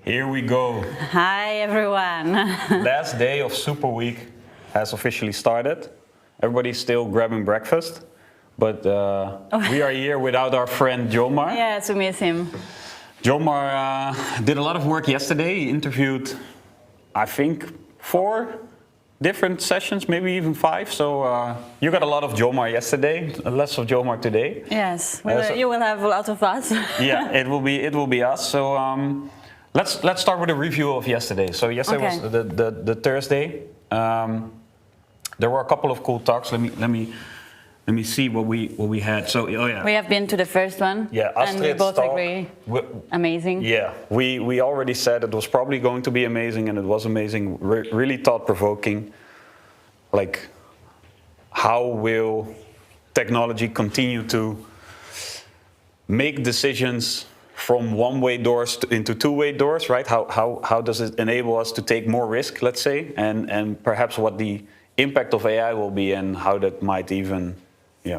Here we go. Hi everyone. Last day of Super Week has officially started. Everybody's still grabbing breakfast, but we are here without our friend Jomar. Yes, we miss him. Jomar did a lot of work yesterday. He interviewed, I think, 4 different sessions, maybe even 5. So you got a lot of Jomar yesterday, less of Jomar today. Yes, you will have a lot of us. Yeah, it will be us. So let's start with a review of yesterday. So yesterday was the Thursday. There were a couple of cool talks. Let me see what we had. So we have been to the first one. Yeah, and we both agree. Amazing. Yeah, we already said it was probably going to be amazing, and it was amazing. Really thought-provoking. Like, how will technology continue to make decisions from one-way doors into two-way doors, right? How does it enable us to take more risk, let's say, and perhaps what the impact of AI will be, and how that might even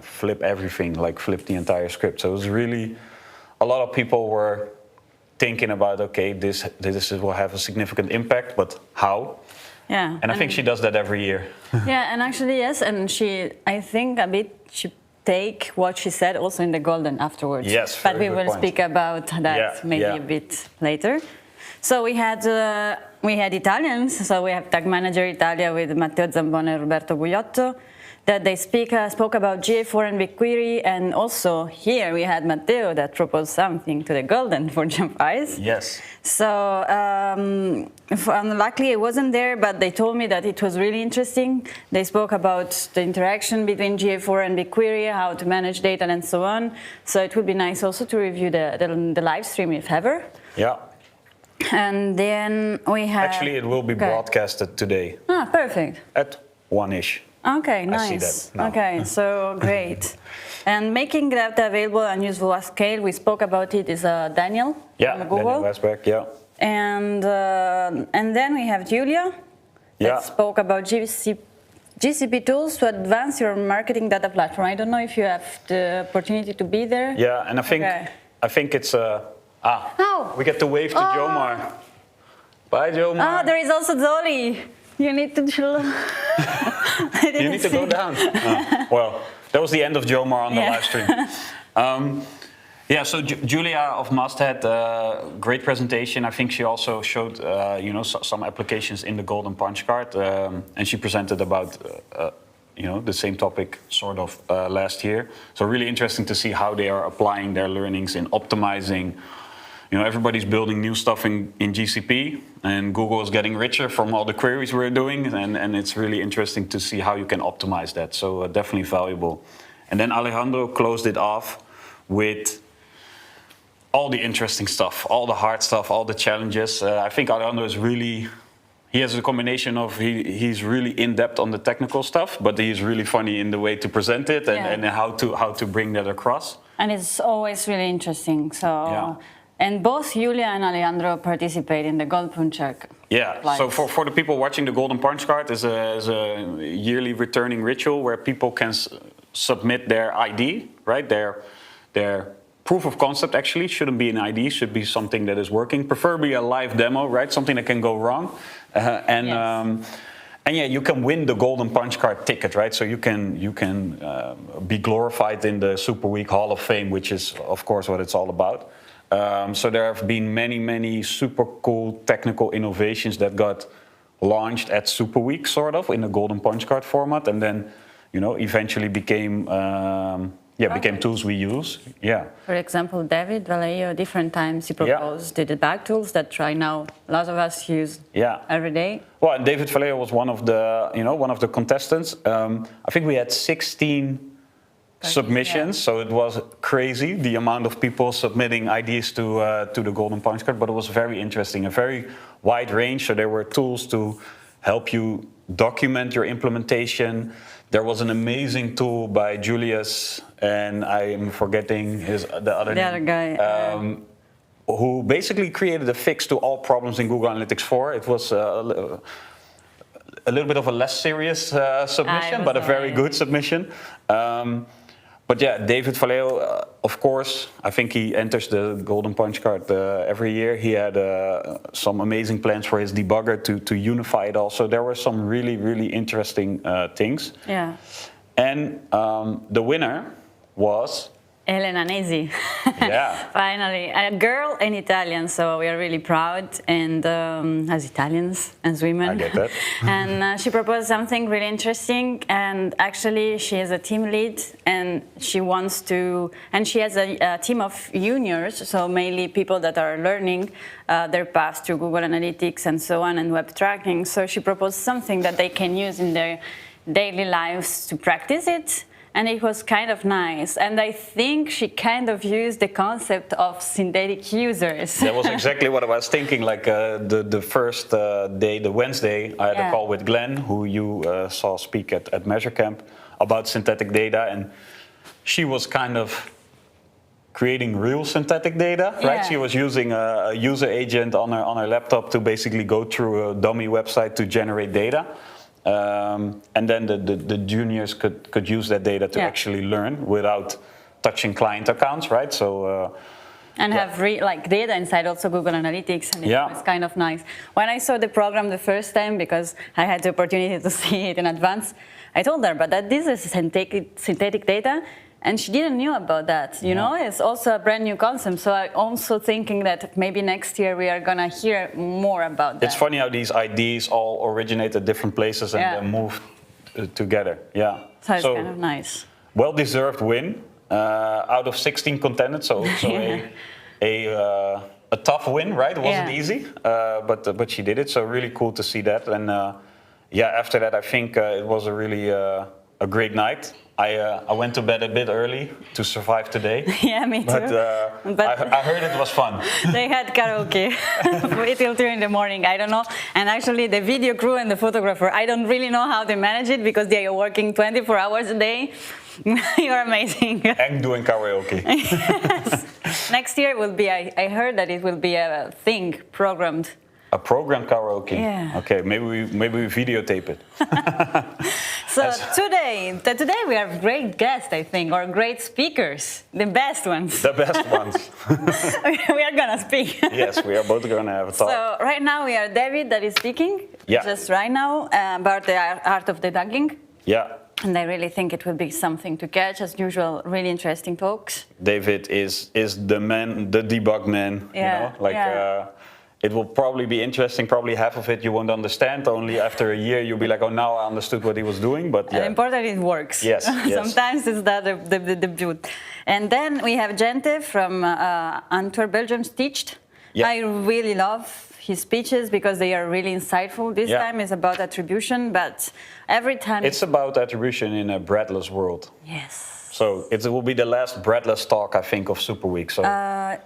flip everything, like flip the entire script. So it was really, a lot of people were thinking about, okay, this will have a significant impact, but how? Yeah. And I think she does that every year. Yeah, and actually, yes, and I think she take what she said also in the Golden afterwards. Yes, but we will speak about that maybe a bit later. So we had Italians, so we have Tag Manager Italia with Matteo Zambon and Roberto Guiotto, that they spoke about GA4 and BigQuery, and also here we had Matteo that proposed something to the Golden for Jump Eyes. Yes. So luckily it wasn't there, but they told me that it was really interesting. They spoke about the interaction between GA4 and BigQuery, how to manage data and so on. So it would be nice also to review the live stream if ever. Yeah. And then we have... Actually, it will be broadcasted today. Ah, perfect. At 1-ish. Okay, nice. I see that now. Okay, so great. And making data available and useful at scale, we spoke about it, is Daniel from Google. Daniel Westbeck, yeah. And then we have Julia that spoke about GCP tools to advance your marketing data platform. I don't know if you have the opportunity to be there. Yeah, and I think it's we get to wave to Jomar. Bye, Jomar. Oh, there is also Dolly. You need to you need to go down. Well, that was the end of Jomar on the live stream. So Julia of Must had a great presentation. I think she also showed some applications in the Golden Punch Card, and she presented about the same topic sort of last year. So really interesting to see how they are applying their learnings in optimizing. Everybody's building new stuff in GCP, and Google is getting richer from all the queries we're doing, and it's really interesting to see how you can optimize that. So definitely valuable. And then Alexandre closed it off with all the interesting stuff, all the hard stuff, all the challenges. I think Alexandre is he has a combination of he's really in-depth on the technical stuff, but he's really funny in the way to present it and how to bring that across. And it's always really interesting. So. And both Julia and Alexandre participate in the Golden Punch Card. Yeah, so for the people watching, the Golden Punch Card is a yearly returning ritual where people can submit their ID, right? Their proof of concept actually shouldn't be an ID, should be something that is working, preferably a live demo, right? Something that can go wrong. You can win the Golden Punch Card ticket, right? So you can be glorified in the Super Week Hall of Fame, which is, of course, what it's all about. So there have been many super cool technical innovations that got launched at Super Week, sort of, in the Golden Punch Card format, and then, eventually became tools we use. Yeah. For example, David Vallejo, different times he proposed the debug tools that right now a lot of us use every day. Well, and David Vallejo was one of the contestants. I think we had 16 submissions, so it was crazy the amount of people submitting ideas to the Golden Punch Card, but it was very interesting, a very wide range. So there were tools to help you document your implementation. There was an amazing tool by Julius, and I am forgetting the other guy, who basically created a fix to all problems in Google Analytics 4. It was a little bit of a less serious submission, but a very good submission. But yeah, David Vallejo, of course, I think he enters the Golden Punch Card every year. He had some amazing plans for his debugger to unify it all. So there were some really, really interesting things. Yeah. And the winner was... Elena Nesi. Yeah. Finally, a girl and Italian, so we are really proud, and as Italians, as women. I get that. And she proposed something really interesting, and actually she is a team lead, and she wants to, and she has a team of juniors, so mainly people that are learning their path through Google Analytics and so on, and web tracking. So she proposed something that they can use in their daily lives to practice it. And it was kind of nice. And I think she kind of used the concept of synthetic users. That was exactly what I was thinking. Like the first day, the Wednesday, I had a call with Glenn, who you saw speak at Measure Camp, about synthetic data. And she was kind of creating real synthetic data, right? She was using a user agent on her laptop to basically go through a dummy website to generate data. And then the juniors could use that data to actually learn without touching client accounts, right? So and have like data inside also Google Analytics, and it was kind of nice. When I saw the program the first time, because I had the opportunity to see it in advance, I told her, but that this is synthetic data. And she didn't know about that, you know? It's also a brand new concept. So I'm also thinking that maybe next year we are gonna hear more about that. It's funny how these ideas all originate at different places and then move together. Yeah. So it's kind of nice. Well-deserved win out of 16 contenders. So a tough win, right? It wasn't easy, but she did it. So really cool to see that. And after that, I think it was a really a great night. I went to bed a bit early to survive today. Yeah, me too. But I heard it was fun. They had karaoke till 3 in the morning. I don't know. And actually, the video crew and the photographer, I don't really know how they manage it because they are working 24 hours a day. You're amazing. And doing karaoke. Yes. Next year will be. I heard that it will be a thing programmed. A programmed karaoke. Yeah. Okay, maybe we videotape it. So today we have great guests, I think, or great speakers, the best ones. The best ones. We are gonna speak. Yes, we are both gonna have a talk. So right now we are David that is speaking. Yeah. Just right now about the art of debugging. Yeah. And I really think it will be something to catch, as usual. Really interesting talks. David is the man, the debug man. Yeah. You know, it will probably be interesting. Probably half of it you won't understand. Only after a year you'll be like, oh, now I understood what he was doing. But and important, it works. Yes. Sometimes it's that the beauty. And then we have Jentis from Antwerp, Belgium, Stitched. Yeah. I really love his speeches because they are really insightful. This time is about attribution, but every time it's about attribution in a breadless world. Yes. So it will be the last breadless talk, I think, of Superweek. So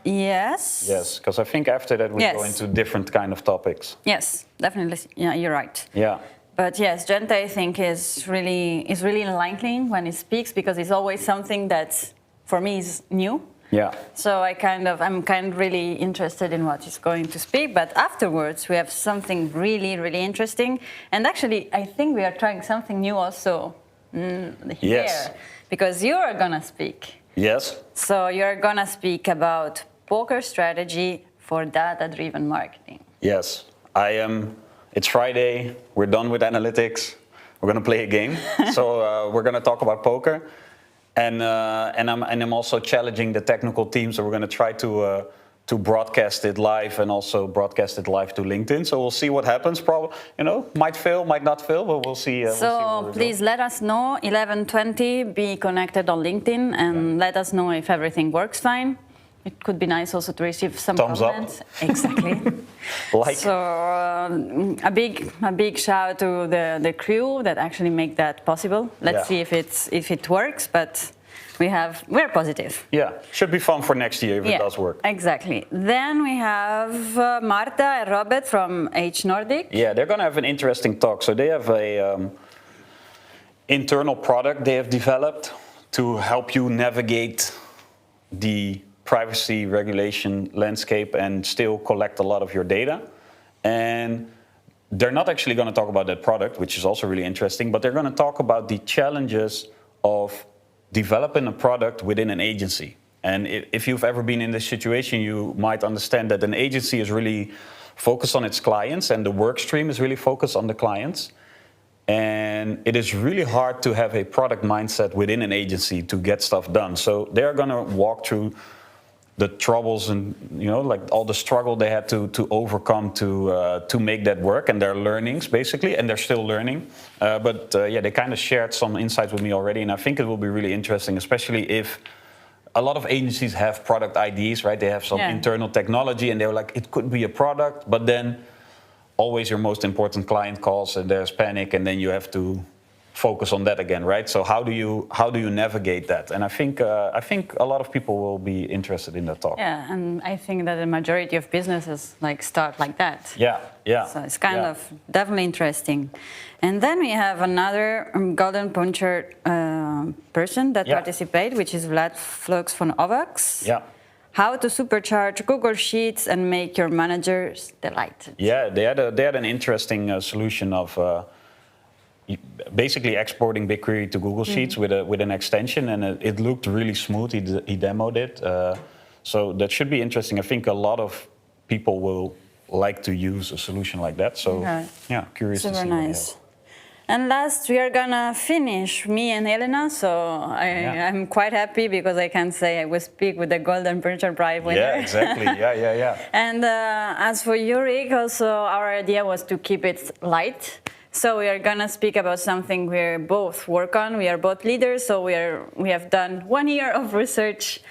yes. Yes, because I think after that we go into different kind of topics. Yes, definitely. Yeah, you're right. Yeah. But yes, Jentis, I think, is really enlightening when he speaks because it's always something that, for me, is new. Yeah. So I'm kind of really interested in what he's going to speak. But afterwards, we have something really, really interesting. And actually, I think we are trying something new also here. Yes. Because you are gonna speak. Yes. So you're gonna speak about poker strategy for data-driven marketing. Yes, I am. It's Friday. We're done with analytics. We're gonna play a game. So we're gonna talk about poker, and I'm also challenging the technical team. So we're gonna try to broadcast it live and also broadcast it live to LinkedIn. So we'll see what happens. Probably, might fail, might not fail, but we'll see. So please let us know. 11:20. Be connected on LinkedIn and let us know if everything works fine. It could be nice also to receive some thumbs comments. Up. Exactly. So a big shout to the crew that actually make that possible. Let's see if it works, but. We're positive. Yeah, should be fun for next year if it does work. Exactly. Then we have Marta and Robert from H Nordic. Yeah, they're going to have an interesting talk. So they have a internal product they have developed to help you navigate the privacy regulation landscape and still collect a lot of your data. And they're not actually going to talk about that product, which is also really interesting, but they're going to talk about the challenges of developing a product within an agency. And if you've ever been in this situation, you might understand that an agency is really focused on its clients and the work stream is really focused on the clients. And it is really hard to have a product mindset within an agency to get stuff done. So they're going to walk through the troubles and, you know, like all the struggle they had to overcome to make that work, and their learnings basically, and they're still learning. But yeah, they kind of shared some insights with me already, and I think it will be really interesting, especially if a lot of agencies have product ideas, right? They have some internal technology, and they're like, it could be a product, but then always your most important client calls, and there's panic, and then you have to focus on that again, right? So how do you navigate that? And I think a lot of people will be interested in that talk. Yeah, and I think that the majority of businesses like start like that. Yeah, yeah. So it's kind of definitely interesting. And then we have another Golden Puncher person that participated, which is Vlad Flux von Ovax. Yeah. How to supercharge Google Sheets and make your managers delighted. Yeah, they had an interesting solution of basically exporting BigQuery to Google Sheets with an extension, and it looked really smooth. He demoed it, so that should be interesting. I think a lot of people will like to use a solution like that. So yeah, curious to see. Super nice. And last, we are gonna finish, me and Elena, so I'm quite happy because I can say I will speak with the Golden Puncher Prize winner. Yeah, exactly, yeah. And as for you, Rick, also our idea was to keep it light. So we are gonna speak about something we both work on. We are both leaders, so we have done 1 year of research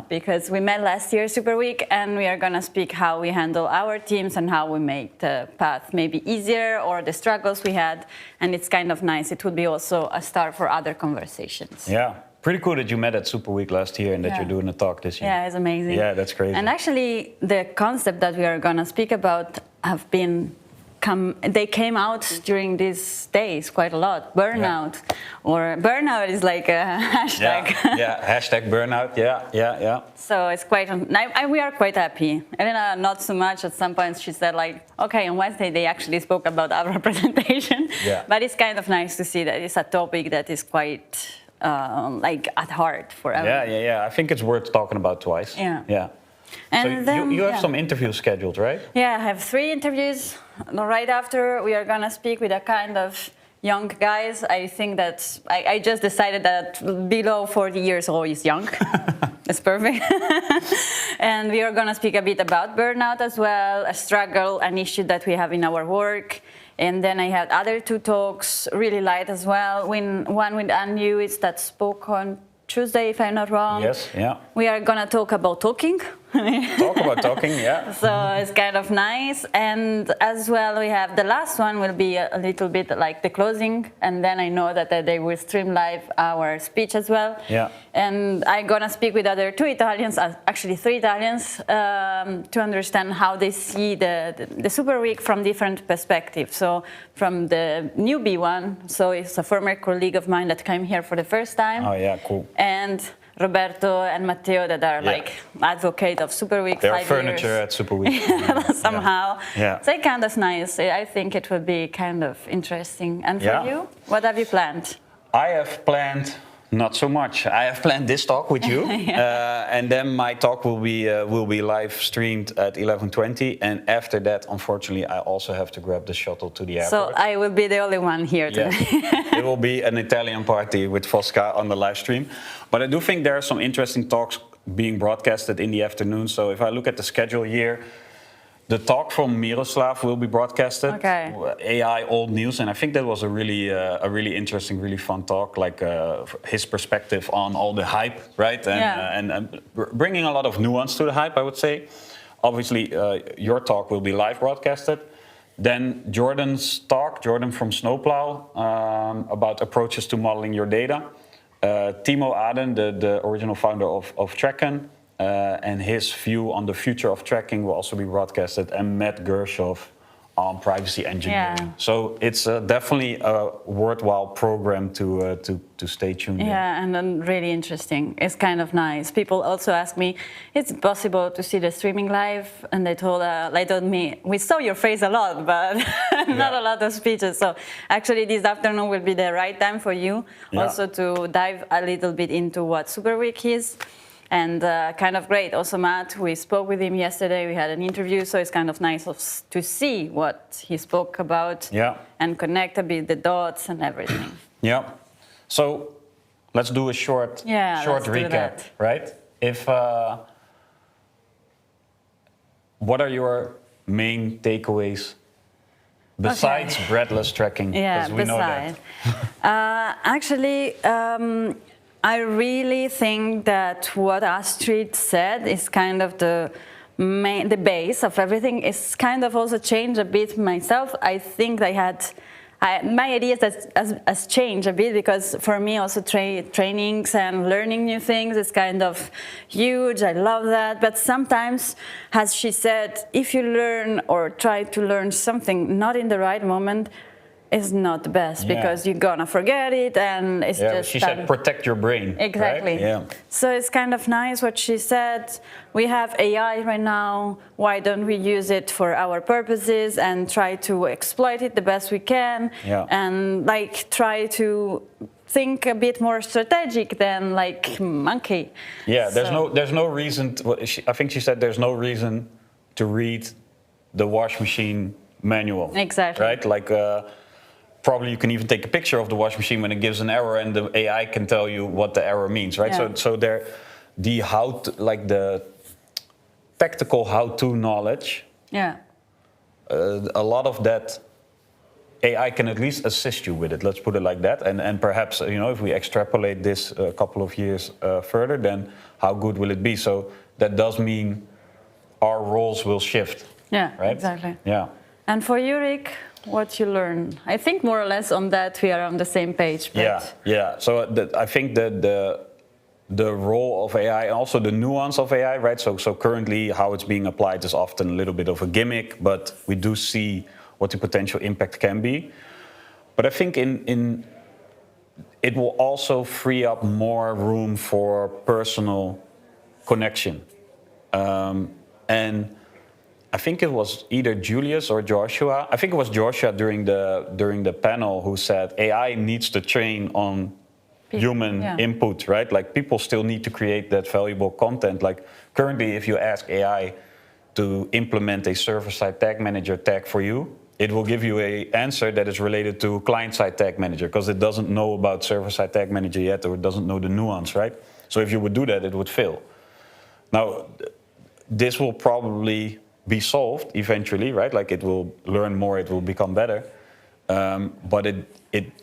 because we met last year, Superweek, and we are gonna speak how we handle our teams and how we make the path maybe easier or the struggles we had. And it's kind of nice. It would be also a start for other conversations. Yeah. Pretty cool that you met at Superweek last year and that you're doing a talk this year. Yeah, it's amazing. Yeah, that's crazy. And actually, the concept that we are gonna speak about they came out during these days quite a lot. Burnout, or burnout is like a hashtag. Yeah, hashtag burnout. Yeah. So it's quite. We are quite happy. Elena, not so much. At some point, she said like, okay, on Wednesday they actually spoke about our presentation. Yeah. But it's kind of nice to see that it's a topic that is quite like at heart for everyone. Yeah. I think it's worth talking about twice. Yeah. And so then, you have some interviews scheduled, right? Yeah, I have 3 interviews. Right after, we are going to speak with a kind of young guys. I think that I just decided that below 40 years old is young. That's perfect. And we are going to speak a bit about burnout as well, a struggle, an issue that we have in our work. And then I had other 2 talks, really light as well. One with Anu, that spoke on Tuesday, if I'm not wrong. Yes, yeah. We are going to talk about talking. Talk about talking, yeah. So it's kind of nice. And as well, we have the last one will be a little bit like the closing. And then I know that they will stream live our speech as well. Yeah. And I'm going to speak with other 2 Italians, actually 3 Italians, to understand how they see the Super Week from different perspectives. So from the newbie one, so it's a former colleague of mine that came here for the first time. Oh, yeah, cool. And Roberto and Matteo that are like advocate of Superweek. They're furniture at Superweek. Somehow. Yeah. So it's kind of nice. I think it would be kind of interesting. And for you, what have you planned? I have planned not so much. I have planned this talk with you, and then my talk will be live streamed at 11:20. And after that, unfortunately, I also have to grab the shuttle to the airport. So I will be the only one here today. It will be an Italian party with Fosca on the live stream. But I do think there are some interesting talks being broadcasted in the afternoon. So if I look at the schedule here, the talk from Miroslav will be broadcasted. Okay. AI old news, and I think that was a really interesting, really fun talk. Like his perspective on all the hype, right? And bringing a lot of nuance to the hype, I would say. Obviously, your talk will be live broadcasted. Then Jordan's talk, Jordan from Snowplow, about approaches to modeling your data. Timo Aden, the original founder of Tracken. And his view on the future of tracking will also be broadcasted. And Matt Gershoff on privacy engineering. Yeah. So it's definitely a worthwhile program to stay tuned in. Yeah, and then really interesting. It's kind of nice. People also ask me, it's possible to see the streaming live? And they told me, we saw your face a lot, but not a lot of speeches. So actually this afternoon will be the right time for you also to dive a little bit into what Superweek is. And kind of great. Also, Matt, we spoke with him yesterday. We had an interview, so it's kind of nice to see what he spoke about and connect a bit the dots and everything. Yeah. So let's do a short recap, right? What are your main takeaways besides breadless tracking? Yeah, we know that. Actually. I really think that what Astrid said is kind of the base of everything. Is kind of also changed a bit myself. I think my ideas has changed a bit because for me also trainings and learning new things is kind of huge. I love that. But sometimes, as she said, if you learn or try to learn something not in the right moment, is not the best because you're gonna forget it and it's just... She said protect your brain. Exactly. Right? Yeah. So it's kind of nice what she said. We have AI right now. Why don't we use it for our purposes and try to exploit it the best we can and like try to think a bit more strategic than like monkey. Yeah, there's no reason I think she said there's no reason to read the wash machine manual. Exactly. Right? Like probably you can even take a picture of the wash machine when it gives an error, and the AI can tell you what the error means, right? Yeah. So there, the tactical how-to knowledge. Yeah. A lot of that AI can at least assist you with it. Let's put it like that. And perhaps if we extrapolate this a couple of years further, then how good will it be? So that does mean our roles will shift. Yeah. Right? Exactly. Yeah. And for you, Rick, what you learn? I think more or less on that we are on the same page. But Yeah. So I think the role of AI and also the nuance of AI, right? So currently how it's being applied is often a little bit of a gimmick, but we do see what the potential impact can be. But I think it will also free up more room for personal connection. And I think it was either Julius or Joshua. I think it was Joshua during the panel who said AI needs to train on human input, right? Like people still need to create that valuable content. Like currently, if you ask AI to implement a server-side tag manager tag for you, it will give you an answer that is related to client-side tag manager because it doesn't know about server-side tag manager yet, or it doesn't know the nuance, right? So if you would do that, it would fail. Now, this will probably be solved eventually, right? Like it will learn more, it will become better. But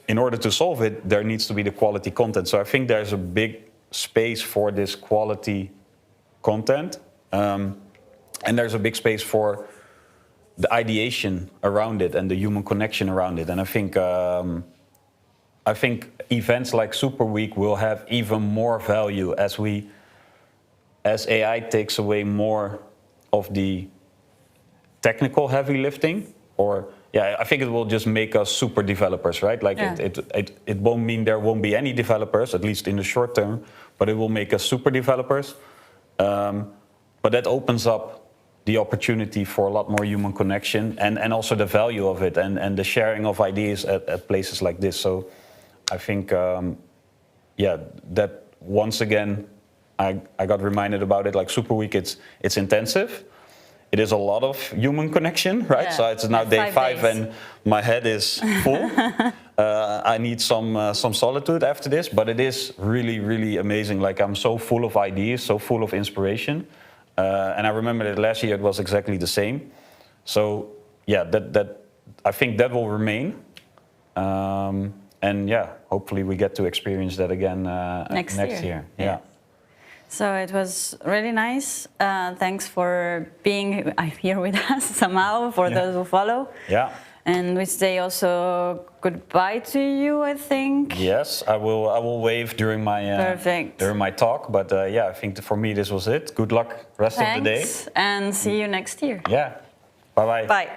in order to solve it, there needs to be the quality content. So I think there's a big space for this quality content. And there's a big space for the ideation around it and the human connection around it. And I think events like Superweek will have even more value as AI takes away more of the technical heavy lifting, I think it will just make us super developers, right? Like it won't mean there won't be any developers, at least in the short term, but it will make us super developers. But that opens up the opportunity for a lot more human connection and also the value of it and the sharing of ideas at places like this. So I think, that once again, I got reminded about it. Like Superweek, it's intensive. It is a lot of human connection, right? Yeah, so it's now day 5 and my head is full. I need some solitude after this, but it is really, really amazing. Like I'm so full of ideas, so full of inspiration. And I remember that last year it was exactly the same. So that I think that will remain. And hopefully we get to experience that again next year. Yeah. So it was really nice. Thanks for being here with us somehow, for those who follow. Yeah. And we say also goodbye to you, I think. Yes, I will wave during my talk. But I think for me this was it. Good luck rest of the day. And see you next year. Yeah. Bye-bye. Bye.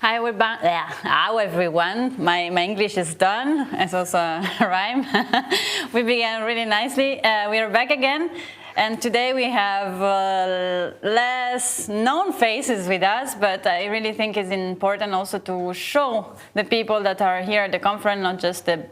Hi everyone. My English is done. It's also a rhyme. We began really nicely. We are back again. And today we have less known faces with us, but I really think it's important also to show the people that are here at the conference, not just the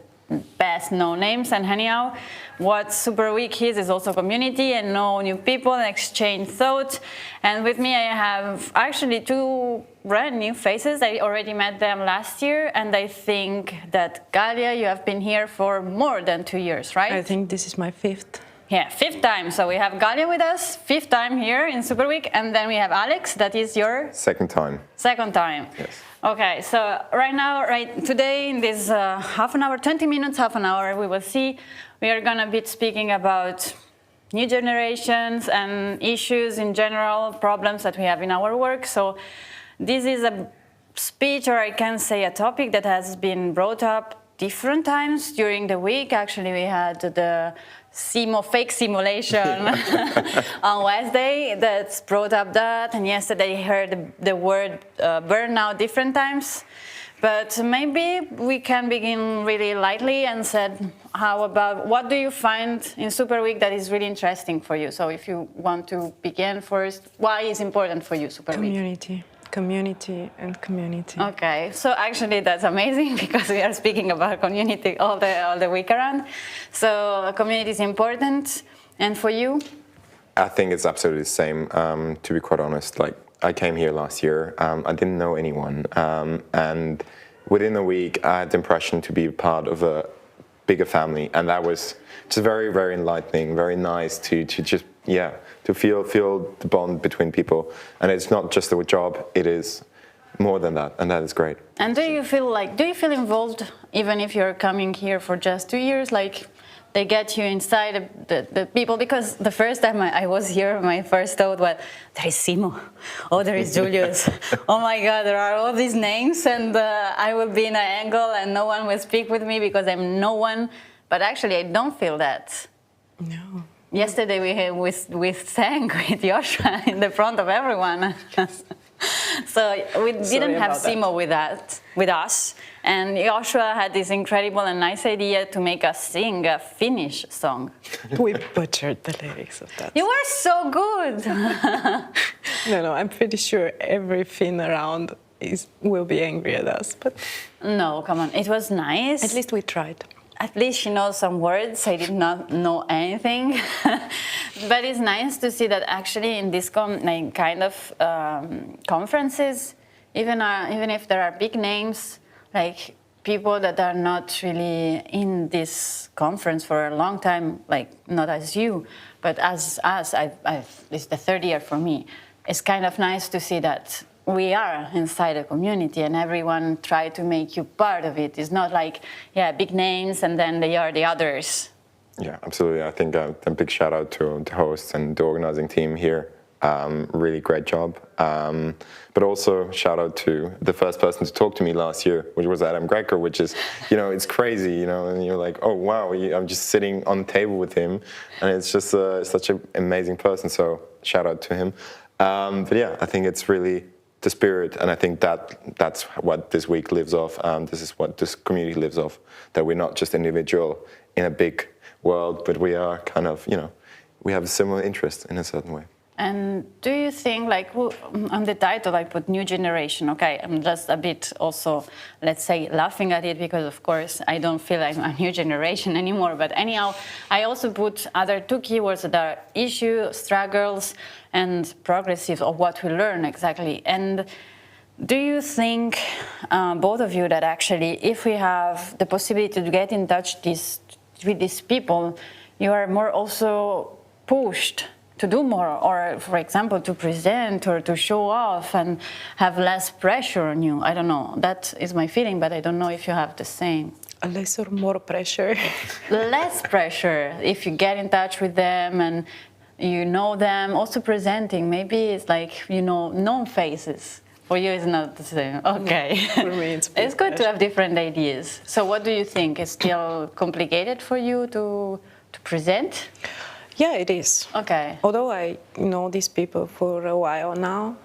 best known names. And anyhow, what Superweek is also community and know new people and exchange thoughts. And with me I have actually two brand new faces. I already met them last year, and I think that Galya, you have been here for more than 2 years, right? I think this is my fifth. Yeah, fifth time. So we have Galya with us, fifth time here in Superweek, and then we have Alex, that is your... Second time. Second time. Yes. Okay, so today in this half an hour, 20 minutes, half an hour, we will see, we are gonna be speaking about new generations and issues in general, problems that we have in our work. So this is a speech, or I can say a topic that has been brought up different times during the week. Actually, we had the fake simulation on Wednesday that's brought up that, and yesterday I heard the word burnout different times. But maybe we can begin really lightly and said, how about, what do you find in Superweek that is really interesting for you? So if you want to begin first, why is important for you Superweek? Community and community. Okay, so actually that's amazing because we are speaking about community all the week around. So community is important, and for you? I think it's absolutely the same. To be quite honest, like I came here last year, I didn't know anyone, and within a week I had the impression to be part of a bigger family, and that was just very, very enlightening, very nice to just to feel the bond between people. And it's not just a job, it is more than that, and that is great. And do you feel involved even if you're coming here for just 2 years? Like they get you inside the people? Because the first time I was here, my first thought was, there is Simo, oh, there is Julius, oh my God, there are all these names, and I will be in an angle and no one will speak with me because I'm no one. But actually I don't feel that. No. Yesterday we sang with Joshua in the front of everyone. So we didn't have Simo with us, and Joshua had this incredible and nice idea to make us sing a Finnish song. We butchered the lyrics of that. You were so good. No, I'm pretty sure every Finn around will be angry at us, but no, come on, it was nice. At least we tried. At least she knows some words. I did not know anything. But it's nice to see that actually in this kind of conferences, even if there are big names, like people that are not really in this conference for a long time, like not as you, but as us, it's the third year for me. It's kind of nice to see that we are inside a community and everyone try to make you part of it. It's not like, big names and then they are the others. Yeah, absolutely. I think a big shout out to the hosts and the organizing team here. Really great job. But also shout out to the first person to talk to me last year, which was Adam Greco, which is, it's crazy, and you're like, oh wow, I'm just sitting on the table with him, and it's just such an amazing person. So shout out to him. But yeah, I think it's really the spirit, and I think that's what this week lives off. This is what this community lives off, that we're not just individual in a big world, but we are kind of, we have a similar interest in a certain way. And do you think, like, on the title I put new generation, okay, I'm just a bit also, let's say, laughing at it because, of course, I don't feel I'm a new generation anymore, but anyhow, I also put other two keywords that are issue, struggles, and progressive, of what we learn exactly. And do you think, both of you, that actually, if we have the possibility to get in touch with these people, you are more also pushed to do more, or for example to present or to show off and have less pressure on you? I don't know, that is my feeling, but I don't know if you have the same. Less or more pressure? Less pressure if you get in touch with them and you know them. Also presenting, maybe it's like, known faces. For you it's not the same. Okay. For me it's good to have different ideas. So what do you think? Is still complicated for you to present? Yeah, it is. Okay. Although I know these people for a while now,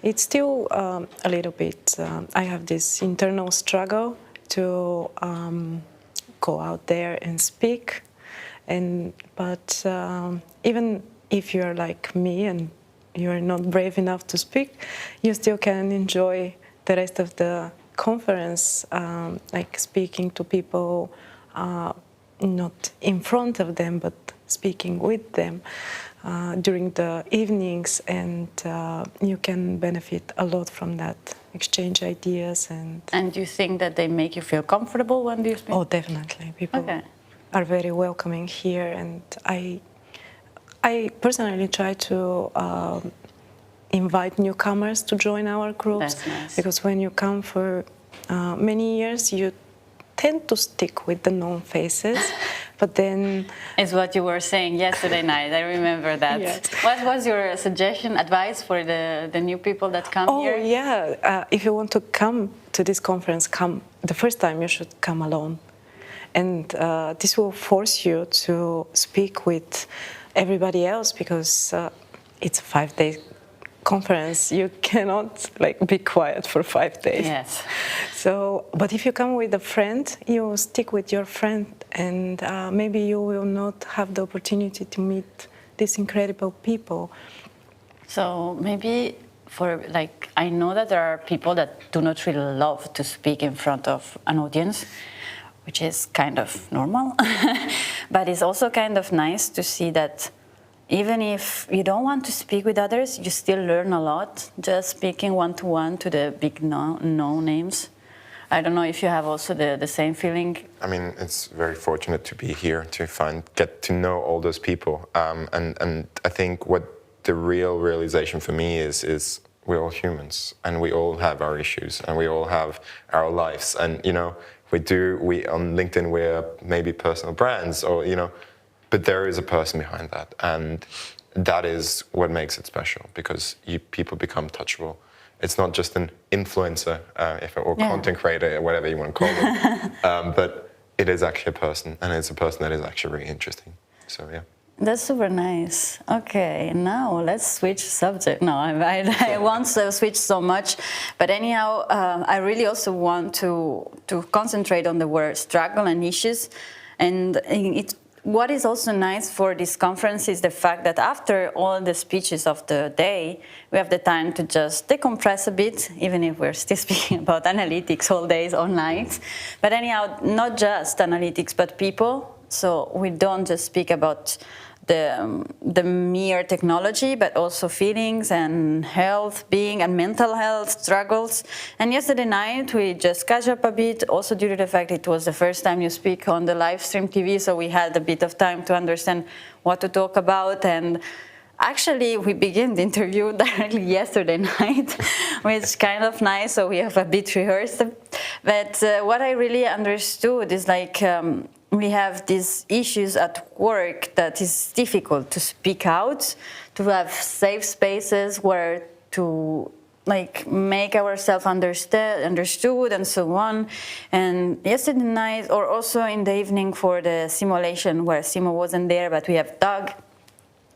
it's still a little bit, I have this internal struggle to go out there and speak. But even if you're like me and you're not brave enough to speak, you still can enjoy the rest of the conference, like speaking to people, not in front of them, but speaking with them during the evenings, and you can benefit a lot from that, exchange ideas. And you think that they make you feel comfortable when you speak? Oh, definitely. People are very welcoming here, and I personally try to invite newcomers to join our groups. That's nice. Because when you come for many years, you tend to stick with the known faces, but then... It's what you were saying yesterday night, I remember that. Yes. What was your suggestion, advice for the new people that come here? Oh, yeah. If you want to come to this conference, come the first time you should come alone. And this will force you to speak with everybody else, because it's a 5-day conference. You cannot be quiet for 5 days. Yes. So, but if you come with a friend, you stick with your friend, and maybe you will not have the opportunity to meet these incredible people. So maybe I know that there are people that do not really love to speak in front of an audience, which is kind of normal, but it's also kind of nice to see that even if you don't want to speak with others, you still learn a lot just speaking one-to-one to the big no names. I don't know if you have also the same feeling. I mean, it's very fortunate to be here, to get to know all those people. And I think what the real realization for me is we're all humans, and we all have our issues, and we all have our lives. And, we on LinkedIn, we're maybe personal brands, or, but there is a person behind that, and that is what makes it special, because people become touchable. It's not just an influencer, or content creator, or whatever you want to call them, but it is actually a person, and it's a person that is actually really interesting. So yeah. That's super nice. Okay, now let's switch subject. No, I won't switch so much, but anyhow, I really also want to concentrate on the word struggle and issues, and what is also nice for this conference is the fact that after all the speeches of the day, we have the time to just decompress a bit, even if we're still speaking about analytics all days, all nights. But anyhow, not just analytics, but people. So we don't just speak about the mere technology, but also feelings and health, being and mental health struggles. And yesterday night we just catch up a bit, also due to the fact it was the first time you speak on the live stream TV, so we had a bit of time to understand what to talk about. And actually we began the interview directly yesterday night, which is kind of nice, so we have a bit rehearsed. But what I really understood is we have these issues at work that is difficult to speak out, to have safe spaces where to make ourselves understood and so on. And yesterday night, or also in the evening for the simulation where Simo wasn't there, but we have Doug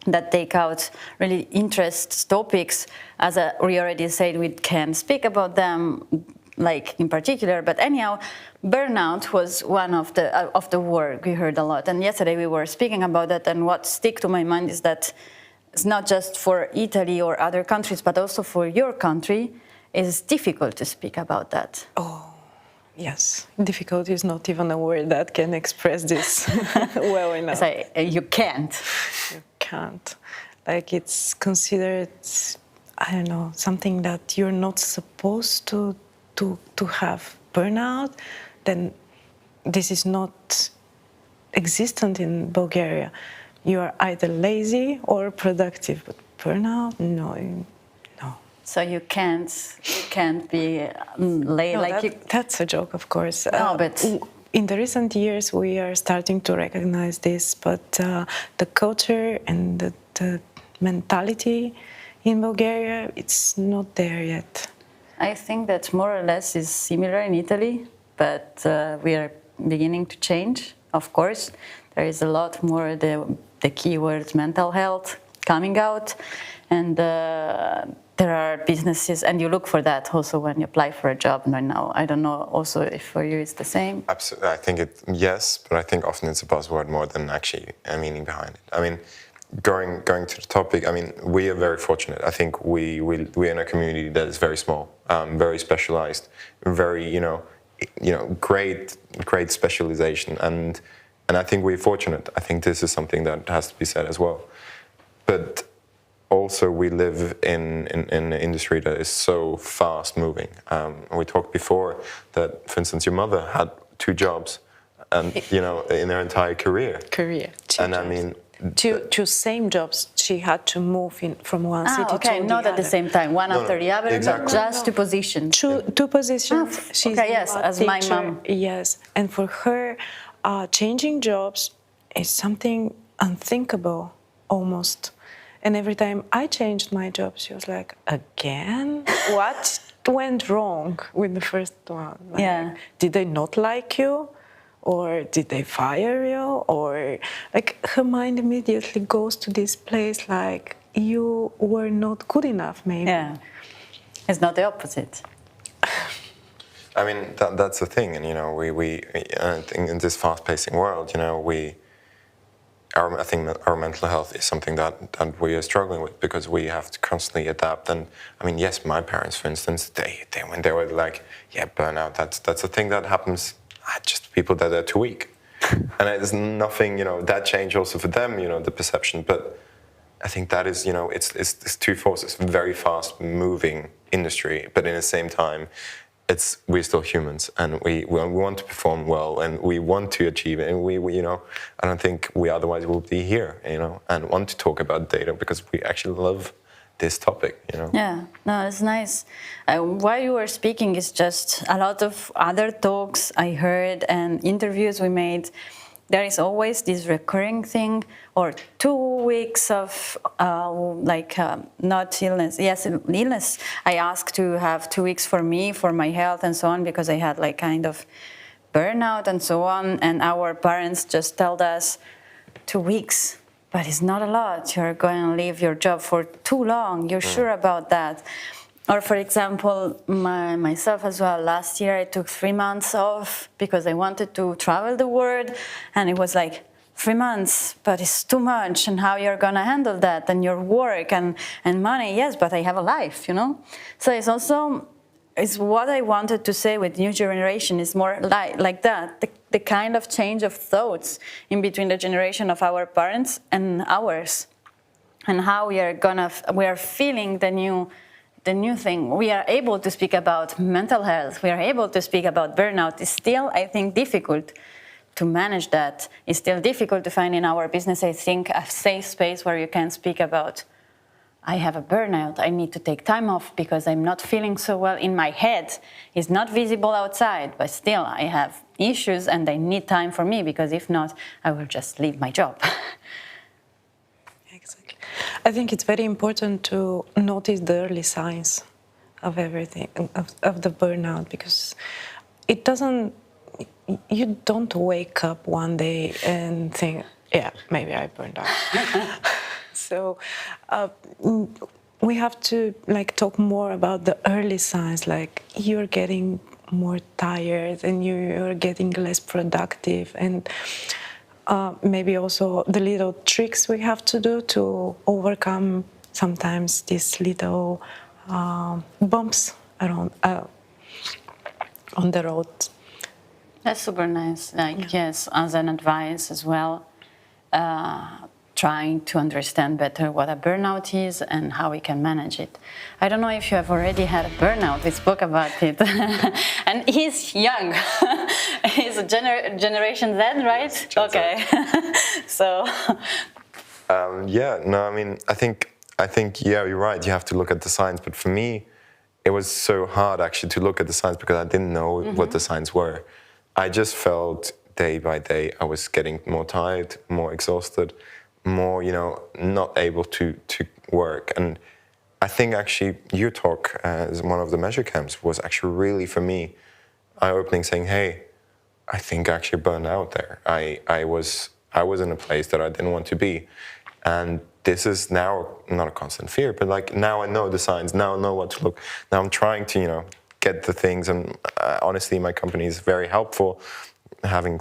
that take out really interest topics. As we already said, we can speak about them in particular, but anyhow, burnout was one of the work we heard a lot. And yesterday we were speaking about that, and what stick to my mind is that it's not just for Italy or other countries, but also for your country, it's difficult to speak about that. Oh, yes. Difficult is not even a word that can express this well enough. You can't. You can't. It's considered, I don't know, something that you're not supposed to have burnout, then this is not existent in Bulgaria. You are either lazy or productive, but burnout, no. So you can't be lazy. That's a joke, of course. No, but in the recent years, we are starting to recognize this, but the culture and the mentality in Bulgaria, it's not there yet. I think that more or less is similar in Italy, but we are beginning to change, of course. There is a lot more the keyword mental health coming out, and there are businesses, and you look for that also when you apply for a job right now. I don't know also if for you it's the same. Absolutely, I think yes, but I think often it's a buzzword more than actually a meaning behind it. I mean, going to the topic, I mean, we are very fortunate. I think we're in a community that is very small, very specialized, very great specialization, and I think we're fortunate. I think this is something that has to be said as well. But also, we live in an industry that is so fast moving. We talked before that, for instance, your mother had 2 jobs, and in her entire career. And I mean, two same jobs. She had to move from one city to the other. Not at the same time, one after the other, exactly. but just 2 positions. Two positions. She's yes, as my teacher. mom. Yes, and for her, changing jobs is something unthinkable, almost. And every time I changed my job, she was like, again? What went wrong with the first one? Like, did they not like you? Or did they fire you? Or like her mind immediately goes to this place like you were not good enough, maybe. Yeah, it's not the opposite. I mean, that's the thing. And, we I think in this fast-pacing world, I think our mental health is something that we are struggling with because we have to constantly adapt. And I mean, yes, my parents, for instance, they when they were like, burnout, that's a thing that happens just people that are too weak. And it's nothing, that change also for them, the perception. But I think that is, it's two forces, very fast moving industry, but in the same time, we're still humans, and we want to perform well, and we want to achieve it, and we I don't think we otherwise will be here, and want to talk about data because we actually love this topic, Yeah, no, it's nice. While you were speaking, it's just a lot of other talks I heard and interviews we made. There is always this recurring thing, or 2 weeks of not illness. Yes, illness. I asked to have 2 weeks for me, for my health and so on, because I had like kind of burnout and so on. And our parents just told us 2 weeks, but it's not a lot. You're going to leave your job for too long. You're sure about that? Or, for example, myself as well. Last year, I took 3 months off because I wanted to travel the world, and it was like 3 months, but it's too much. And how you're gonna handle that, and your work and money? Yes, but I have a life, So it's what I wanted to say with new generation is more like that, the kind of change of thoughts in between the generation of our parents and ours, and how we are feeling the new thing. We are able to speak about mental health. We are able to speak about burnout. It's still, I think, difficult to manage that. It's still difficult to find in our business, I think, a safe space where you can speak about, I have a burnout. I need to take time off because I'm not feeling so well in my head. It's not visible outside, but still I have issues and I need time for me, because if not, I will just leave my job. I think it's very important to notice the early signs of everything, of the burnout, because you don't wake up one day and think, maybe I burned out. So we have to talk more about the early signs, like you're getting more tired and you're getting less productive, and maybe also the little tricks we have to do to overcome sometimes these little bumps around on the road. That's super nice. Yes, as an advice as well, trying to understand better what a burnout is and how we can manage it. I don't know if you have already had a burnout. We spoke about it. And he's young. He's a Generation Z, right? Okay. So. I think, you're right. You have to look at the signs. But for me, it was so hard actually to look at the signs because I didn't know what the signs were. I just felt day by day I was getting more tired, more exhausted, more, not able to work. And I think actually your talk as one of the measure camps was actually really, for me, eye-opening, saying, hey, I think I actually burned out there. I was in a place that I didn't want to be. And this is now not a constant fear, but like now I know the signs, now I know what to look. Now I'm trying to, you know, get the things, and honestly, my company is very helpful, having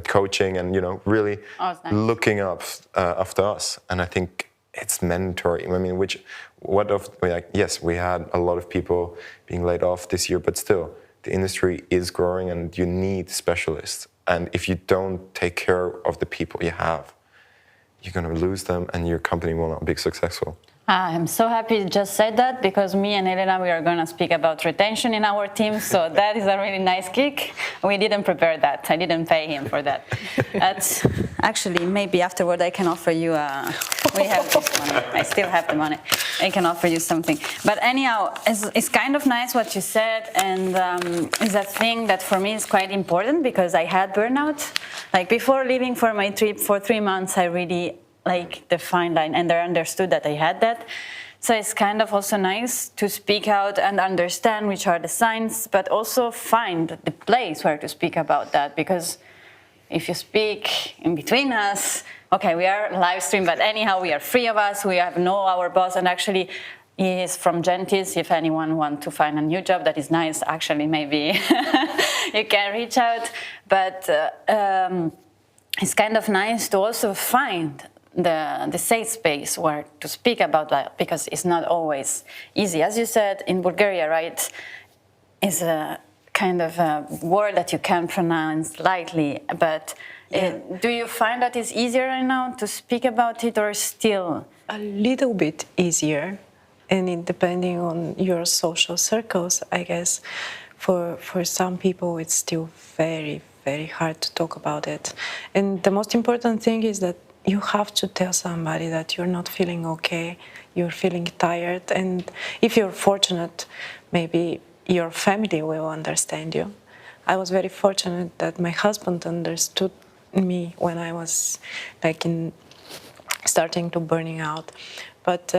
coaching and, you know, really looking up after us. And I think it's mandatory. I mean, yes, we had a lot of people being laid off this year, but still, the industry is growing and you need specialists. And if you don't take care of the people you have, you're going to lose them and your company will not be successful. I'm so happy you just said that, because me and Elena, we are going to speak about retention in our team, so that is a really nice kick. We didn't prepare that. I didn't pay him for that. Actually, maybe afterward I can offer you, we have this money. I still have the money. I can offer you something. But anyhow, it's kind of nice what you said, and it's a thing that for me is quite important, because I had burnout. Like before leaving for my trip for 3 months, I really like the fine line, and I understood that I had that. So it's kind of also nice to speak out and understand which are the signs, but also find the place where to speak about that, because if you speak in between us, okay, we are live stream, but anyhow, we are 3 of us, we have our boss, and actually he is from Jentis. If anyone wants to find a new job, that is nice, actually, maybe you can reach out. But it's kind of nice to also find the safe space where to speak about that, because it's not always easy. As you said, in Bulgaria, right, is a kind of a word that you can pronounce lightly, but do you find that it's easier right now to speak about it, or still? A little bit easier, and it depending on your social circles, I guess. For some people, it's still very, very hard to talk about it. And the most important thing is that you have to tell somebody that you're not feeling okay, you're feeling tired, and if you're fortunate, maybe your family will understand you. I was very fortunate that my husband understood me when I was like starting to burning out, but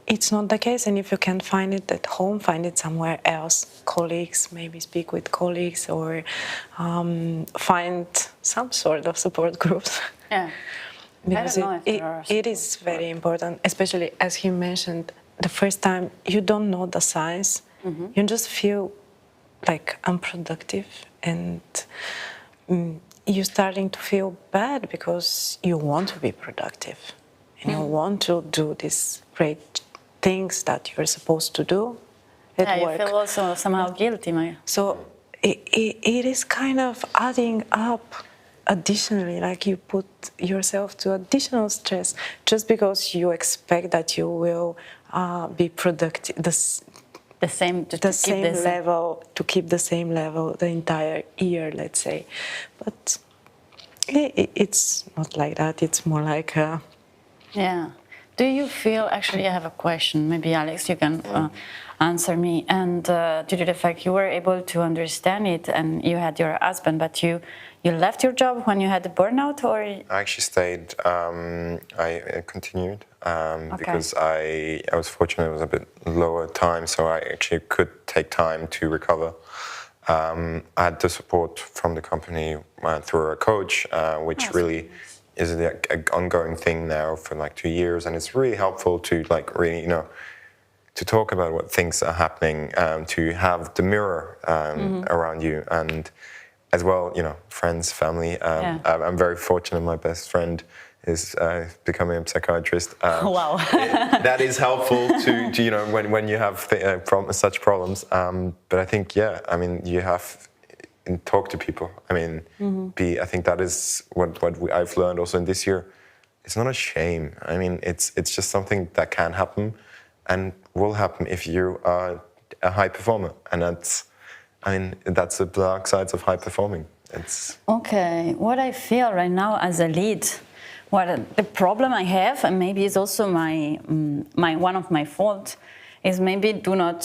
it's not the case. And if you can't find it at home, find it somewhere else. Colleagues, maybe speak with colleagues, or find some sort of support groups. Yeah, because it is very important, especially as he mentioned, the first time you don't know the signs, you just feel like unproductive, and you're starting to feel bad because you want to be productive and you want to do these great things that you're supposed to do at work. You feel also somehow guilty, Maya. So it is kind of adding up additionally, like you put yourself to additional stress just because you expect that you will be productive, to keep the same level the entire year, let's say. But it's not like that. It's more like yeah. Do you feel, actually I have a question, maybe Alex you can answer me, and due to the fact you were able to understand it and you had your husband, but you left your job when you had the burnout, or? I actually stayed, I continued because I was fortunate it was a bit lower time, so I actually could take time to recover. I had the support from the company through a coach, which really is an ongoing thing now for like 2 years, and it's really helpful to like really, to talk about what things are happening, to have the mirror around you, and as well, friends, family. I'm very fortunate. My best friend is becoming a psychiatrist. Wow. That is helpful to when you have such problems. But I think, you have to talk to people. I think that is what I've learned also in this year. It's not a shame. It's just something that can happen and will happen if you are a high performer, and that's the dark sides of high performing. Okay, what I feel right now as a lead, the problem I have, and maybe it's also my one of my faults, is maybe do not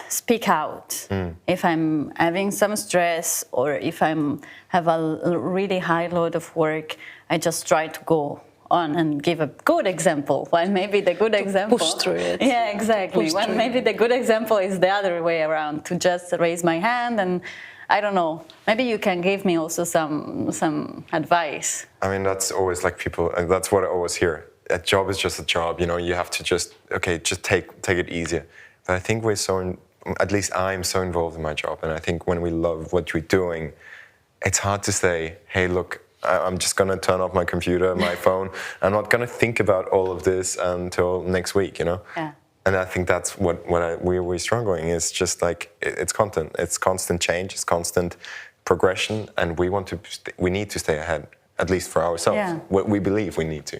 speak out. If I'm having some stress, or if have a really high load of work, I just try to go on and give a good example, while maybe the good example... Push through it. Yeah, exactly. When maybe the good example is the other way around, to just raise my hand I don't know. Maybe you can give me also some advice. I mean, that's always like people. That's what I always hear. A job is just a job. You know, you have to just take it easier. But I think at least I'm so involved in my job, and I think when we love what we're doing, it's hard to say, hey, look, I'm just going to turn off my computer, my phone. I'm not going to think about all of this until next week, you know? Yeah. And I think that's what we're struggling is just like, it's constant change, it's constant progression, and we need to stay ahead, at least for ourselves. Yeah. We believe we need to.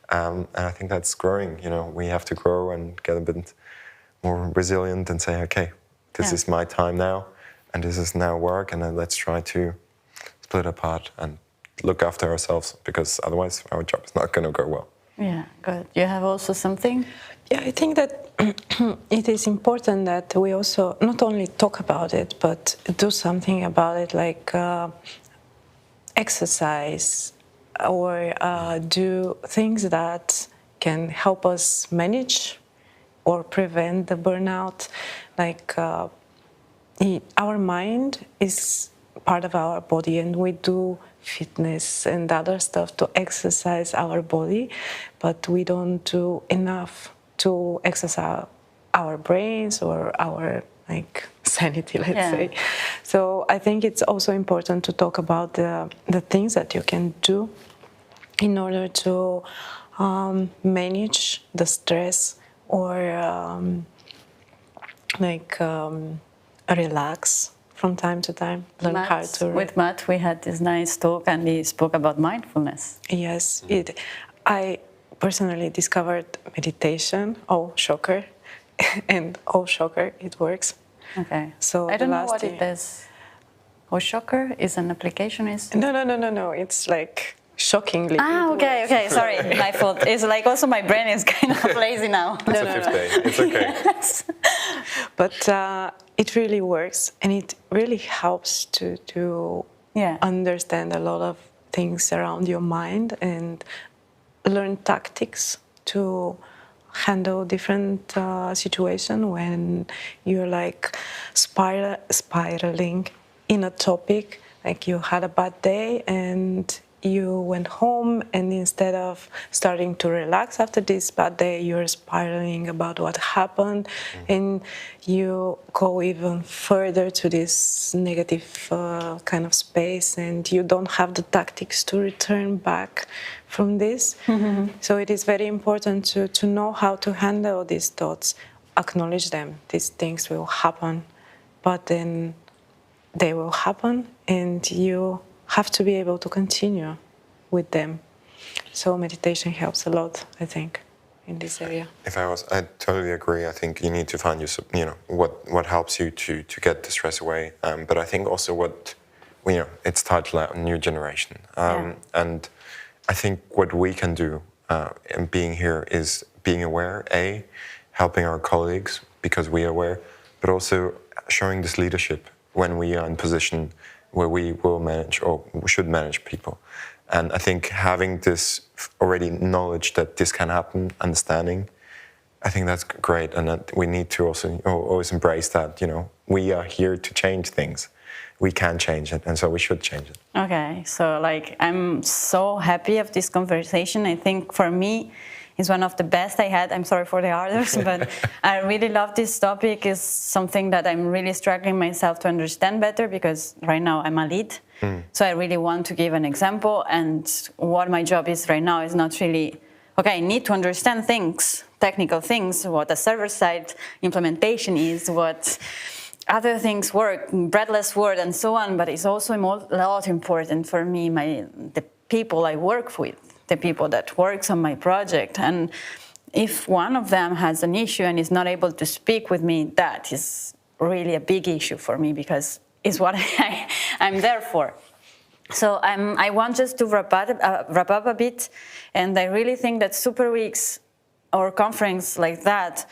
And I think that's growing, you know, we have to grow and get a bit more resilient and say, okay, this is my time now, and this is now work, and then let's try to split apart and look after ourselves, because otherwise our job is not going to go well. Yeah, good. You have also something? Yeah, I think that it is important that we also not only talk about it, but do something about it, like exercise or do things that can help us manage or prevent the burnout. Like our mind is part of our body, and we do fitness and other stuff to exercise our body, but we don't do enough to exercise our brains or our sanity, let's say. So I think it's also important to talk about the things that you can do in order to manage the stress or relax from time to time. Learn how to. With Matt, we had this nice talk, and he spoke about mindfulness. Yes, I personally discovered meditation. Oh, shocker! And oh, shocker, it works. Okay. So I don't know what it is. Oh, shocker is an application. No. It's like shockingly. Okay. Sorry, my fault. It's like also my brain is kind of lazy now. It's a fifth day. It's okay. But it really works, and it really helps to understand a lot of things around your mind and learn tactics to handle different situations when you're like spiraling in a topic, like you had a bad day and you went home, and instead of starting to relax after this bad day, you're spiraling about what happened, and you go even further to this negative kind of space, and you don't have the tactics to return back from this. So it is very important to know how to handle these thoughts, acknowledge them. These things will happen, but then they will happen, and you have to be able to continue with them. So meditation helps a lot, I think, in this area. I totally agree. I think you need to find what helps you to get the stress away. But I think also it's titled New Generation. And I think what we can do in being here is being aware, helping our colleagues because we are aware, but also showing this leadership when we are in position where we will manage or should manage people. And I think having this already knowledge that this can happen, understanding, I think that's great. And that we need to also always embrace that, we are here to change things. We can change it, and so we should change it. Okay, so I'm so happy of this conversation. I think for me, it's one of the best I had. I'm sorry for the others, but I really love this topic. It's something that I'm really struggling myself to understand better, because right now I'm a lead. So I really want to give an example, and what my job is right now is not really, I need to understand things, technical things, what a server-side implementation is, what other things work, breadless word and so on, but it's also a lot important for me, the people I work with, the people that works on my project. And if one of them has an issue and is not able to speak with me, that is really a big issue for me, because it's what I'm there for. So I want just to wrap up a bit, and I really think that Superweeks or conference like that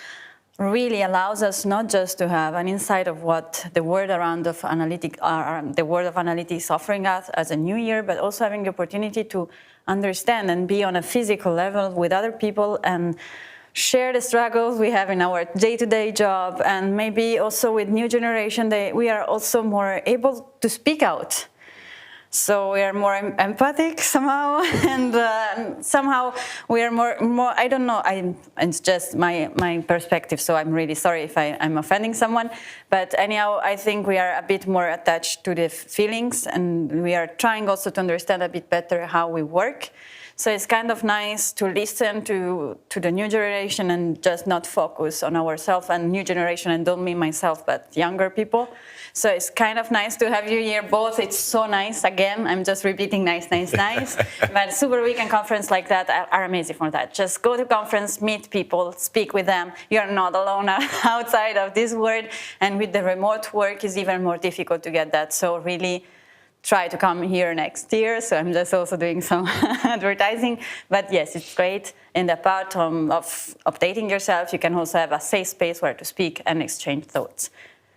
really allows us not just to have an insight of what the world of analytics is offering us as a new year, but also having the opportunity to understand and be on a physical level with other people and share the struggles we have in our day-to-day job, and maybe also with new generation, we are also more able to speak out. So we are more empathic somehow, and somehow we are more. I don't know. It's just my perspective. So I'm really sorry if I'm offending someone. But anyhow, I think we are a bit more attached to the feelings, and we are trying also to understand a bit better how we work. So it's kind of nice to listen to the new generation and just not focus on ourselves and new generation, and don't mean myself, but younger people. So it's kind of nice to have you here both. It's so nice. Again, I'm just repeating nice, nice, nice. But Superweek and conference like that are amazing for that. Just go to conference, meet people, speak with them. You're not alone outside of this world. And with the remote work, it's even more difficult to get that. So really try to come here next year. So I'm just also doing some advertising. But yes, it's great. In the part of updating yourself, you can also have a safe space where to speak and exchange thoughts.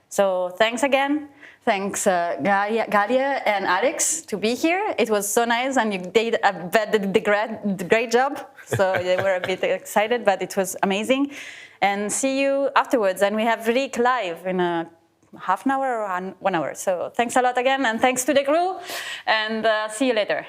So thanks again. Thanks Galya and Alex to be here. It was so nice, and you did the great job. So they were a bit excited, but it was amazing. And see you afterwards. And we have Rick live in a half an hour or 1 hour. So thanks a lot again, and thanks to the crew, and see you later.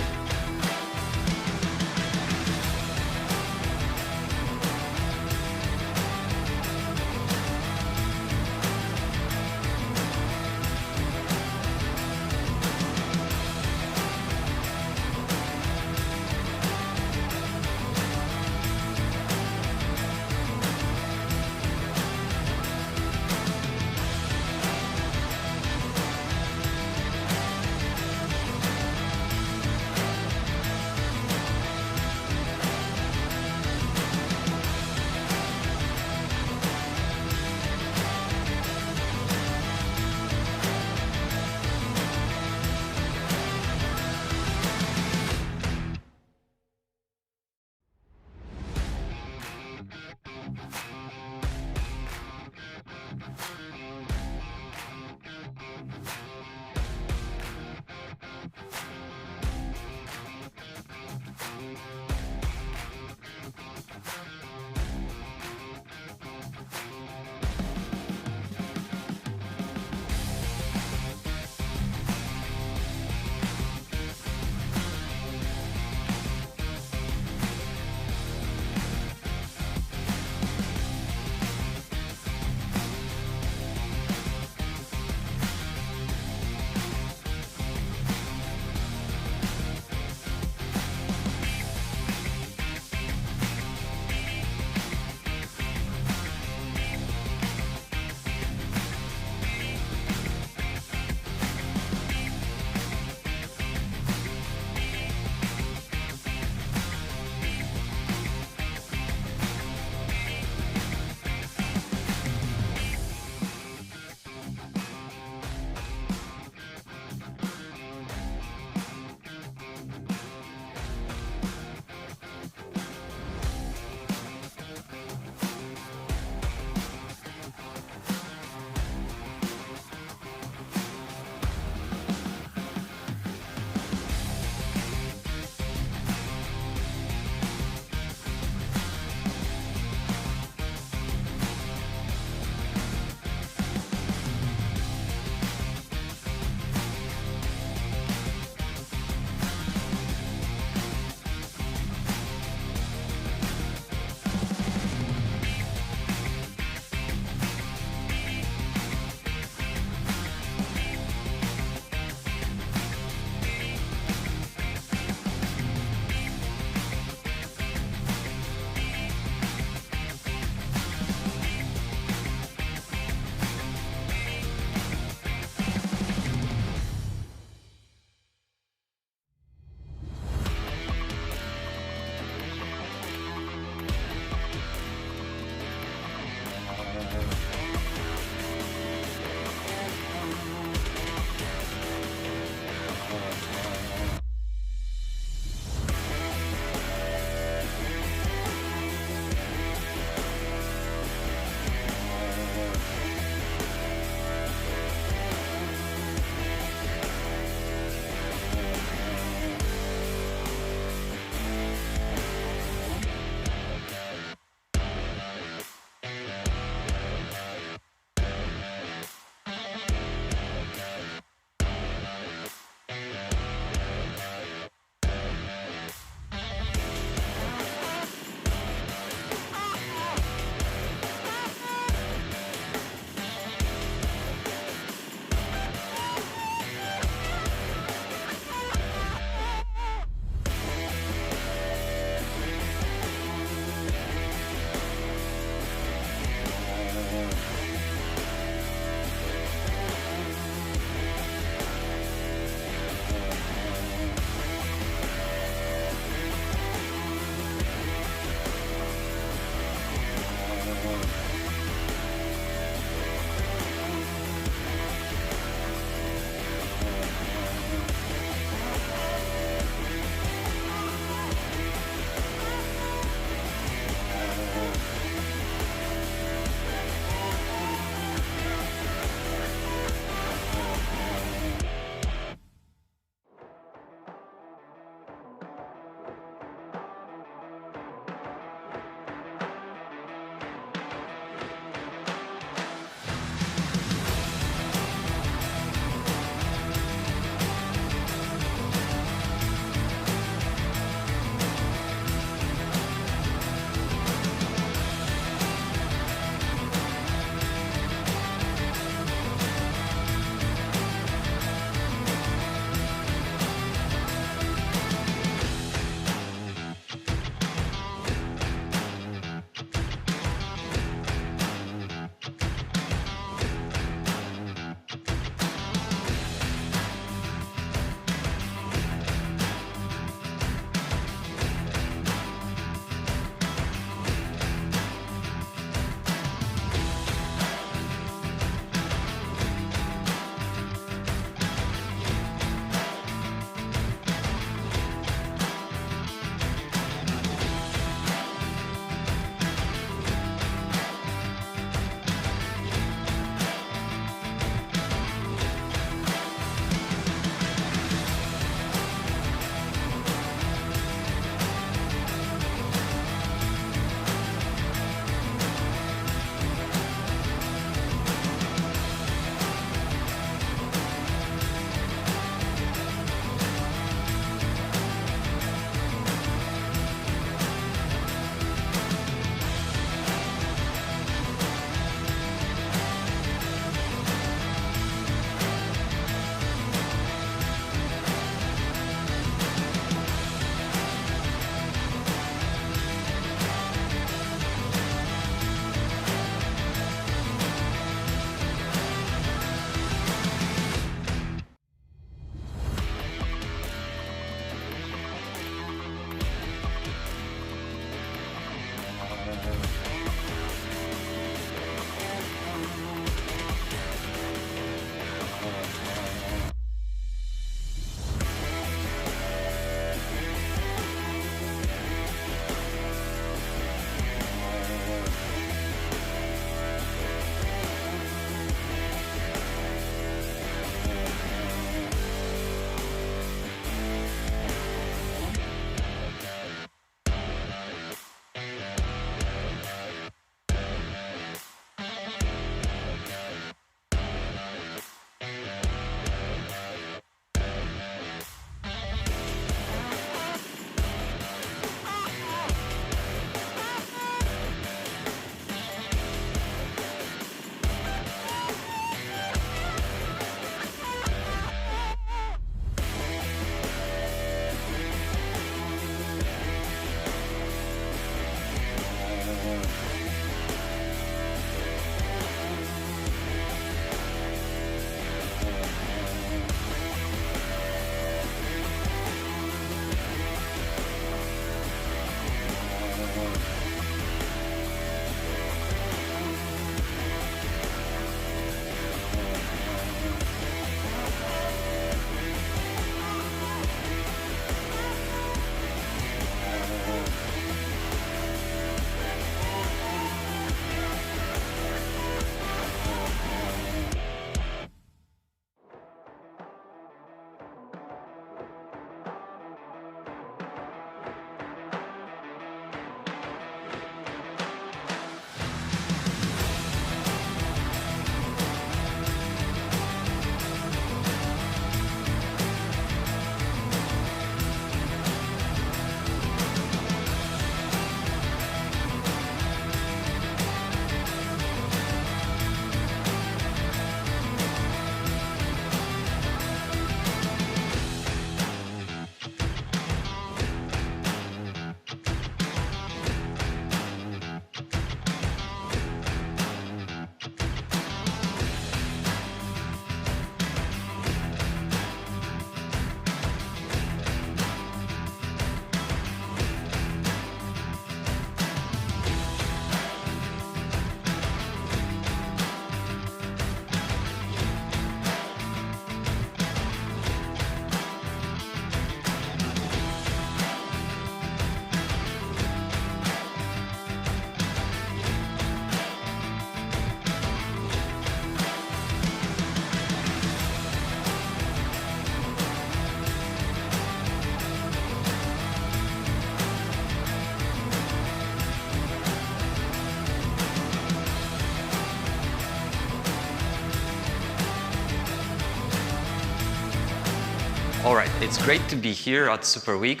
All right, it's great to be here at Superweek.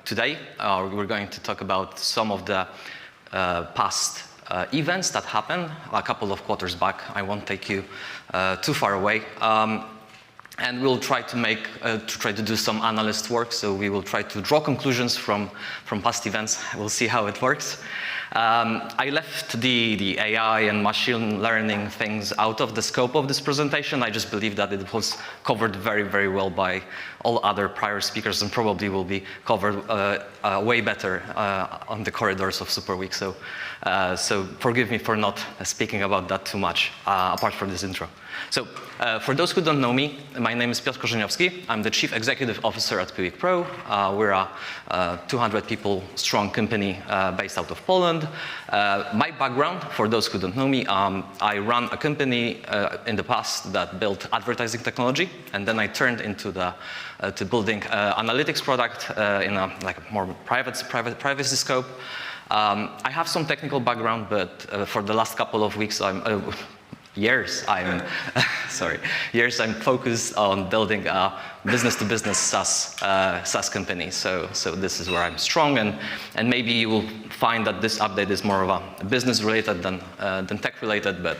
Today, we're going to talk about some of the past events that happened a couple of quarters back. I won't take you too far away. And we'll try to do some analyst work, so we will try to draw conclusions from past events. We'll see how it works. I left the AI and machine learning things out of the scope of this presentation. I just believe that it was covered very, very well by all other prior speakers and probably will be covered way better on the corridors of Superweek. So forgive me for not speaking about that too much, apart from this intro. So for those who don't know me, my name is Piotr Korzeniowski. I'm the Chief Executive Officer at Piwik Pro. We're a 200 people strong company based out of Poland. My background, for those who don't know me, I ran a company in the past that built advertising technology, and then I turned into to building analytics product in a more privacy scope. I have some technical background, but for the last couple of weeks, years I'm focused on building a business-to-business SaaS company. So this is where I'm strong, and maybe you will find that this update is more of a business-related than tech-related, but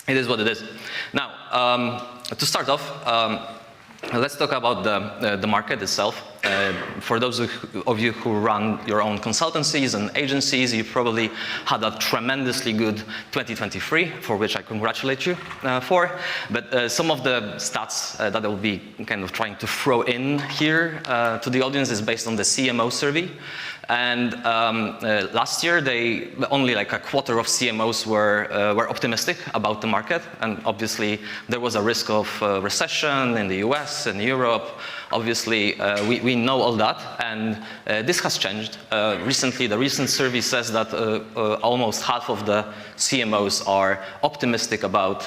it is what it is. Now, to start off, let's talk about the market itself. For those of you who run your own consultancies and agencies, you probably had a tremendously good 2023, for which I congratulate you for. But some of the stats that I will be kind of trying to throw in here to the audience is based on the CMO survey. And last year, only like a quarter of CMOs were optimistic about the market. And obviously, there was a risk of recession in the US and Europe. Obviously, we know all that, and this has changed. Recently, the recent survey says that almost half of the CMOs are optimistic about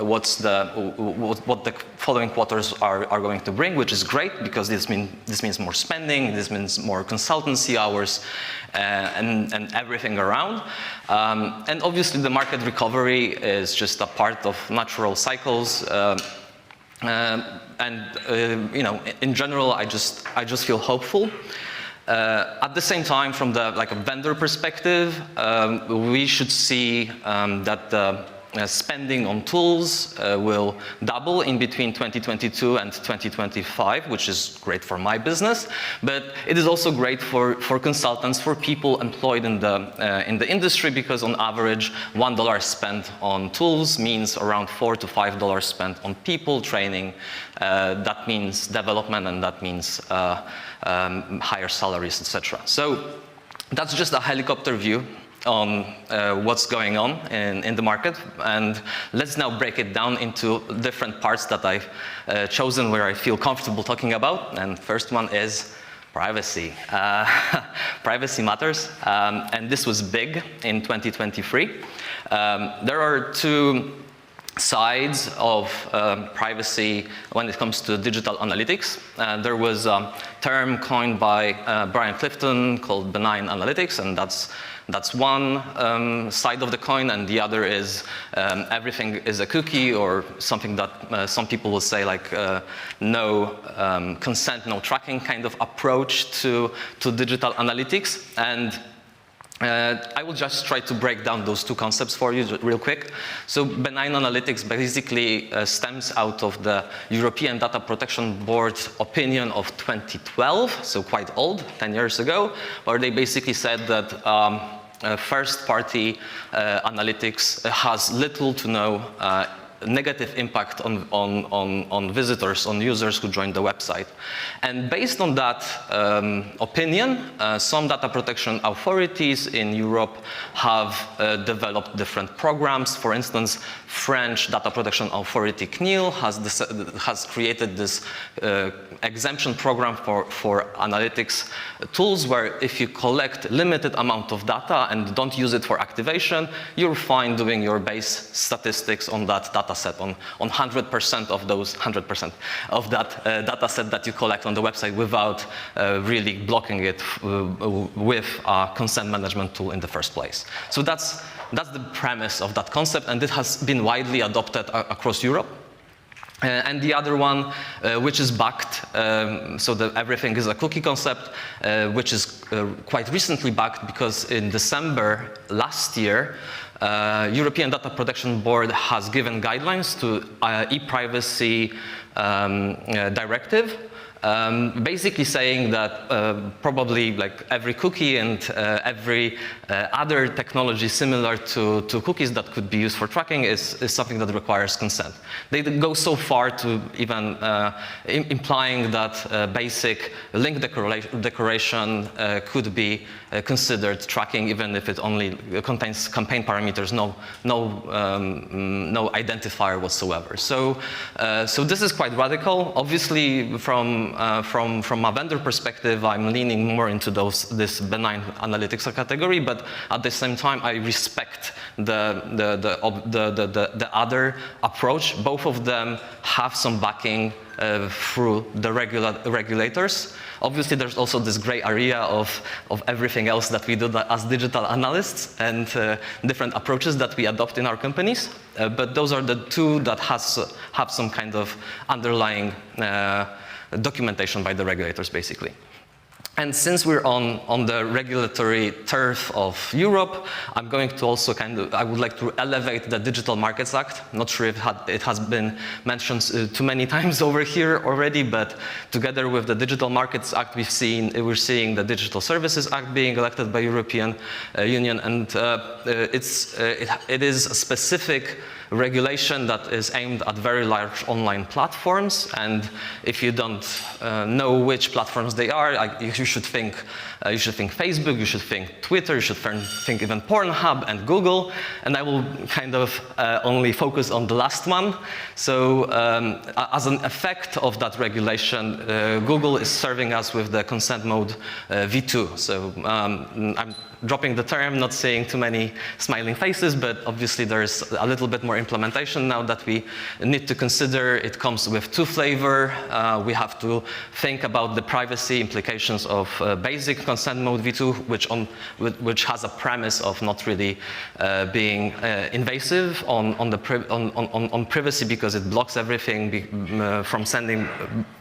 what the following quarters are going to bring, which is great because this means more spending, this means more consultancy hours, and everything around. And obviously, the market recovery is just a part of natural cycles. In general, I just feel hopeful. At the same time, from the a vendor perspective, we should see that the spending on tools will double in between 2022 and 2025, which is great for my business. But it is also great for consultants, for people employed in the industry, because on average, $1 spent on tools means around $4 to $5 spent on people training. That means development, and that means higher salaries, etc. So that's just a helicopter view on what's going on in the market, and let's now break it down into different parts that I've chosen where I feel comfortable talking about. And first one is privacy. Privacy matters, and this was big in 2023. There are two sides of privacy when it comes to digital analytics. There was a term coined by Brian Clifton called benign analytics, and that's one side of the coin, and the other is everything is a cookie, or something that some people will say no consent, no tracking kind of approach to digital analytics. And I will just try to break down those two concepts for you real quick. So benign analytics basically stems out of the European Data Protection Board's opinion of 2012, so quite old, 10 years ago, where they basically said that first-party analytics has little to no negative impact on visitors, on users who join the website. And based on that opinion, some data protection authorities in Europe have developed different programs. For instance, French data protection authority CNIL has created this exemption program for analytics tools, where if you collect limited amount of data and don't use it for activation, you're fine doing your base statistics on that data set, on 100% of those 100% of that data set that you collect on the website, without really blocking it with a consent management tool in the first place. So that's the premise of that concept, and it has been widely adopted across Europe. And the other one, which is backed, so that everything is a cookie concept, which is quite recently backed because in December last year, European Data Protection Board has given guidelines to e-privacy directive, basically saying that probably like every cookie and every other technology similar to cookies that could be used for tracking is something that requires consent. They go so far to even implying that basic link decoration could be considered tracking, even if it only contains campaign parameters, no identifier whatsoever. So this is quite radical. Obviously, from a vendor perspective, I'm leaning more into this benign analytics category, but at the same time, I respect the other approach. Both of them have some backing through the regulators. Obviously, there's also this gray area of everything else that we do as digital analysts and different approaches that we adopt in our companies. But those are the two that have some kind of underlying documentation by the regulators, basically. And since we're on the regulatory turf of Europe, I'm going to also I would like to elevate the Digital Markets Act. Not sure if it has been mentioned too many times over here already, but together with the Digital Markets Act, we're seeing the Digital Services Act being elected by European Union, and it is a specific regulation that is aimed at very large online platforms, and if you don't know which platforms they are, you should think Facebook, you should think Twitter, you should think even Pornhub and Google, and I will kind of only focus on the last one. So as an effect of that regulation, Google is serving us with the consent mode V2. So I'm dropping the term, not seeing too many smiling faces, but obviously there's a little bit more implementation now that we need to consider. It comes with two flavors. We have to think about the privacy implications of basic consent mode V2, which has a premise of not really being invasive on privacy, because it blocks everything from sending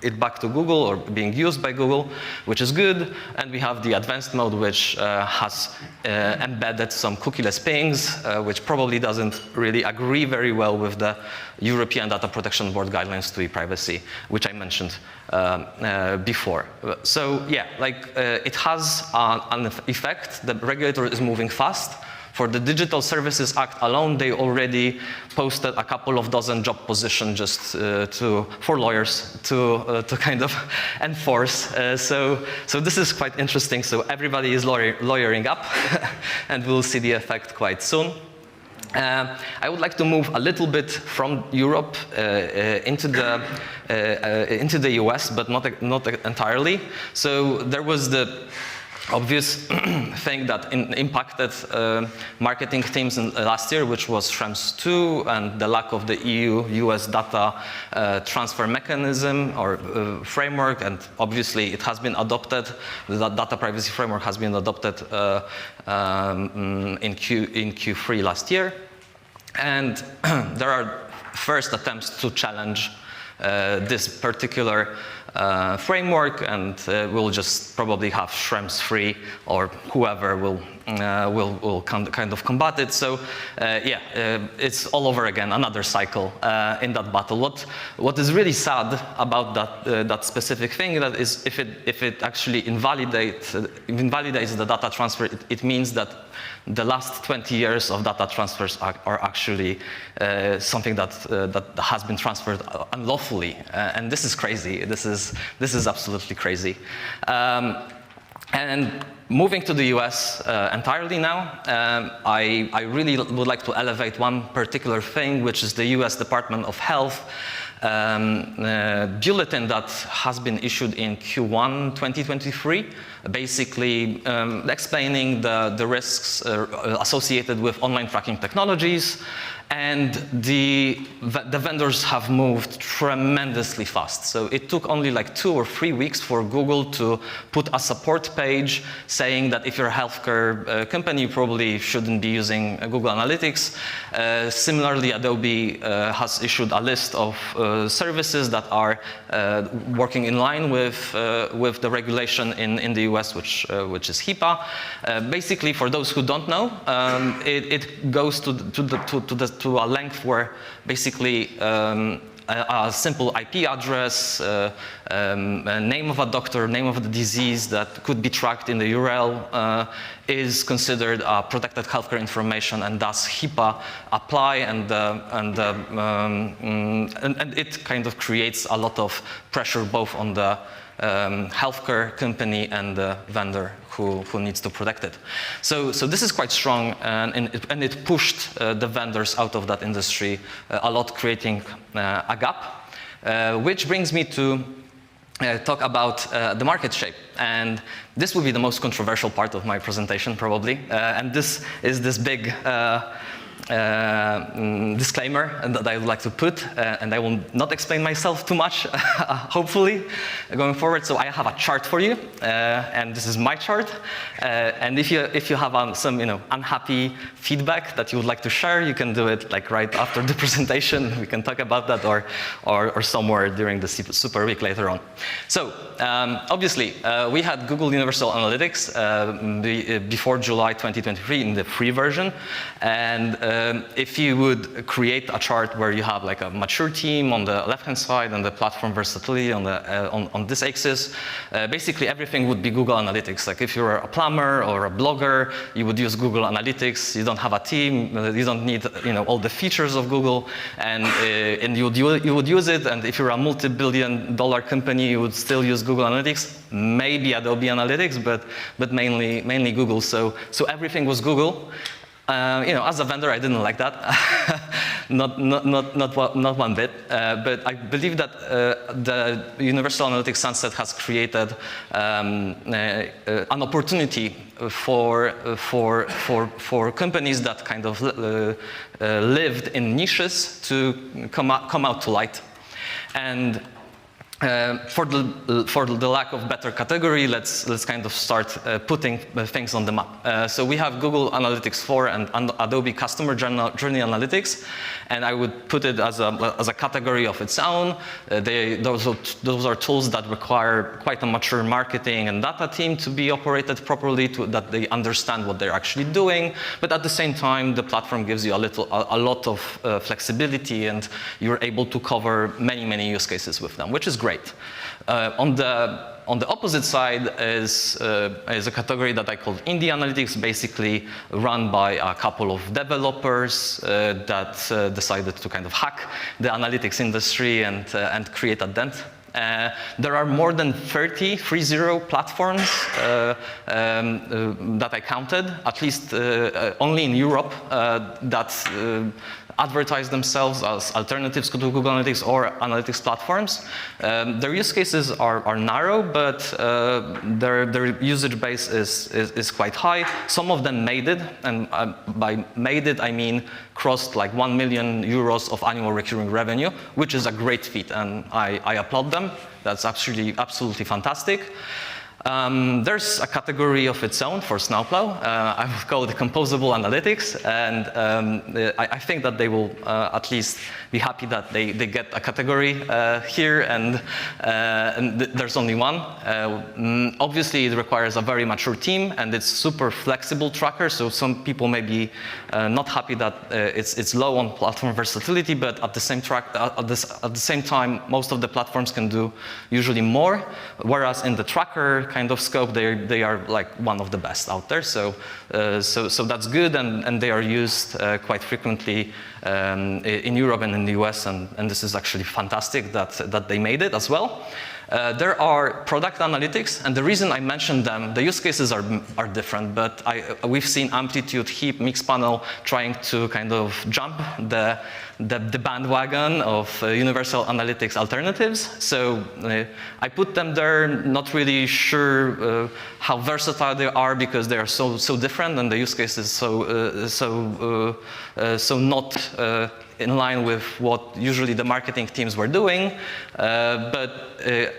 it back to Google or being used by Google, which is good. And we have the advanced mode, which has embedded some cookieless pings, which probably doesn't really agree very well with the European Data Protection Board guidelines to e-privacy, which I mentioned before. So yeah, it has an effect. The regulator is moving fast. For the Digital Services Act alone, they already posted a couple of dozen job positions just for lawyers to kind of enforce. So this is quite interesting. So everybody is lawyering up, and we'll see the effect quite soon. I would like to move a little bit from Europe into the US, but not entirely. So there was the obvious thing that impacted marketing teams last year, which was SCHREMS 2 and the lack of the EU-US data transfer mechanism or framework. And obviously it has been adopted. The data privacy framework has been adopted in Q3 last year. And there are first attempts to challenge this particular framework, and we'll just probably have SCHREMS 3 or whoever will kind of combat it. So it's all over again, another cycle in that battle. What is really sad about that specific thing that is if it actually invalidates the data transfer, it means that the last 20 years of data transfers are actually something that has been transferred unlawfully, and this is crazy. This is absolutely crazy. And moving to the US entirely now, I really would like to elevate one particular thing, which is the US Department of Health bulletin that has been issued in Q1 2023, basically explaining the risks associated with online tracking technologies And the vendors have moved tremendously fast. So it took only like 2 or 3 weeks for Google to put a support page saying that if you're a healthcare company, you probably shouldn't be using Google Analytics. Similarly, Adobe has issued a list of services that are working in line with the regulation in the US, which is HIPAA. Basically, for those who don't know, it goes to a length where basically a simple IP address, name of a doctor, name of the disease that could be tracked in the URL is considered protected healthcare information, and thus HIPAA apply, and it kind of creates a lot of pressure both on the healthcare company and the vendor who needs to protect it. So this is quite strong, and it pushed the vendors out of that industry a lot, creating a gap, which brings me to talk about the market shape. And this will be the most controversial part of my presentation, probably. And this is this big disclaimer that I would like to put, and I will not explain myself too much, hopefully, going forward. So I have a chart for you, and this is my chart. And if you have some unhappy feedback that you would like to share, you can do it like right after the presentation. We can talk about that, or somewhere during the Super Week later on. So obviously, we had Google Universal Analytics before July 2023 in the free version, and if you would create a chart where you have like a mature team on the left-hand side and the platform versatility on this axis, basically everything would be Google Analytics. Like if you're a plumber or a blogger, you would use Google Analytics. You don't have a team, you don't need all the features of Google, and you would use it. And if you're a multi-billion-dollar company, you would still use Google Analytics, maybe Adobe Analytics, but mainly Google. So everything was Google. As a vendor, I didn't like that, not one bit. But I believe that the Universal Analytics sunset has created an opportunity for companies that kind of lived in niches to come out to light. And for the lack of better category, let's kind of start putting things on the map. So we have Google Analytics 4 and Adobe Customer Journey Analytics, and I would put it as a category of its own. Those are tools that require quite a mature marketing and data team to be operated properly, that they understand what they're actually doing. But at the same time, the platform gives you a lot of flexibility, and you're able to cover many use cases with them, which is great. On the opposite side is a category that I call Indie Analytics, basically run by a couple of developers that decided to kind of hack the analytics industry and create a dent. There are more than 30 platforms that I counted, at least only in Europe, that advertise themselves as alternatives to Google Analytics or analytics platforms. Their use cases are narrow, but their usage base is quite high. Some of them made it, and by made it I mean crossed like 1 million euros of annual recurring revenue, which is a great feat, and I applaud them. That's absolutely fantastic. There's a category of its own for Snowplow. I would call it composable analytics, and I think that they will at least be happy that they get a category here, and there's only one. Obviously, it requires a very mature team, and it's super flexible tracker, so some people may be not happy that it's low on platform versatility, but at the same time, most of the platforms can do usually more, whereas in the tracker kind of scope, they are like one of the best out there. So that's good, and they are used quite frequently in Europe and in the US, and this is actually fantastic that they made it as well. There are product analytics, and the reason I mentioned them, the use cases are different, but we've seen amplitude, heap, mix panel trying to kind of jump the bandwagon of universal analytics alternatives. So I put them there, not really sure how versatile they are because they are so different, and the use case is so not in line with what usually the marketing teams were doing, but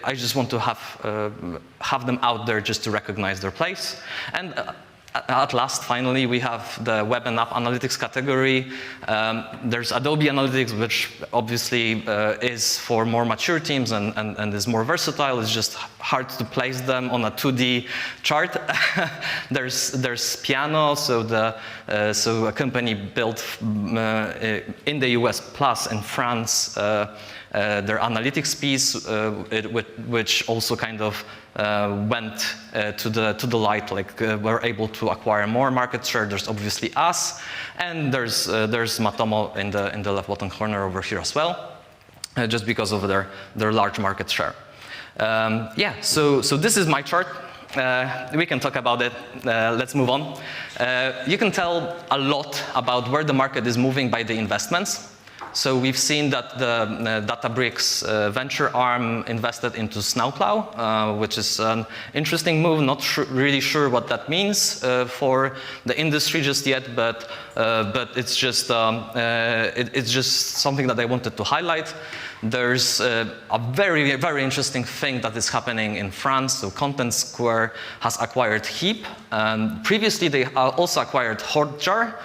I just want to have them out there just to recognize their place. And at last, finally, we have the web and app analytics category. There's Adobe Analytics, which obviously is for more mature teams and is more versatile. It's just hard to place them on a 2D chart. There's Piano, so a company built in the US plus in France, their analytics piece, which also kind of went to the light, like we're able to acquire more market share. There's obviously us, and there's Matomo in the left bottom corner over here as well, just because of their large market share. Yeah, so this is my chart. We can talk about it. Let's move on. You can tell a lot about where the market is moving by the investments. So we've seen that the Databricks venture arm invested into Snowplow, which is an interesting move. Not really sure what that means for the industry just yet, but it's just something that I wanted to highlight. There's a very, very interesting thing that is happening in France. So Content Square has acquired Heap. Previously, they also acquired Hotjar.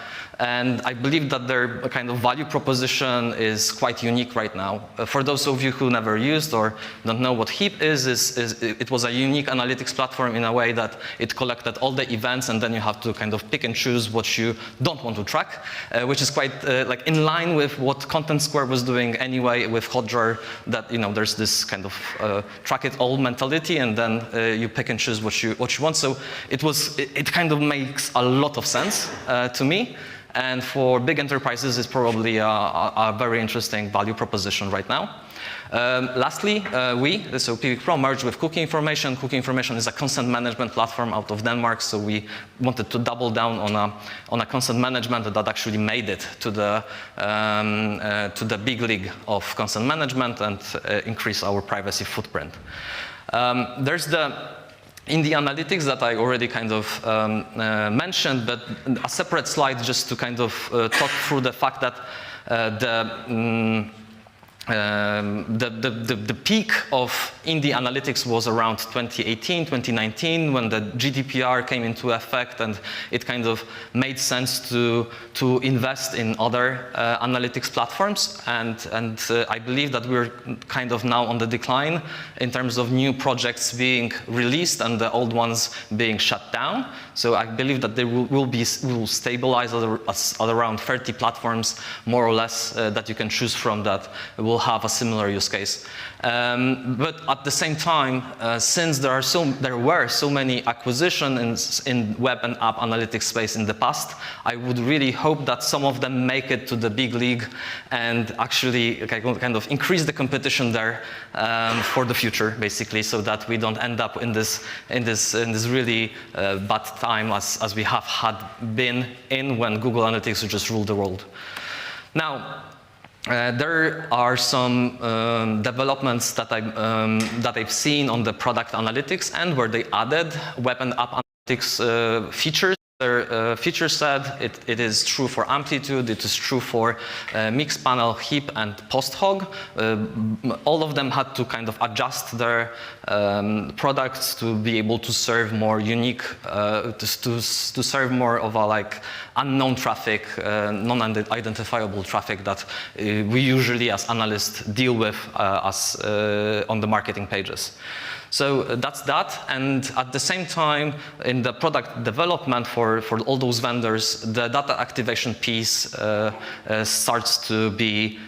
And I believe that their kind of value proposition is quite unique right now. For those of you who never used or don't know what Heap is it was a unique analytics platform in a way that it collected all the events, and then you have to kind of pick and choose what you don't want to track, which is quite like in line with what Content Square was doing anyway with Hotjar, that there's this kind of track it all mentality, and then you pick and choose what you want. So it kind of makes a lot of sense to me. And for big enterprises, it's probably a very interesting value proposition right now. Lastly, so Piwik Pro merged with Cookie Information. Cookie Information is a content management platform out of Denmark, so we wanted to double down on a content management that actually made it to the big league of content management and increase our privacy footprint. There's in the analytics that I already kind of mentioned, but a separate slide just to kind of talk through the fact that the peak of indie analytics was around 2018, 2019, when the GDPR came into effect, and it kind of made sense to invest in other analytics platforms. And I believe that we're kind of now on the decline in terms of new projects being released and the old ones being shut down. So I believe that they will stabilize at around 30 platforms, more or less, that you can choose from that will have a similar use case. But at the same time, since there were so many acquisitions in web and app analytics space in the past, I would really hope that some of them make it to the big league and actually kind of increase the competition there for the future, basically, so that we don't end up in this really bad time as we have been in when Google Analytics would just rule the world. Now, there are some developments that I've seen on the product analytics end where they added web and app analytics features. Their feature set, it is true for amplitude, it is true for mix panel, heap, and post hog. All of them had to kind of adjust their products to be able to serve more unique, to serve more of a unknown traffic, non-identifiable traffic that we usually as analysts deal with on the marketing pages. So that's that, and at the same time, in the product development for all those vendors, the data activation piece starts to be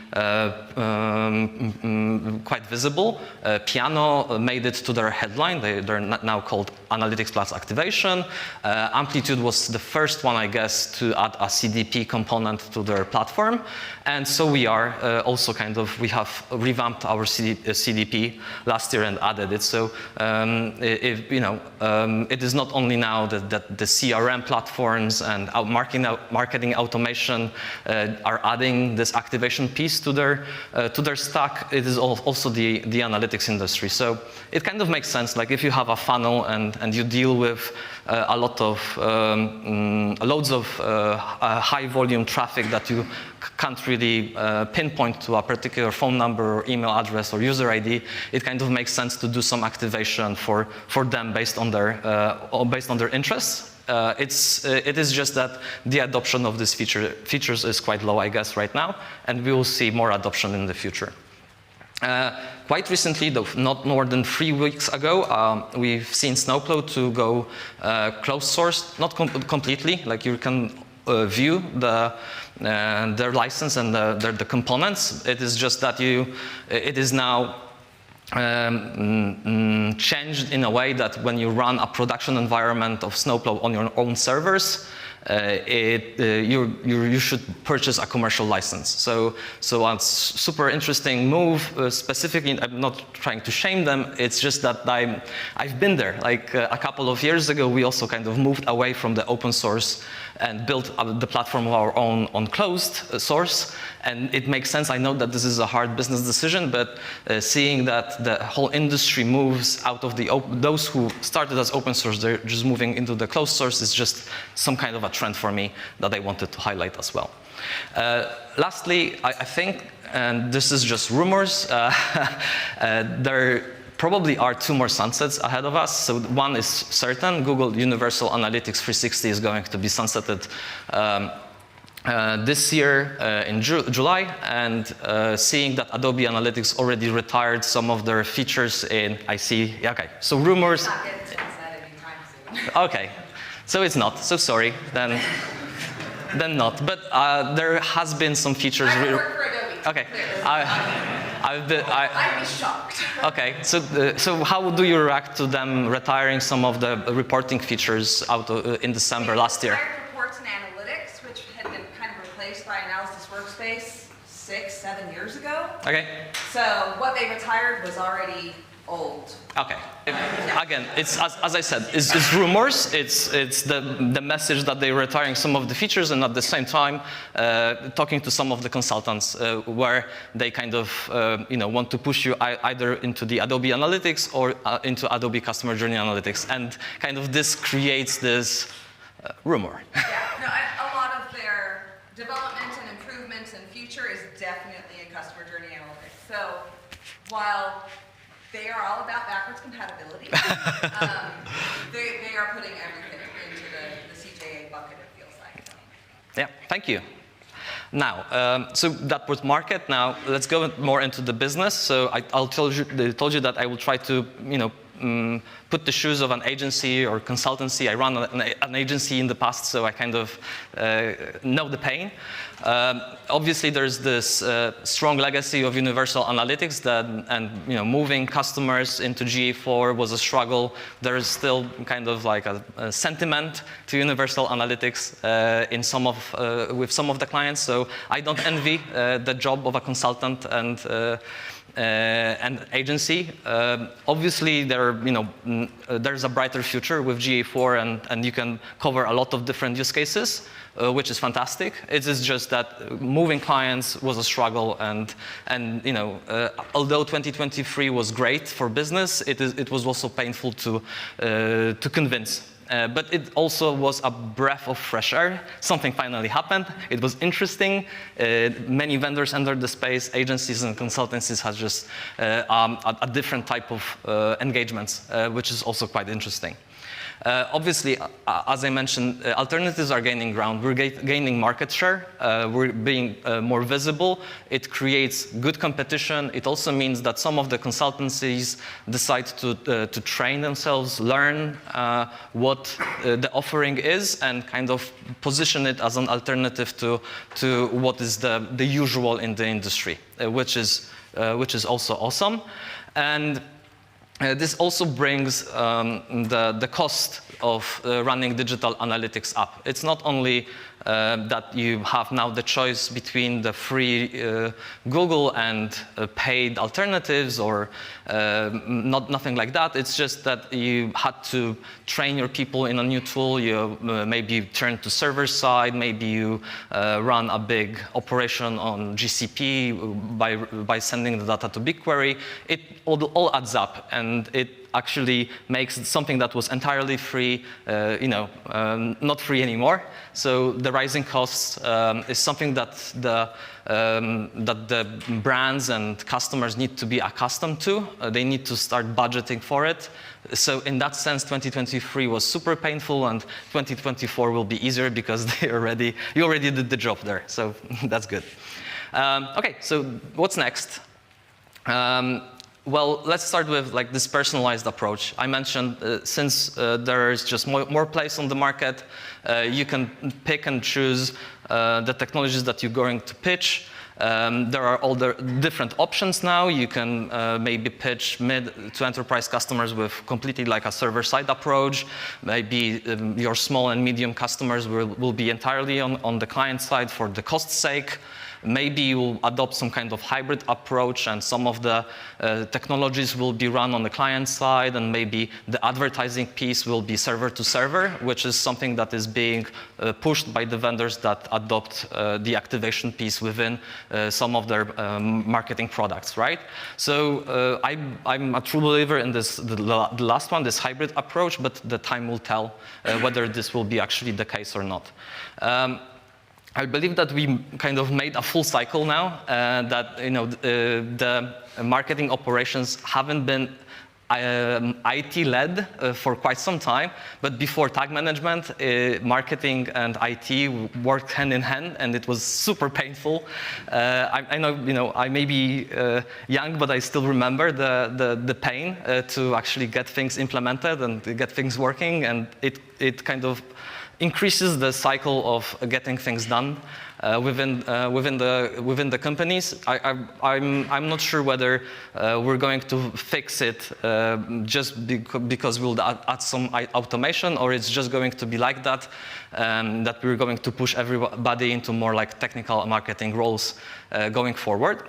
quite visible. Piano made it to their headline. They're now called Analytics Plus Activation. Amplitude was the first one, I guess, to add a CDP component to their platform. And so we are also we have revamped our CDP last year and added it. So it is not only now that the CRM platforms and marketing automation are adding this activation piece to their stack. It is also the analytics industry. So it kind of makes sense. Like if you have a funnel and you deal with a lot of loads of high volume traffic that you can't really pinpoint to a particular phone number or email address or user ID, it kind of makes sense to do some activation for them based on their interests. It is just that the adoption of these features is quite low, I guess, right now, and we will see more adoption in the future. Quite recently, though, not more than 3 weeks ago, we've seen Snowplow to go closed source, not completely, like you can view their license and the components. It is just that it is now changed in a way that when you run a production environment of Snowplow on your own servers, you should purchase a commercial license. So a super interesting move. Specifically, I'm not trying to shame them. It's just that I've been there. Like a couple of years ago, we also kind of moved away from the open source and built the platform of our own on closed source. And it makes sense. I know that this is a hard business decision, but seeing that the whole industry moves out of those who started as open source, they're just moving into the closed source, is just some kind of a trend for me that I wanted to highlight as well. Lastly, I think, and this is just rumors, there probably are 2 more sunsets ahead of us. So one is certain. Google Universal Analytics 360 is going to be sunsetted this year in July, and seeing that Adobe Analytics already retired some of their features okay, so rumors. Not getting sunset anytime soon. Okay, so it's not, so sorry, then not. But there has been some features. I work for Adobe. Okay. I'd be shocked. Okay, so how do you react to them retiring some of the reporting features out in December last year? Reports and analytics, which had been kind of replaced by Analysis Workspace 6-7 years ago. Okay. So what they retired was already old. Okay. Again, it's as I said, it's rumors. It's the message that they're retiring some of the features, and at the same time, talking to some of the consultants where they kind of want to push you either into the Adobe Analytics or into Adobe Customer Journey Analytics, and kind of this creates this rumor. Yeah. No, a lot of their development and improvements and future is definitely in Customer Journey Analytics. So while they are all about backwards compatibility. They are putting everything into the CJA bucket, it feels like. Yeah, thank you. Now, so that was market. Now, let's go more into the business. So I told you that I will try to, put the shoes of an agency or consultancy. I ran an agency in the past, so I kind of know the pain. Obviously, there's this strong legacy of Universal Analytics and moving customers into GA4 was a struggle. There is still kind of like a sentiment to Universal Analytics with some of the clients. So I don't envy the job of a consultant and agency. Obviously, there's a brighter future with GA4, and you can cover a lot of different use cases, which is fantastic. It is just that moving clients was a struggle, and although 2023 was great for business, it was also painful to convince. But it also was a breath of fresh air. Something finally happened. It was interesting. Many vendors entered the space. Agencies and consultancies had just a different type of engagements, which is also quite interesting. Obviously, as I mentioned, alternatives are gaining ground. We're gaining market share. We're being more visible. It creates good competition. It also means that some of the consultancies decide to train themselves, learn what the offering is, and kind of position it as an alternative to what is the usual in the industry, which is also awesome. And this also brings the cost of running digital analytics up. It's not only that you have now the choice between the free Google and paid alternatives, or nothing like that. It's just that you had to train your people in a new tool. You maybe turn to server side, maybe you run a big operation on GCP by sending the data to BigQuery. It all adds up, and it actually makes something that was entirely free, not free anymore. So the rising costs is something that the brands and customers need to be accustomed to. They need to start budgeting for it. So in that sense, 2023 was super painful, and 2024 will be easier because you already did the job there. So that's good. Okay, so what's next? Well, let's start with this personalized approach. I mentioned since there is just more place on the market, you can pick and choose the technologies that you're going to pitch. There are all the different options now. You can maybe pitch mid to enterprise customers with completely a server-side approach. Maybe your small and medium customers will be entirely on the client side for the cost sake. Maybe you'll adopt some kind of hybrid approach, and some of the technologies will be run on the client side, and maybe the advertising piece will be server to server, which is something that is being pushed by the vendors that adopt the activation piece within some of their marketing products, right? So I'm a true believer in this, the last one, this hybrid approach, but the time will tell whether this will be actually the case or not. I believe that we kind of made a full cycle now, that the marketing operations haven't been IT-led for quite some time, but before tag management, marketing and IT worked hand in hand, and it was super painful. I know, I may be young, but I still remember the pain to actually get things implemented and get things working, and it kind of increases the cycle of getting things done within the companies. I'm not sure whether we're going to fix it just because we'll add some automation, or it's just going to be like that, that we're going to push everybody into more technical marketing roles going forward.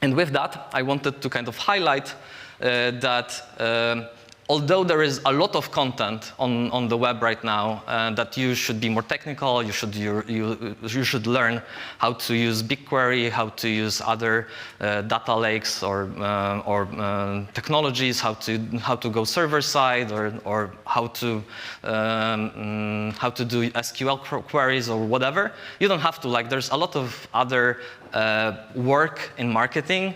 And with that, I wanted to kind of highlight that although there is a lot of content on the web right now, that you should be more technical, you should learn how to use BigQuery, how to use other data lakes or technologies, how to go server side, or how to do SQL queries or whatever. You don't have to. There's a lot of other work in marketing.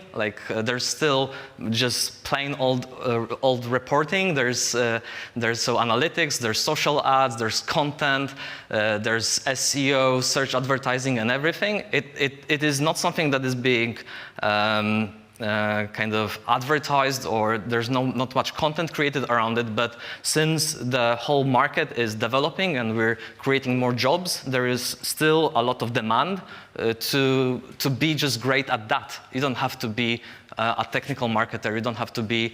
There's still just plain old reporting. There's analytics, there's social ads, there's content, there's SEO, search advertising, and everything. It is not something that is being kind of advertised, or there's not much content created around it, but since the whole market is developing and we're creating more jobs, there is still a lot of demand to be just great at that. You don't have to be a technical marketer. You don't have to be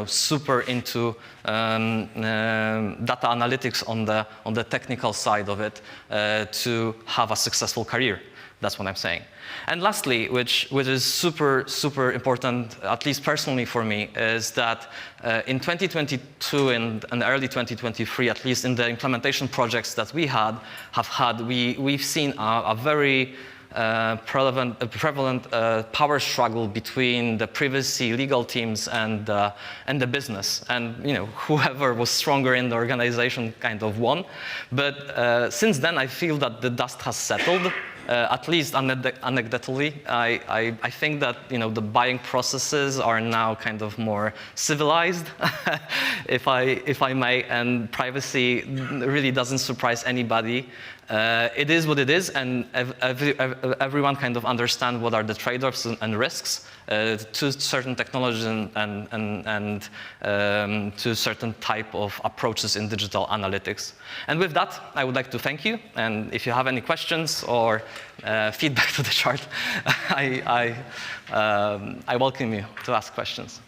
super into data analytics on the technical side of it to have a successful career. That's what I'm saying. And lastly, which is super, super important, at least personally for me, is that in 2022 and early 2023, at least in the implementation projects that we've seen a very prevalent power struggle between the privacy legal teams and the business, and whoever was stronger in the organization kind of won. But since then, I feel that the dust has settled. At least anecdotally, I think that the buying processes are now kind of more civilized, if I may, and privacy really doesn't surprise anybody. It is what it is, and everyone kind of understands what are the trade-offs and risks to certain technologies and to certain type of approaches in digital analytics. And with that, I would like to thank you. And if you have any questions or feedback to the chart, I welcome you to ask questions.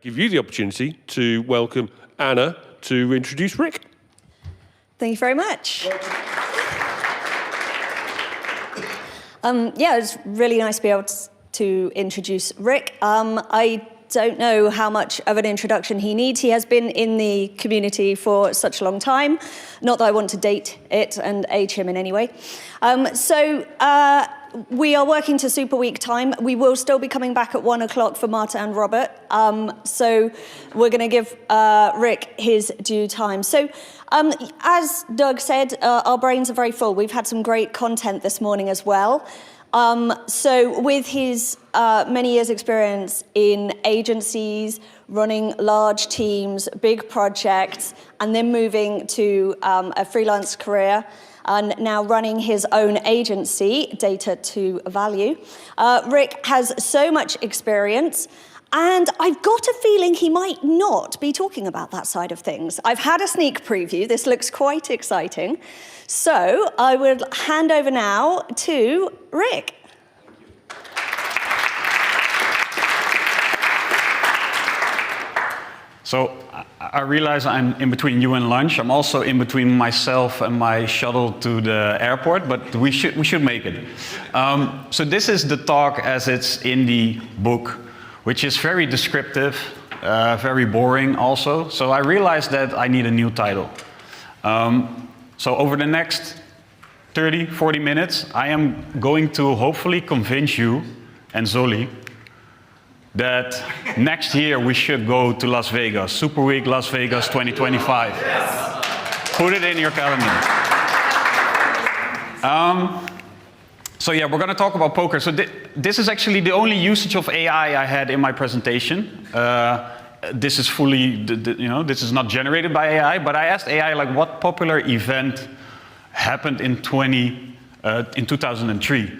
Give you the opportunity to welcome Anna to introduce Rick. Thank you very much. Yeah, it's really nice to be able to introduce Rick. I don't know how much of an introduction he needs. He has been in the community for such a long time. Not that I want to date it and age him in any way. We are working to Superweek time. We will still be coming back at 1 o'clock for Marta and Robert. So we're going to give Rick his due time. So as Doug said, our brains are very full. We've had some great content this morning as well. So with his many years experience in agencies, running large teams, big projects, and then moving to a freelance career, and now running his own agency, Data to Value. Rick has so much experience, and I've got a feeling he might not be talking about that side of things. I've had a sneak preview. This looks quite exciting. So I would hand over now to Rick. So I realize I'm in between you and lunch. I'm also in between myself and my shuttle to the airport, but we should make it. So this is the talk as it's in the book, which is very descriptive, very boring also. So I realized that I need a new title. So over the next 30, 40 minutes, I am going to hopefully convince you and Zoli that next year we should go to Las Vegas, Superweek Las Vegas 2025. Yes. Put it in your calendar. So yeah, we're going to talk about poker. So this is actually the only usage of AI I had in my presentation. This is fully, this is not generated by AI, but I asked AI like what popular event happened in 2003.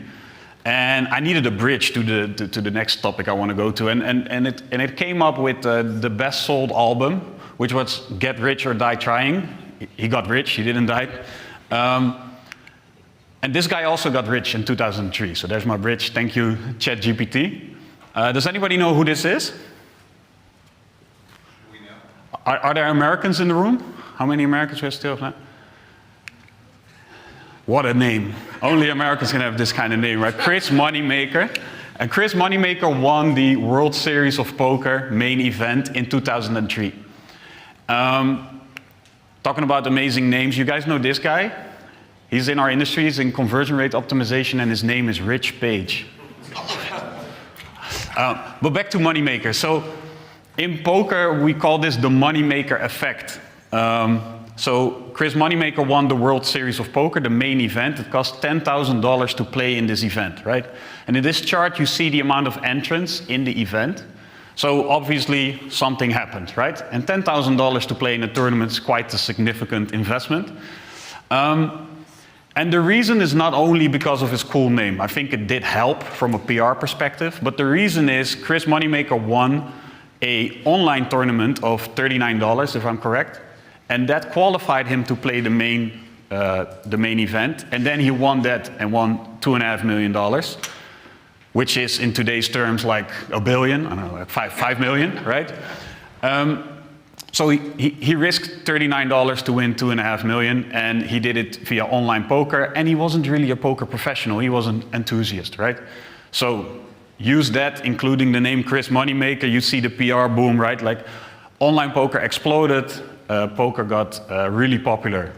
And I needed a bridge to the next topic I want to go to, and it came up with the best sold album, which was Get Rich or Die Trying. He got rich, he didn't die. And this guy also got rich in 2003. So there's my bridge. Thank you, ChatGPT. Does anybody know who this is? We know. Are there Americans in the room? How many Americans we still have? What a name. Only Americans can have this kind of name, right? Chris Moneymaker. And Chris Moneymaker won the World Series of Poker main event in 2003. Talking about amazing names, you guys know this guy? He's in our industry, he's in conversion rate optimization, and his name is Rich Page. I love it. But back to Moneymaker. So in poker, we call this the Moneymaker effect. So Chris Moneymaker won the World Series of Poker, the main event. It cost $10,000 to play in this event, right? And in this chart, you see the amount of entrants in the event. So obviously, something happened, right? And $10,000 to play in a tournament is quite a significant investment. And the reason is not only because of his cool name. I think it did help from a PR perspective, but the reason is Chris Moneymaker won an online tournament of $39, if I'm correct. And that qualified him to play the main event. And then he won that and won $2.5 million, which is in today's terms like $1 billion, I don't know, like 5 million, right? So he risked $39 to win $2.5 million, and he did it via online poker. And he wasn't really a poker professional, he was an enthusiast, right? So use that, including the name Chris Moneymaker. You see the PR boom, right? Like online poker exploded. Poker got really popular.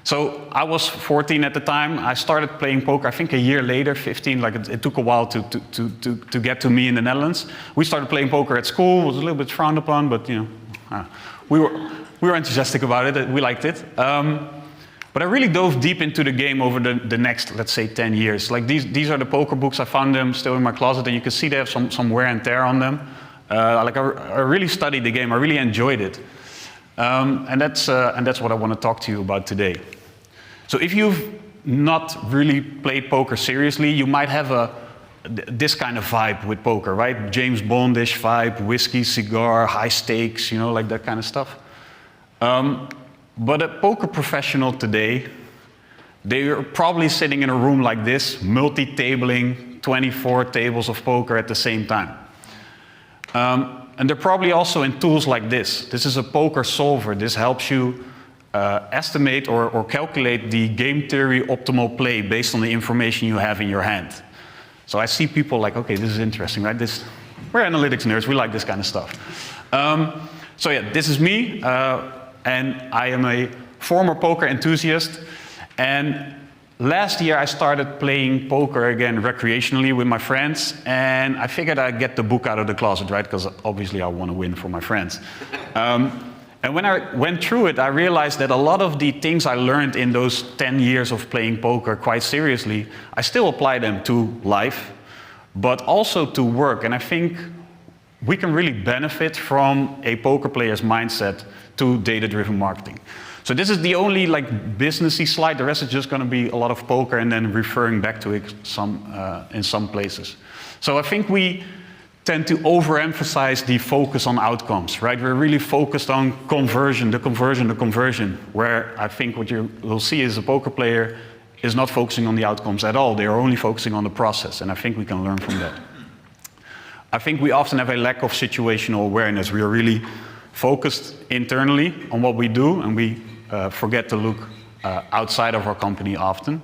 So I was 14 at the time. I started playing poker, I think a year later, 15. Like it took a while to get to me in the Netherlands. We started playing poker at school. It was a little bit frowned upon, but we were enthusiastic about it. We liked it. But I really dove deep into the game over the next, let's say, 10 years. Like these are the poker books. I found them still in my closet, and you can see they have some wear and tear on them. I really studied the game. I really enjoyed it. And that's what I want to talk to you about today. So if you've not really played poker seriously, you might have this kind of vibe with poker, right? James Bondish vibe, whiskey, cigar, high stakes, like that kind of stuff. But a poker professional today, they're probably sitting in a room like this, multi-tabling 24 tables of poker at the same time. And they're probably also in tools like this. This is a poker solver. This helps you estimate or calculate the game theory optimal play based on the information you have in your hand. So I see people like, okay, this is interesting, right? We're analytics nerds, we like this kind of stuff. So yeah, this is me, and I am a former poker enthusiast. And last year I started playing poker again recreationally with my friends, and I figured I'd get the book out of the closet, right? Because obviously I want to win for my friends. And when I went through it, I realized that a lot of the things I learned in those 10 years of playing poker quite seriously, I still apply them to life, but also to work. And I think we can really benefit from a poker player's mindset to data-driven marketing. So this is the only like businessy slide. The rest is just going to be a lot of poker and then referring back to it in some places. So I think we tend to overemphasize the focus on outcomes, right? We're really focused on conversion, the conversion, where I think what you will see is a poker player is not focusing on the outcomes at all. They are only focusing on the process, and I think we can learn from that. I think we often have a lack of situational awareness. We are really focused internally on what we do, and we forget to look outside of our company often.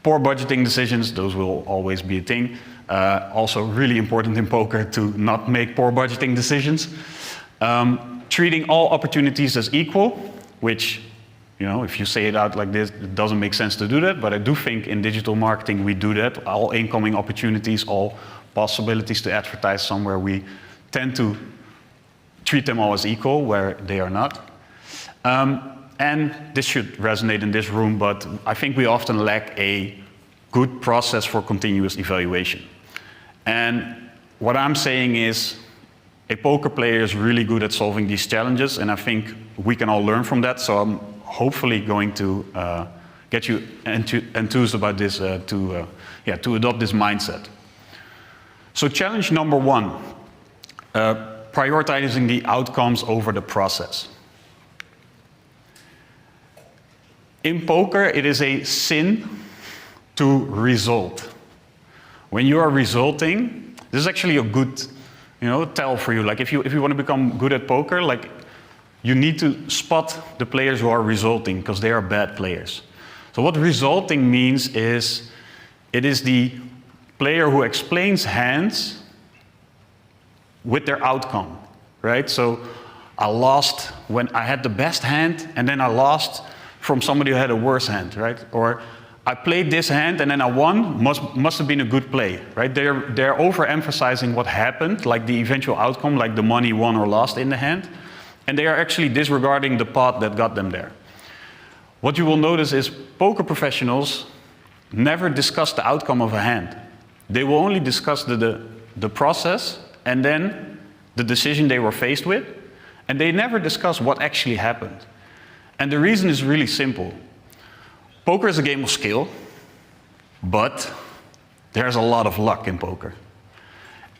Poor budgeting decisions, those will always be a thing. Also really important in poker to not make poor budgeting decisions. Treating all opportunities as equal, which, you know, if you say it out like this, it doesn't make sense to do that, but I do think in digital marketing we do that. All incoming opportunities, all possibilities to advertise somewhere, we tend to treat them all as equal where they are not. And this should resonate in this room, but I think we often lack a good process for continuous evaluation. And what I'm saying is a poker player is really good at solving these challenges, and I think we can all learn from that. So I'm hopefully going to get you enthused about this, to adopt this mindset. So challenge number one, prioritizing the outcomes over the process. In poker, it is a sin to result. When you are resulting, this is actually a good, tell for you. Like if you want to become good at poker, like you need to spot the players who are resulting because they are bad players. So what resulting means is it is the player who explains hands with their outcome, right? So I lost when I had the best hand, and then I lost from somebody who had a worse hand, right? Or I played this hand and then I won, must have been a good play, right? They're overemphasizing what happened, like the eventual outcome, like the money won or lost in the hand, and they are actually disregarding the path that got them there. What you will notice is poker professionals never discuss the outcome of a hand. They will only discuss the process and then the decision they were faced with, and they never discuss what actually happened. And the reason is really simple. Poker is a game of skill, but there's a lot of luck in poker.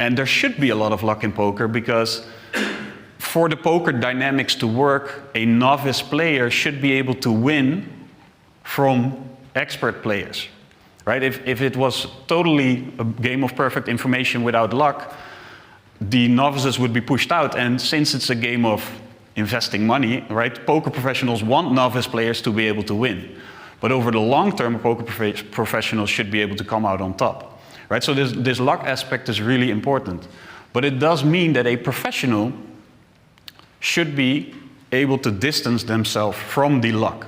And there should be a lot of luck in poker because for the poker dynamics to work, a novice player should be able to win from expert players, right? If it was totally a game of perfect information without luck, the novices would be pushed out. And since it's a game of investing money, right? Poker professionals want novice players to be able to win. But over the long term, poker professionals should be able to come out on top, right? So this luck aspect is really important. But it does mean that a professional should be able to distance themselves from the luck.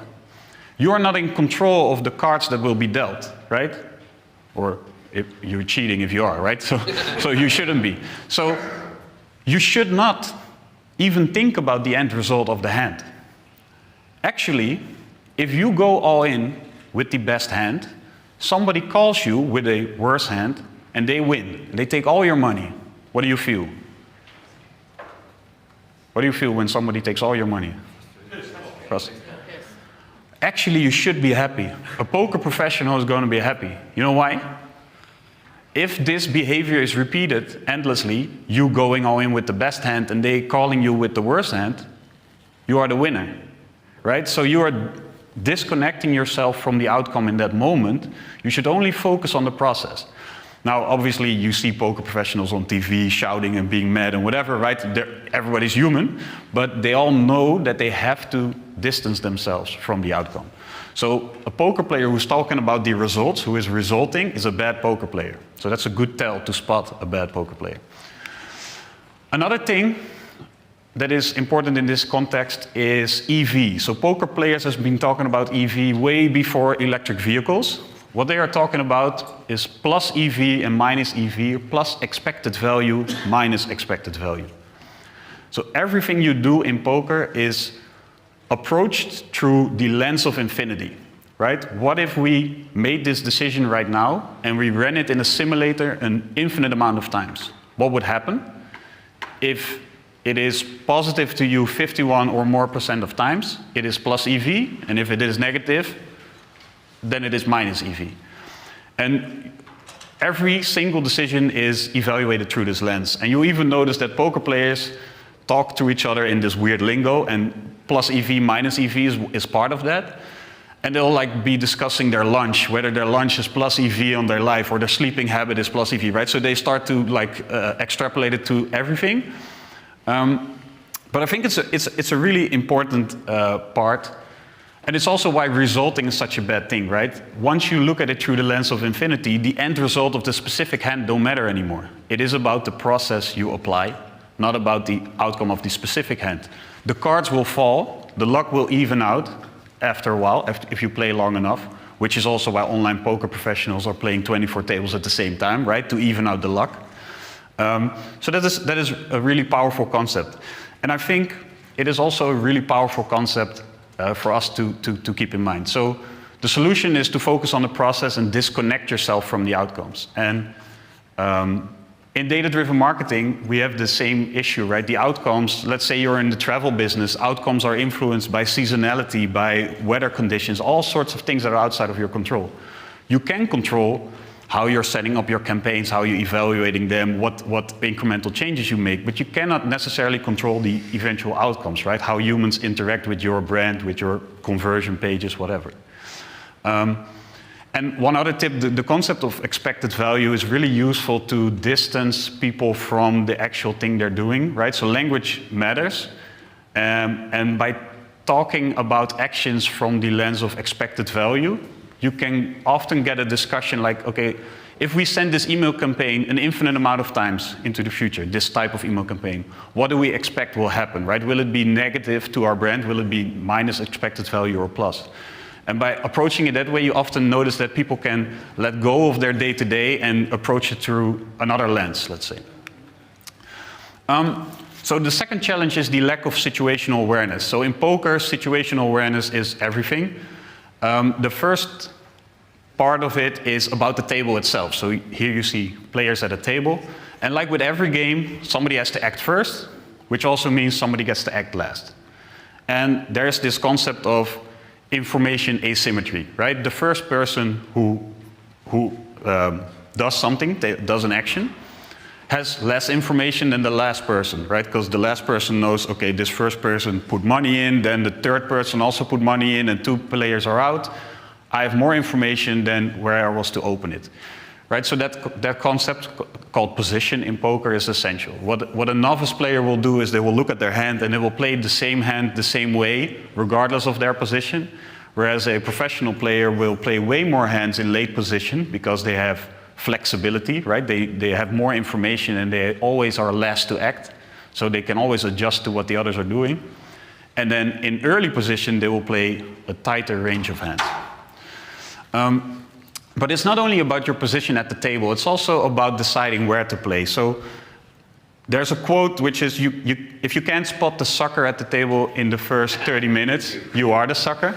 You are not in control of the cards that will be dealt, right? Or if you're cheating if you are, right? So you shouldn't be. So you should not even think about the end result of the hand. Actually, if you go all in with the best hand, somebody calls you with a worse hand, and they win. They take all your money. What do you feel? What do you feel when somebody takes all your money? Actually, you should be happy. A poker professional is going to be happy. You know why? If this behavior is repeated endlessly, you going all in with the best hand and they calling you with the worst hand, you are the winner, right? So you are disconnecting yourself from the outcome in that moment. You should only focus on the process. Now, obviously, you see poker professionals on TV shouting and being mad and whatever, right? Everybody's human, but they all know that they have to distance themselves from the outcome. So a poker player who's talking about the results, who is resulting, is a bad poker player. So that's a good tell to spot a bad poker player. Another thing that is important in this context is EV. So poker players have been talking about EV way before electric vehicles. What they are talking about is plus EV and minus EV, plus expected value, minus expected value. So everything you do in poker is approached through the lens of infinity, right? What if we made this decision right now and we ran it in a simulator an infinite amount of times? What would happen? If it is positive to you 51 or more % of times, it is plus EV, and if it is negative, then it is minus EV. And every single decision is evaluated through this lens. And you even notice that poker players talk to each other in this weird lingo, and plus EV, minus EV is part of that. And they'll like be discussing their lunch, whether their lunch is plus EV on their life or their sleeping habit is plus EV, right? So they start to like extrapolate it to everything. But I think it's a really important part. And it's also why resulting is such a bad thing, right? Once you look at it through the lens of infinity, the end result of the specific hand don't matter anymore. It is about the process you apply, not about the outcome of the specific hand. The cards will fall, the luck will even out after a while, if you play long enough, which is also why online poker professionals are playing 24 tables at the same time, right? To even out the luck. So that is a really powerful concept. And I think it is also a really powerful concept for us to keep in mind. So the solution is to focus on the process and disconnect yourself from the outcomes. And in data-driven marketing, we have the same issue, right? The outcomes, let's say you're in the travel business, outcomes are influenced by seasonality, by weather conditions, all sorts of things that are outside of your control. You can control how you're setting up your campaigns, how you're evaluating them, what incremental changes you make, but you cannot necessarily control the eventual outcomes, right? How humans interact with your brand, with your conversion pages, whatever. And one other tip, the concept of expected value is really useful to distance people from the actual thing they're doing, right? So language matters, and by talking about actions from the lens of expected value, you can often get a discussion like, okay, if we send this email campaign an infinite amount of times into the future, this type of email campaign, what do we expect will happen, right? Will it be negative to our brand? Will it be minus expected value or plus? And by approaching it that way, you often notice that people can let go of their day-to-day and approach it through another lens, let's say. So the second challenge is the lack of situational awareness. So in poker, situational awareness is everything. The first part of it is about the table itself. So here you see players at a table. And like with every game, somebody has to act first, which also means somebody gets to act last. And there's this concept of information asymmetry, right? The first person who does something, does an action, has less information than the last person, right? Because the last person knows, okay, this first person put money in, then the third person also put money in, and 2 players are out. I have more information than where I was to open it, right? So that concept called position in poker is essential. What a novice player will do is they will look at their hand and they will play the same hand the same way, regardless of their position, whereas a professional player will play way more hands in late position because they have flexibility, right? They have more information and they always are last to act, so they can always adjust to what the others are doing. And then in early position, they will play a tighter range of hands. But it's not only about your position at the table, it's also about deciding where to play. So there's a quote which is, if you can't spot the sucker at the table in the first 30 minutes, you are the sucker.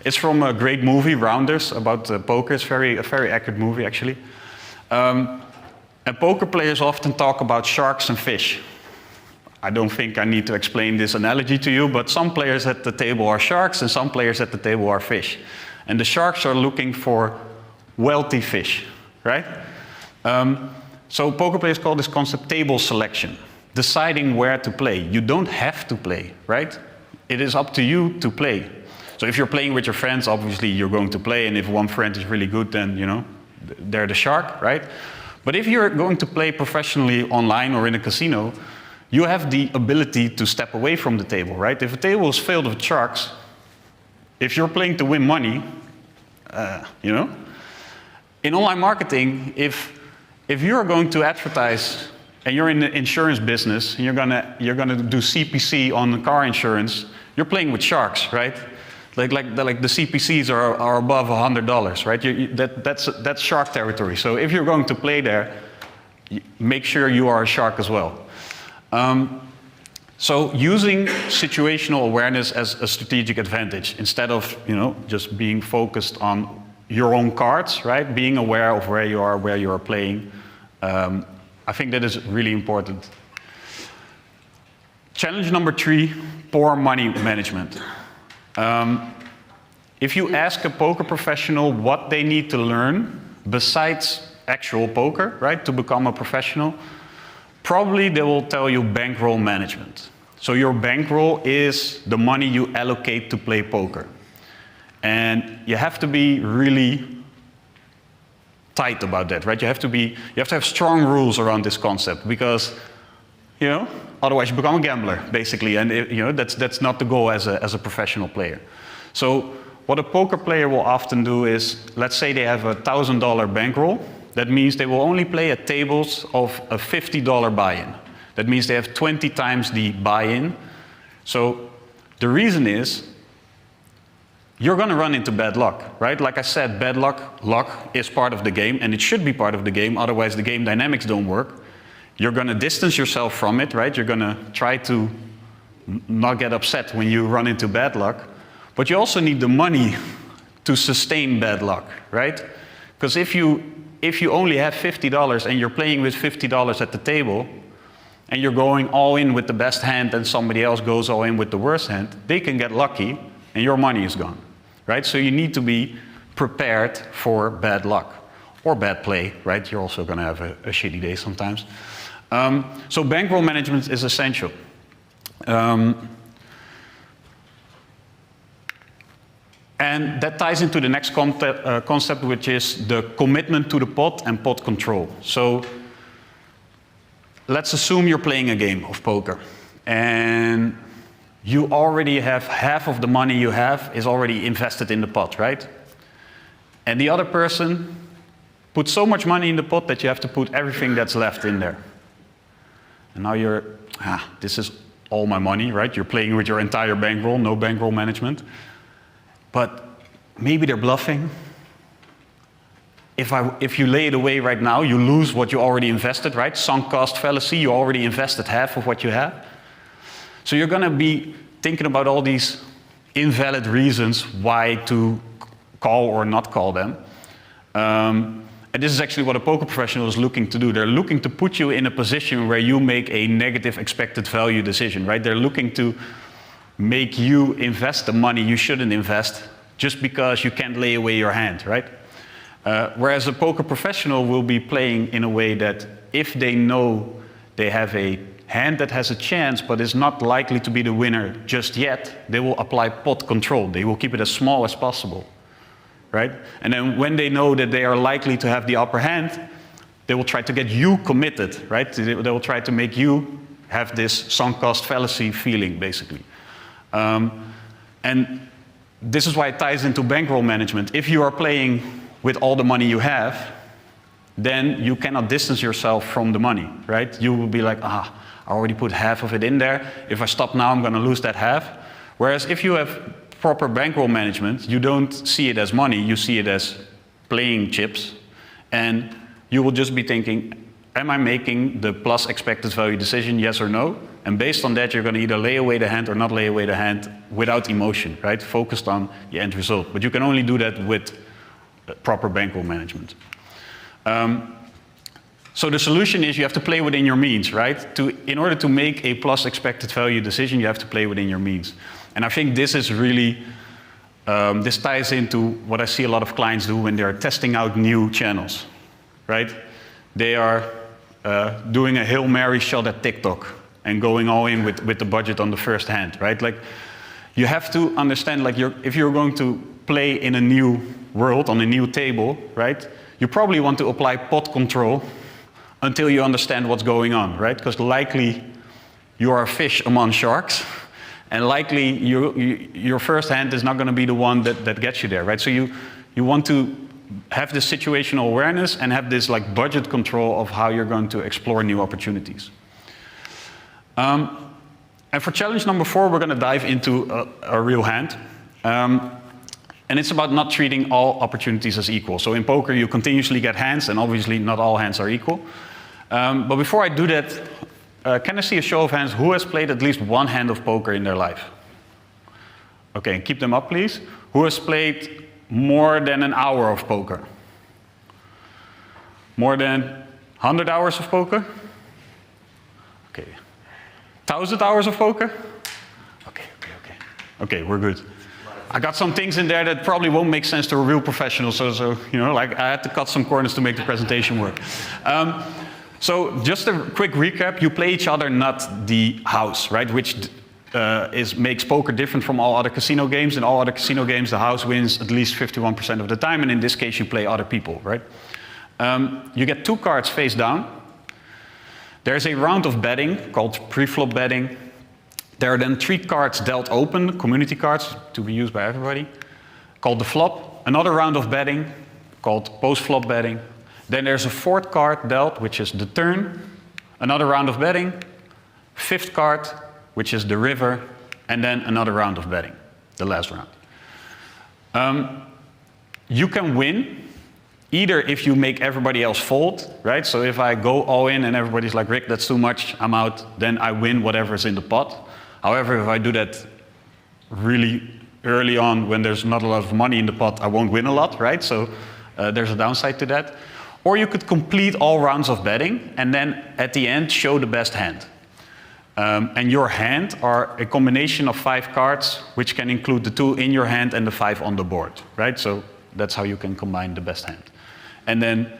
It's from a great movie, Rounders, about poker. It's a very accurate movie, actually. And poker players often talk about sharks and fish. I don't think I need to explain this analogy to you, but some players at the table are sharks and some players at the table are fish. And the sharks are looking for wealthy fish, right? So poker players call this concept table selection, deciding where to play. You don't have to play, right? It is up to you to play. So if you're playing with your friends, obviously you're going to play, and if one friend is really good, then, you know, they're the shark, right? But if you're going to play professionally online or in a casino, you have the ability to step away from the table, right? If a table is filled with sharks, if you're playing to win money, you know, in online marketing, if you're going to advertise and you're in the insurance business and you're gonna do CPC on car insurance, you're playing with sharks, right? Like the CPCs are above $100, right? That's shark territory. So if you're going to play there, make sure you are a shark as well. So using situational awareness as a strategic advantage instead of, you know, just being focused on your own cards, right? Being aware of where you are playing. I think that is really important. Challenge number 3, poor money management. If you ask a poker professional what they need to learn besides actual poker, right, to become a professional, probably they will tell you bankroll management. So your bankroll is the money you allocate to play poker. And you have to be really tight about that, right? You have to have strong rules around this concept because, you know, otherwise you become a gambler, basically. And you know, that's not the goal as a professional player. So what a poker player will often do is, let's say they have a $1,000 bankroll. That means they will only play at tables of a $50 buy-in. That means they have 20 times the buy-in. So the reason is, you're going to run into bad luck, right? Like I said, bad luck is part of the game, and it should be part of the game, otherwise the game dynamics don't work. You're going to distance yourself from it, right? You're going to try to not get upset when you run into bad luck. But you also need the money to sustain bad luck, right? Because if you only have $50 and you're playing with $50 at the table, and you're going all in with the best hand and somebody else goes all in with the worst hand, they can get lucky and your money is gone, right? So you need to be prepared for bad luck or bad play, right? You're also going to have a shitty day sometimes. So bankroll management is essential. And that ties into the next concept, which is the commitment to the pot and pot control. So let's assume you're playing a game of poker and you already have half of the money you have is already invested in the pot, right? And the other person put so much money in the pot that you have to put everything that's left in there. And now you're, this is all my money, right? You're playing with your entire bankroll, no bankroll management. But maybe they're bluffing. If you lay it away right now, you lose what you already invested, right? Sunk cost fallacy, you already invested half of what you have. So you're going to be thinking about all these invalid reasons why to call or not call them. And this is actually what a poker professional is looking to do. They're looking to put you in a position where you make a negative expected value decision, right? They're looking to make you invest the money you shouldn't invest just because you can't lay away your hand, right? Whereas a poker professional will be playing in a way that if they know they have a hand that has a chance but is not likely to be the winner just yet, they will apply pot control. They will keep it as small as possible, right? And then when they know that they are likely to have the upper hand, they will try to get you committed, right? They will try to make you have this sunk cost fallacy feeling, basically. And this is why it ties into bankroll management. If you are playing with all the money you have, then you cannot distance yourself from the money, right? You will be like, I already put half of it in there. If I stop now, I'm going to lose that half. Whereas if you have proper bankroll management, you don't see it as money, you see it as playing chips. And you will just be thinking, am I making the plus expected value decision, yes or no? And based on that, you're going to either lay away the hand or not lay away the hand without emotion, right? Focused on the end result. But you can only do that with proper bankroll management. So the solution is you have to play within your means, right? In order to make a plus expected value decision, you have to play within your means. And I think this is really, this ties into what I see a lot of clients do when they're testing out new channels, right? They are doing a Hail Mary shot at TikTok and going all in with the budget on the first hand, right? Like, you have to understand, like, if you're going to play in a new world, on a new table, right? You probably want to apply pot control until you understand what's going on, right? Because likely you are a fish among sharks, and likely your first hand is not going to be the one that gets you there, right? So you want to have this situational awareness and have this like budget control of how you're going to explore new opportunities. And for challenge number 4, we're going to dive into a real hand. And it's about not treating all opportunities as equal. So in poker, you continuously get hands, and obviously not all hands are equal. But before I do that, can I see a show of hands who has played at least one hand of poker in their life? Okay, keep them up, please. Who has played more than an hour of poker? More than 100 hours of poker? Okay. 1,000 hours of poker? Okay, we're good. I got some things in there that probably won't make sense to a real professional, so you know, like I had to cut some corners to make the presentation work. So just a quick recap: you play each other, not the house, right? Which makes poker different from all other casino games. In all other casino games, the house wins at least 51% of the time, and in this case, you play other people, right? You get 2 cards face down. There's a round of betting called pre-flop betting. There are then 3 cards dealt open, community cards to be used by everybody, called the flop. Another round of betting called post-flop betting. Then there's a 4th card dealt, which is the turn. Another round of betting. 5th card, which is the river. And then another round of betting, the last round. You can win either if you make everybody else fold, right? So if I go all in and everybody's like, Rick, that's too much, I'm out, then I win whatever's in the pot. However, if I do that really early on when there's not a lot of money in the pot, I won't win a lot, right? So there's a downside to that. Or you could complete all rounds of betting and then at the end show the best hand. And your hand are a combination of 5 cards, which can include the 2 in your hand and the 5 on the board, right? So that's how you can combine the best hand. And then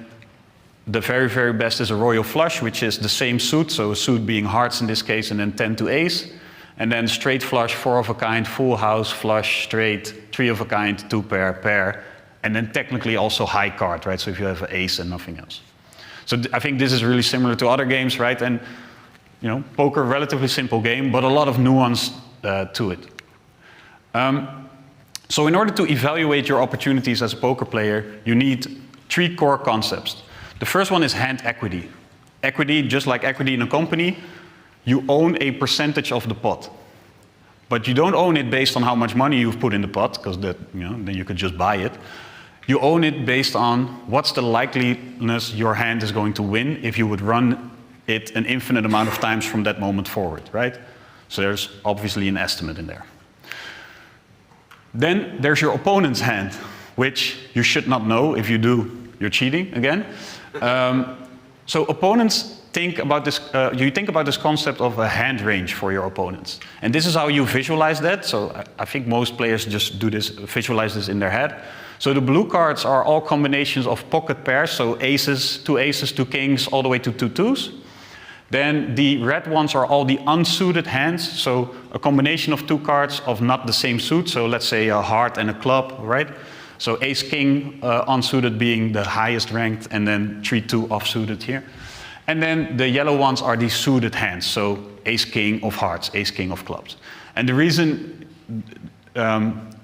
the very, very best is a royal flush, which is the same suit, so a suit being hearts in this case, and then 10 to ace. And then straight flush, 4 of a kind, full house, flush, straight, 3 of a kind, 2 pair, pair. And then technically also high card, right? So if you have an ace and nothing else. So I think this is really similar to other games, right? And you know, poker, relatively simple game, but a lot of nuance to it. So in order to evaluate your opportunities as a poker player, you need 3 core concepts. The first one is hand equity. Equity, just like equity in a company, you own a percentage of the pot. But you don't own it based on how much money you've put in the pot, because that, you know, then you could just buy it. You own it based on what's the likeliness your hand is going to win if you would run it an infinite amount of times from that moment forward, right? So there's obviously an estimate in there. Then there's your opponent's hand, which you should not know. If you do, you're cheating again. So opponents think about this, you think about this concept of a hand range for your opponents. And this is how you visualize that. So I think most players just do this, visualize this in their head. So the blue cards are all combinations of pocket pairs, so aces, 2 kings, all the way to 2 twos. Then the red ones are all the unsuited hands, so a combination of 2 cards of not the same suit, so let's say a heart and a club, right? So ace king unsuited being the highest ranked, and then 3-2 offsuited here. And then the yellow ones are the suited hands, so ace king of hearts, ace king of clubs. And the reason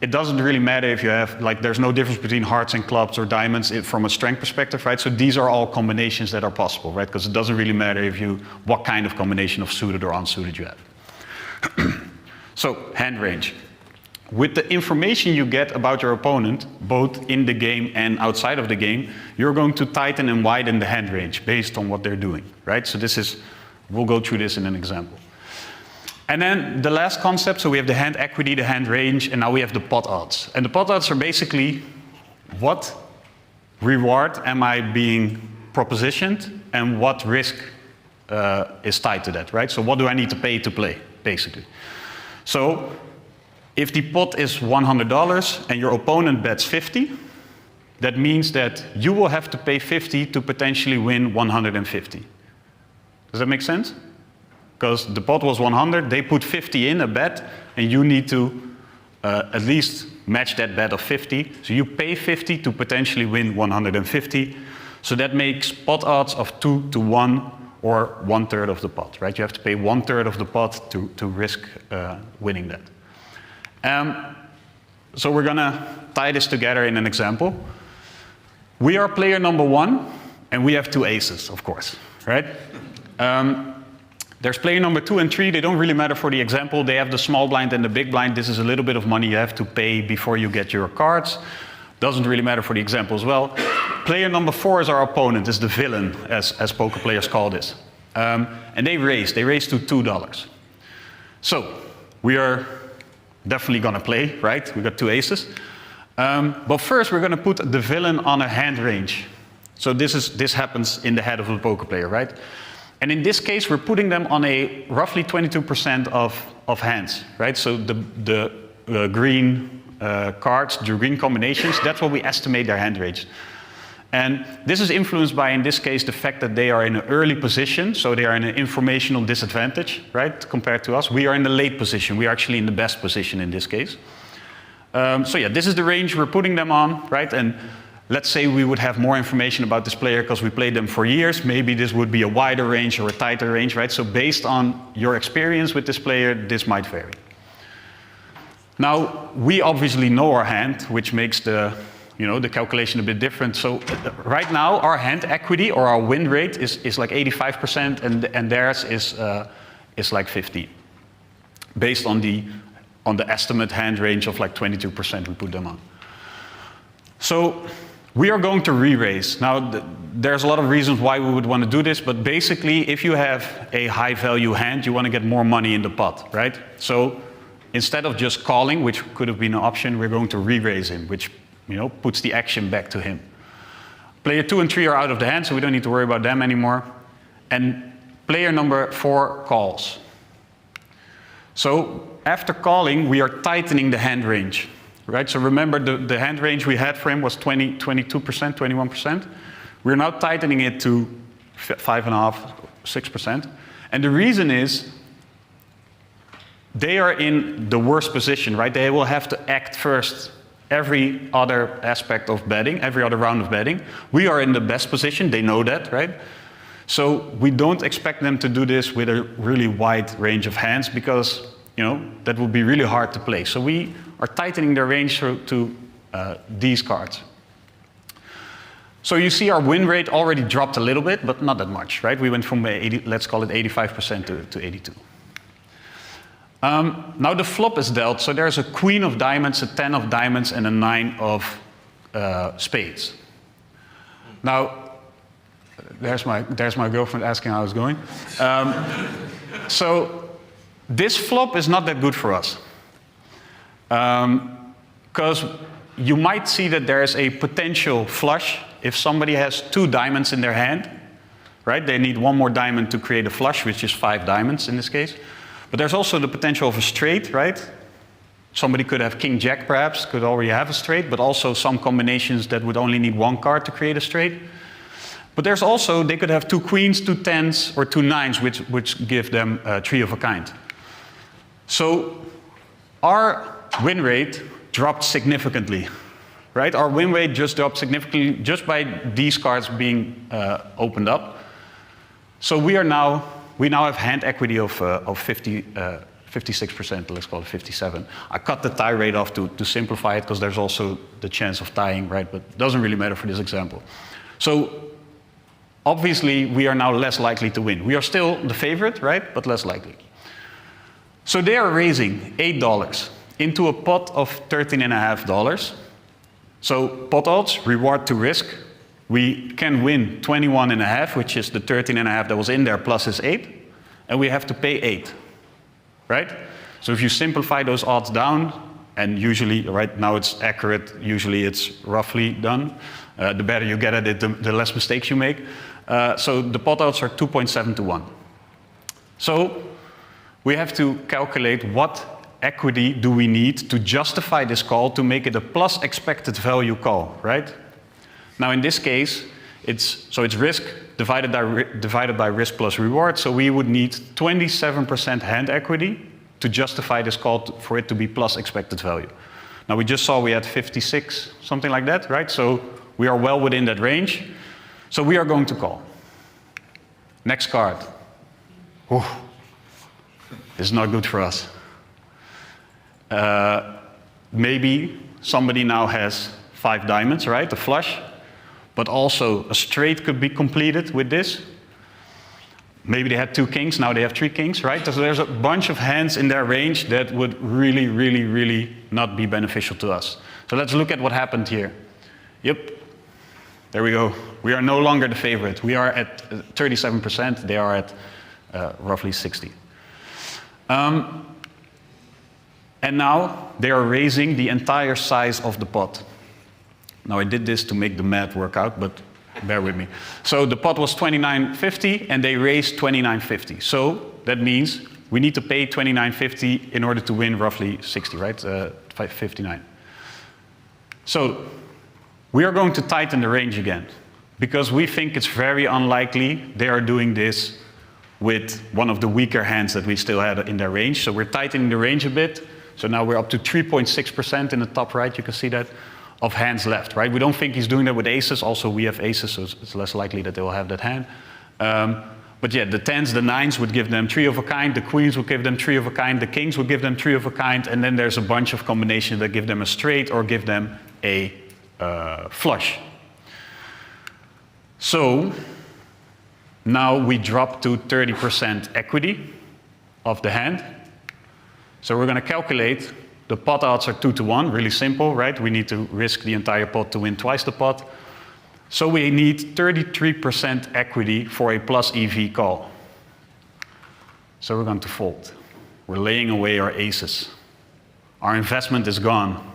it doesn't really matter if you have, like, there's no difference between hearts and clubs or diamonds from a strength perspective, right? So these are all combinations that are possible, right? Because it doesn't really matter what kind of combination of suited or unsuited you have. So, hand range. With the information you get about your opponent, both in the game and outside of the game, you're going to tighten and widen the hand range based on what they're doing, right? So we'll go through this in an example. And then the last concept, so we have the hand equity, the hand range, and now we have the pot odds. And the pot odds are basically what reward am I being propositioned and what risk is tied to that, right? So what do I need to pay to play, basically. So if the pot is $100 and your opponent bets 50, that means that you will have to pay 50 to potentially win 150. Does that make sense? Because the pot was 100, they put 50 in a bet, and you need to at least match that bet of 50. So you pay 50 to potentially win 150. So that makes pot odds of 2 to 1 or 1/3 of the pot, right? You have to pay 1/3 of the pot to risk winning that. So we're gonna tie this together in an example. We are player number 1, and we have 2 aces, of course, right? There's player number 2 and 3, they don't really matter for the example. They have the small blind and the big blind. This is a little bit of money you have to pay before you get your cards. Doesn't really matter for the example as well. Player number 4 is our opponent, is the villain, as poker players call this. And they raise to $2. So we are definitely gonna play, right? We got 2 aces. But first we're gonna put the villain on a hand range. So this happens in the head of the poker player, right? And in this case, we're putting them on a roughly 22% of hands, right? So the green cards, the green combinations, that's what we estimate their hand range. And this is influenced by, in this case, the fact that they are in an early position, so they are in an informational disadvantage, right, compared to us. We are in the late position. We are actually in the best position in this case. So yeah, this is the range we're putting them on, right? And let's say we would have more information about this player because we played them for years. Maybe this would be a wider range or a tighter range, right? So based on your experience with this player, this might vary. Now, we obviously know our hand, which makes the calculation a bit different. So right now, our hand equity or our win rate is like 85%, and theirs is like 50%, based on the estimate hand range of like 22% we put them on. So we are going to re-raise. Now, there's a lot of reasons why we would want to do this, but basically, if you have a high value hand, you want to get more money in the pot, right? So instead of just calling, which could have been an option, we're going to re-raise him, which puts the action back to him. Player 2 and 3 are out of the hand, so we don't need to worry about them anymore. And player number 4 calls. So after calling, we are tightening the hand range, right? So remember the hand range we had for him was 22%, 21%. We're now tightening it to 5.5%, 6%. And the reason is they are in the worst position, right? They will have to act first every other aspect of betting, every other round of betting. We are in the best position, they know that, right? So we don't expect them to do this with a really wide range of hands because, that would be really hard to play. So we are tightening the range to these cards. So you see our win rate already dropped a little bit, but not that much, right? We went from 80, let's call it 85% to 82%. Now the flop is dealt, so there's a queen of diamonds, a 10 of diamonds, and a 9 of spades. Now, there's my girlfriend asking how it's going. So this flop is not that good for us. Because you might see that there's a potential flush if somebody has 2 diamonds in their hand, right? They need 1 more diamond to create a flush, which is 5 diamonds in this case. But there's also the potential of a straight, right? Somebody could have king jack perhaps, could already have a straight, but also some combinations that would only need 1 card to create a straight. But there's also, they could have 2 queens, 2 10s, or 2 9s, which give them 3 of a kind. So our win rate dropped significantly, right? Our win rate just dropped significantly just by these cards being opened up. So we now have hand equity of 56%, let's call it 57. I cut the tie rate off to simplify it because there's also the chance of tying, right? But it doesn't really matter for this example. So obviously we are now less likely to win. We are still the favorite, right? But less likely. So they are raising $8 into a pot of $13.50. So pot odds, reward to risk. We can win 21.5, which is the 13.5 that was in there plus his 8, and we have to pay 8, right? So if you simplify those odds down, and usually, right now it's accurate, usually it's roughly done. The better you get at it, the less mistakes you make. So the pot odds are 2.7 to 1. So we have to calculate what equity do we need to justify this call to make it a plus expected value call, right? Now in this case, it's risk divided by risk plus reward, so we would need 27% hand equity to justify this call for it to be plus expected value. Now we just saw we had 56, something like that, right? So we are well within that range. So we are going to call. Next card. Ooh. This is not good for us. Maybe somebody now has 5 diamonds, right? A flush. But also a straight could be completed with this. Maybe they had 2 kings, now they have 3 kings, right? So there's a bunch of hands in their range that would really, really, really not be beneficial to us. So let's look at what happened here. Yep, there we go. We are no longer the favorite. We are at 37%, they are at roughly 60. And now they are raising the entire size of the pot. Now I did this to make the math work out, but bear with me. So the pot was 29.50 and they raised 29.50. So that means we need to pay 29.50 in order to win roughly 60, right? 559. So we are going to tighten the range again because we think it's very unlikely they are doing this with one of the weaker hands that we still had in their range. So we're tightening the range a bit. So now we're up to 3.6% in the top right, you can see that, of hands left, right? We don't think he's doing that with aces. Also, we have aces, so it's less likely that they will have that hand. But yeah, the 10s, the 9s would give them 3 of a kind, the queens would give them 3 of a kind, the kings would give them 3 of a kind, and then there's a bunch of combinations that give them a straight or give them a flush. So now we drop to 30% equity of the hand. So we're going to calculate. The pot odds are 2 to 1, really simple, right? We need to risk the entire pot to win twice the pot. So we need 33% equity for a plus EV call. So we're going to fold. We're laying away our aces. Our investment is gone.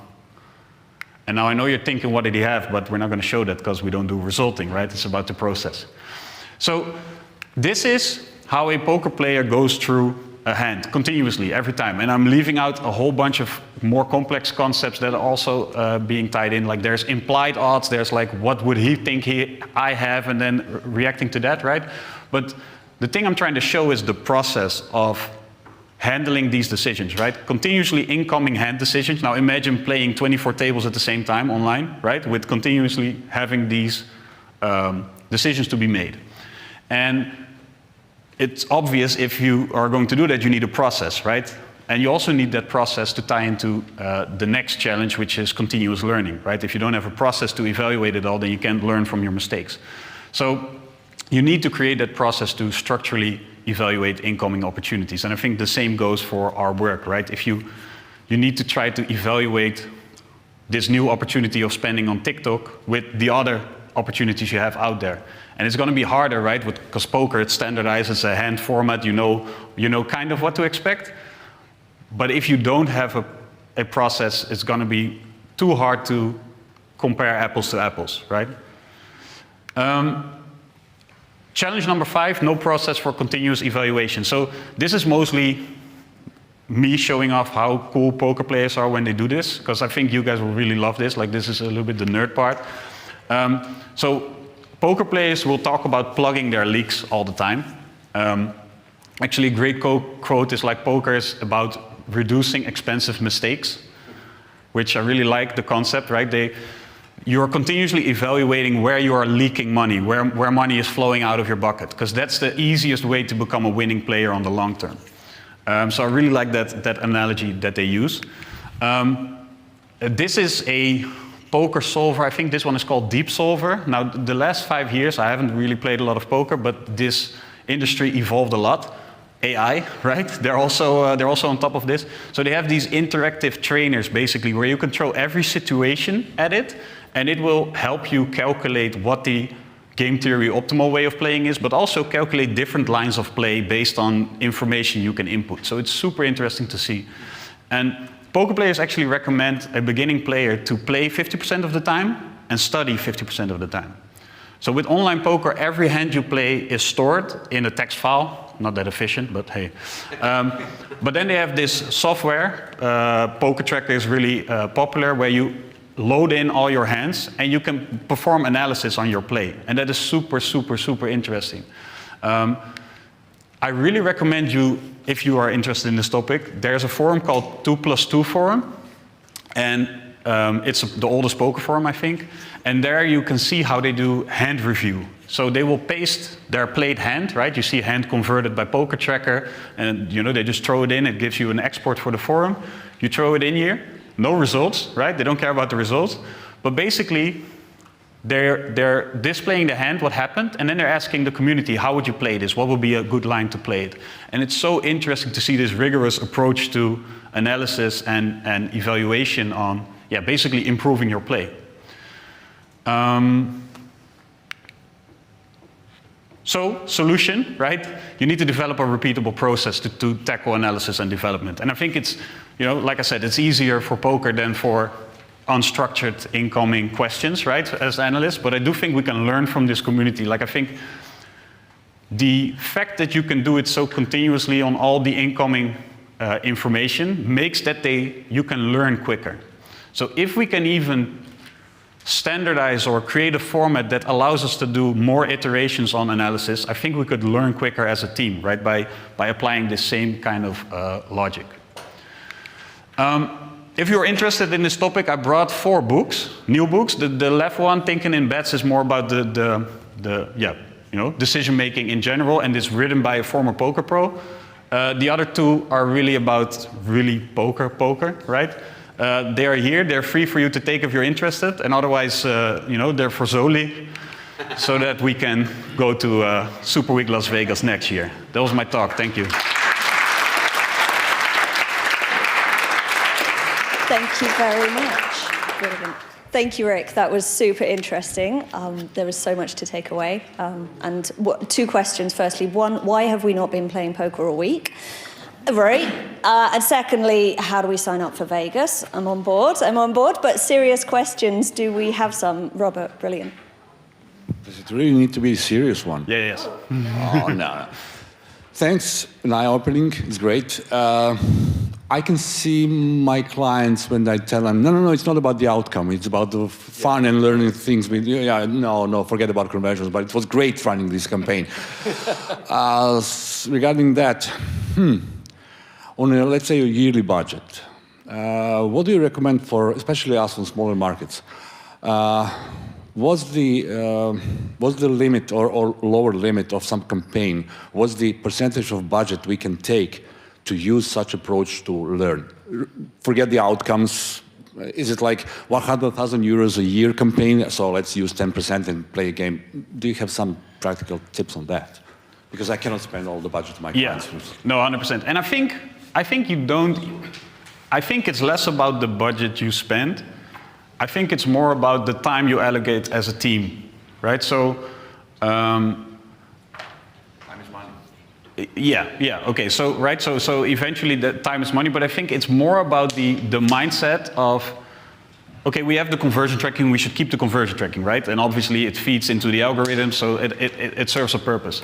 And now I know you're thinking, what did he have? But we're not going to show that because we don't do resulting, right? It's about the process. So this is how a poker player goes through a hand continuously every time, and I'm leaving out a whole bunch of more complex concepts that are also being tied in. Like there's implied odds, there's like what would he think I have, and then reacting to that, right? But the thing I'm trying to show is the process of handling these decisions, right? Continuously incoming hand decisions. Now imagine playing 24 tables at the same time online, right? With continuously having these decisions to be made, and it's obvious if you are going to do that, you need a process, right? And you also need that process to tie into the next challenge, which is continuous learning, right? If you don't have a process to evaluate it all, then you can't learn from your mistakes. So you need to create that process to structurally evaluate incoming opportunities. And I think the same goes for our work, right? If you need to try to evaluate this new opportunity of spending on TikTok with the other opportunities you have out there. And it's going to be harder, right? Because poker, it's standardized, it's a hand format, you know kind of what to expect. But if you don't have a process, it's going to be too hard to compare apples to apples, right? Challenge number 5, no process for continuous evaluation. So this is mostly me showing off how cool poker players are when they do this, because I think you guys will really love this. Like this is a little bit the nerd part. So poker players will talk about plugging their leaks all the time. Actually, a great quote is like, poker is about reducing expensive mistakes, which I really like the concept, right? You're continuously evaluating where you are leaking money, where money is flowing out of your bucket, because that's the easiest way to become a winning player on the long term. So I really like that analogy that they use. This is a poker solver. I think this one is called Deep Solver. Now, the last 5 years, I haven't really played a lot of poker, but this industry evolved a lot. AI, right? They're also on top of this. So they have these interactive trainers, basically, where you can throw every situation at it, and it will help you calculate what the game theory optimal way of playing is, but also calculate different lines of play based on information you can input. So it's super interesting to see. And poker players actually recommend a beginning player to play 50% of the time and study 50% of the time. So with online poker, every hand you play is stored in a text file. Not that efficient, but hey. But then they have this software, Poker Tracker is really popular, where you load in all your hands and you can perform analysis on your play. And that is super, super, super interesting. I really recommend you, if you are interested in this topic, there's a forum called 2+2 Forum. And It's the oldest poker forum, I think. And there you can see how they do hand review. So they will paste their played hand, right? You see hand converted by Poker Tracker, and they just throw it in. It gives you an export for the forum. You throw it in here, no results, right? They don't care about the results. But basically, they're displaying the hand, what happened, and then they're asking the community, how would you play this? What would be a good line to play it? And it's so interesting to see this rigorous approach to analysis and evaluation on, basically improving your play. So, solution, right? You need to develop a repeatable process to tackle analysis and development. And I think it's, like I said, it's easier for poker than for unstructured incoming questions, right, as analysts. But I do think we can learn from this community. Like, I think the fact that you can do it so continuously on all the incoming information makes that you can learn quicker. So if we can even standardize or create a format that allows us to do more iterations on analysis, I think we could learn quicker as a team, right, by applying the same kind of logic. If you're interested in this topic, I brought 4 books, new books. The left one, Thinking in Bets, is more about decision making in general, and it's written by a former poker pro. The other 2 are really about poker, right? They are here, they're free for you to take if you're interested, and otherwise, they're for Zoli, so that we can go to Superweek Las Vegas next year. That was my talk, thank you. Thank you very much. Brilliant. Thank you, Rick. That was super interesting. There was so much to take away. And 2 questions. Firstly, one, why have we not been playing poker all week? Right. And secondly, how do we sign up for Vegas? I'm on board. But serious questions, do we have some? Robert, brilliant. Does it really need to be a serious one? Yeah, yes. Oh, no. Thanks. An eye-opening. It's great. I can see my clients when I tell them, no, it's not about the outcome. It's about the fun and learning things. No, forget about conversions. But it was great running this campaign. Regarding that, on a, let's say, a yearly budget, what do you recommend for, especially us on smaller markets? Was the limit or lower limit of some campaign, was the percentage of budget we can take to use such approach to learn? Forget the outcomes. Is it like 100,000 euros a year campaign? So let's use 10% and play a game. Do you have some practical tips on that? Because I cannot spend all the budget of my clients. No, 100%. And I think you don't. I think it's less about the budget you spend. I think it's more about the time you allocate as a team, right? So. Okay. So eventually, the time is money. But I think it's more about the mindset of, okay, we have the conversion tracking. We should keep the conversion tracking, right? And obviously, it feeds into the algorithm, so it serves a purpose.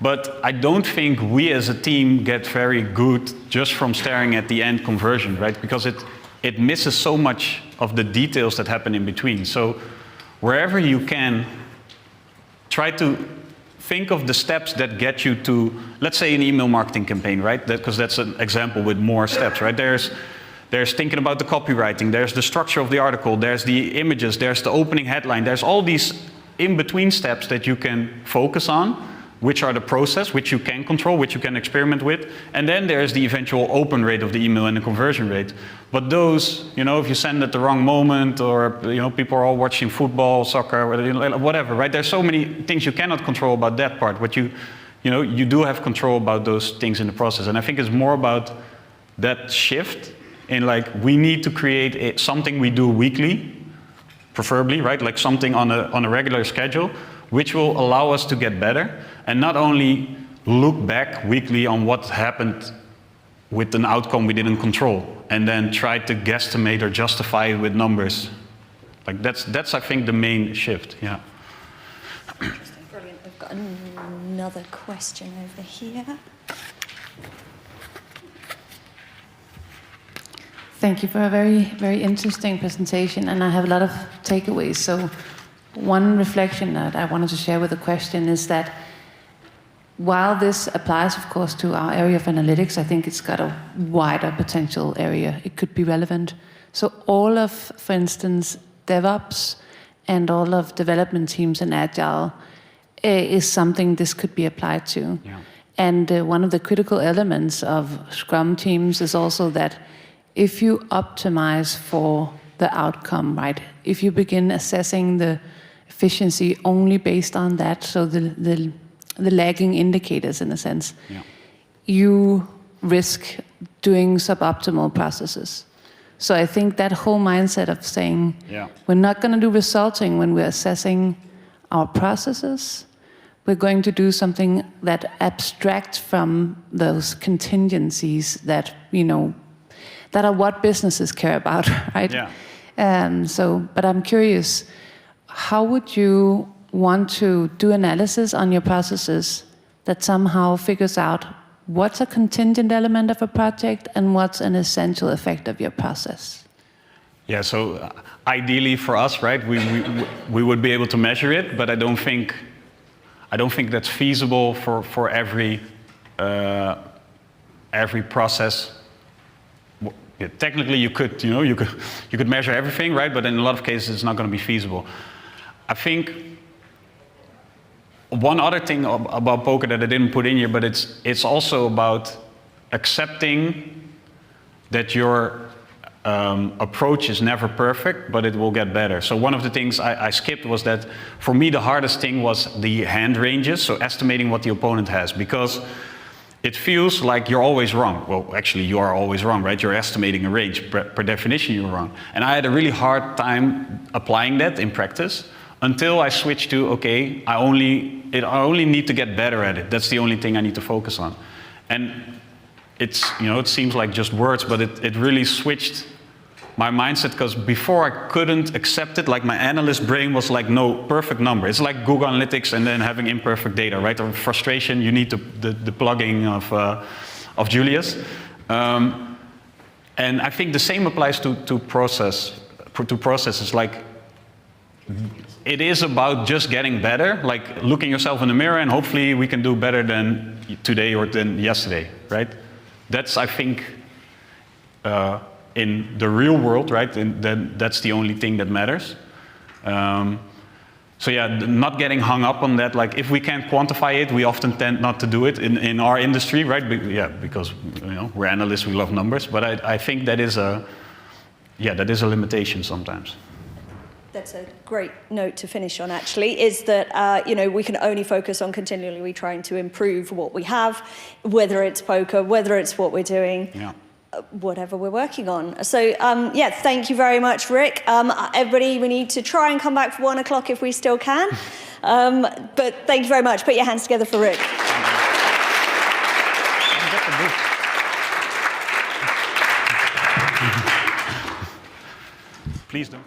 But I don't think we as a team get very good just from staring at the end conversion, right? Because it misses so much of the details that happen in between. So wherever you can, try to think of the steps that get you to, let's say, an email marketing campaign, right? Because that's an example with more steps, right? There's thinking about the copywriting, there's the structure of the article, there's the images, there's the opening headline, there's all these in-between steps that you can focus on, which are the process, which you can control, which you can experiment with, and then there's the eventual open rate of the email and the conversion rate. But those, if you send at the wrong moment, or people are all watching football, soccer, whatever, right? There's so many things you cannot control about that part, but you do have control about those things in the process. And I think it's more about that shift in, like, we need to create something we do weekly, preferably, right? Like something on a regular schedule, which will allow us to get better, and not only look back weekly on what happened with an outcome we didn't control, and then try to guesstimate or justify it with numbers. Like that's I think the main shift. Yeah. Interesting. Brilliant. We've got another question over here. Thank you for a very, very interesting presentation, and I have a lot of takeaways. So one reflection that I wanted to share with the question is that while this applies, of course, to our area of analytics, I think it's got a wider potential area. It could be relevant So all of, for instance, DevOps and all of development teams in Agile is something this could be applied to. Yeah. And one of the critical elements of Scrum teams is also that if you optimize for the outcome, right? If you begin assessing the efficiency only based on that, so the lagging indicators in a sense, you risk doing suboptimal processes. So I think that whole mindset of saying we're not going to do resulting when we're assessing our processes, we're going to do something that abstracts from those contingencies that, you know, that are what businesses care about, right? Yeah. But I'm curious, how would you want to do analysis on your processes that somehow figures out what's a contingent element of a project and what's an essential effect of your process? Yeah, so ideally for us, right, we would be able to measure it, but I don't think that's feasible for every process. Yeah, technically, you could measure everything, right? But in a lot of cases, it's not going to be feasible. I think one other thing about Polka that I didn't put in here, but it's also about accepting that your approach is never perfect, but it will get better. So one of the things I skipped was that for me the hardest thing was the hand ranges, so estimating what the opponent has, because it feels like you're always wrong. Well, actually you are always wrong, right? You're estimating a range. Per definition you're wrong. And I had a really hard time applying that in practice until I switched to, okay, I only need to get better at it. That's the only thing I need to focus on. And it's, you know, it seems like just words, but it really switched my mindset, because before I couldn't accept it. Like my analyst brain was like, no, perfect number. It's like Google Analytics and then having imperfect data, right? Or frustration, you need the plugging of Julius. And I think the same applies to processes. Like, it is about just getting better, like looking yourself in the mirror and hopefully we can do better than today or than yesterday, right? That's, I think, in the real world, right? And then that's the only thing that matters. So yeah, not getting hung up on that. Like, if we can't quantify it, we often tend not to do it in our industry, right? Because you know, we're analysts, we love numbers. But I think that is a limitation sometimes. That's a great note to finish on, actually, is that, you know, we can only focus on continually trying to improve what we have, whether it's poker, whether it's what we're doing, whatever we're working on. So, yeah, thank you very much, Rick. Everybody, we need to try and come back for 1 o'clock if we still can. But thank you very much. Put your hands together for Rick. Please don't.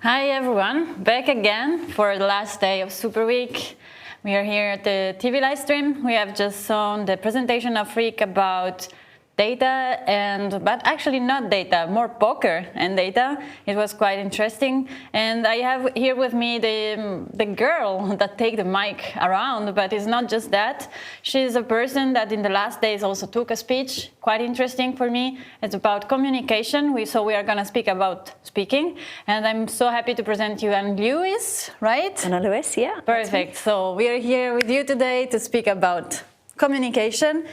Hi everyone, back again for the last day of Superweek. We are here at the TV live stream. We have just shown the presentation of Rick about data, but actually not data, more poker and data. It was quite interesting. And I have here with me the girl that take the mic around, but it's not just that. She's a person that in the last days also took a speech, quite interesting for me. It's about communication. So we are gonna speak about speaking. And I'm so happy to present you Anne Lewis, right? Anna Lewis, yeah. Perfect. So we are here with you today to speak about communication.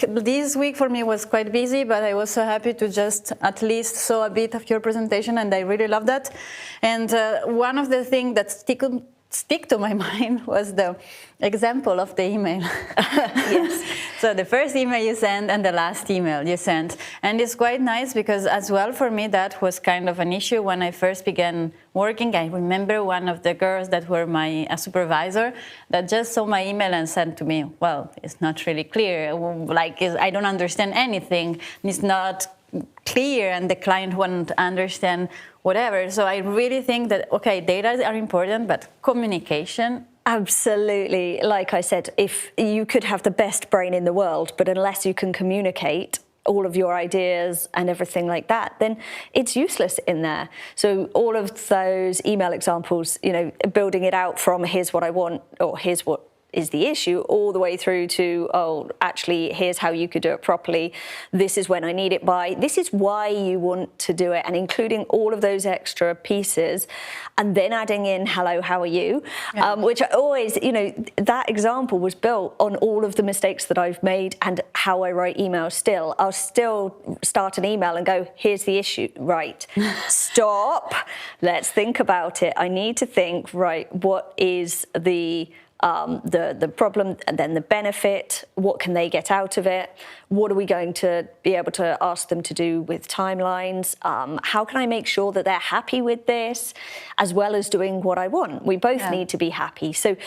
This week for me was quite busy, but I was so happy to just at least saw a bit of your presentation, and I really love that. And one of the things that stick to my mind was the example of the email. Yes. So the first email you sent and the last email you sent. And it's quite nice because as well for me that was kind of an issue when I first began working. I remember one of the girls that were my supervisor that just saw my email and said to me, well, it's not really clear. I don't understand anything. It's not clear and the client won't understand whatever. So I really think that, okay, data are important, but communication. Absolutely. Like I said, if you could have the best brain in the world, but unless you can communicate all of your ideas and everything like that, then it's useless in there. So all of those email examples, building it out from here's what I want or here's what is the issue, all the way through to, oh, actually, here's how you could do it properly. This is when I need it by. This is why you want to do it, and including all of those extra pieces, and then adding in, hello, how are you? Yeah. Which I always, that example was built on all of the mistakes that I've made and how I write emails still. I'll still start an email and go, here's the issue, right? Stop, let's think about it. I need to think, right, what is the problem, and then the benefit, what can they get out of it, what are we going to be able to ask them to do with timelines, how can I make sure that they're happy with this, as well as doing what I want. We both need to be happy. So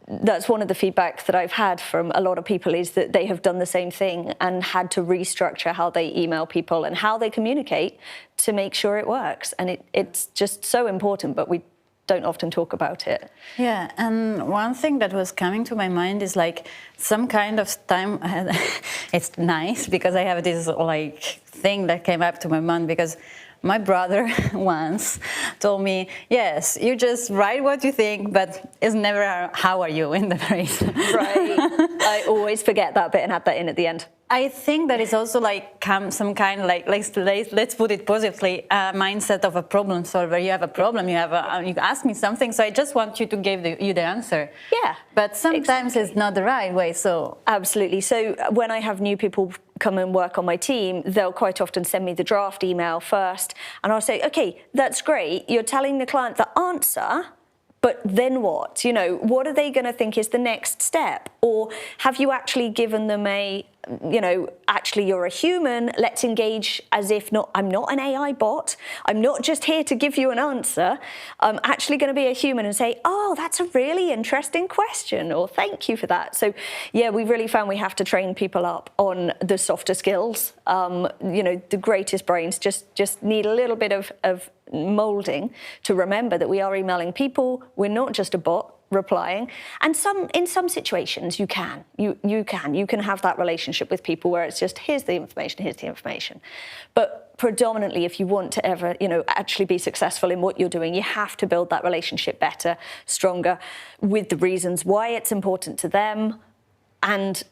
that's one of the feedback that I've had from a lot of people is that they have done the same thing and had to restructure how they email people and how they communicate to make sure it works. And it's just so important, but we don't often talk about it. Yeah, and one thing that was coming to my mind is like some kind of time. It's nice because I have this thing that came up to my mind because my brother once told me, yes, you just write what you think, but it's never how are you in the phrase. Right. I always forget that bit and add that in at the end. I think that is also some kind let's put it positively, a mindset of a problem solver. You have a problem, you ask me something, so I just want you to give you the answer. Yeah. But sometimes it's not the right way, so. Absolutely. So when I have new people come and work on my team, they'll quite often send me the draft email first, and I'll say, okay, that's great. You're telling the client the answer, but then what? What are they going to think is the next step? Or have you actually given them actually you're a human, let's engage as if I'm not an AI bot, I'm not just here to give you an answer, I'm actually going to be a human and say, oh, that's a really interesting question, or thank you for that. So yeah, we really found we have to train people up on the softer skills. The greatest brains just need a little bit of molding to remember that we are emailing people, we're not just a bot replying, and in some situations you can have that relationship with people where it's just here's the information, but predominantly if you want to ever actually be successful in what you're doing, you have to build that relationship better, stronger, with the reasons why it's important to them, and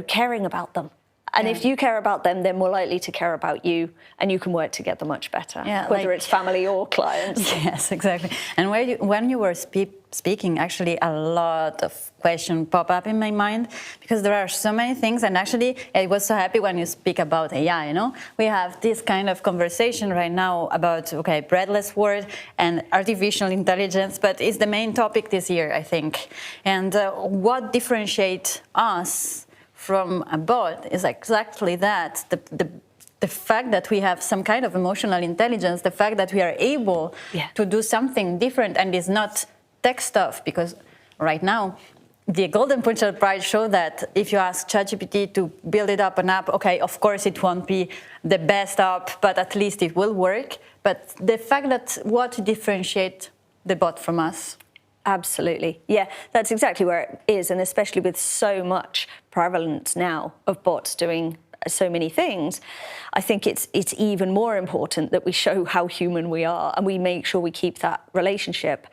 caring about them. And if you care about them, they're more likely to care about you, and you can work together much better, whether it's family or clients. Yes, exactly. And when you were speaking, actually a lot of questions pop up in my mind, because there are so many things, and actually I was so happy when you speak about AI, We have this kind of conversation right now about, breadless world and artificial intelligence, but it's the main topic this year, I think. And what differentiates us from a bot is exactly that, the fact that we have some kind of emotional intelligence, the fact that we are able to do something different and is not tech stuff, because right now the Golden Puncher Prize showed that if you ask ChatGPT to build it up an app, okay, of course it won't be the best app, but at least it will work. But the fact that what differentiates the bot from us? Absolutely. Yeah, that's exactly where it is. And especially with so much prevalence now of bots doing so many things, I think it's even more important that we show how human we are and we make sure we keep that relationship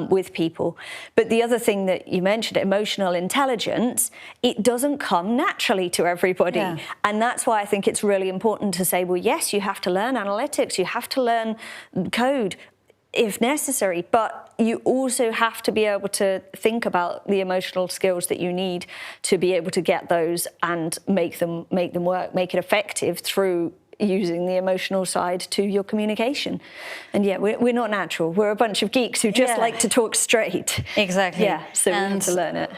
with people. But the other thing that you mentioned, emotional intelligence, it doesn't come naturally to everybody. Yeah. And that's why I think it's really important to say, well, yes, you have to learn analytics, you have to learn code if necessary, but you also have to be able to think about the emotional skills that you need to be able to get those and make them work, make it effective through using the emotional side to your communication. And yeah, we're not natural. We're a bunch of geeks who just like to talk straight. Exactly. Yeah, so we have to learn it.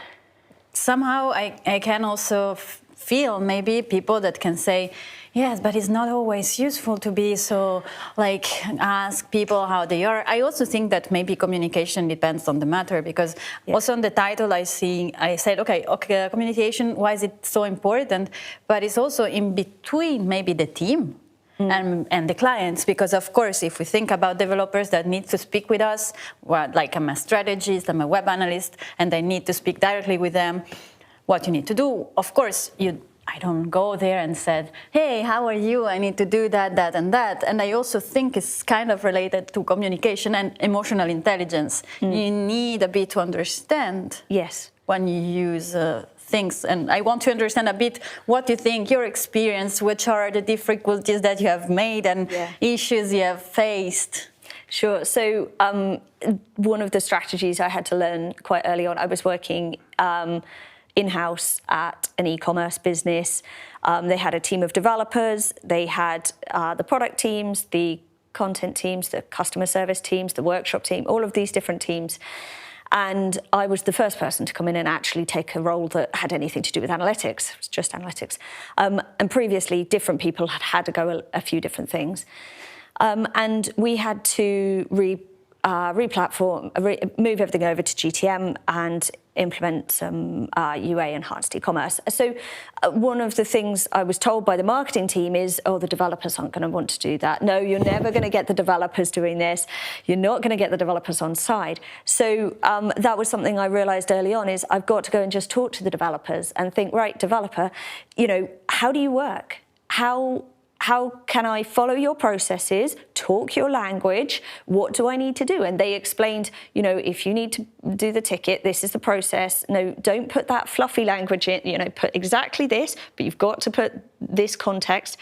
Somehow I can also feel maybe people that can say, yes, but it's not always useful to be so, like, ask people how they are. I also think that maybe communication depends on the matter, because also on the title I said, okay, communication, why is it so important? But it's also in between maybe the team and the clients, because of course, if we think about developers that need to speak with us, well, like I'm a strategist, I'm a web analyst, and I need to speak directly with them, what you need to do, of course, I don't go there and said, hey, how are you? I need to do that, that, and that. And I also think it's kind of related to communication and emotional intelligence. You need a bit to understand when you use things. And I want to understand a bit what you think, your experience, which are the difficulties that you have made and issues you have faced. Sure. So one of the strategies I had to learn quite early on, I was working in-house at an e-commerce business. They had a team of developers, they had the product teams, the content teams, the customer service teams, the workshop team, all of these different teams. And I was the first person to come in and actually take a role that had anything to do with analytics. It was just analytics. And previously, different people had to go a few different things. And we had to re-platform, move everything over to GTM and implement some UA enhanced e-commerce. So one of the things I was told by the marketing team is, oh, the developers aren't going to want to do that. No, you're never going to get the developers doing this. You're not going to get the developers on side. So that was something I realized early on, is I've got to go and just talk to the developers and think, right, developer, how do you work? How can I follow your processes, talk your language? What do I need to do? And they explained, if you need to do the ticket, this is the process. No, don't put that fluffy language in, put exactly this, but you've got to put this context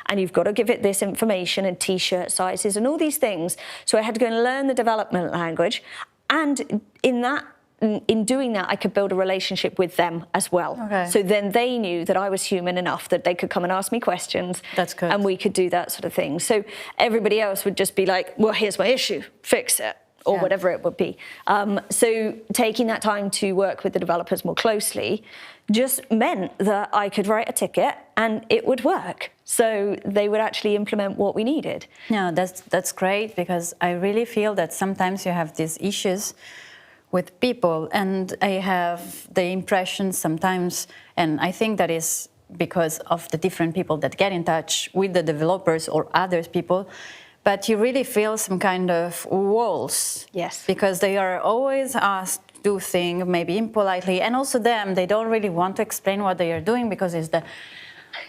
and you've got to give it this information and t-shirt sizes and all these things. So I had to go and learn the development language. And in doing that, I could build a relationship with them as well. Okay. So then they knew that I was human enough that they could come and ask me questions. That's good. And we could do that sort of thing. So everybody else would just be like, well, here's my issue, fix it, or whatever it would be. So taking that time to work with the developers more closely just meant that I could write a ticket and it would work. So they would actually implement what we needed. No, that's great, because I really feel that sometimes you have these issues with people, and I have the impression sometimes, and I think that is because of the different people that get in touch with the developers or other people, but you really feel some kind of walls. Yes. Because they are always asked to do things, maybe impolitely, and also they don't really want to explain what they are doing, because it's the,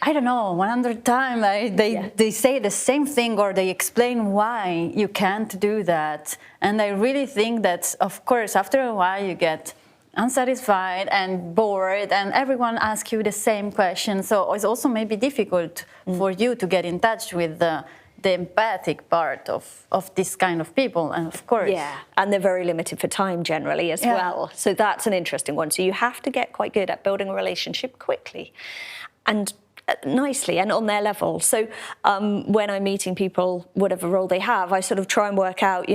I don't know, 100 times they say the same thing, or they explain why you can't do that. And I really think that, of course, after a while you get unsatisfied and bored, and everyone asks you the same question. So it's also maybe difficult for you to get in touch with the empathic part of this kind of people, and of course. Yeah, and they're very limited for time generally as well. So that's an interesting one. So you have to get quite good at building a relationship quickly and nicely and on their level. So when I'm meeting people, whatever role they have, I sort of try and work out,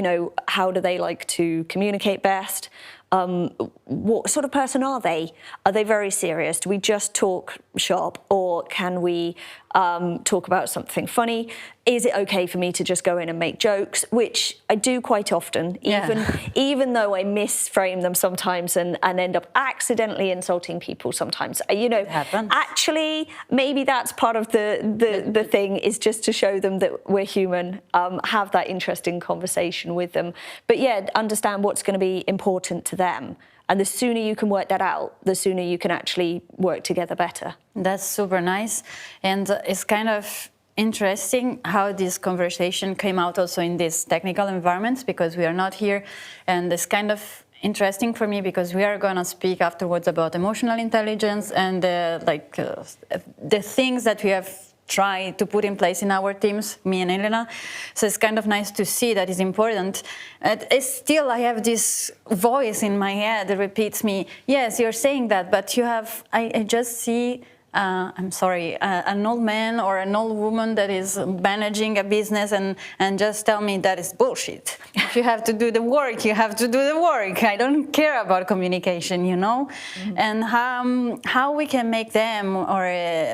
how do they like to communicate best? What sort of person are they? Are they very serious? Do we just talk shop, or can we talk about something funny? Is it okay for me to just go in and make jokes? Which I do quite often, even though I misframe them sometimes and end up accidentally insulting people sometimes. You know, actually, maybe that's part of the thing, is just to show them that we're human, have that interesting conversation with them. But yeah, understand what's going to be important to them. And the sooner you can work that out, the sooner you can actually work together better. That's super nice. And it's kind of interesting how this conversation came out also in these technical environments, because we are not here. And it's kind of interesting for me because we are going to speak afterwards about emotional intelligence and the things that we have try to put in place in our teams, me and Elena. So it's kind of nice to see that it's important. It's still, I have this voice in my head that repeats me, yes, you're saying that, but you have, I just see, I'm sorry, an old man or an old woman that is managing a business and just tell me that is bullshit. If you have to do the work, you have to do the work. I don't care about communication, you know? Mm-hmm. And how we can make them, or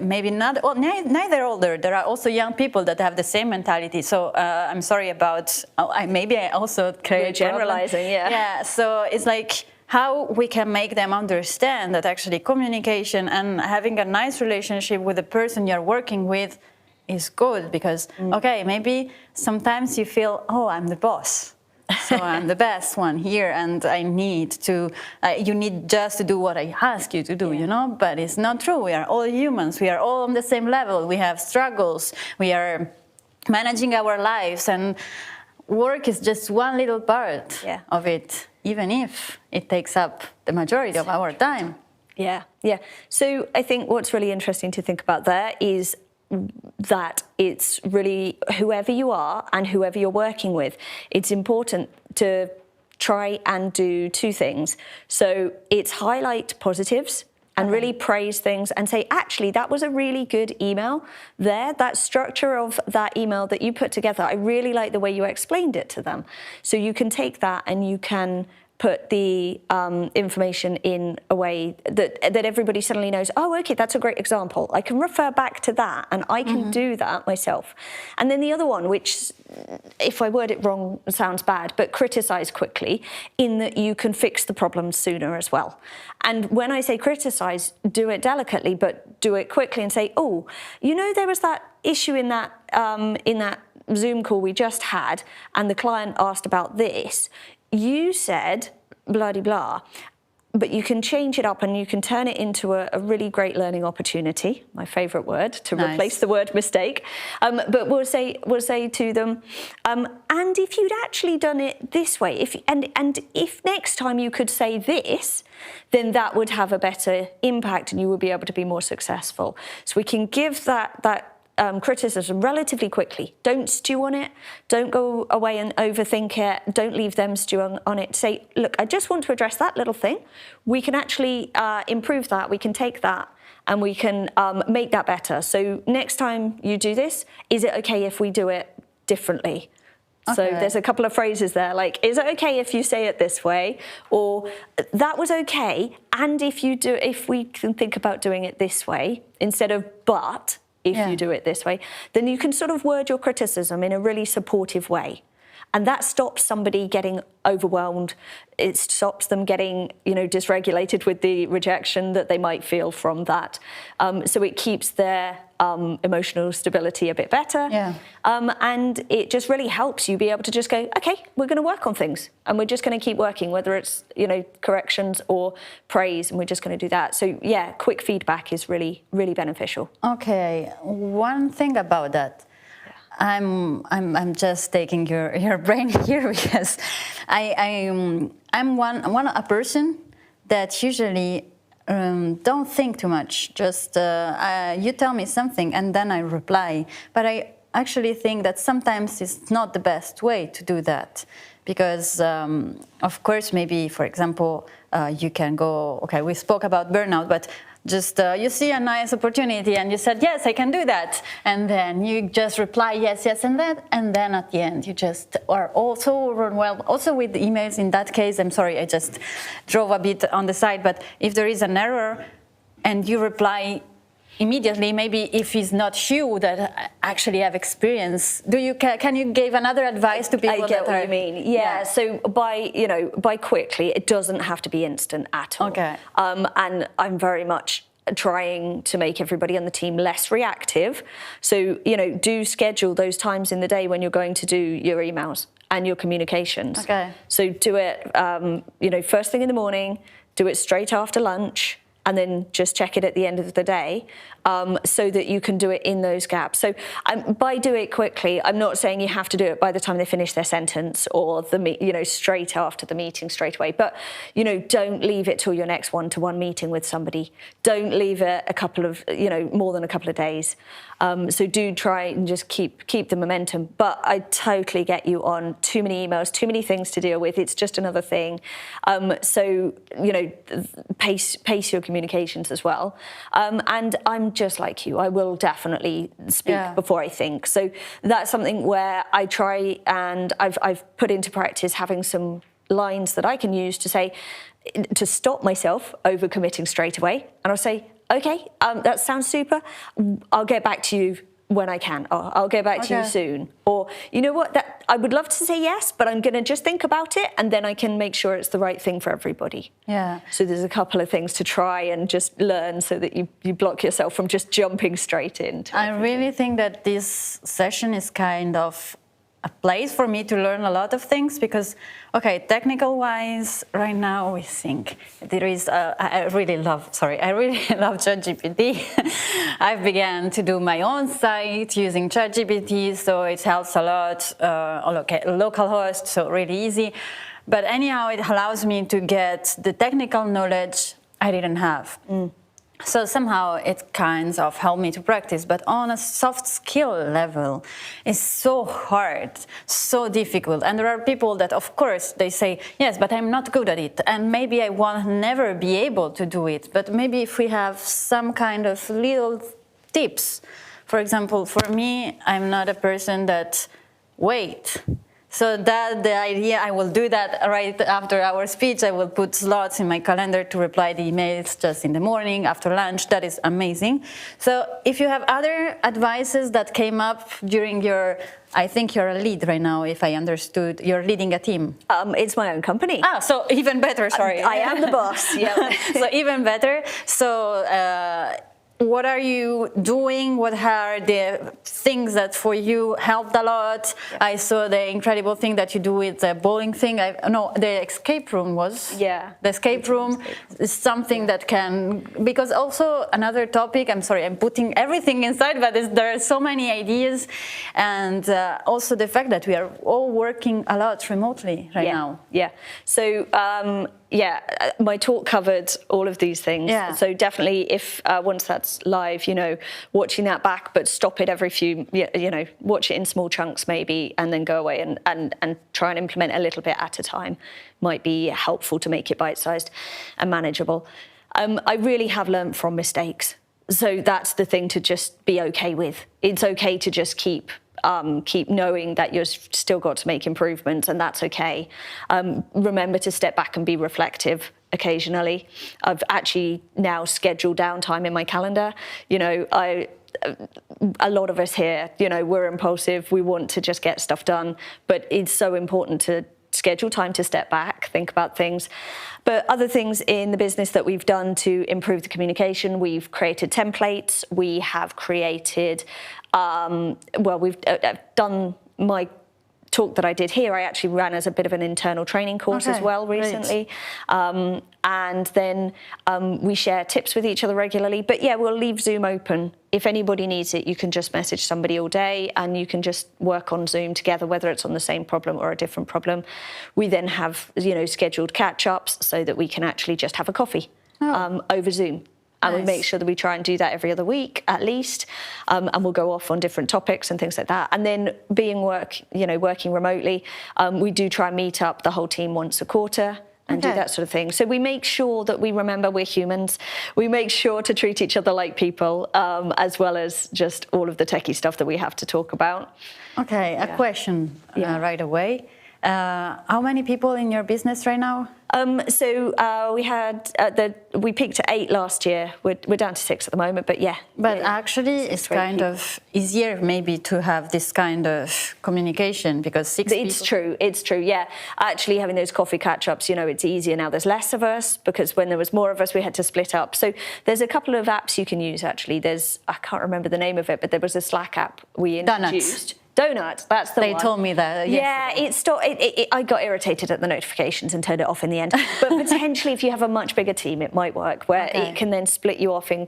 maybe not, well, neither older. There are also young people that have the same mentality. So I'm sorry about, maybe I also create generalizing, yeah. Yeah, so it's like, how we can make them understand that actually communication and having a nice relationship with the person you're working with is good, because, okay, maybe sometimes you feel, oh, I'm the boss, so I'm the best one here, and I need to, you need just to do what I ask you to do, you know, but it's not true. We are all humans. We are all on the same level. We have struggles. We are managing our lives, and work is just one little part of it, even if it takes up the majority of our time. Yeah, yeah. So I think what's really interesting to think about there is that it's really whoever you are and whoever you're working with, it's important to try and do two things. So it's highlight positives and really praise things and say, actually, that was a really good email there. That structure of that email that you put together, I really like the way you explained it to them. So you can take that and you can put the information in a way that everybody suddenly knows, oh, okay, that's a great example. I can refer back to that and I can do that myself. And then the other one, which, if I word it wrong, sounds bad, but criticize quickly, in that you can fix the problem sooner as well. And when I say criticize, do it delicately, but do it quickly and say, oh, you know, there was that issue in that Zoom call we just had, and the client asked about this. You said blah-de-blah, but you can change it up and you can turn it into a really great learning opportunity, my favourite word, to replace the word mistake. But we'll say to them, and if you'd actually done it this way, and if next time you could say this, then that would have a better impact and you would be able to be more successful. So we can give that criticism relatively quickly. Don't stew on it. Don't go away and overthink it. Don't leave them stewing on it. Say, look, I just want to address that little thing. We can actually improve that. We can take that and we can make that better. So next time you do this, is it okay if we do it differently? Okay. So there's a couple of phrases there, like, is it okay if you say it this way? Or that was okay, and if we can think about doing it this way, instead of but, if you do it this way, then you can sort of word your criticism in a really supportive way. And that stops somebody getting overwhelmed. It stops them getting, dysregulated with the rejection that they might feel from that. So it keeps their emotional stability a bit better. Yeah. And it just really helps you be able to just go, okay, we're going to work on things. And we're just going to keep working, whether it's, corrections or praise, and we're just going to do that. So yeah, quick feedback is really, really beneficial. Okay, one thing about that. I'm just taking your brain here because I'm a person that usually don't think too much. Just you tell me something and then I reply. But I actually think that sometimes it's not the best way to do that, because of course maybe, for example, you can go, okay, we spoke about burnout, but just you see a nice opportunity and you said, yes, I can do that. And then you just reply, yes, yes, and that. And then at the end, you just are also overwhelmed. Also with emails, in that case, I'm sorry, I just drove a bit on the side. But if there is an error and you reply immediately, maybe if it's not you that actually have experience, can you give another advice to people? I get what you mean. Yeah. So by quickly, it doesn't have to be instant at all. Okay. And I'm very much trying to make everybody on the team less reactive. So, do schedule those times in the day when you're going to do your emails and your communications. Okay. So do it, first thing in the morning, do it straight after lunch, and then just check it at the end of the day, so that you can do it in those gaps. So by do it quickly, I'm not saying you have to do it by the time they finish their sentence or straight after the meeting straight away. But don't leave it till your next one-to-one meeting with somebody. Don't leave it a couple of more than a couple of days. So do try and just keep the momentum. But I totally get you on too many emails, too many things to deal with. It's just another thing. So pace your communications as well. And I'm just like you. I will definitely speak before I think. So that's something where I try, and I've put into practice having some lines that I can use to stop myself overcommitting straight away. And I'll say, okay, that sounds super. I'll get back to you when I can, or I'll get back to you soon. Or, you know what, I would love to say yes, but I'm going to just think about it, and then I can make sure it's the right thing for everybody. Yeah. So there's a couple of things to try and just learn so that you block yourself from just jumping straight into I really think that this session is kind of a place for me to learn a lot of things, because, technical-wise, right now we think there is. I really love ChatGPT. I've began to do my own site using ChatGPT, so it helps a lot. Localhost, so really easy. But anyhow, it allows me to get the technical knowledge I didn't have. So somehow it kind of helped me to practice, but on a soft skill level, it's so hard, so difficult. And there are people that, of course, they say, yes, but I'm not good at it, and maybe I will never be able to do it. But maybe if we have some kind of little tips, for example, for me, I'm not a person that wait. So that the idea, I will do that right after our speech. I will put slots in my calendar to reply the emails just in the morning, after lunch. That is amazing. So if you have other advices that came up during I think you're a lead right now, if I understood. You're leading a team. It's my own company. So even better, sorry. I am the boss, yeah. So even better. So what are you doing? What are the things that for you helped a lot? Yeah. I saw the incredible thing that you do with the bowling thing. The escape room was. Yeah. The escape room is something that can, because also another topic, I'm sorry, I'm putting everything inside, but there are so many ideas. And also the fact that we are all working a lot remotely right now. Yeah. So, my talk covered all of these things. Yeah. So definitely, if once that's live, watching that back, but stop it every few, watch it in small chunks maybe, and then go away and try and implement a little bit at a time might be helpful to make it bite-sized and manageable. I really have learned from mistakes. So that's the thing to just be okay with. It's okay to just keep knowing that you've still got to make improvements, and that's okay. Remember to step back and be reflective occasionally. I've actually now scheduled downtime in my calendar. A lot of us here, we're impulsive. We want to just get stuff done, but it's so important to schedule time to step back, think about things. But other things in the business that we've done to improve the communication, we've created templates, we have created, we've done my talk that I did here, I actually ran as a bit of an internal training course as well recently. And then we share tips with each other regularly. But yeah, we'll leave Zoom open. If anybody needs it, you can just message somebody all day and you can just work on Zoom together, whether it's on the same problem or a different problem. We then have, scheduled catch-ups so that we can actually just have a coffee over Zoom. And we make sure that we try and do that every other week at least, and we'll go off on different topics and things like that. And then working remotely, we do try and meet up the whole team once a quarter and do that sort of thing. So we make sure that we remember we're humans. We make sure to treat each other like people, as well as just all of the techie stuff that we have to talk about. Okay, a question right away. How many people in your business right now? We peaked at 8 last year. We're down to 6 at the moment, but yeah. But actually, it's kind of easier maybe to have this kind of communication because 6 people... It's true, yeah. Actually, having those coffee catch-ups, it's easier now. There's less of us because when there was more of us, we had to split up. So there's a couple of apps you can use, actually. I can't remember the name of it, but there was a Slack app we introduced. Donuts, that's the one. They told me that yesterday. Yeah, I got irritated at the notifications and turned it off in the end. But potentially, if you have a much bigger team, it might work, where it can then split you off in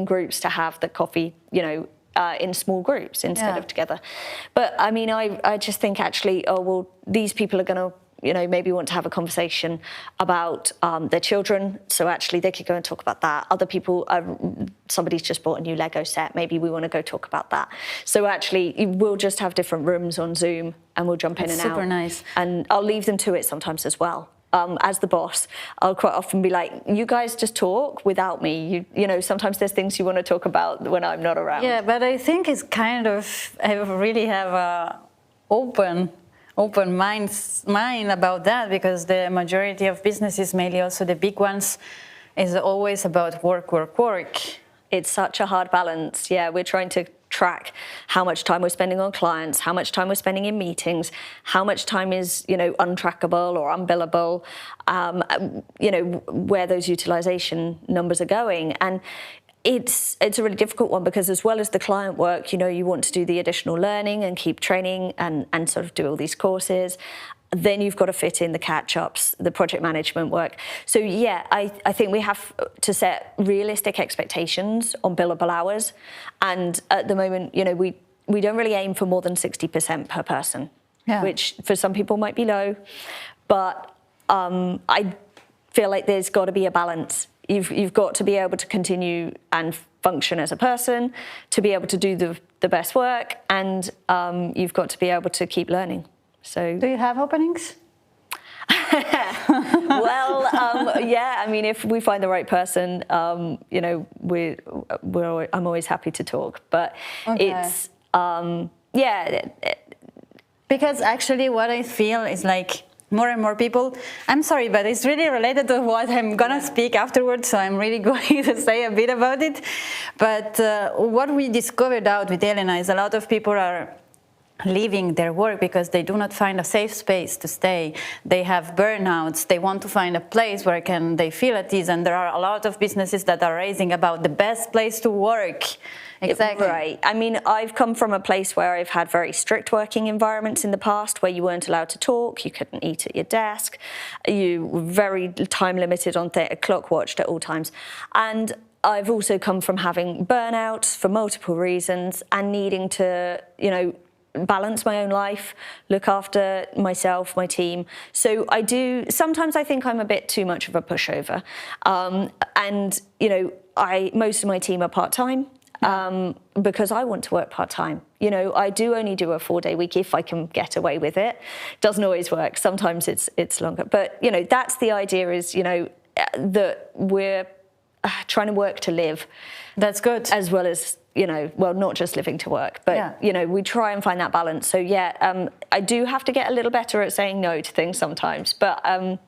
groups to have the coffee, in small groups instead of together. But I mean, I just think actually, these people are going to, maybe want to have a conversation about their children. So actually they could go and talk about that. Other people, somebody's just bought a new Lego set. Maybe we want to go talk about that. So actually we'll just have different rooms on Zoom and we'll jump in and out. Super nice. And I'll leave them to it sometimes as well. As the boss, I'll quite often be like, you guys just talk without me. Sometimes there's things you want to talk about when I'm not around. Yeah, but I think it's kind of, I really have a open mind about that, because the majority of businesses, mainly also the big ones, is always about work. It's such a hard balance. Yeah, we're trying to track how much time we're spending on clients, how much time we're spending in meetings, how much time is, untrackable or unbillable, where those utilization numbers are going. And it's a really difficult one, because as well as the client work, you want to do the additional learning and keep training and sort of do all these courses. Then you've got to fit in the catch-ups, the project management work. So yeah, I think we have to set realistic expectations on billable hours. And at the moment, we don't really aim for more than 60% per person, which for some people might be low. But I feel like there's got to be a balance. You've got to be able to continue and function as a person, to be able to do the best work, and you've got to be able to keep learning. So, do you have openings? Well, yeah. I mean, if we find the right person, I'm always happy to talk. But it's because actually, what I feel is like, more and more people, I'm sorry, but it's really related to what I'm gonna speak afterwards, so I'm really going to say a bit about it. But what we discovered out with Elena is a lot of people are leaving their work because they do not find a safe space to stay. They have burnouts. They want to find a place where they feel at ease, and there are a lot of businesses that are raising about the best place to work. Exactly. Right. I mean, I've come from a place where I've had very strict working environments in the past, where you weren't allowed to talk, you couldn't eat at your desk, you were very time limited on clock watched at all times. And I've also come from having burnouts for multiple reasons and needing to, balance my own life, look after myself, my team. So sometimes I think I'm a bit too much of a pushover. And, most of my team are part-time. Because I want to work part-time. I do only do a 4-day week if I can get away with it. Doesn't always work. Sometimes it's longer. But, that's the idea is, that we're trying to work to live. That's good. As well as, not just living to work, but, we try and find that balance. So, I do have to get a little better at saying no to things sometimes. But, I'm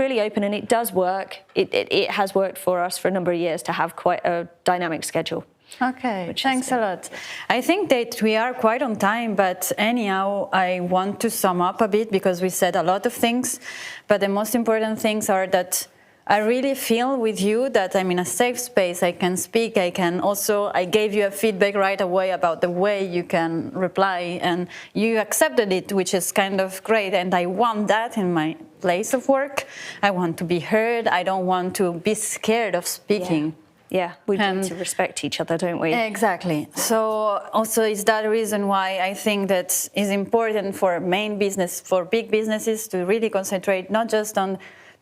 really open, and it does work. It has worked for us for a number of years to have quite a dynamic schedule. Okay, thanks a lot. I think that we are quite on time, but anyhow, I want to sum up a bit, because we said a lot of things, but the most important things are that I really feel with you that I'm in a safe space. I can speak. I gave you a feedback right away about the way you can reply, and you accepted it, which is kind of great. And I want that in my place of work. I want to be heard. I don't want to be scared of speaking. Yeah, we need to respect each other, don't we? Exactly. So also is that reason why I think that is important for for big businesses to really concentrate not just on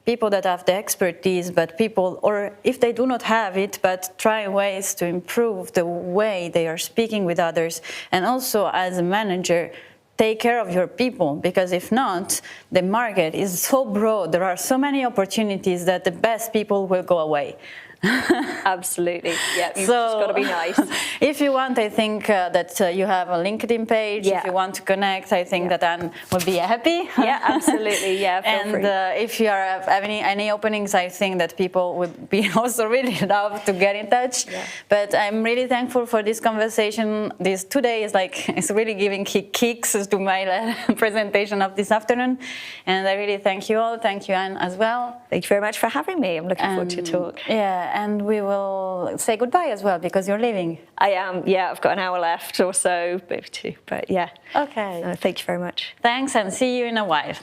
people that have the expertise, but people, or if they do not have it, but try ways to improve the way they are speaking with others. And also as a manager, take care of your people, because if not, the market is so broad, there are so many opportunities that the best people will go away. Absolutely. Yeah, you've So, just got to be nice. If you want, I think that you have a LinkedIn page. Yeah. If you want to connect, I think that Anne would be happy. Yeah, absolutely. Yeah, feel And free. if you have any openings, I think that people would be also really love to get in touch. Yeah. But I'm really thankful for this conversation. This today is it's really giving kicks to my presentation of this afternoon. And I really thank you all. Thank you, Anne, as well. Thank you very much for having me. I'm looking forward to your talk. Yeah, and we will say goodbye as well because you're leaving. I am. Yeah, I've got an hour left or so, maybe 2. But yeah. Okay. Thank you very much. Thanks, and see you in a while.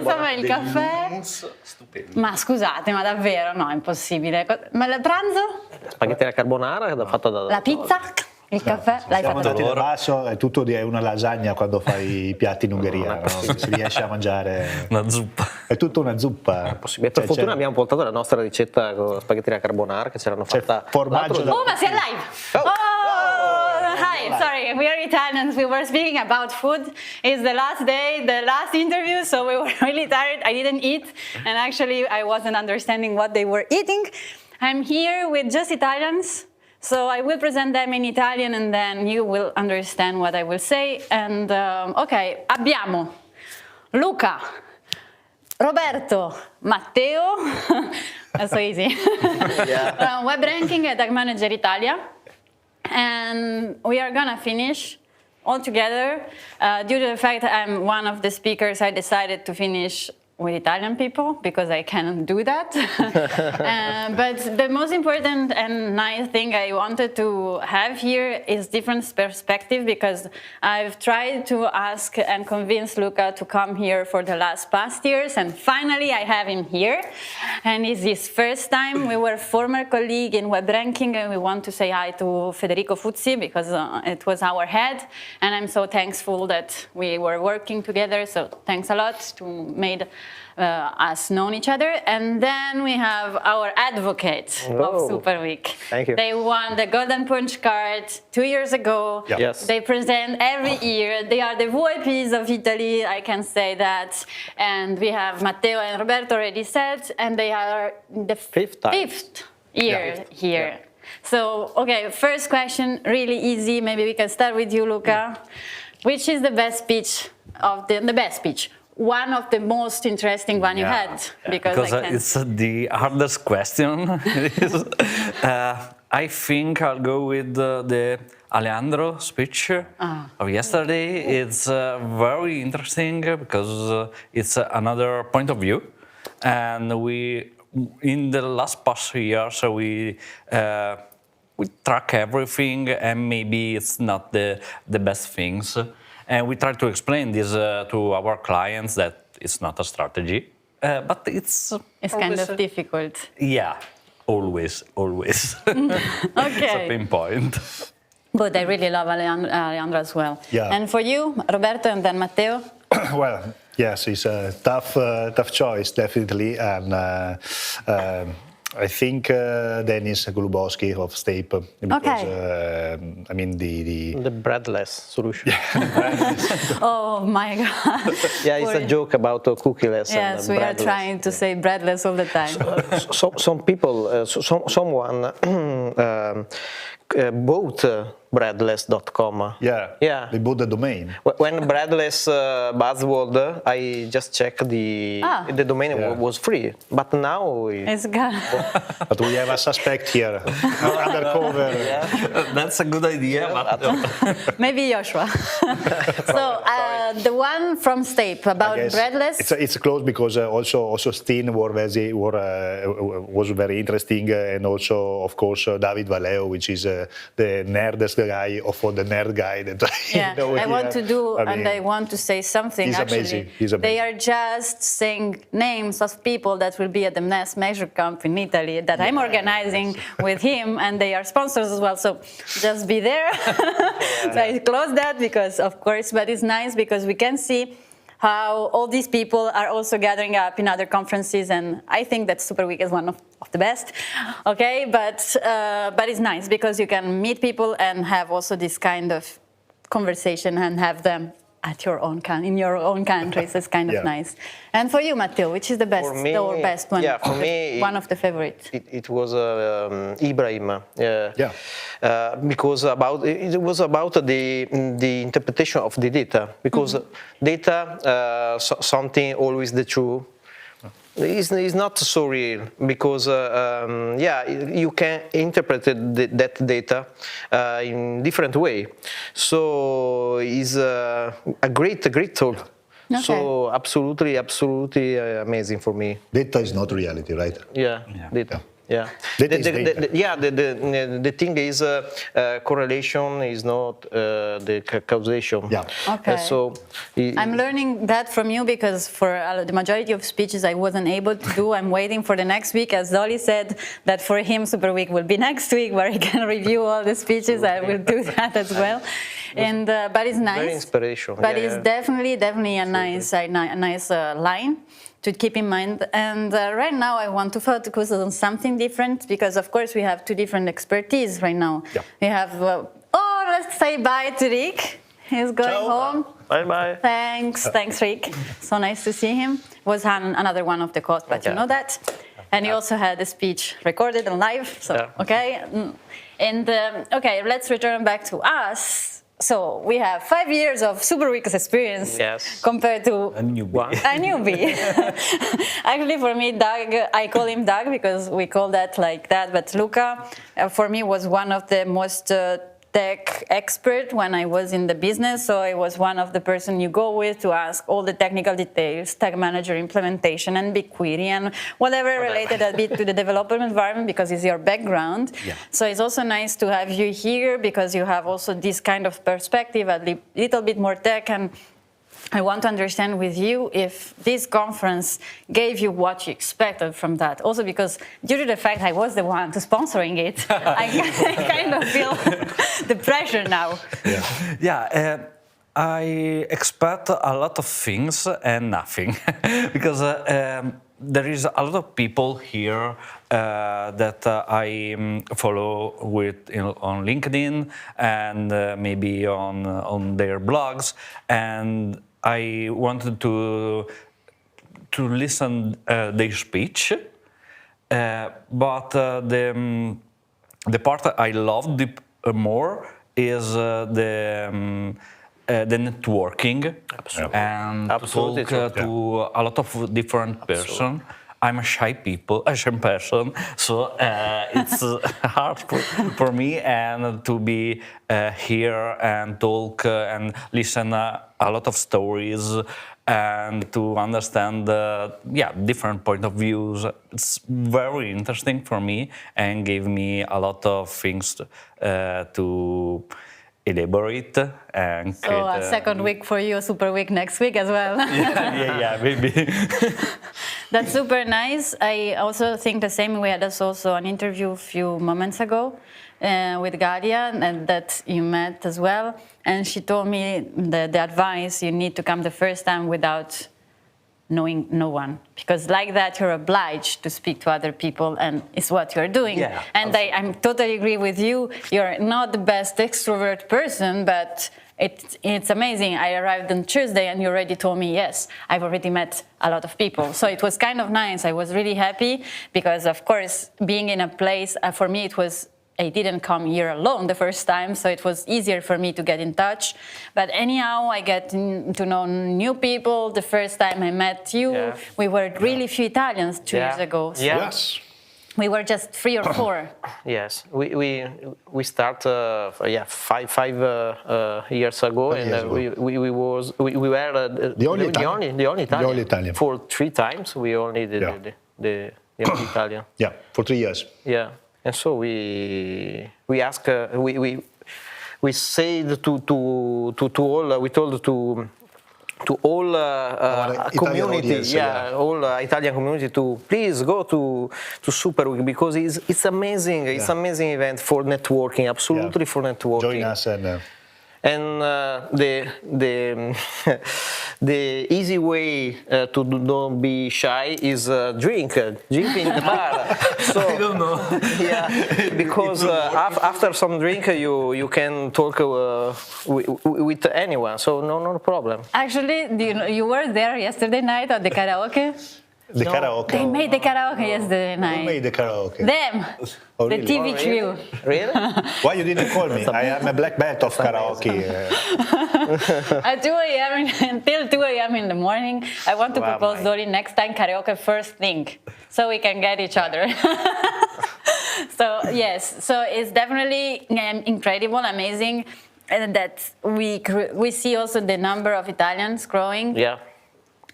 insomma il caffè. Ma scusate, ma davvero? No, è impossibile. Ma il pranzo? Spaghetti alla carbonara fatta da... La pizza? Il caffè? L'hai Siamo fatto andati tu? da basso, è tutto di una lasagna quando fai i piatti in Ungheria, no? Si riesce a mangiare una zuppa. È tutta una zuppa. Per fortuna abbiamo portato la nostra ricetta con la spaghetti alla carbonara che ce l'hanno fatta. Formaggio Oh, ma sei live! Hi, sorry, we are Italians. We were speaking about food. It's the last day, the last interview, so we were really tired. I didn't eat, and actually I wasn't understanding what they were eating. I'm here with just Italians. So I will present them in Italian and then you will understand what I will say. And ok, abbiamo Luca, Roberto, Matteo, that's so easy, web ranking at Tag Manager Italia. And we are gonna finish all together. Due to the fact that I'm one of the speakers, I decided to finish with Italian people because I cannot do that. But the most important and nice thing I wanted to have here is different perspective, because I've tried to ask and convince Luca to come here for the past years, and finally I have him here. And it's his first time. We were former colleague in web ranking, and we want to say hi to Federico Fuzzi because it was our head. And I'm so thankful that we were working together. So thanks a lot to made us known each other. And then we have our advocate of Superweek. Thank you. They won the Golden Punch card 2 years ago. Yeah. Yes. They present every year. They are the VIPs of Italy, I can say that. And we have Matteo and Roberto already said, and they are the fifth year here. So, okay, first question, really easy. Maybe we can start with you, Luca. Which is the best speech of the best speech? One of the most interesting one you had, because it's the hardest question. I think I'll go with the Alexandre speech of yesterday. It's very interesting because it's another point of view, and in the past years we track everything, and maybe it's not the best things. And we try to explain this to our clients that it's not a strategy, but it's kind of difficult. Yeah, always. Okay. It's a pinpoint. But I really love Alexandre as well. Yeah. And for you, Roberto and then Matteo? Well, yes, it's a tough choice, definitely. And I think Dennis Golubowski of Stape, because I mean the breadless solution. Oh my God! Yeah, it's a joke about cookieless. Yes, and we are trying to say breadless all the time. Some people, someone bought breadless.com. Yeah. They bought the domain. When breadless buzzword, I just checked the domain was free, but now it's gone. But we have a suspect here, undercover. That's a good idea. Maybe Joshua. So the one from Stape about breadless. It's close because also Steen was very interesting, and also of course David Valeo, which is the nerdest guy for the nerd guy that I want to do, and I want to say something. He's actually, amazing. He's amazing. They are just saying names of people that will be at the next Measure Camp in Italy that I'm organizing with him, and they are sponsors as well. So just be there. So I close that because, of course, but it's nice because we can see how all these people are also gathering up in other conferences, and I think that Superweek is one of the best. Okay, but it's nice because you can meet people and have also this kind of conversation and have them at your own in your own countries. It's kind of nice. And for you, Matteo, which is the best or best one? Yeah, for me, one of the favorites. It was Ibrahim. Because it was about the interpretation of the data. Because data, something always the truth. It's not so real because you can interpret that data in different way. So it's a great tool. Okay. So absolutely amazing for me. Data is not reality, right? Yeah. Data. Yeah. The thing is, correlation is not the causation. Yeah. Okay. So I'm learning that from you because for the majority of speeches I wasn't able to do. I'm waiting for the next week, as Dolly said, that for him Super Week will be next week, where he can review all the speeches. I will do that as well. And but it's nice. Very inspirational. But it's definitely a nice line to keep in mind. And right now I want to focus on something different because, of course, we have two different expertise right now. Yeah. We have, let's say bye to Rick. He's going home. Bye-bye. Thanks, Rick. So nice to see him. Was another one of the costs, but you know that. And he also had a speech recorded and live, so okay. And okay, let's return back to us. So we have 5 years of Super Week's experience compared to a newbie. Actually, for me, Doug, I call him Doug because we call that like that. But Luca, for me, was one of the most tech expert when I was in the business. So I was one of the person you go with to ask all the technical details, tag manager implementation and BigQuery and whatever related a bit to the development environment because it's your background. Yeah. So it's also nice to have you here because you have also this kind of perspective, a little bit more tech, and I want to understand with you if this conference gave you what you expected from that. Also because due to the fact I was the one sponsoring it, I kind of feel the pressure now. I expect a lot of things and nothing because there is a lot of people here that I follow on LinkedIn and maybe on their blogs, and I wanted to listen their speech, but the part I loved more is the networking and to talk to a lot of different persons. I'm a shy person, so it's hard for me and to be here and talk and listen a lot of stories and to understand different point of views. It's very interesting for me and gave me a lot of things to elaborate and so a second week for you, Super Week next week as well. Maybe. That's super nice. I also think the same. We had also an interview a few moments ago with Galya, and that you met as well. And she told me the advice: you need to come the first time without knowing no one, because like that you're obliged to speak to other people, and it's what you're doing. And I totally agree with you. You're not the best extrovert person, but it's amazing. I arrived on Tuesday and you already told me, yes, I've already met a lot of people. So it was kind of nice. I was really happy because, of course, being in a place, for me I didn't come here alone the first time, so it was easier for me to get in touch. But anyhow, I get to know new people. The first time I met you, we were really few Italians 2 years ago. So Yes. we were just 3 or 4. Yes, we start 5 years ago, and we were the only Italian. For 3 times we only the only Italian. Yeah, for 3 years. Yeah. And so we ask we said to all, we told to all community, all Italian community to please go to Super Week because it's amazing. It's amazing event for networking, absolutely for networking. Join us and the easy way to not be shy is drink in the bar. So I don't know. Because after some drink you can talk with anyone, so no problem. Actually, you were there yesterday night at the karaoke? Karaoke. They made the karaoke yesterday night. Who made the karaoke? Them. Oh, the really? TV crew. Really? Why you didn't call me? I am a black belt of karaoke. At 2 a.m. until 2 a.m. in the morning, I want to propose Dori next time karaoke first thing, so we can get each other. So yes, so it's definitely incredible, amazing, and that we see also the number of Italians growing. Yeah.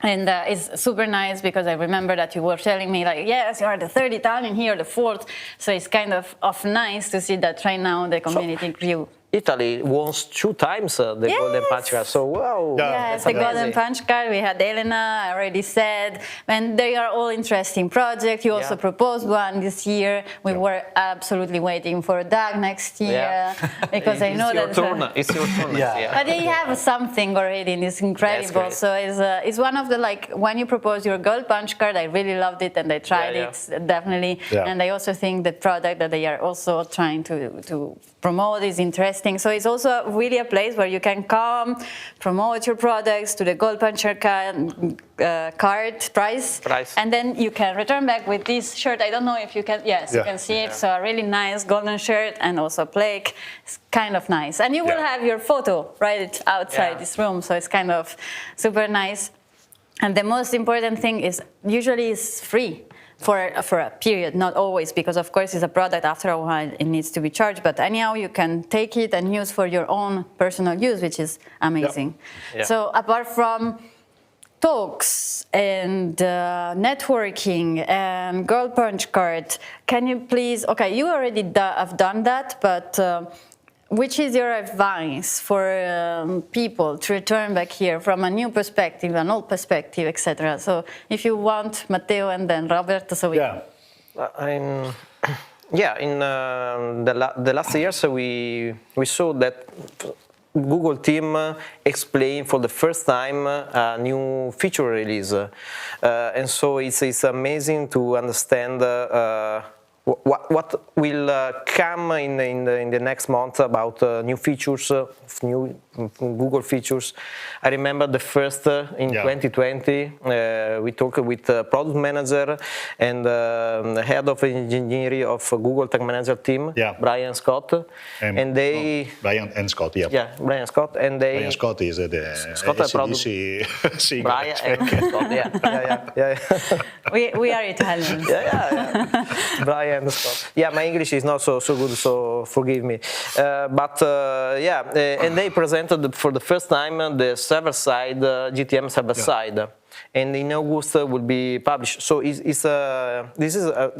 And it's super nice because I remember that you were telling me like, yes, you are the third Italian here, the fourth. So it's kind of nice to see that right now the community grew. Italy won 2 times the Golden Punch Card, so wow. Yes, the Golden Punch Card, we had Elena, I already said, and they are all interesting projects. You also proposed one this year. We were absolutely waiting for Doug next year, because I know that... It's your turn. But they have something already, and it's incredible. So it's one of the, like, when you propose your Gold Punch Card, I really loved it, and I tried it, definitely. And I also think the product that they are also trying to promote is interesting. So it's also really a place where you can come, promote your products to the Gold Puncher card price, and then you can return back with this shirt. I don't know if you can, you can see it. So a really nice golden shirt and also a plaque. It's kind of nice. And you will have your photo right outside this room. So it's kind of super nice. And the most important thing is usually it's free. For a period, not always, because of course it's a product, after a while it needs to be charged, but anyhow you can take it and use for your own personal use, which is amazing. So apart from talks and networking and Gold Punch Card, can you please, okay, you already have done that, but which is your advice for people to return back here from a new perspective, an old perspective, etc.? So if you want, Matteo and then Roberto. So we in the last years we saw that Google team explained for the first time a new feature release, and so it's amazing to understand what will come in the next month about new features, new Google features. I remember the first in 2020, we talked with the product manager and the head of engineering of Google Tag Manager team, Brian Scott, and they... Brian and Scott, Brian Scott, and they... Brian Scott is the SCHREMS singer. Brian and Scott, we are Italians. Brian and Scott. Yeah, my English is not so good, so forgive me. And they presented for the first time the server-side, GTM server-side. And in August will be published. So this is a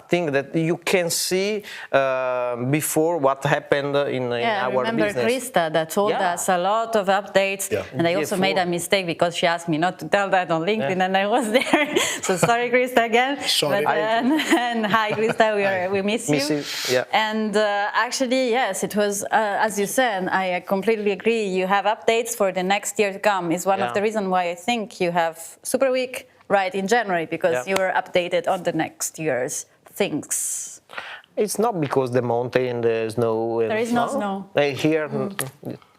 thing that you can see before what happened in our business. I remember Krista that told us a lot of updates, and I also made a mistake because she asked me not to tell that on LinkedIn, and I was there. So sorry, Krista, again. Sorry. And hi, Krista, we miss you. And actually, yes, it was, as you said, I completely agree. You have updates for the next year to come. It's one of the reasons why I think you have Superweek right in January, because you were updated on the next year's things. It's not because the mountain, the snow. There is no snow. Here.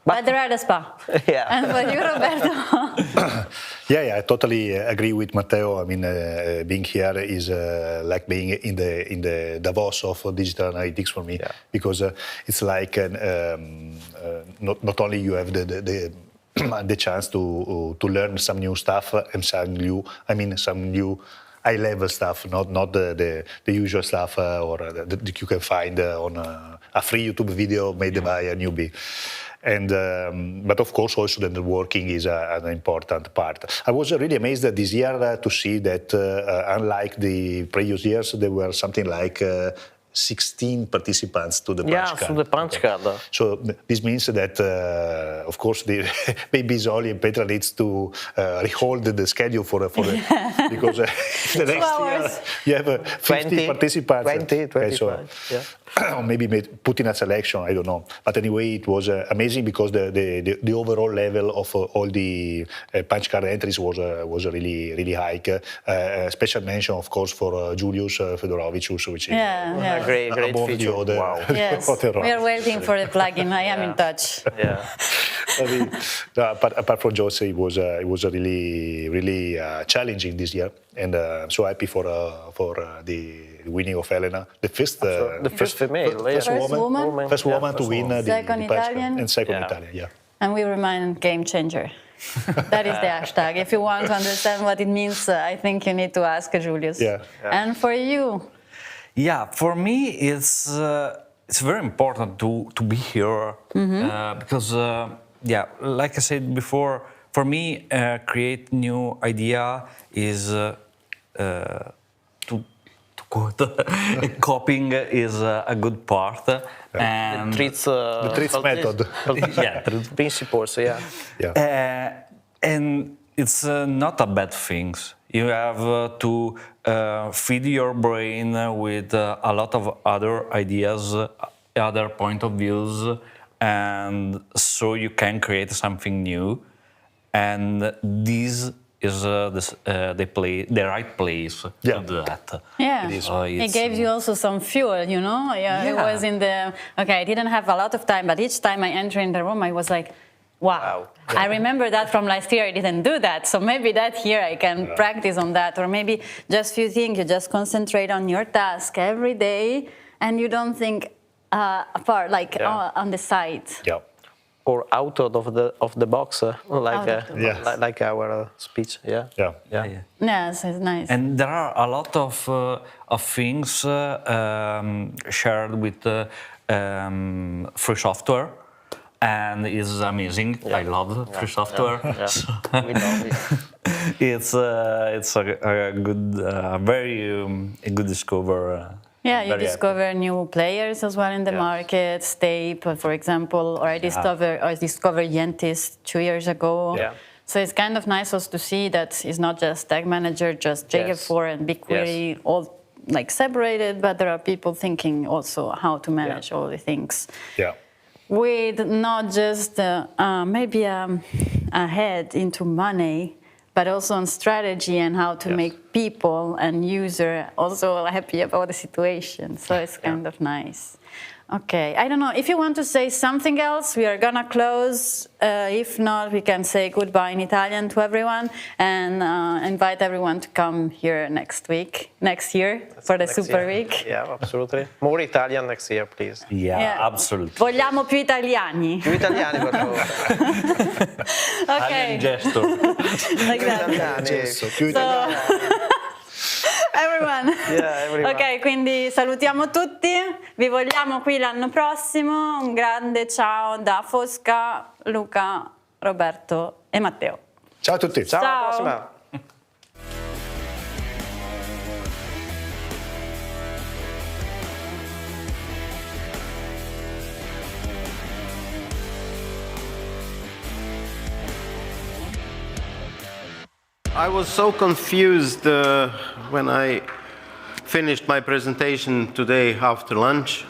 But there are the spa. And for you, Roberto? I totally agree with Matteo. I mean, being here is like being in the Davos of digital analytics for me, because it's like not only you have the chance to learn some new stuff and some new high-level stuff, not the usual stuff that you can find on a free YouTube video made by a newbie. And but of course also the networking is an important part. I was really amazed this year to see that unlike the previous years, there were something like 16 participants to the punch card. To the punch card. So this means that, of course, the maybe Zoli and Petra needs to rehold the schedule for because the next year you have 50 participants. 25. Or maybe put in a selection, I don't know. But anyway, it was amazing because the overall level of all the punch card entries was really high. Special mention, of course, for Julius Fedorovicius, which is great feature. Wow. Yes, we are waiting for the plugin. I am in touch. But apart from Jose, it was really challenging this year, and I'm so happy for the winning of Elena, the first woman to win the Italian and second Italian. And we remain game changer. That is the hashtag. If you want to understand what it means, I think you need to ask Julius. And for you? For me, it's very important to be here because like I said before, for me, create new idea is to quote, copying is a good part. And the treats method. Yeah, principles, yeah. And it's not a bad thing. You have to feed your brain with a lot of other ideas, other point of views, and so you can create something new. And this is the right place to do that. Yeah, it gave you also some fuel, you know? Yeah. It was in the, okay, I didn't have a lot of time, but each time I enter in the room, I was like, wow. I remember that from last year, I didn't do that. So maybe that year I can practice on that. Or maybe just few things, you just concentrate on your task every day and you don't think apart, like on the side. Yeah. Or out of the box, like our speech. Yes, it's nice. And there are a lot of things shared with free software, and it's amazing. I love free software. So We love it. it's a good, very good discover. Yeah, you discover new players as well in the market. Stape, for example, or I discovered Jentis 2 years ago. Yeah. So it's kind of nice also to see that it's not just Tag Manager, just JF4 and BigQuery, all like separated, but there are people thinking also how to manage all the things. Yeah. With not just maybe a head into money, but also on strategy and how to make people and user also happy about the situation. So it's kind of nice. Okay, I don't know, if you want to say something else, we are gonna close. If not, we can say goodbye in Italian to everyone and invite everyone to come here next year for the Super Week. Yeah, absolutely. More Italian next year, please. Yeah, absolutely. Vogliamo più italiani. Più italiani, per favore. Okay. Gesto. Like that. So, everyone. Everyone. Ok, quindi salutiamo tutti, vi vogliamo qui l'anno prossimo, un grande ciao da Fosca, Luca, Roberto e Matteo. Ciao a tutti. Ciao, alla prossima. I was so confused when I finished my presentation today after lunch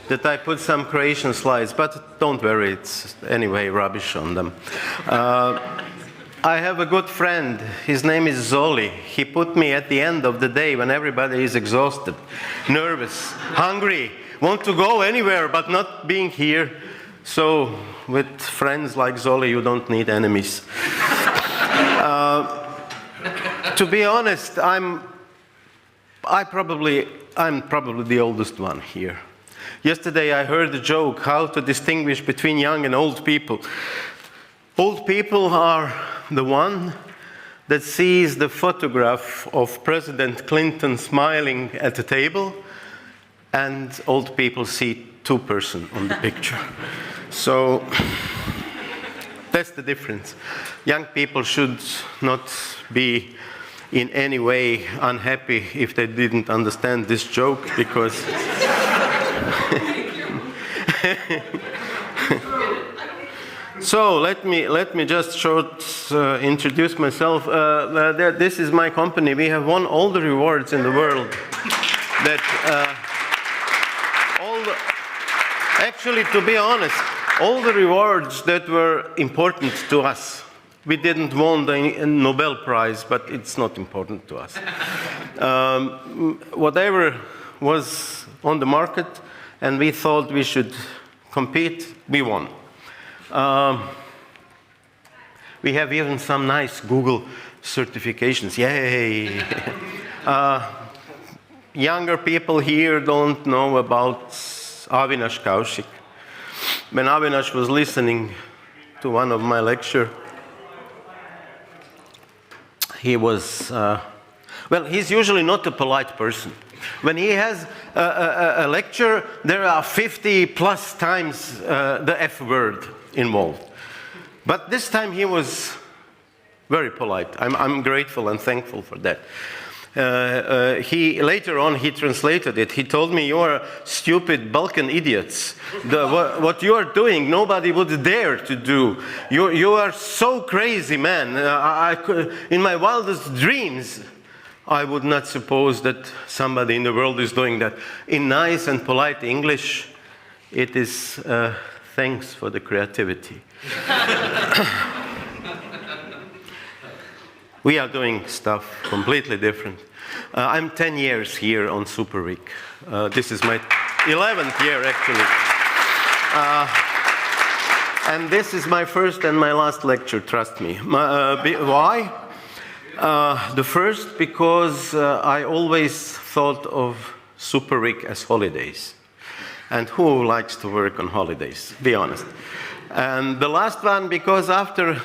that I put some Croatian slides, but don't worry, it's anyway rubbish on them. I have a good friend, his name is Zoli. He put me at the end of the day when everybody is exhausted, nervous, hungry, want to go anywhere but not being here. So with friends like Zoli, you don't need enemies. To be honest, I'm probably the oldest one here. Yesterday I heard a joke how to distinguish between young and old people. Old people are the one that sees the photograph of President Clinton smiling at the table, and old people see two persons on the picture. So that's the difference. Young people should not be in any way unhappy if they didn't understand this joke, because so let me just introduce myself. This is my company. We have won all the rewards in the world. Actually, to be honest, all the rewards that were important to us. We didn't win the Nobel Prize, but it's not important to us. Whatever was on the market, and we thought we should compete, we won. We have even some nice Google certifications. Yay! Younger people here don't know about Avinash Kaushik. When Avinash was listening to one of my lectures, he was, he's usually not a polite person. When he has a lecture, there are 50 plus times the F word involved. But this time he was very polite. I'm grateful and thankful for that. Later on he translated it. He told me, "You are stupid Balkan idiots. What you are doing, nobody would dare to do. You are so crazy, man. In my wildest dreams, I would not suppose that somebody in the world is doing that." In nice and polite English, it is thanks for the creativity. We are doing stuff completely different. I'm 10 years here on Superweek. This is my 11th year, actually. And this is my first and my last lecture, trust me. Why? The first, because I always thought of Superweek as holidays. And who likes to work on holidays? Be honest. And the last one, because after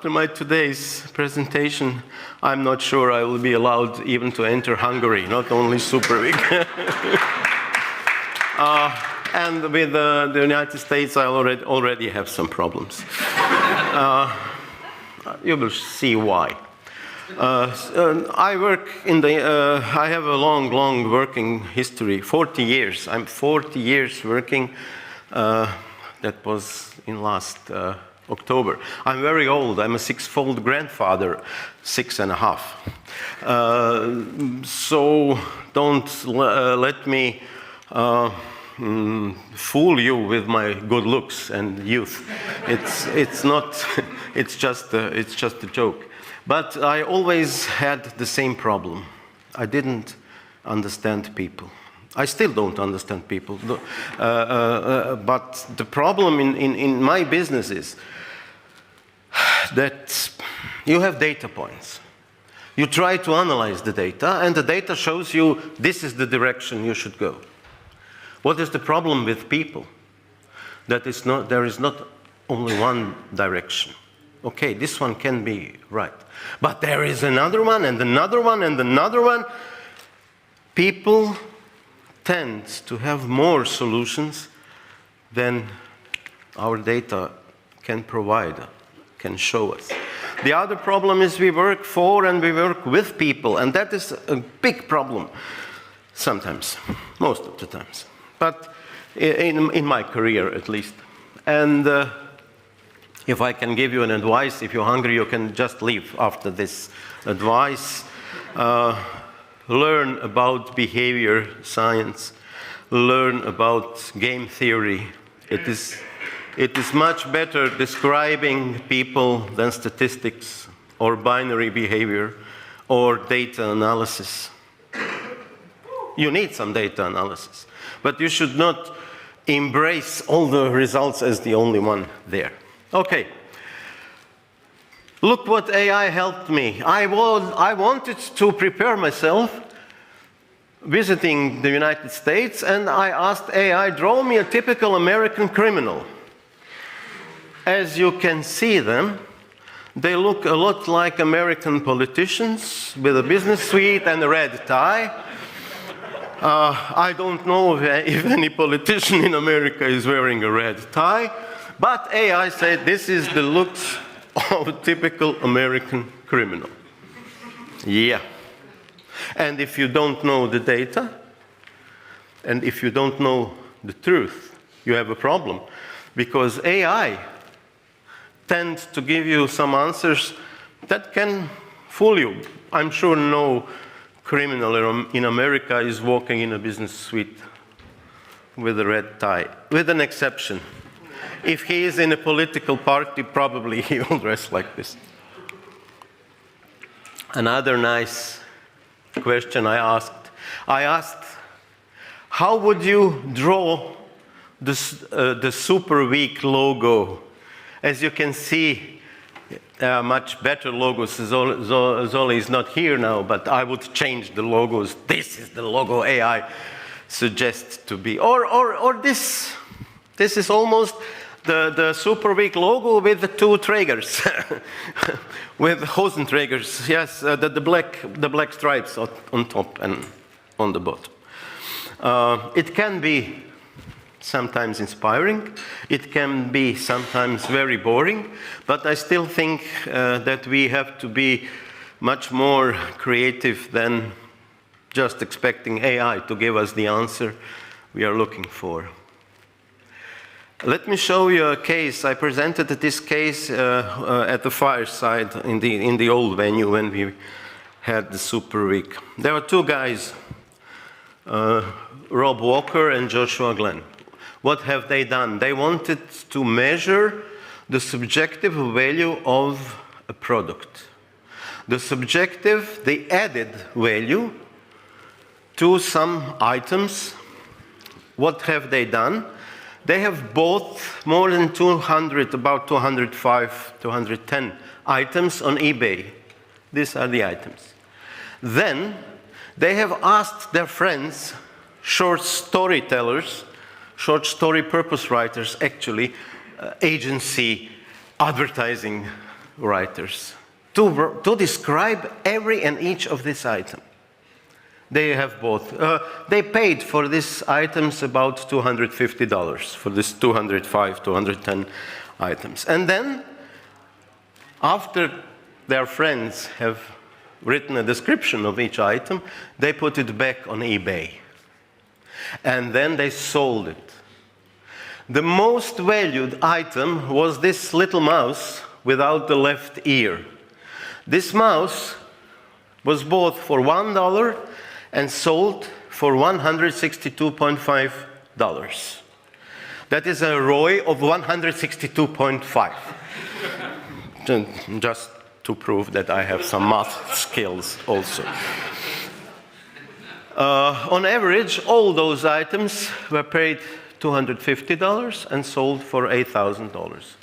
my today's presentation, I'm not sure I will be allowed even to enter Hungary, not only Superweek. And with the United States, I already have some problems. You will see why. I work in I have a long working history, 40 years. I'm 40 years working. That was in last October. I'm very old. I'm a six-fold grandfather, 6.5. So don't let me fool you with my good looks and youth. It's not. It's just a joke. But I always had the same problem. I didn't understand people. I still don't understand people. But the problem in my business is that you have data points. You try to analyze the data, and the data shows you this is the direction you should go. What is the problem with people? That is not, there is not only one direction. Okay, this one can be right. But there is another one, and another one, and another one. People tend to have more solutions than our data can provide, can show us. The other problem is we work for and we work with people, and that is a big problem sometimes, most of the times. But in my career, at least. And if I can give you an advice, if you're hungry, you can just leave after this advice. Learn about behavior science. Learn about game theory. It is much better describing people than statistics or binary behavior or data analysis. You need some data analysis, but you should not embrace all the results as the only one there. Okay. Look what AI helped me. I wanted to prepare myself visiting the United States, and I asked AI, draw me a typical American criminal. As you can see them, they look a lot like American politicians with a business suit and a red tie. I don't know if any politician in America is wearing a red tie, but AI said this is the looks of a typical American criminal. Yeah. And if you don't know the data, and if you don't know the truth, you have a problem. Because AI tends to give you some answers that can fool you. I'm sure no criminal in America is walking in a business suite with a red tie, with an exception. If he is in a political party, probably he will dress like this. Another nice question I asked, how would you draw the Superweek logo? As you can see, much better logos. Zoli is not here now, but I would change the logos. This is the logo AI suggests to be. Or this is almost the Superweek logo with the two Trägers, with Hosenträgers, yes, the black stripes on top and on the bottom. It can be sometimes inspiring. It can be sometimes very boring, but I still think that we have to be much more creative than just expecting AI to give us the answer we are looking for. Let me show you a case. I presented this case at the fireside in the old venue when we had the Super Week. There were two guys, Rob Walker and Joshua Glenn. What have they done? They wanted to measure the subjective value of a product. The subjective, the added value to some items. What have they done? They have bought more than 200, about 205, 210 items on eBay. These are the items. Then they have asked their friends, short storytellers, short story purpose writers, actually, agency advertising writers, to describe every and each of these items. They have both. They paid for these items about $250 for this 205, 210 items. And then, after their friends have written a description of each item, they put it back on eBay. And then they sold it. The most valued item was this little mouse without the left ear. This mouse was bought for $1 and sold for $162.5. That is a ROI of 162.5. Just to prove that I have some math skills also. On average, all those items were paid $250 and sold for $8,000.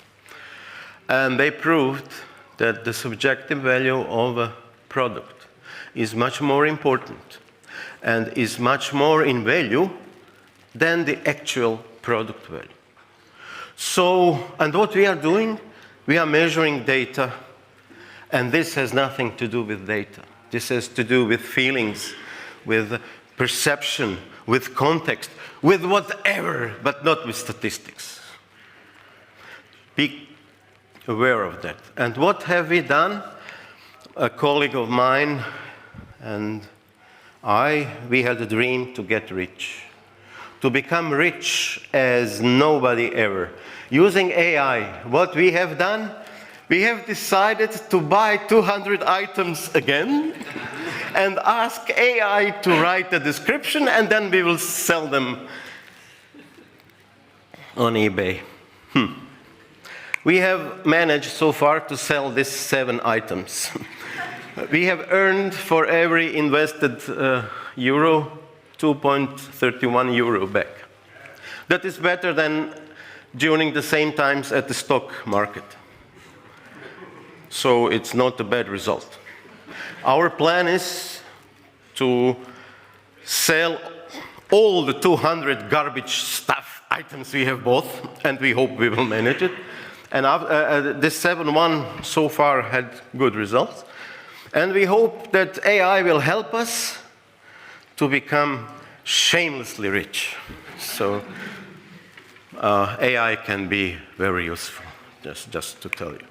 And they proved that the subjective value of a product is much more important and is much more in value than the actual product value. So, and what we are doing, we are measuring data, and this has nothing to do with data. This has to do with feelings, with perception, with context, with whatever, but not with statistics. Be aware of that. And what have we done? A colleague of mine and we had a dream to get rich, to become rich as nobody ever. Using AI, what we have done, we have decided to buy 200 items again and ask AI to write a description, and then we will sell them on eBay. We have managed so far to sell these 7 items. We have earned for every invested euro, 2.31 euro back. That is better than during the same times at the stock market. So it's not a bad result. Our plan is to sell all the 200 garbage stuff items we have bought, and we hope we will manage it. And this 7-1 so far had good results. And we hope that AI will help us to become shamelessly rich. So AI can be very useful, just to tell you.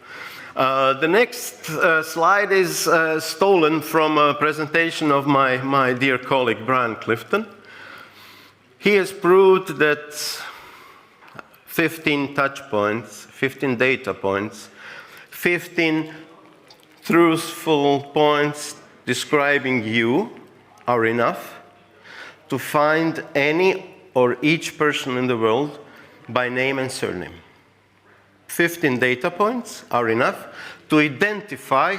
The next slide is stolen from a presentation of my dear colleague, Brian Clifton. He has proved that 15 touch points, 15 data points, 15 truthful points describing you are enough to find any or each person in the world by name and surname. 15 data points are enough to identify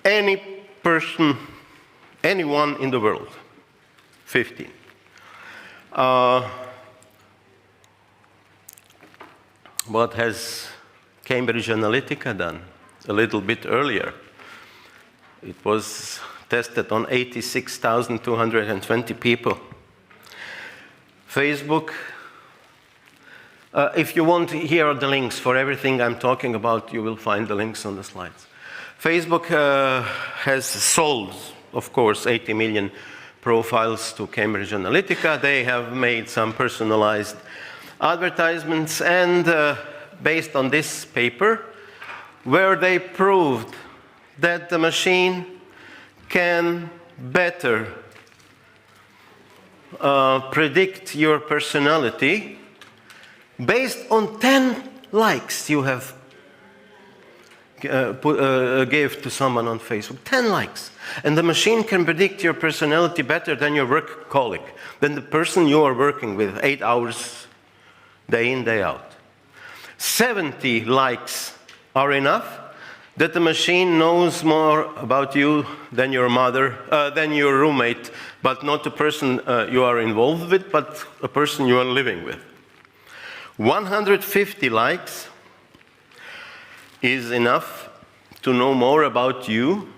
any person, anyone in the world. 15. What has Cambridge Analytica done? A little bit earlier. It was tested on 86,220 people. Facebook, if you want, here are the links for everything I'm talking about. You will find the links on the slides. Facebook has sold, of course, 80 million profiles to Cambridge Analytica. They have made some personalized advertisements, and based on this paper, where they proved that the machine can better predict your personality based on 10 likes you have gave to someone on Facebook. 10 likes. And the machine can predict your personality better than your work colleague, than the person you are working with 8 hours, day in, day out. 70 likes are enough that the machine knows more about you than your mother, than your roommate, but not the person you are involved with, but a person you are living with. 150 likes is enough to know more about you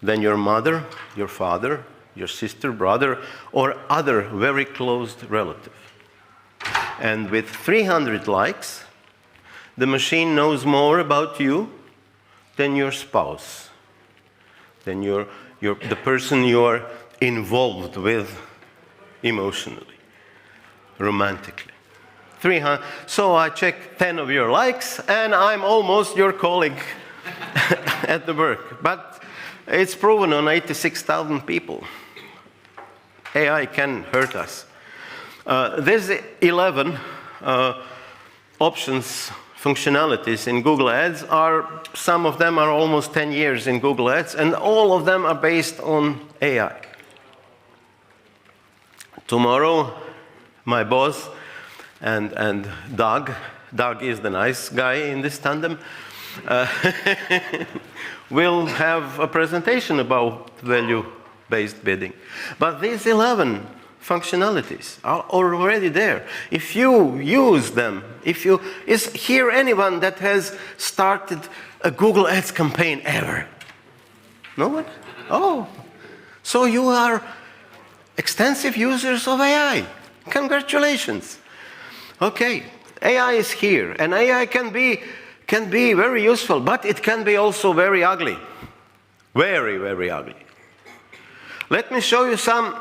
than your mother, your father, your sister, brother, or other very close relative. And with 300 likes, the machine knows more about you than your spouse, than the person you are involved with emotionally, romantically. 300. So I check 10 of your likes, and I'm almost your colleague at the work. But it's proven on 86,000 people. AI can hurt us. There's 11 options, functionalities in Google Ads. Some of them are almost 10 years in Google Ads, and all of them are based on AI. Tomorrow, my boss and Doug is the nice guy in this tandem, will have a presentation about value-based bidding. But these 11 functionalities are already there. If you use them, is here anyone that has started a Google Ads campaign ever? No one? Oh, so you are extensive users of AI. Congratulations. Okay, AI is here, and AI can be very useful, but it can be also very ugly. Very, very ugly. Let me show you some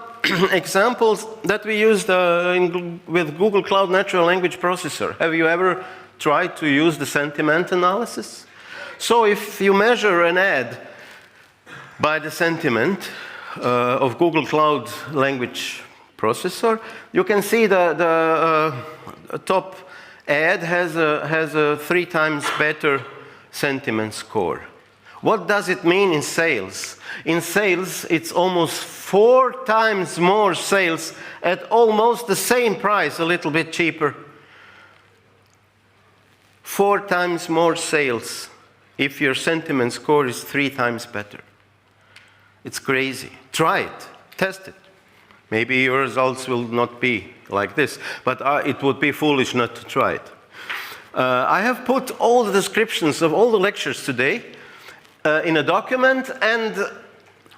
examples that we used with Google Cloud Natural Language Processor. Have you ever tried to use the sentiment analysis? So if you measure an ad by the sentiment of Google Cloud Language Processor, you can see the top ad has a 3 times better sentiment score. What does it mean in sales? In sales, it's almost 4 times more sales at almost the same price, a little bit cheaper. 4 times more sales if your sentiment score is 3 times better. It's crazy. Try it. Test it. Maybe your results will not be like this, but it would be foolish not to try it. I have put all the descriptions of all the lectures today in a document and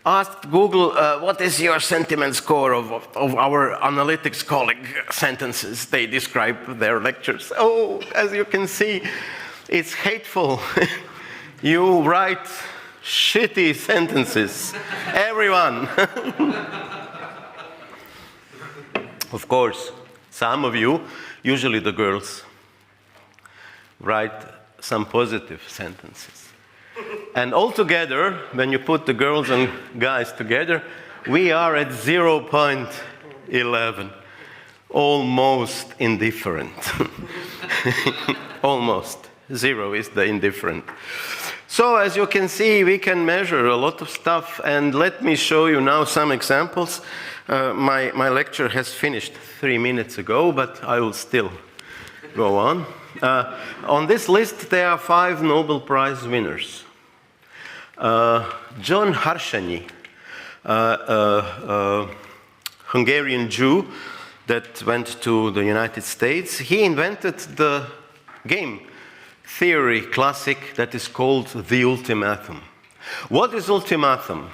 asked Google, what is your sentiment score of our analytics colleague sentences they describe their lectures? Oh, as you can see, it's hateful. You write shitty sentences. Everyone. Of course, some of you, usually the girls, write some positive sentences. And altogether, when you put the girls and guys together, we are at 0.11. Almost indifferent. Almost. 0 is the indifferent. So as you can see, we can measure a lot of stuff, and let me show you now some examples. My lecture has finished 3 minutes ago, but I will still go on. On this list, there are 5 Nobel Prize winners. John Harshanyi, a Hungarian Jew that went to the United States, he invented the game theory classic that is called the ultimatum. What is ultimatum?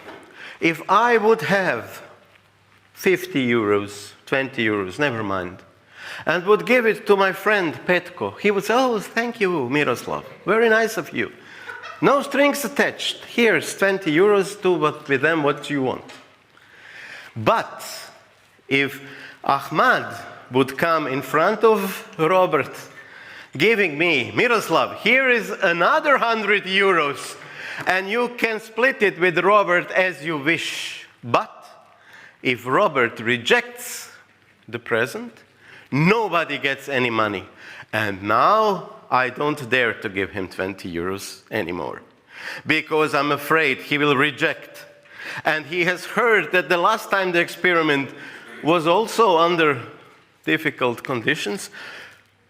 If I would have 50 euros, 20 euros, never mind, and would give it to my friend Petko, he would say, oh, thank you, Miroslav, very nice of you. No strings attached. Here's 20 euros, do with them what you want. But if Ahmad would come in front of Robert, giving me, Miroslav, here is another 100 euros, and you can split it with Robert as you wish. But if Robert rejects the present, nobody gets any money. And now I don't dare to give him 20 euros anymore, because I'm afraid he will reject. And he has heard that the last time the experiment was also under difficult conditions.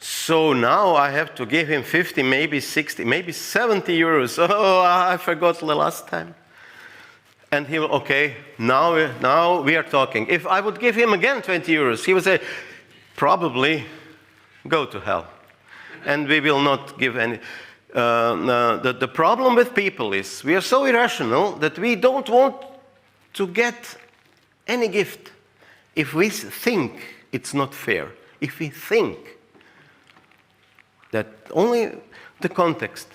So now I have to give him 50, maybe 60, maybe 70 euros. Oh, I forgot the last time. And he will, okay, now we are talking. If I would give him again 20 euros, he would say, probably go to hell. And we will not give any. The problem with people is we are so irrational that we don't want to get any gift if we think it's not fair. If we think that only the context.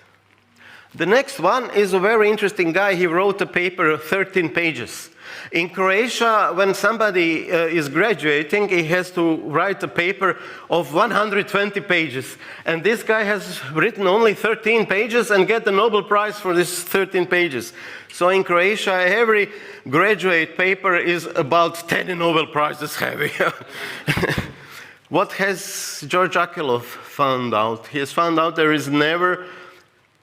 The next one is a very interesting guy. He wrote a paper, 13 pages. In Croatia, when somebody is graduating, he has to write a paper of 120 pages. And this guy has written only 13 pages and get the Nobel Prize for this 13 pages. So in Croatia, every graduate paper is about 10 Nobel Prizes heavy. What has George Akerlof found out? He has found out there is never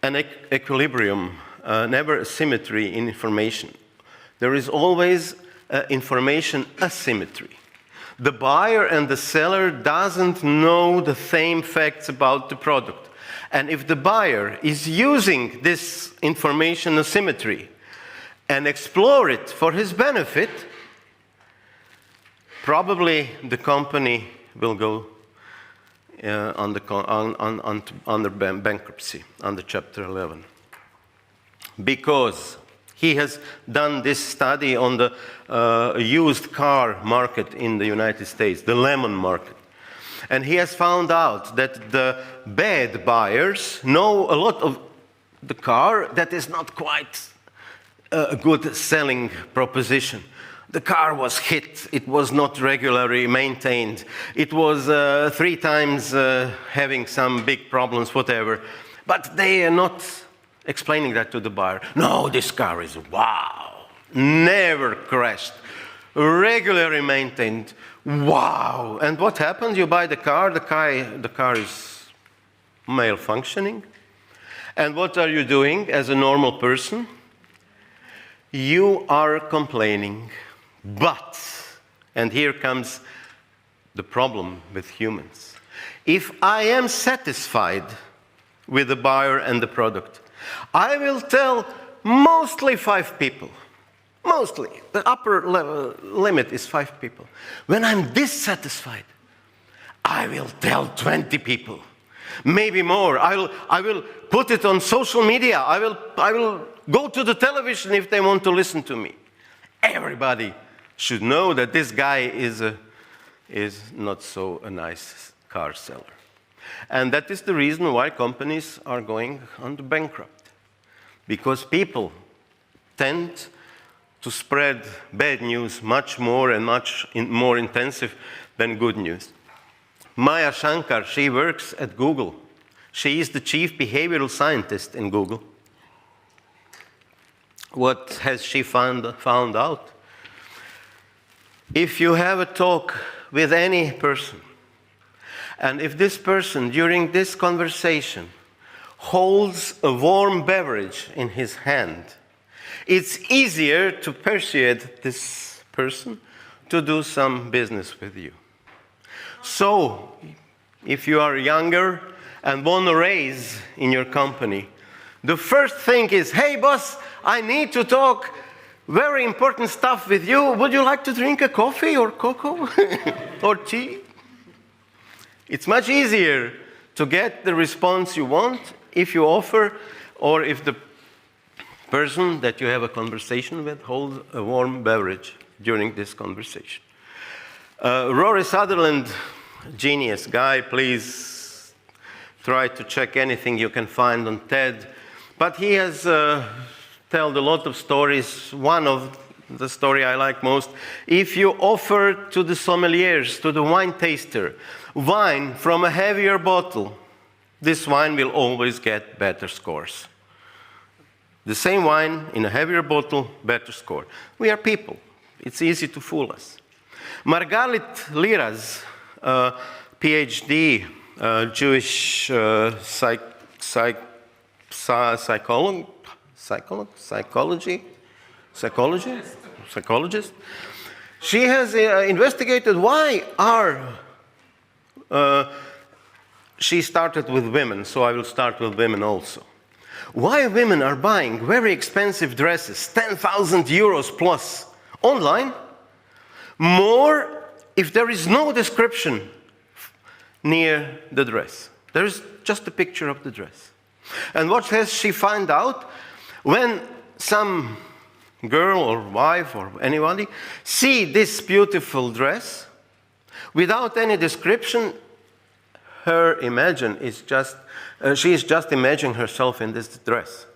an equilibrium, never a symmetry in information. There is always information asymmetry. The buyer and the seller doesn't know the same facts about the product. And if the buyer is using this information asymmetry and explore it for his benefit, probably the company will go under bankruptcy, under Chapter 11. Because he has done this study on the used car market in the United States, the lemon market. And he has found out that the bad buyers know a lot of the car that is not quite a good selling proposition. The car was hit, it was not regularly maintained, it was 3 times having some big problems, whatever. But they are not explaining that to the buyer. No, this car is wow, never crashed, regularly maintained, wow. And what happens? You buy the car is malfunctioning. And what are you doing as a normal person? You are complaining. But, and here comes the problem with humans. If I am satisfied with the buyer and the product, I will tell mostly 5 people. Mostly. The upper limit is 5 people. When I'm dissatisfied, I will tell 20 people. Maybe more. I will put it on social media. I will go to the television if they want to listen to me. Everybody should know that this guy is not so a nice car seller. And that is the reason why companies are going under bankrupt. Because people tend to spread bad news much more and much more intensive than good news. Maya Shankar, she works at Google. She is the chief behavioral scientist in Google. What has she found out? If you have a talk with any person, and if this person during this conversation holds a warm beverage in his hand, it's easier to persuade this person to do some business with you. So, if you are younger and want to raise in your company, the first thing is, hey boss, I need to talk very important stuff with you. Would you like to drink a coffee or cocoa or tea? It's much easier to get the response you want if you offer, or if the person that you have a conversation with holds a warm beverage during this conversation. Rory Sutherland, genius guy, please try to check anything you can find on TED. But he has told a lot of stories. One of the story I like most. If you offer to the sommeliers, to the wine taster, wine from a heavier bottle, this wine will always get better scores. The same wine in a heavier bottle, better score. We are people. It's easy to fool us. Margalit Liraz, PhD, Jewish psychologist. She has investigated why she started with women, so I will start with women also. Why women are buying very expensive dresses, 10,000 euros plus, online, more if there is no description near the dress. There is just a picture of the dress. And what has she found out? When some girl or wife or anybody see this beautiful dress, without any description, she is just imagining herself in this dress.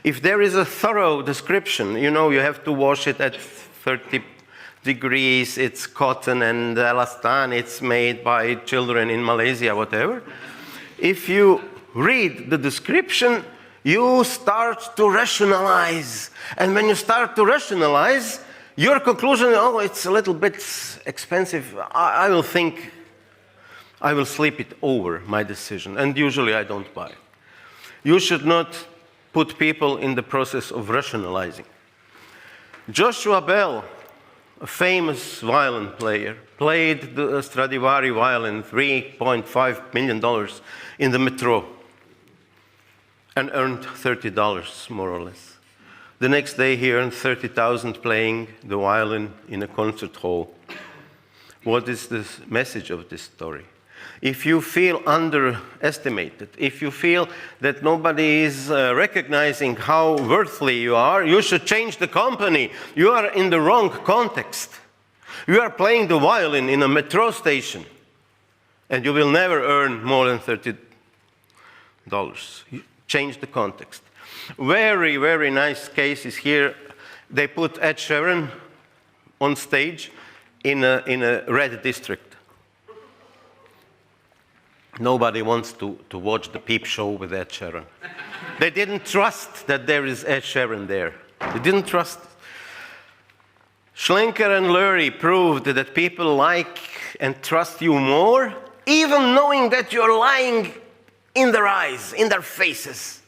If there is a thorough description, you know, you have to wash it at 30 degrees, it's cotton and elastan, it's made by children in Malaysia, whatever. If you read the description, you start to rationalize. And when you start to rationalize, your conclusion, oh, it's a little bit expensive, I will sleep it over, my decision, and usually I don't buy. You should not put people in the process of rationalizing. Joshua Bell, a famous violin player, played the Stradivari violin, $3.5 million in the metro, and earned $30, more or less. The next day he earned $30,000 playing the violin in a concert hall. What is the message of this story? If you feel underestimated, if you feel that nobody is recognizing how worthy you are, you should change the company. You are in the wrong context. You are playing the violin in a metro station, and you will never earn more than $30. Change the context. Very, very nice cases here. They put Ed Sheeran on stage in a red district. Nobody wants to watch the Peep Show with Ed Sheeran. They didn't trust that there is Ed Sheeran there. They didn't trust. Schlenker and Lurie proved that people like and trust you more, even knowing that you're lying in their eyes, in their faces.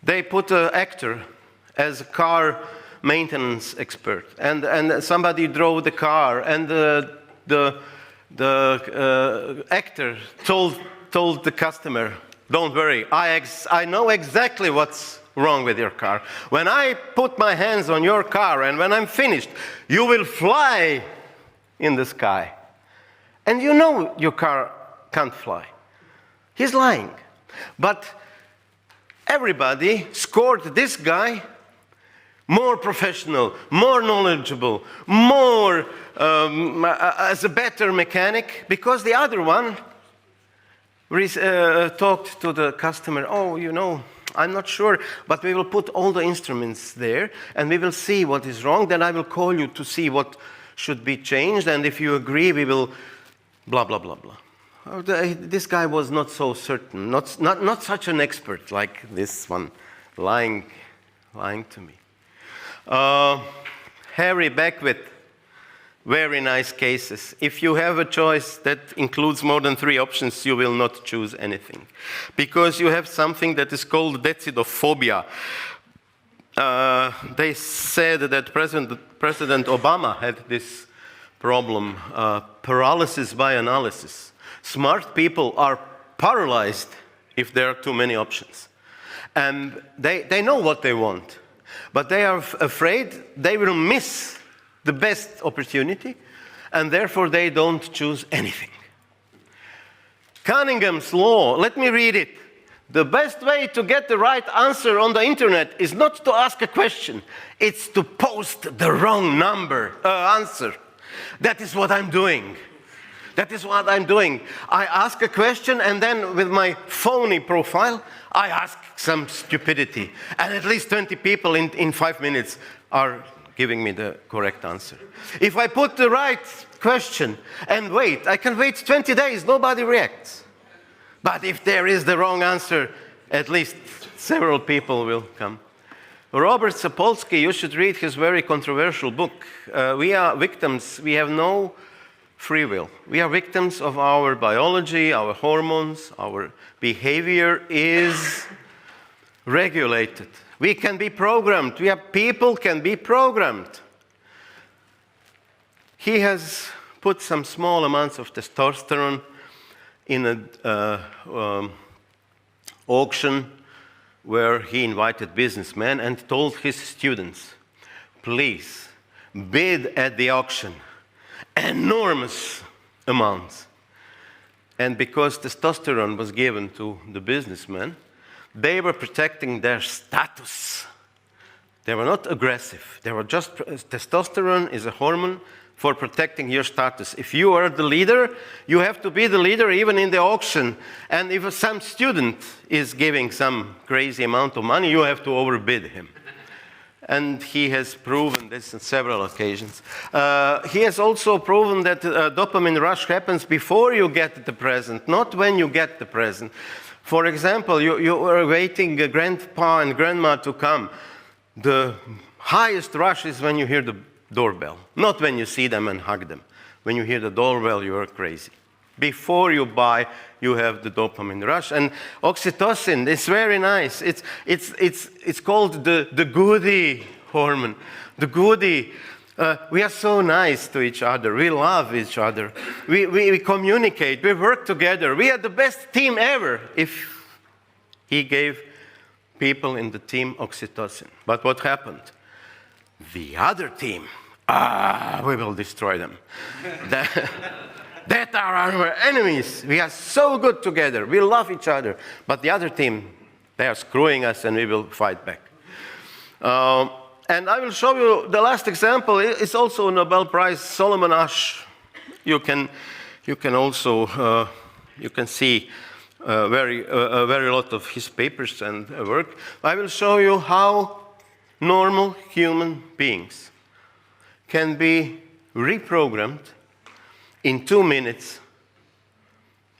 They put an actor as a car maintenance expert, and somebody drove the car, and the actor told the customer, don't worry, I know exactly what's wrong with your car. When I put my hands on your car and when I'm finished, you will fly in the sky. And you know your car can't fly. He's lying. But everybody scored this guy more professional, more knowledgeable, more as a better mechanic, because the other one talked to the customer, oh, you know, I'm not sure, but we will put all the instruments there and we will see what is wrong. Then I will call you to see what should be changed, and if you agree, we will blah, blah, blah, blah. This guy was not so certain, not such an expert like this one, lying to me. Harry Beckwith, very nice cases. If you have a choice that includes more than 3 options, you will not choose anything, because you have something that is called decidophobia. They said that President Obama had this problem, paralysis by analysis. Smart people are paralyzed if there are too many options. And they know what they want, but they are afraid they will miss the best opportunity, and therefore they don't choose anything. Cunningham's law, let me read it. The best way to get the right answer on the internet is not to ask a question, it's to post the wrong answer. That is what I'm doing. That is what I'm doing. I ask a question, and then with my phony profile, I ask some stupidity. And at least 20 people in 5 minutes are giving me the correct answer. If I put the right question and wait, I can wait 20 days, nobody reacts. But if there is the wrong answer, at least several people will come. Robert Sapolsky, you should read his very controversial book. We are victims, we have no free will. We are victims of our biology, our hormones, our behavior is regulated. We can be programmed. People can be programmed. He has put some small amounts of testosterone in an auction where he invited businessmen and told his students, please bid at the auction enormous amounts. And because testosterone was given to the businessmen, they were protecting their status. They were not aggressive. They were just, testosterone is a hormone for protecting your status. If you are the leader, you have to be the leader even in the auction. And if some student is giving some crazy amount of money, you have to overbid him. And he has proven this on several occasions. He has also proven that dopamine rush happens before you get the present, not when you get the present. For example, you are waiting grandpa and grandma to come. The highest rush is when you hear the doorbell, not when you see them and hug them. When you hear the doorbell, you are crazy. Before you buy, you have the dopamine rush. And oxytocin is very nice. It's called the goody hormone. The goody. We are so nice to each other. We love each other. We communicate. We work together. We are the best team ever if he gave people in the team oxytocin. But what happened? The other team, we will destroy them. That are our enemies. We are so good together. We love each other. But the other team, they are screwing us and we will fight back. And I will show you the last example. It's also a Nobel Prize, Solomon Asch. You can also you can see a very lot of his papers and work. I will show you how normal human beings can be reprogrammed in 2 minutes.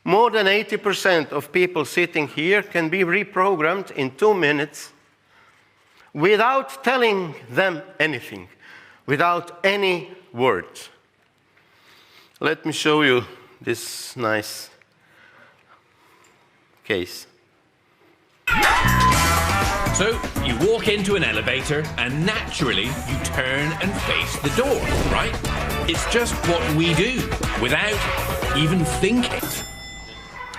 More than 80% of people sitting here can be reprogrammed in 2 minutes without telling them anything, without any words. Let me show you this nice case. So, you walk into an elevator and naturally you turn and face the door, right? It's just what we do, without even thinking.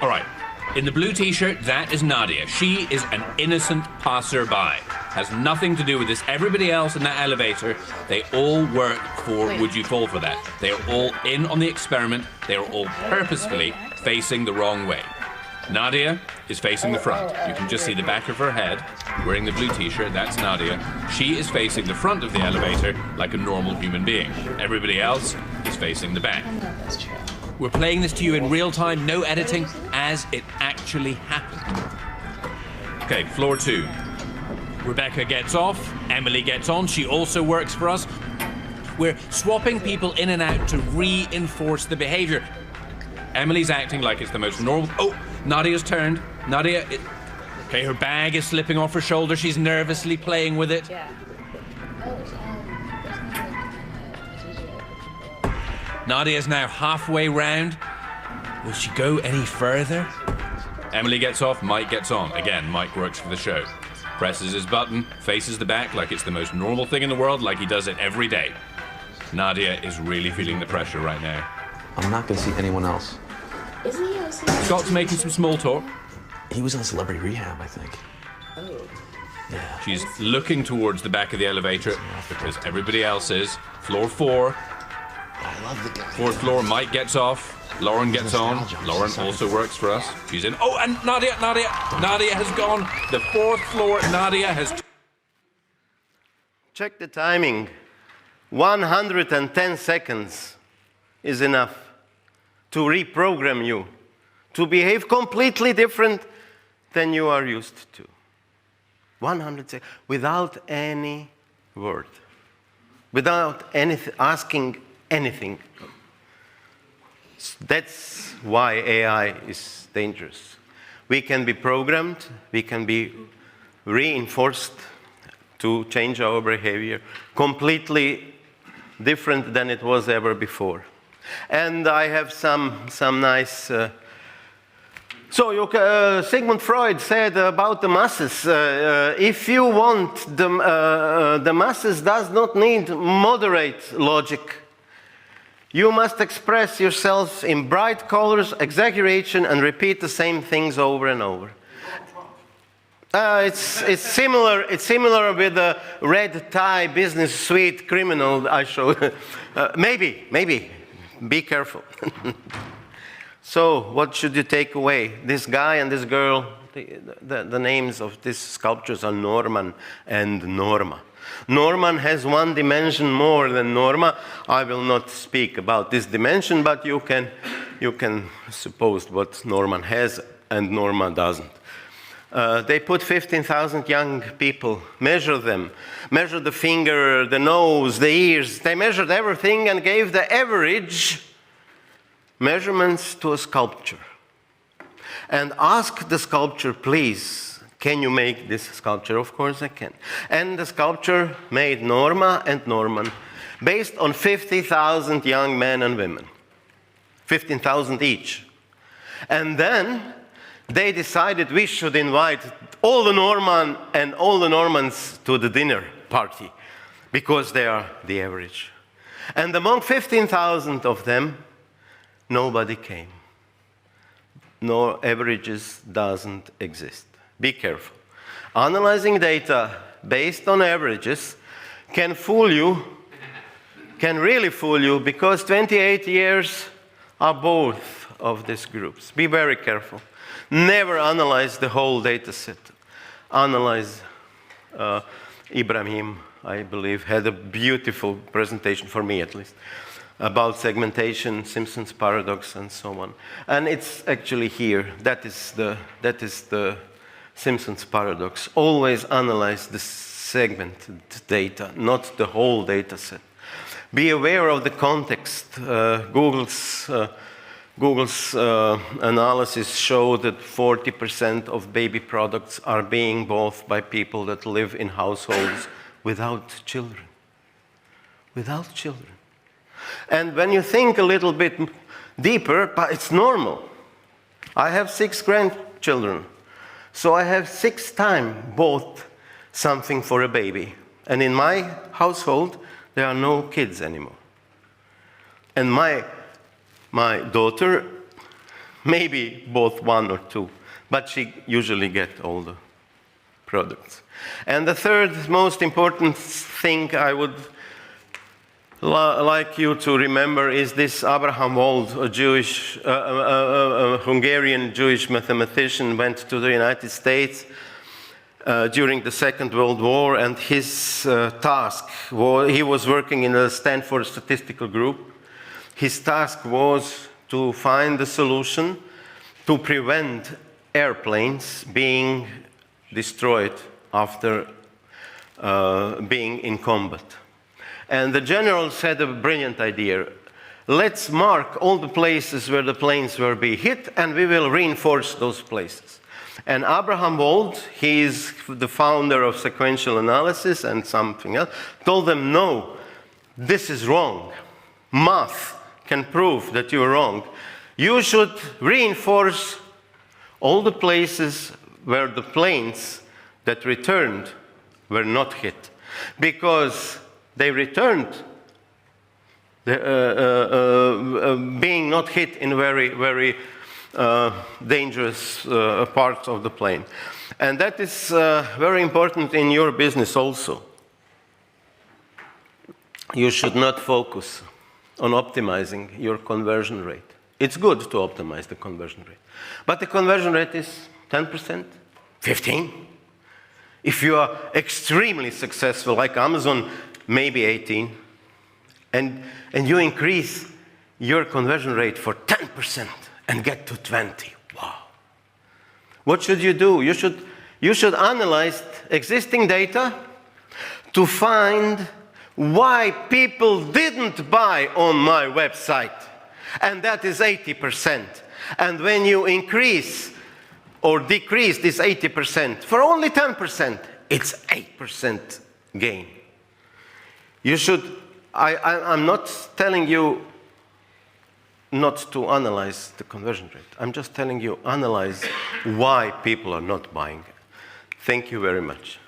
All right, in the blue t-shirt, that is Nadia. She is an innocent passerby. Has nothing to do with this. Everybody else in that elevator, they all work for Would You Fall For That. They are all in on the experiment. They are all purposefully facing the wrong way. Nadia is facing the front. You can just see the back of her head, wearing the blue t-shirt, that's Nadia. She is facing the front of the elevator like a normal human being. Everybody else is facing the back. We're playing this to you in real time, no editing, as it actually happened. Okay, floor 2. Rebecca gets off, Emily gets on, she also works for us. We're swapping people in and out to reinforce the behavior. Emily's acting like it's the most normal. Oh, Nadia's turned. Nadia, okay, her bag is slipping off her shoulder. She's nervously playing with it. Nadia's now halfway round. Will she go any further? Emily gets off, Mike gets on. Again, Mike works for the show. Presses his button, faces the back like it's the most normal thing in the world, like he does it every day. Nadia is really feeling the pressure right now. I'm not going to see anyone else. Isn't he Scott's making some small talk. He was on celebrity rehab, I think. Oh. Yeah. She's looking towards the back of the elevator because everybody else is. Floor 4. I love the guy. 4th floor, Mike gets off. Lauren gets on. Lauren also works for us. She's in. Oh, and Nadia has gone. The 4th floor, Nadia has... Check the timing. 110 seconds is enough to reprogram you, to behave completely different than you are used to. 100 seconds, without any word. without asking anything. That's why AI is dangerous. We can be programmed, we can be reinforced to change our behavior, completely different than it was ever before. And I have some nice... Sigmund Freud said about the masses, if you want, the masses does not need moderate logic. You must express yourself in bright colors, exaggeration, and repeat the same things over and over. It's similar with the red tie business suite criminal I showed. Maybe. Be careful. So, what should you take away? This guy and this girl, the names of these sculptures are Norman and Norma. Norman has one dimension more than Norma. I will not speak about this dimension, but you can suppose what Norman has and Norma doesn't. They put 15,000 young people, measure them, measure the finger, the nose, the ears. They measured everything and gave the average measurements to a sculpture. And ask the sculpture, please, can you make this sculpture? Of course I can. And the sculpture made Norma and Norman based on 50,000 young men and women. 15,000 each. And then they decided we should invite all the Norman and all the Normans to the dinner party because they are the average. And among 15,000 of them, nobody came. No, averages doesn't exist. Be careful. Analyzing data based on averages can fool you, can really fool you, because 28 years are both of these groups. Be very careful. Never analyze the whole data set. Analyze. Ibrahim, I believe, had a beautiful presentation, for me at least, about segmentation, Simpson's paradox, and so on. And it's actually here. That is the Simpson's paradox. Always analyze the segmented data, not the whole data set. Be aware of the context. Google's analysis showed that 40% of baby products are being bought by people that live in households without children. Without children. And when you think a little bit deeper, but it's normal. I have 6 grandchildren, so I have 6 times bought something for a baby. And in my household, there are no kids anymore. And my daughter maybe bought 1 or 2, but she usually gets all the products. And the third most important thing I would like you to remember is this Abraham Wold, a Hungarian Jewish mathematician, went to the United States during the Second World War, and his task was, he was working in a Stanford statistical group. His task was to find a solution to prevent airplanes being destroyed after being in combat. And the generals had a brilliant idea. Let's mark all the places where the planes will be hit, and we will reinforce those places. And Abraham Wold, he is the founder of sequential analysis and something else, told them, no, this is wrong. Math can prove that you're wrong. You should reinforce all the places where the planes that returned were not hit, because they returned being not hit in very, very dangerous parts of the plane. And that is very important in your business also. You should not focus on optimizing your conversion rate. It's good to optimize the conversion rate. But the conversion rate is 10%, 15%. If you are extremely successful, like Amazon, maybe 18%. And you increase your conversion rate for 10% and get to 20%. Wow. What should you do? You should analyze existing data to find why people didn't buy on my website. And that is 80%. And when you increase or decrease this 80% for only 10%, it's 8% gain. You should, I'm not telling you not to analyze the conversion rate. I'm just telling you, analyze why people are not buying. Thank you very much.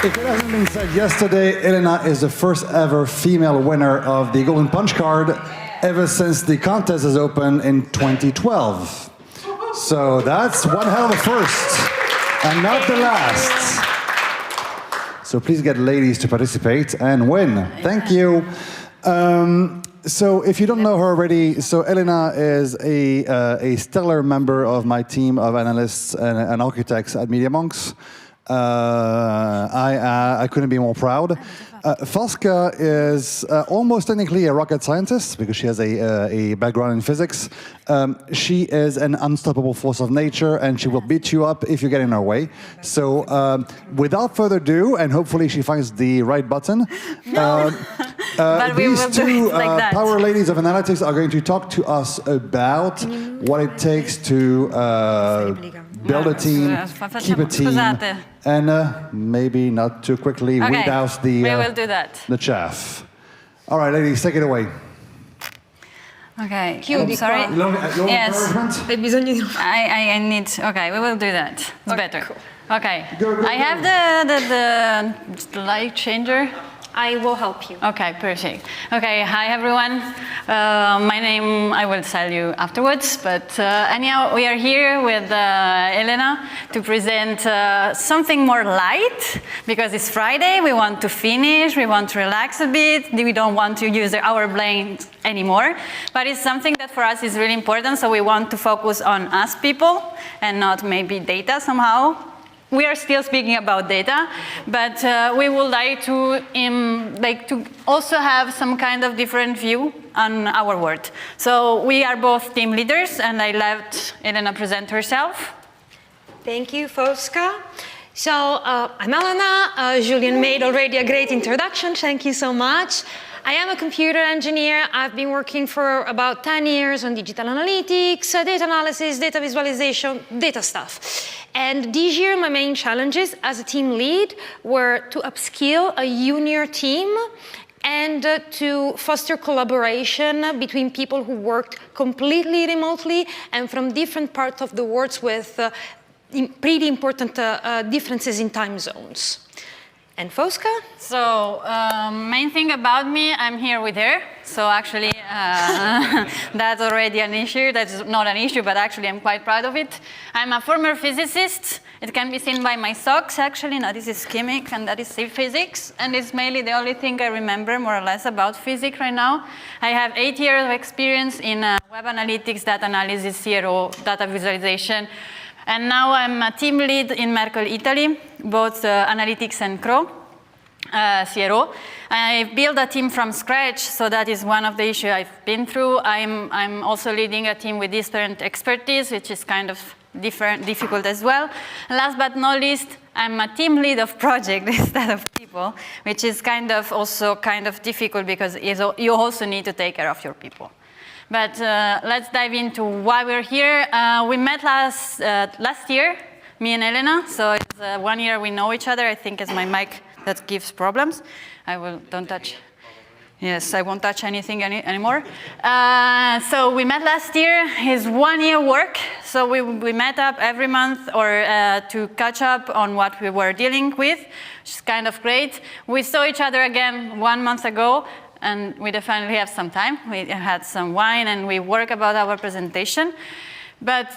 If it hasn't been said yesterday, Elena is the first ever female winner of the Golden Punch card ever since the contest is open in 2012. So that's one hell of a first, and not the last. So please get ladies to participate and win. Thank you. So if you don't know her already, so Elena is a stellar member of my team of analysts and architects at Media Monks. I couldn't be more proud. Fosca is almost technically a rocket scientist because she has a background in physics. She is an unstoppable force of nature, and she will beat you up if you get in her way. So without further ado, and hopefully she finds the right button, these two power ladies of analytics are going to talk to us about what it takes to build a team, keep a team, and maybe not too quickly weed out the chaff. All right, ladies, take it away. Okay, I'm sorry. Yes, I need, okay, we will do that. It's better. Cool. Okay, I have the light changer. I will help you. Okay, perfect. Okay, hi everyone. My name I will tell you afterwards, but anyhow, we are here with Elena to present something more light, because it's Friday, we want to finish, we want to relax a bit, we don't want to use our brains anymore, but it's something that for us is really important, so we want to focus on us people and not maybe data somehow. We are still speaking about data, but we would like to also have some kind of different view on our work. So we are both team leaders, and I let Elena present herself. Thank you, Fosca. So I'm Elena. Julian made already a great introduction. Thank you so much. I am a computer engineer. I've been working for about 10 years on digital analytics, data analysis, data visualization, data stuff. And this year, my main challenges as a team lead were to upskill a junior team and to foster collaboration between people who worked completely remotely and from different parts of the world with pretty important differences in time zones. And Fosca? So, main thing about me, I'm here with her. So actually, that's already an issue. That's not an issue, but actually I'm quite proud of it. I'm a former physicist. It can be seen by my socks, actually. Now this is chemic, and that is physics. And it's mainly the only thing I remember, more or less, about physics right now. I have 8 years of experience in web analytics, data analysis, CRO, data visualization. And now I'm a team lead in Merkle, Italy, both analytics and CRO. I built a team from scratch, so that is one of the issues I've been through. I'm also leading a team with different expertise, which is kind of difficult as well. Last but not least, I'm a team lead of project instead of people, which is also kind of difficult because you also need to take care of your people. But let's dive into why we're here. We met last year, me and Elena, so it's 1 year we know each other. I think it's my mic that gives problems. Don't touch. Yes, I won't touch anything anymore. So we met last year, his 1 year work. So we met up every month to catch up on what we were dealing with, which is kind of great. We saw each other again 1 month ago, and we definitely have some time. We had some wine and we work about our presentation. But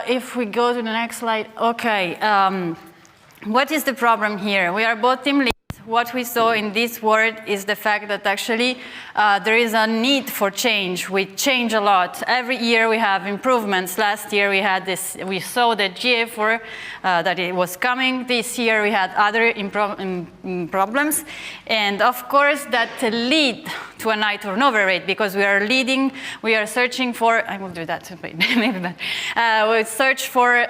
if we go to the next slide, okay. What is the problem here? We are both team leads. What we saw in this world is the fact that actually there is a need for change. We change a lot. Every year we have improvements. Last year we saw the GA4 that it was coming. This year we had other problems. And of course that lead to a high turnover rate because we are leading, we are searching for, I will do that maybe, but we search for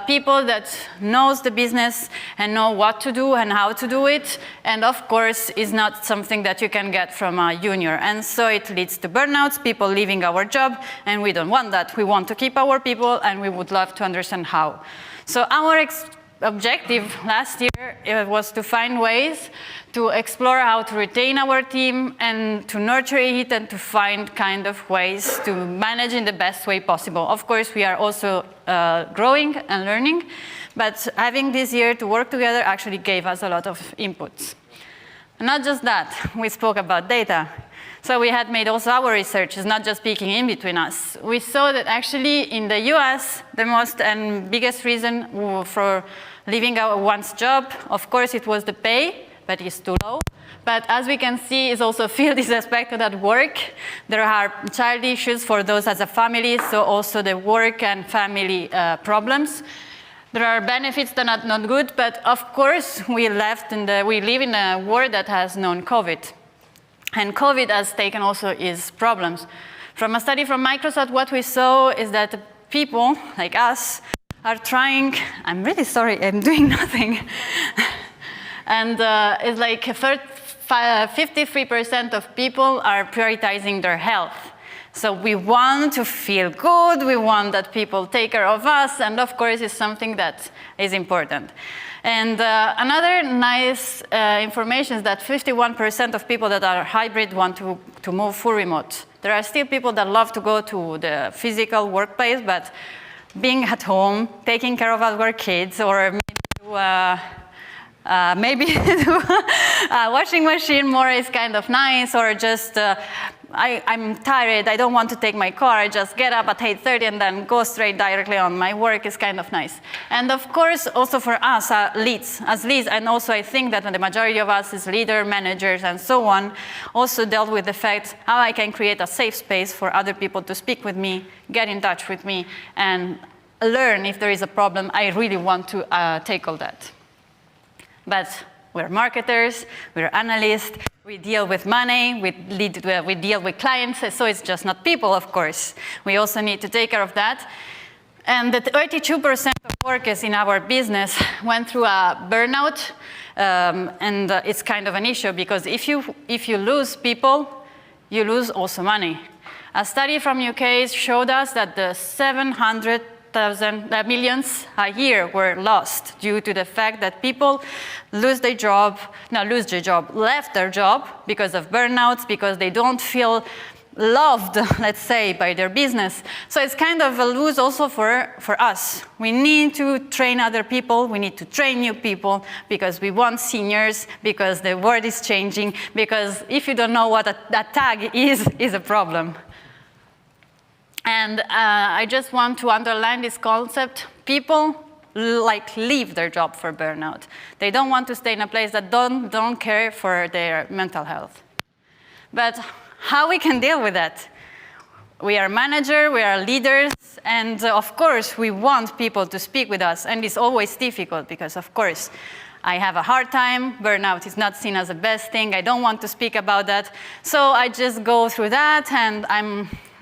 people that knows the business and know what to do and how to do it. And of course, is not something that you can get from a junior. And so it leads to burnouts, people leaving our job, and we don't want that. We want to keep our people, and we would love to understand how. So our objective last year was to find ways to explore how to retain our team and to nurture it and to find kind of ways to manage in the best way possible. Of course, we are also growing and learning, But having this year to work together actually gave us a lot of inputs. Not just that, we spoke about data. So we had made also our research, it's not just speaking in between us. We saw that actually in the US, the most and biggest reason for leaving one's job, of course it was the pay, but it's too low. But as we can see, it's also feel disrespected at work. There are child issues for those as a family, so also the work and family problems. There are benefits that are not good, but of course we live in a world that has known COVID. And COVID has taken also its problems. From a study from Microsoft, what we saw is that people like us are trying, I'm really sorry, I'm doing nothing. And it's like 53% of people are prioritizing their health. So we want to feel good, we want that people take care of us, and of course it's something that is important. And another nice information is that 51% of people that are hybrid want to move full remote. There are still people that love to go to the physical workplace, but being at home, taking care of our kids, or maybe washing machine more is kind of nice, or just I'm tired, I don't want to take my car, I just get up at 8:30 and then go straight directly on my work is kind of nice. And of course, also for us, leads, and also I think that the majority of us as leader, managers, and so on, also dealt with the fact how I can create a safe space for other people to speak with me, get in touch with me, and learn if there is a problem. I really want to tackle that. But we're marketers, we're analysts, we deal with money, we deal with clients, so it's just not people, of course. We also need to take care of that. And the 32% of workers in our business went through a burnout, and it's kind of an issue because if you lose people, you lose also money. A study from UK showed us that the 700,000 millions a year were lost due to the fact that people left their job because of burnouts, because they don't feel loved, let's say, by their business. So it's kind of a lose also for us. We need to train other people, we need to train new people, because we want seniors, because the world is changing, because if you don't know what that tag is a problem. And I just want to underline this concept. People leave their job for burnout. They don't want to stay in a place that don't care for their mental health. But how we can deal with that? We are managers, we are leaders, and of course we want people to speak with us, and it's always difficult because of course I have a hard time, burnout is not seen as the best thing, I don't want to speak about that, so I just go through that and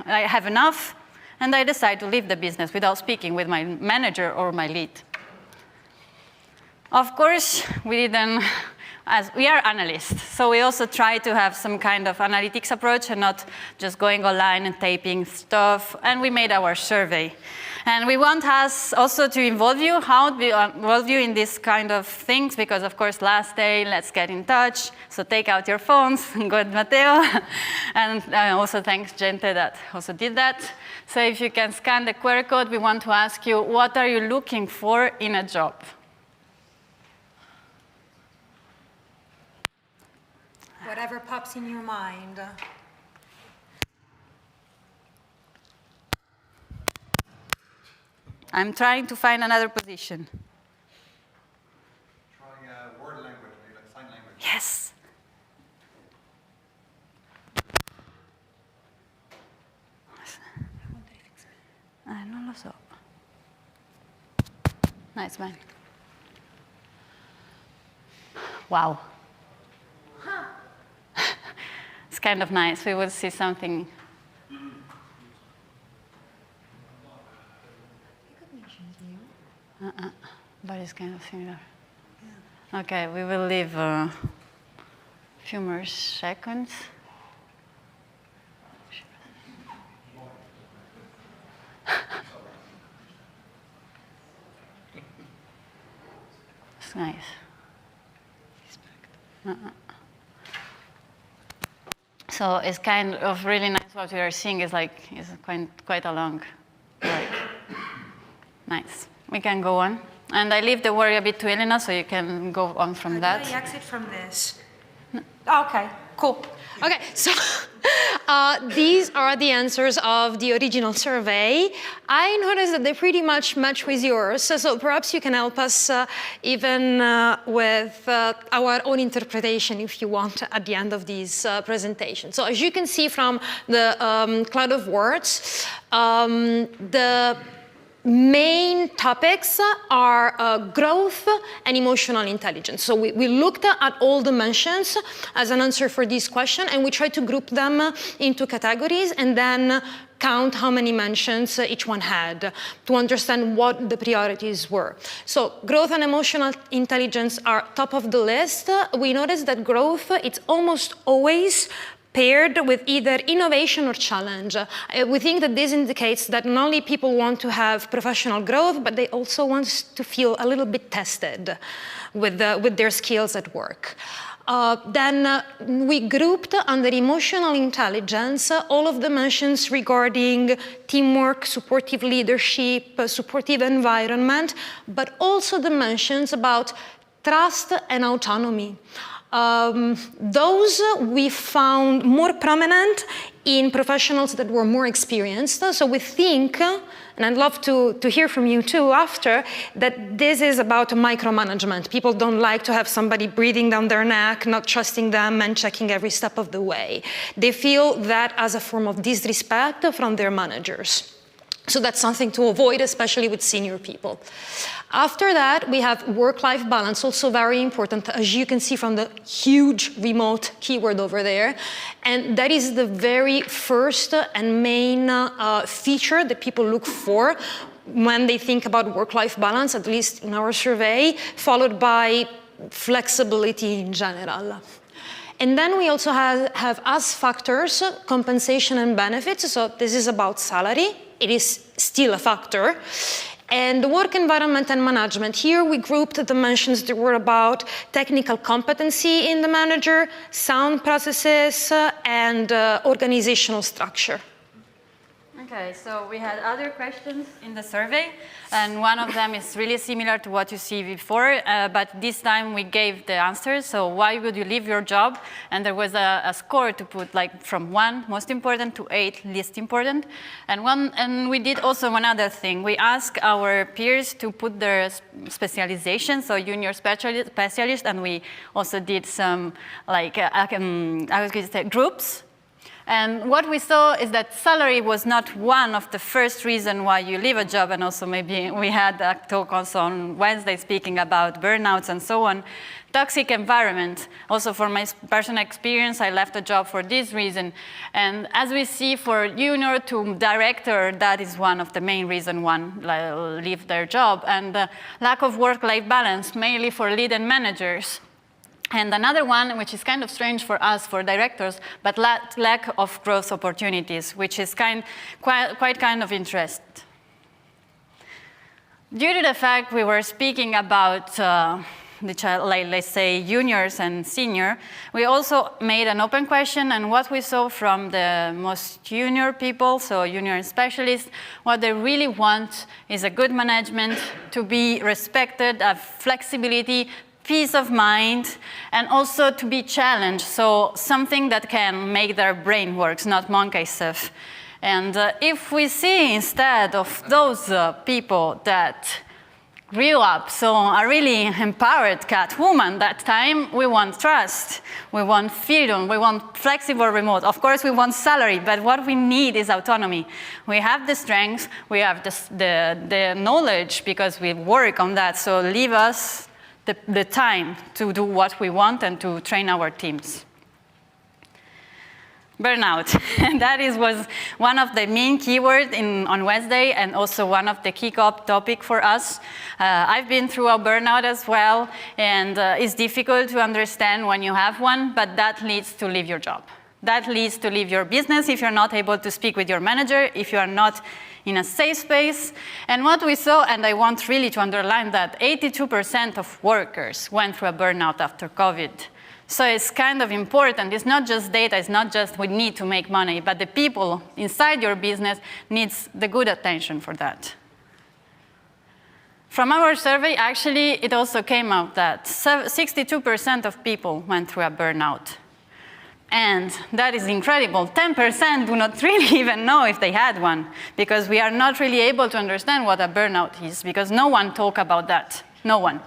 I have enough, and I decide to leave the business without speaking with my manager or my lead. Of course, we didn't, as we are analysts, so we also try to have some kind of analytics approach and not just going online and taping stuff, and we made our survey. And we want us also to involve you, involve you in this kind of things, because of course last day, let's get in touch, so take out your phones, good Matteo, and also thanks Jentis that also did that. So if you can scan the QR code, we want to ask you, what are you looking for in a job? Whatever pops in your mind. I'm trying to find another position. Trying word language, maybe like sign language. Yes. Non lo so. Nice man. Wow. It's kind of nice. We will see something. But it's kind of similar. Yeah. Okay, we will leave a few more seconds. It's nice. So it's kind of really nice. What we are seeing is like quite a long, like, nice. We can go on. And I leave the worry a bit to Elena, so you can go on from that. How do I exit from this? Okay, cool. Okay, so these are the answers of the original survey. I noticed that they pretty much match with yours, so perhaps you can help us even with our own interpretation, if you want, at the end of this presentation. So as you can see from the cloud of words, the main topics are growth and emotional intelligence. So we looked at all dimensions as an answer for this question, and we tried to group them into categories and then count how many mentions each one had to understand what the priorities were. So growth and emotional intelligence are top of the list. We noticed that growth, it's almost always paired with either innovation or challenge. We think that this indicates that not only people want to have professional growth, but they also want to feel a little bit tested with their skills at work. Then we grouped under emotional intelligence all of the mentions regarding teamwork, supportive leadership, supportive environment, but also the mentions about trust and autonomy. Those we found more prominent in professionals that were more experienced. So we think, and I'd love to hear from you too after, that this is about micromanagement. People don't like to have somebody breathing down their neck, not trusting them and checking every step of the way. They feel that as a form of disrespect from their managers. So that's something to avoid, especially with senior people. After that, we have work-life balance, also very important, as you can see from the huge remote keyword over there. And that is the very first and main feature that people look for when they think about work-life balance, at least in our survey, followed by flexibility in general. And then we also have as factors compensation and benefits. So this is about salary. It is still a factor. And the work environment and management. Here we grouped the dimensions that were about technical competency in the manager, sound processes, and organizational structure. Okay, so we had other questions in the survey, and one of them is really similar to what you see before, but this time we gave the answers. So why would you leave your job? And there was a score to put, like from 1, most important, to 8, least important. And we did also one other thing. We asked our peers to put their specialization, so junior specialist, and we also did some, like, I was going to say, groups. And what we saw is that salary was not one of the first reasons why you leave a job, and also maybe we had a talk also on Wednesday speaking about burnouts and so on. Toxic environment. Also for my personal experience, I left a job for this reason. And as we see for junior to director, that is one of the main reasons one leave their job. And lack of work-life balance, mainly for lead and managers. And another one, which is kind of strange for us, for directors, but lack of growth opportunities, which is quite kind of interest. Due to the fact we were speaking about let's say juniors and senior, we also made an open question, and what we saw from the most junior people, so junior specialists, what they really want is a good management, to be respected, have flexibility, peace of mind, and also to be challenged, so something that can make their brain work, not monkey stuff. And if we see instead of those people that grew up, so a really empowered cat woman that time, we want trust, we want freedom, we want flexible remote. Of course, we want salary, but what we need is autonomy. We have the strength, we have the knowledge because we work on that, so leave us the time to do what we want and to train our teams. Burnout. That was one of the main keywords on Wednesday, and also one of the kickoff topic for us. I've been through a burnout as well, and it's difficult to understand when you have one, but that leads to leave your job. That leads to leave your business if you're not able to speak with your manager, if you are not in a safe space. And what we saw, and I want really to underline that, 82% of workers went through a burnout after COVID. So it's kind of important. It's not just data, it's not just we need to make money, but the people inside your business needs the good attention for that. From our survey, actually, it also came out that 62% of people went through a burnout. And that is incredible. 10% do not really even know if they had one, because we are not really able to understand what a burnout is, because no one talks about that. No one.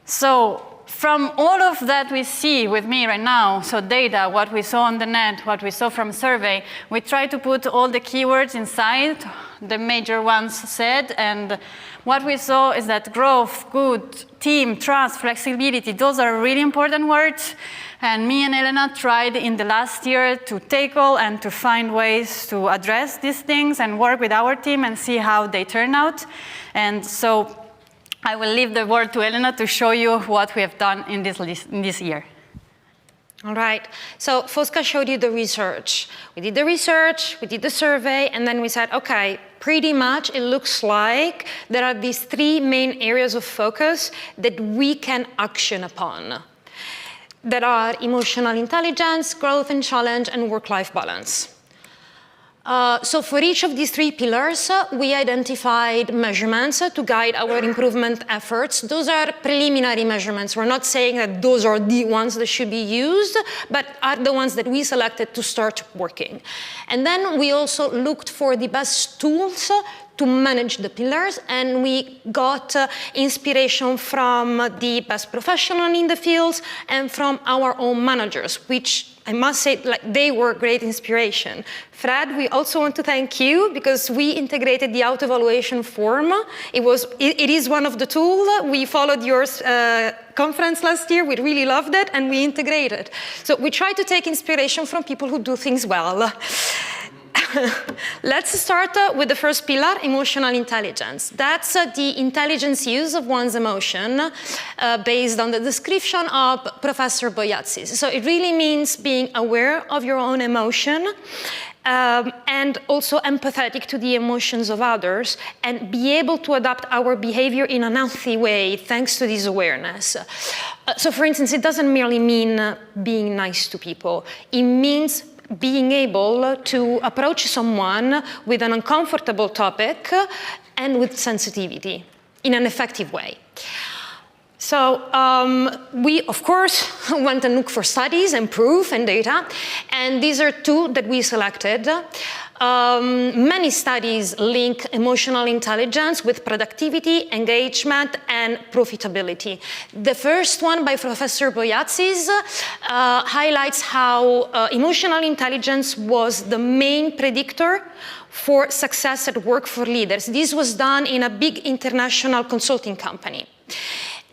So from all of that we see with me right now, so data, what we saw on the net, what we saw from survey, we try to put all the keywords inside, the major ones said, and what we saw is that growth, good, team, trust, flexibility, those are really important words. And me and Elena tried in the last year to tackle and to find ways to address these things and work with our team and see how they turn out. And so I will leave the word to Elena to show you what we have done in this year. All right, so Fosca showed you the research. We did the research, we did the survey, and then we said, okay, pretty much it looks like there are these three main areas of focus that we can action upon. That are emotional intelligence, growth and challenge, and work-life balance. So for each of these three pillars, we identified measurements to guide our improvement efforts. Those are preliminary measurements. We're not saying that those are the ones that should be used, but are the ones that we selected to start working. And then we also looked for the best tools to manage the pillars, and we got inspiration from the best professional in the fields and from our own managers, which I must say, like, they were great inspiration. Fred, we also want to thank you because we integrated the auto-evaluation form. It is one of the tools. We followed your conference last year. We really loved it, and we integrated. So we try to take inspiration from people who do things well. Let's start with the first pillar, emotional intelligence. That's the intelligence use of one's emotion based on the description of Professor Koletsis. So it really means being aware of your own emotion and also empathetic to the emotions of others and be able to adapt our behavior in a healthy way thanks to this awareness. So for instance, it doesn't merely mean being nice to people. It means being able to approach someone with an uncomfortable topic and with sensitivity in an effective way. So we, of course, went and looked for studies and proof and data, and these are two that we selected. Many studies link emotional intelligence with productivity, engagement, and profitability. The first one by Professor Koletsis highlights how emotional intelligence was the main predictor for success at work for leaders. This was done in a big international consulting company.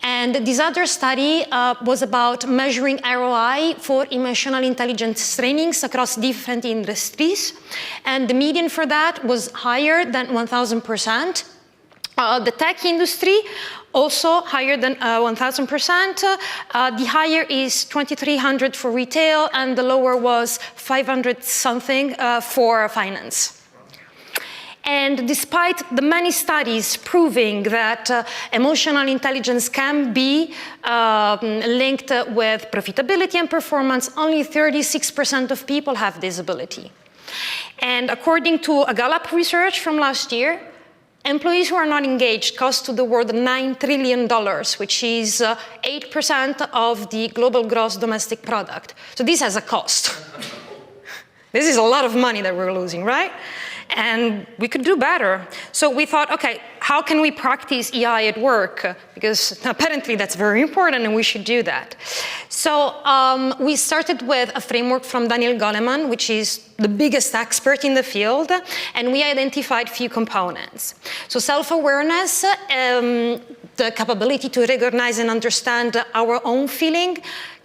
And this other study was about measuring ROI for emotional intelligence trainings across different industries. And the median for that was higher than 1,000%. The tech industry also higher than 1,000%. The higher is 2,300 for retail, and the lower was 500 something for finance. And despite the many studies proving that emotional intelligence can be linked with profitability and performance, only 36% of people have this ability. And according to a Gallup research from last year, employees who are not engaged cost to the world $9 trillion, which is 8% of the global gross domestic product. So this has a cost. This is a lot of money that we're losing, right? And we could do better. So we thought, okay, how can we practice EI at work? Because apparently that's very important and we should do that. So we started with a framework from Daniel Goleman, which is the biggest expert in the field, and we identified a few components. So self-awareness, the capability to recognize and understand our own feeling,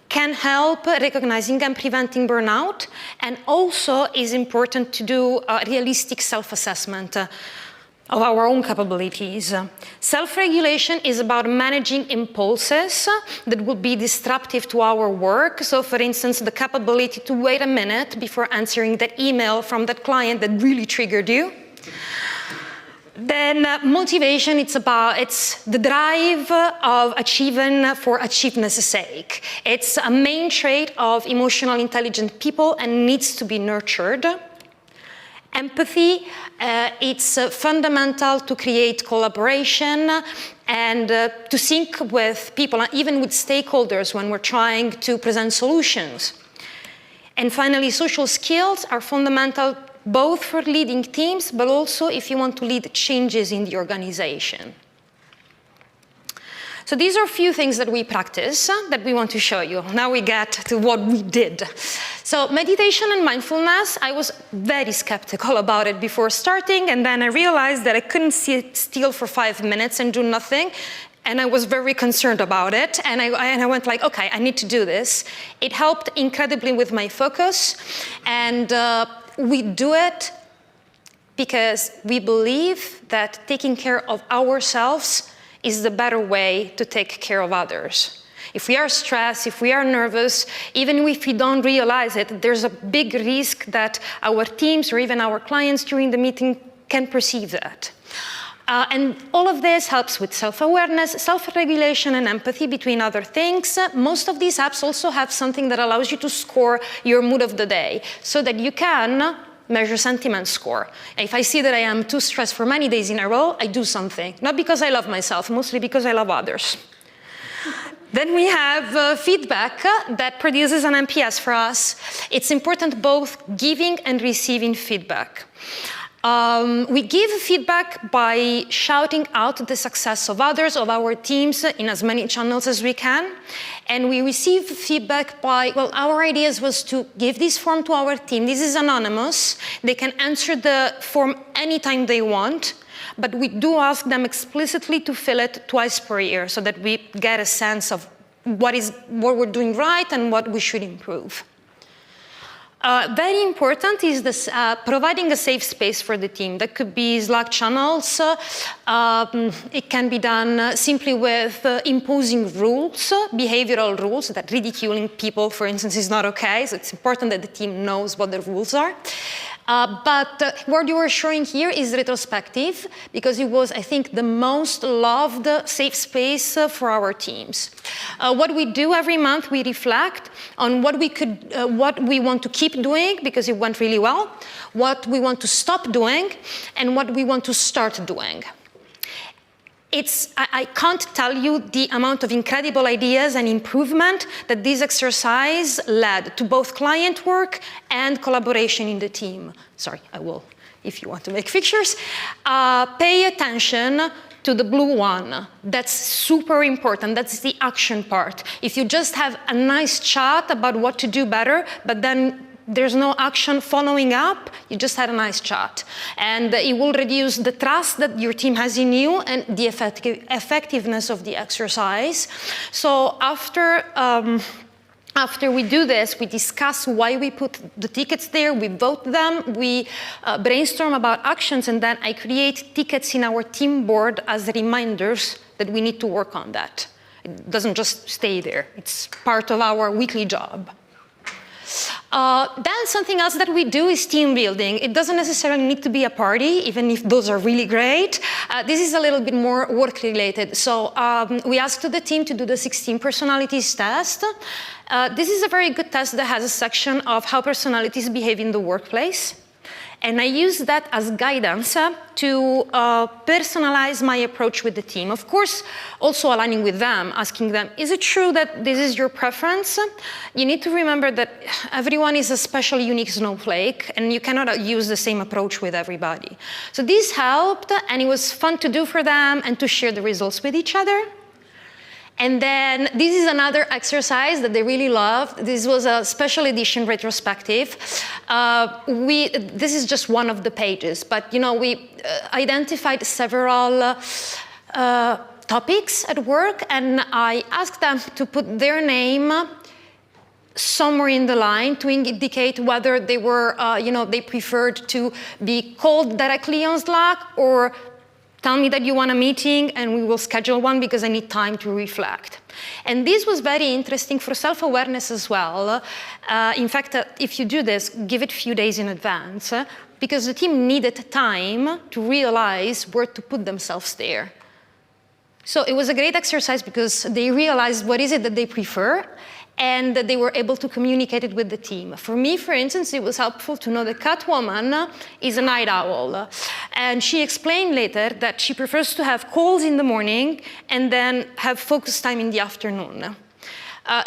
can help recognizing and preventing burnout, and also is important to do a realistic self-assessment of our own capabilities. Self-regulation is about managing impulses that will be disruptive to our work. So for instance, the capability to wait a minute before answering that email from that client that really triggered you. Then motivation, it's the drive of achieving for achievement's sake. It's a main trait of emotional intelligent people and needs to be nurtured. Empathy, it's fundamental to create collaboration and to sync with people, even with stakeholders when we're trying to present solutions. And finally, social skills are fundamental both for leading teams, but also if you want to lead changes in the organization. So these are a few things that we practice that we want to show you. Now we get to what we did. So meditation and mindfulness, I was very skeptical about it before starting, and then I realized that I couldn't sit still for 5 minutes and do nothing, and I was very concerned about it, and I went like, okay, I need to do this. It helped incredibly with my focus, and we do it because we believe that taking care of ourselves is the better way to take care of others. If we are stressed, if we are nervous, even if we don't realize it, there's a big risk that our teams or even our clients during the meeting can perceive that. And all of this helps with self-awareness, self-regulation, and empathy, between other things. Most of these apps also have something that allows you to score your mood of the day, so that you can measure sentiment score. If I see that I am too stressed for many days in a row, I do something. Not because I love myself, mostly because I love others. Then we have feedback that produces an NPS for us. It's important both giving and receiving feedback. We give feedback by shouting out the success of others, of our teams, in as many channels as we can. And we receive feedback by, well, our idea was to give this form to our team. This is anonymous. They can answer the form anytime they want, but we do ask them explicitly to fill it twice per year so that we get a sense of what we're doing right and what we should improve. Very important is this, providing a safe space for the team. That could be Slack channels. It can be done simply with imposing rules, behavioral rules, that ridiculing people, for instance, is not okay. So it's important that the team knows what the rules are. But what you are showing here is retrospective, because it was, I think, the most loved safe space for our teams. What we do every month, we reflect on what we want to keep doing, because it went really well, what we want to stop doing, and what we want to start doing. I can't tell you the amount of incredible ideas and improvement that this exercise led to both client work and collaboration in the team. Sorry, I will, if you want to make pictures. Pay attention to the blue one. That's super important. That's the action part. If you just have a nice chat about what to do better, but then there's no action following up, you just had a nice chat. And it will reduce the trust that your team has in you and the effectiveness of the exercise. So after we do this, we discuss why we put the tickets there, we vote them, we brainstorm about actions, and then I create tickets in our team board as reminders that we need to work on that. It doesn't just stay there. It's part of our weekly job. Then something else that we do is team building. It doesn't necessarily need to be a party, even if those are really great. This is a little bit more work related. So we asked the team to do the 16 personalities test. This is a very good test that has a section of how personalities behave in the workplace. And I use that as guidance to personalize my approach with the team. Of course, also aligning with them, asking them, is it true that this is your preference? You need to remember that everyone is a special, unique snowflake, and you cannot use the same approach with everybody. So this helped, and it was fun to do for them and to share the results with each other. And then this is another exercise that they really loved. This was a special edition retrospective. This is just one of the pages, but we identified several topics at work, and I asked them to put their name somewhere in the line to indicate whether they were, they preferred to be called directly on Slack, or tell me that you want a meeting and we will schedule one because I need time to reflect. And this was very interesting for self-awareness as well. In fact, if you do this, give it a few days in advance, because the team needed time to realize where to put themselves there. So it was a great exercise because they realized what is it that they prefer, and that they were able to communicate it with the team. For me, for instance, it was helpful to know that Catwoman is a night owl. And she explained later that she prefers to have calls in the morning and then have focus time in the afternoon.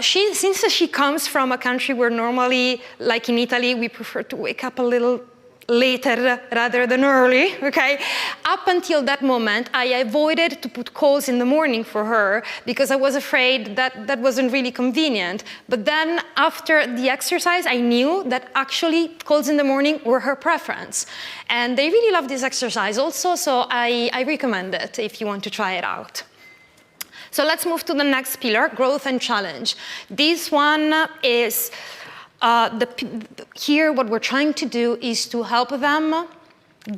Since she comes from a country where normally, like in Italy, we prefer to wake up a little later rather than early, okay? Up until that moment, I avoided to put calls in the morning for her because I was afraid that that wasn't really convenient. But then after the exercise, I knew that actually calls in the morning were her preference. And they really love this exercise also, so I recommend it if you want to try it out. So let's move to the next pillar, growth and challenge. This one is here, what we're trying to do is to help them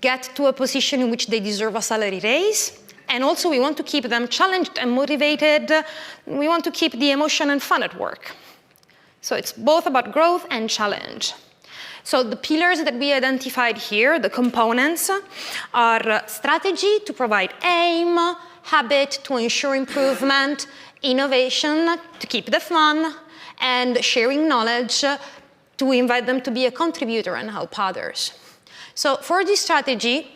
get to a position in which they deserve a salary raise. And also, we want to keep them challenged and motivated. We want to keep the emotion and fun at work. So it's both about growth and challenge. So the pillars that we identified here, the components, are strategy to provide aim, habit to ensure improvement, innovation to keep the fun, and sharing knowledge to invite them to be a contributor and help others. So for this strategy,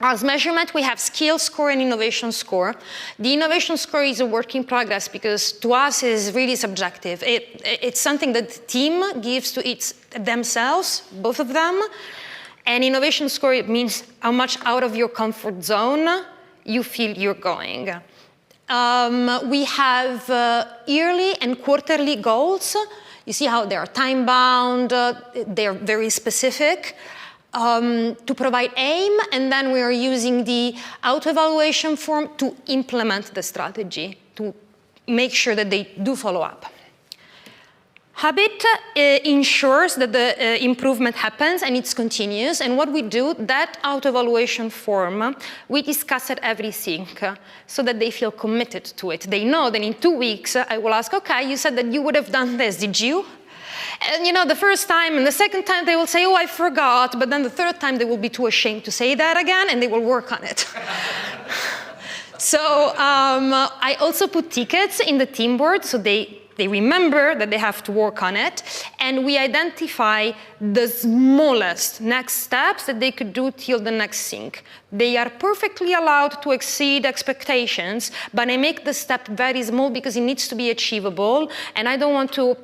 as measurement, we have skill score and innovation score. The innovation score is a work in progress because to us it's really subjective. It's something that the team gives to themselves, both of them. And innovation score, it means how much out of your comfort zone you feel you're going. We have yearly and quarterly goals. You see how they are time-bound, they're very specific. To provide aim, and then we are using the auto-evaluation form to implement the strategy, to make sure that they do follow up. Habit ensures that the improvement happens and it's continuous. And what we do, that auto-evaluation form, we discuss at every sync so that they feel committed to it. They know that in 2 weeks, I will ask, okay, you said that you would have done this, did you? And you know, the first time and the second time they will say, oh, I forgot. But then the third time they will be too ashamed to say that again and they will work on it. So I also put tickets in the team board so they remember that they have to work on it, and we identify the smallest next steps that they could do till the next sync. They are perfectly allowed to exceed expectations, but I make the step very small because it needs to be achievable, and I don't want to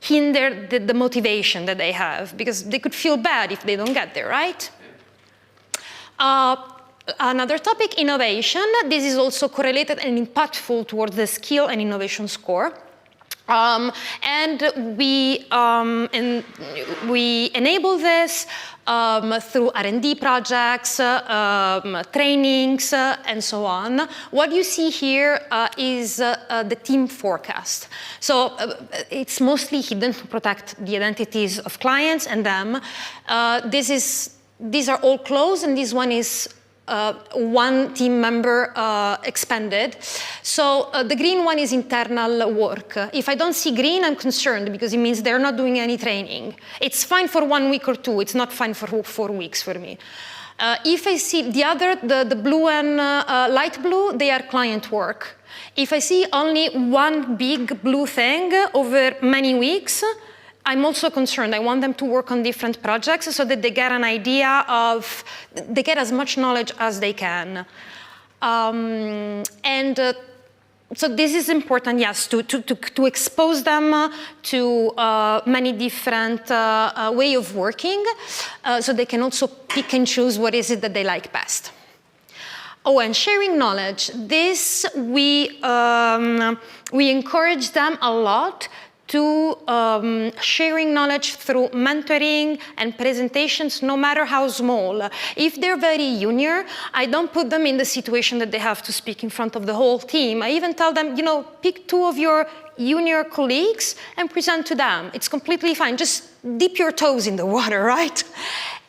hinder the motivation that they have, because they could feel bad if they don't get there, right? Another topic, innovation. This is also correlated and impactful towards the skill and innovation score. And we enable this through R&D projects, trainings, and so on. What you see here is the team forecast. So it's mostly hidden to protect the identities of clients and them. These are all closed, and this one is one team member expanded. So the green one is internal work. If I don't see green, I'm concerned because it means they're not doing any training. It's fine for 1 week or 2. It's not fine for 4 weeks for me. If I see the blue and light blue, they are client work. If I see only one big blue thing over many weeks, I'm also concerned. I want them to work on different projects so that they get an idea of, they get as much knowledge as they can. So this is important, yes, to expose them to many different ways of working so they can also pick and choose what is it that they like best. Oh, and sharing knowledge. This, we encourage them a lot to sharing knowledge through mentoring and presentations, no matter how small. If they're very junior, I don't put them in the situation that they have to speak in front of the whole team. I even tell them, you know, pick 2 of your junior colleagues and present to them. It's completely fine. Just dip your toes in the water, right?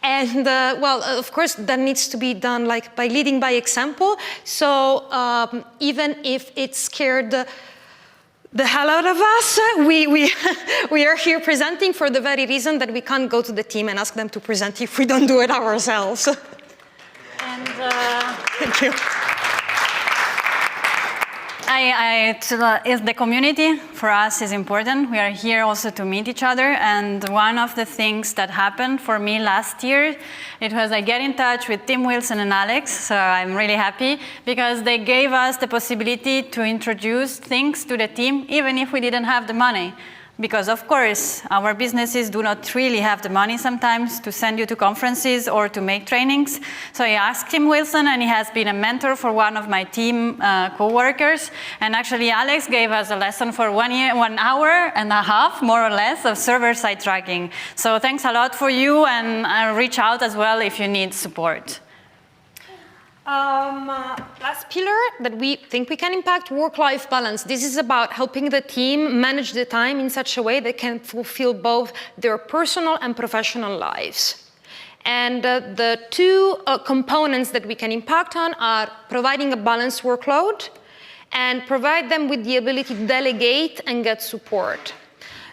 And well, of course, that needs to be done like by leading by example. So even if it scared the hell out of us, we are here presenting for the very reason that we can't go to the team and ask them to present if we don't do it ourselves. And thank you. The community for us is important. We are here also to meet each other. And one of the things that happened for me last year, it was I get in touch with Tim Wilson and Alex. So I'm really happy because they gave us the possibility to introduce things to the team, even if we didn't have the money. Because of course, our businesses do not really have the money sometimes to send you to conferences or to make trainings. So I asked Tim Wilson, and he has been a mentor for one of my team co-workers. And actually, Alex gave us a lesson for 1 hour and a half, more or less, of server-side tracking. So thanks a lot for you, and reach out as well if you need support. Last pillar that we think we can impact, work-life balance. This is about helping the team manage the time in such a way they can fulfill both their personal and professional lives. And the two components that we can impact on are providing a balanced workload and provide them with the ability to delegate and get support.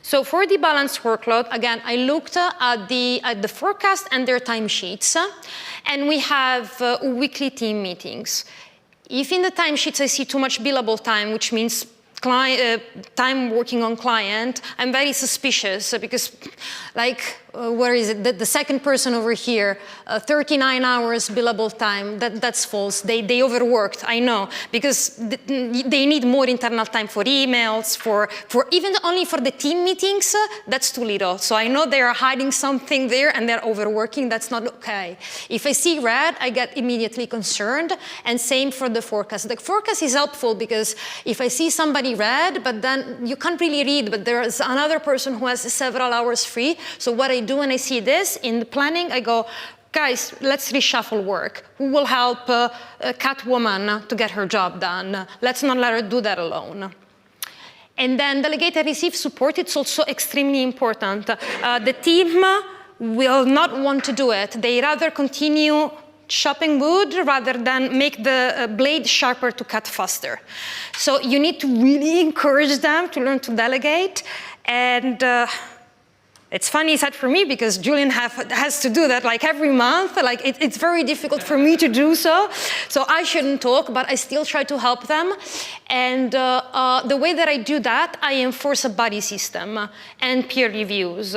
So for the balanced workload, again, I looked at the forecast and their timesheets, and we have weekly team meetings. If in the timesheets I see too much billable time, which means time working on client, I'm very suspicious because, like, where is it? The second person over here, 39 hours billable time, that's false. They overworked, I know, because they need more internal time for emails, for even only for the team meetings, that's too little. So I know they are hiding something there and they're overworking, that's not okay. If I see red, I get immediately concerned, and same for the forecast. The forecast is helpful because if I see somebody red, but then you can't really read, but there is another person who has several hours free, so what I do when I see this in the planning, I go, guys, let's reshuffle work. Who will help Catwoman to get her job done? Let's not let her do that alone. And then delegate and receive support, it's also extremely important. The team will not want to do it. They rather continue chopping wood rather than make the blade sharper to cut faster. So you need to really encourage them to learn to delegate. And it's funny, sad for me, because Julian has to do that like every month. Like it's very difficult for me to do so. So I shouldn't talk, but I still try to help them. And the way that I do that, I enforce a buddy system and peer reviews.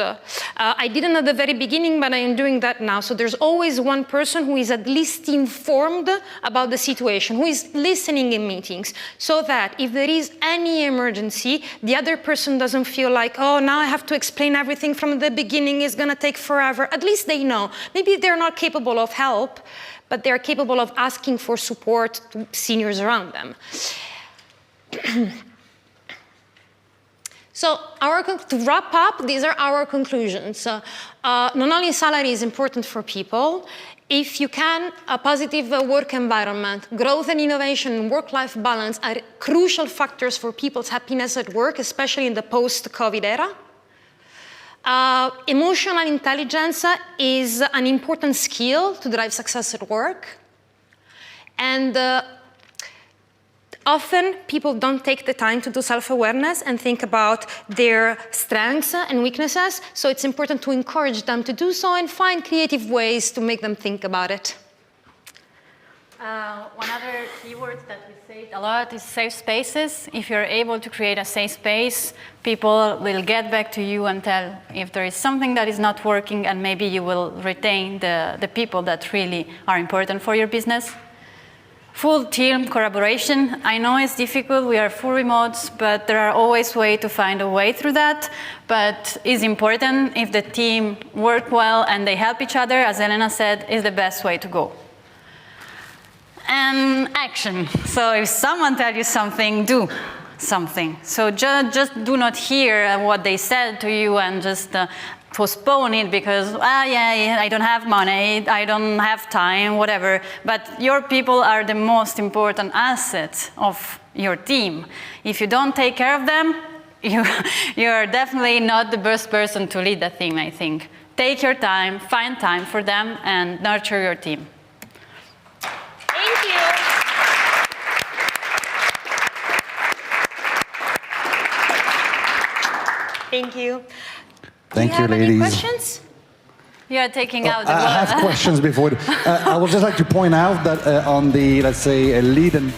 I didn't at the very beginning, but I am doing that now. So there's always one person who is at least informed about the situation, who is listening in meetings, so that if there is any emergency, the other person doesn't feel like, oh, now I have to explain everything from the beginning, it's going to take forever. At least they know. Maybe they're not capable of help, but they're capable of asking for support to seniors around them. So to wrap up, these are our conclusions. Not only salary is important for people, if you can, a positive work environment, growth and innovation, and work-life balance are crucial factors for people's happiness at work, especially in the post-COVID era. Emotional intelligence is an important skill to drive success at work. And often people don't take the time to do self-awareness and think about their strengths and weaknesses. So it's important to encourage them to do so and find creative ways to make them think about it. One other keyword that we say a lot is safe spaces. If you're able to create a safe space, people will get back to you and tell if there is something that is not working, and maybe you will retain the people that really are important for your business. Full team collaboration. I know it's difficult, we are full remotes, but there are always ways to find a way through that. But it's important if the team work well and they help each other, as Elena said, is the best way to go. And action. So if someone tells you something, do something. So just do not hear what they said to you and just postpone it because, yeah, I don't have money, I don't have time, whatever. But your people are the most important asset of your team. If you don't take care of them, you're definitely not the best person to lead the team, I think. Take your time, find time for them, and nurture your team. Thank you. Thank you. Thank you, ladies. Any questions? You are taking out the I have questions before. I would just like to point out that on the, let's say, lead and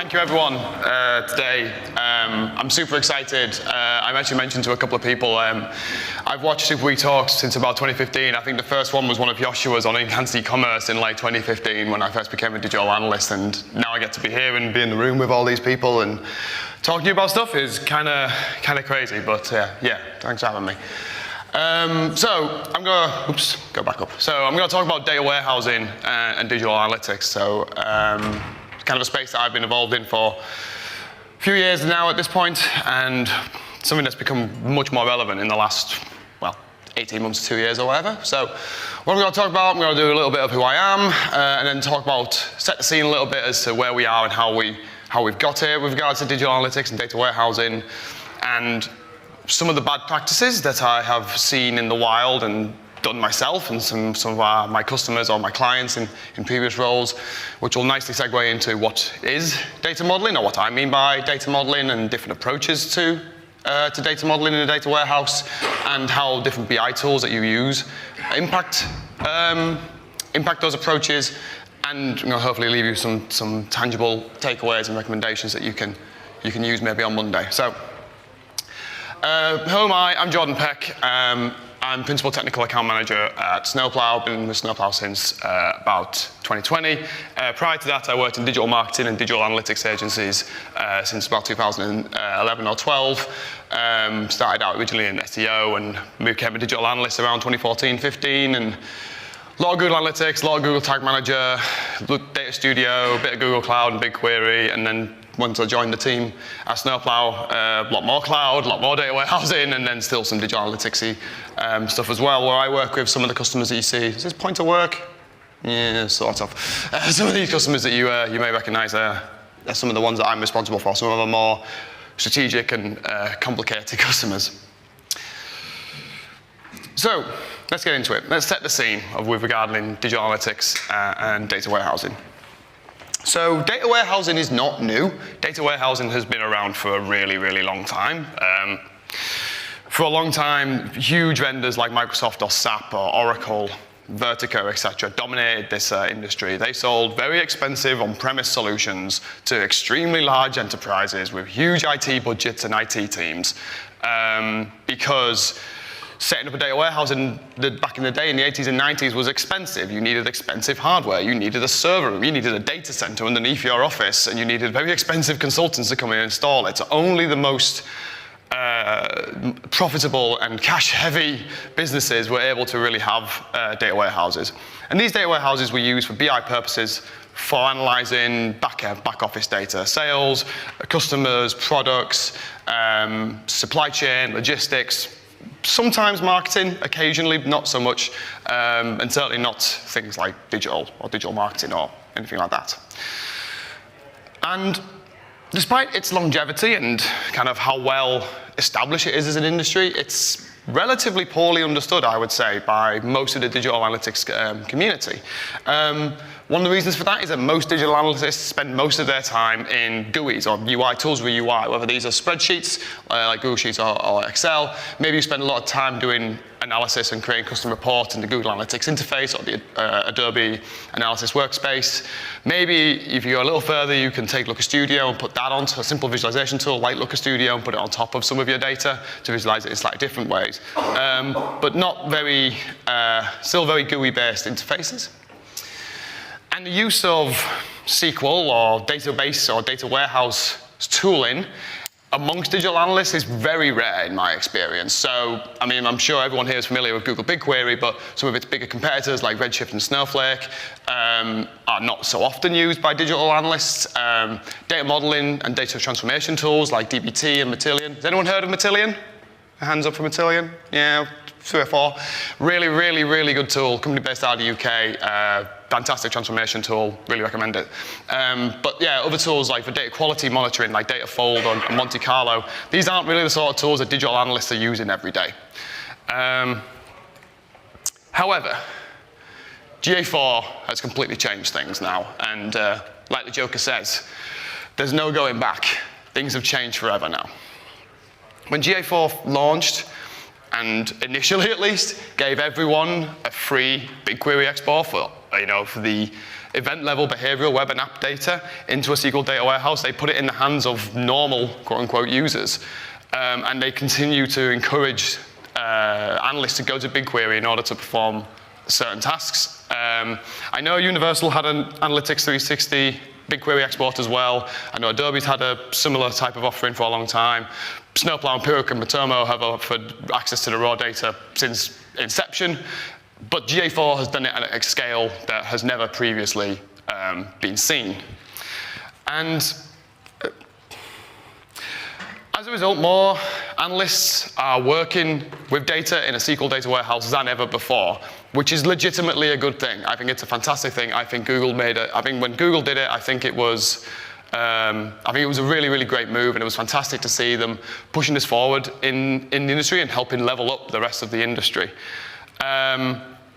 thank you everyone today. I'm super excited. I've actually mentioned to a couple of people, I've watched Superweek Talks since about 2015. I think the first one was one of Joshua's on enhanced e-commerce in like 2015 when I first became a digital analyst, and now I get to be here and be in the room with all these people and talking to you about stuff is kind of crazy, but yeah, thanks for having me. So I'm gonna, go back up. So I'm gonna talk about data warehousing and digital analytics. So kind of a space that I've been involved in for a few years now at this point, and something that's become much more relevant in the last, well, 18 months, 2 years or whatever. So what I'm gonna talk about, I'm gonna do a little bit of who I am, and then talk about, set the scene a little bit as to where we are and how we've got here with regards to digital analytics and data warehousing, and some of the bad practices that I have seen in the wild and done myself and some of my customers or my clients in previous roles, which will nicely segue into what is data modeling, or what I mean by data modeling, and different approaches to data modeling in a data warehouse, and how different BI tools that you use impact those approaches, and hopefully leave you some tangible takeaways and recommendations that you can use maybe on Monday. So. Who am I? I'm Jordan Peck. I'm Principal Technical Account Manager at Snowplow. I've been with Snowplow since about 2020. Prior to that, I worked in digital marketing and digital analytics agencies since about 2011 or 12. Started out originally in SEO and became a digital analyst around 2014, 15. And a lot of Google Analytics, a lot of Google Tag Manager, Data Studio, a bit of Google Cloud and BigQuery, and then once I joined the team at Snowplow, a lot more cloud, a lot more data warehousing, and then still some digital analytics-y stuff as well, where I work with some of the customers that you see. Is this Pointer work? Yeah, sort of. Some of these customers that you may recognize are some of the ones that I'm responsible for. Some of them are more strategic and complicated customers. So let's get into it. Let's set the scene with regarding digital analytics and data warehousing. So data warehousing is not new. Data warehousing has been around for a really, really long time. For a long time, huge vendors like Microsoft or SAP or Oracle, Vertigo, etc., dominated this industry. They sold very expensive on-premise solutions to extremely large enterprises with huge IT budgets and IT teams, because setting up a data warehouse back in the day in the 80s and 90s was expensive. You needed expensive hardware. You needed a server room. You needed a data center underneath your office, and you needed very expensive consultants to come in and install it. So only the most profitable and cash-heavy businesses were able to really have data warehouses. And these data warehouses were used for BI purposes, for analyzing back office data, sales, customers, products, supply chain, logistics, sometimes marketing, occasionally, not so much, and certainly not things like digital or digital marketing or anything like that. And despite its longevity and kind of how well established it is as an industry, it's relatively poorly understood, I would say, by most of the digital analytics community. One of the reasons for that is that most digital analysts spend most of their time in GUIs or UI tools with UI, whether these are spreadsheets like Google Sheets or Excel. Maybe you spend a lot of time doing analysis and creating custom reports in the Google Analytics interface or the Adobe Analysis Workspace. Maybe if you go a little further, you can take Looker Studio and put that onto a simple visualization tool like Looker Studio and put it on top of some of your data to visualize it in slightly different ways. But not very, still very GUI-based interfaces. And the use of SQL or database or data warehouse tooling amongst digital analysts is very rare in my experience. So, I mean, I'm sure everyone here is familiar with Google BigQuery, but some of its bigger competitors like Redshift and Snowflake are not so often used by digital analysts. Data modeling and data transformation tools like DBT and Matillion. Has anyone heard of Matillion? Hands up for Matillion? Yeah, 3 or 4. Really, really, really good tool. Company based out of the UK. Fantastic transformation tool. Really recommend it. But yeah, other tools like for data quality monitoring, like Datafold or Monte Carlo. These aren't really the sort of tools that digital analysts are using every day. However, GA4 has completely changed things now. And like the Joker says, there's no going back. Things have changed forever now. When GA4 launched, and initially at least, gave everyone a free BigQuery export for the event-level behavioral web and app data into a SQL data warehouse. They put it in the hands of normal, quote-unquote, users. And they continue to encourage analysts to go to BigQuery in order to perform certain tasks. I know Universal had an Analytics 360 BigQuery export as well. I know Adobe's had a similar type of offering for a long time. Snowplow and Piwik and Matomo have offered access to the raw data since inception, but GA4 has done it at a scale that has never previously been seen. And as a result, more analysts are working with data in a SQL data warehouse than ever before, which is legitimately a good thing. I think it's a fantastic thing. I think Google when Google did it, I think it was a really, really great move, and it was fantastic to see them pushing this forward in the industry and helping level up the rest of the industry.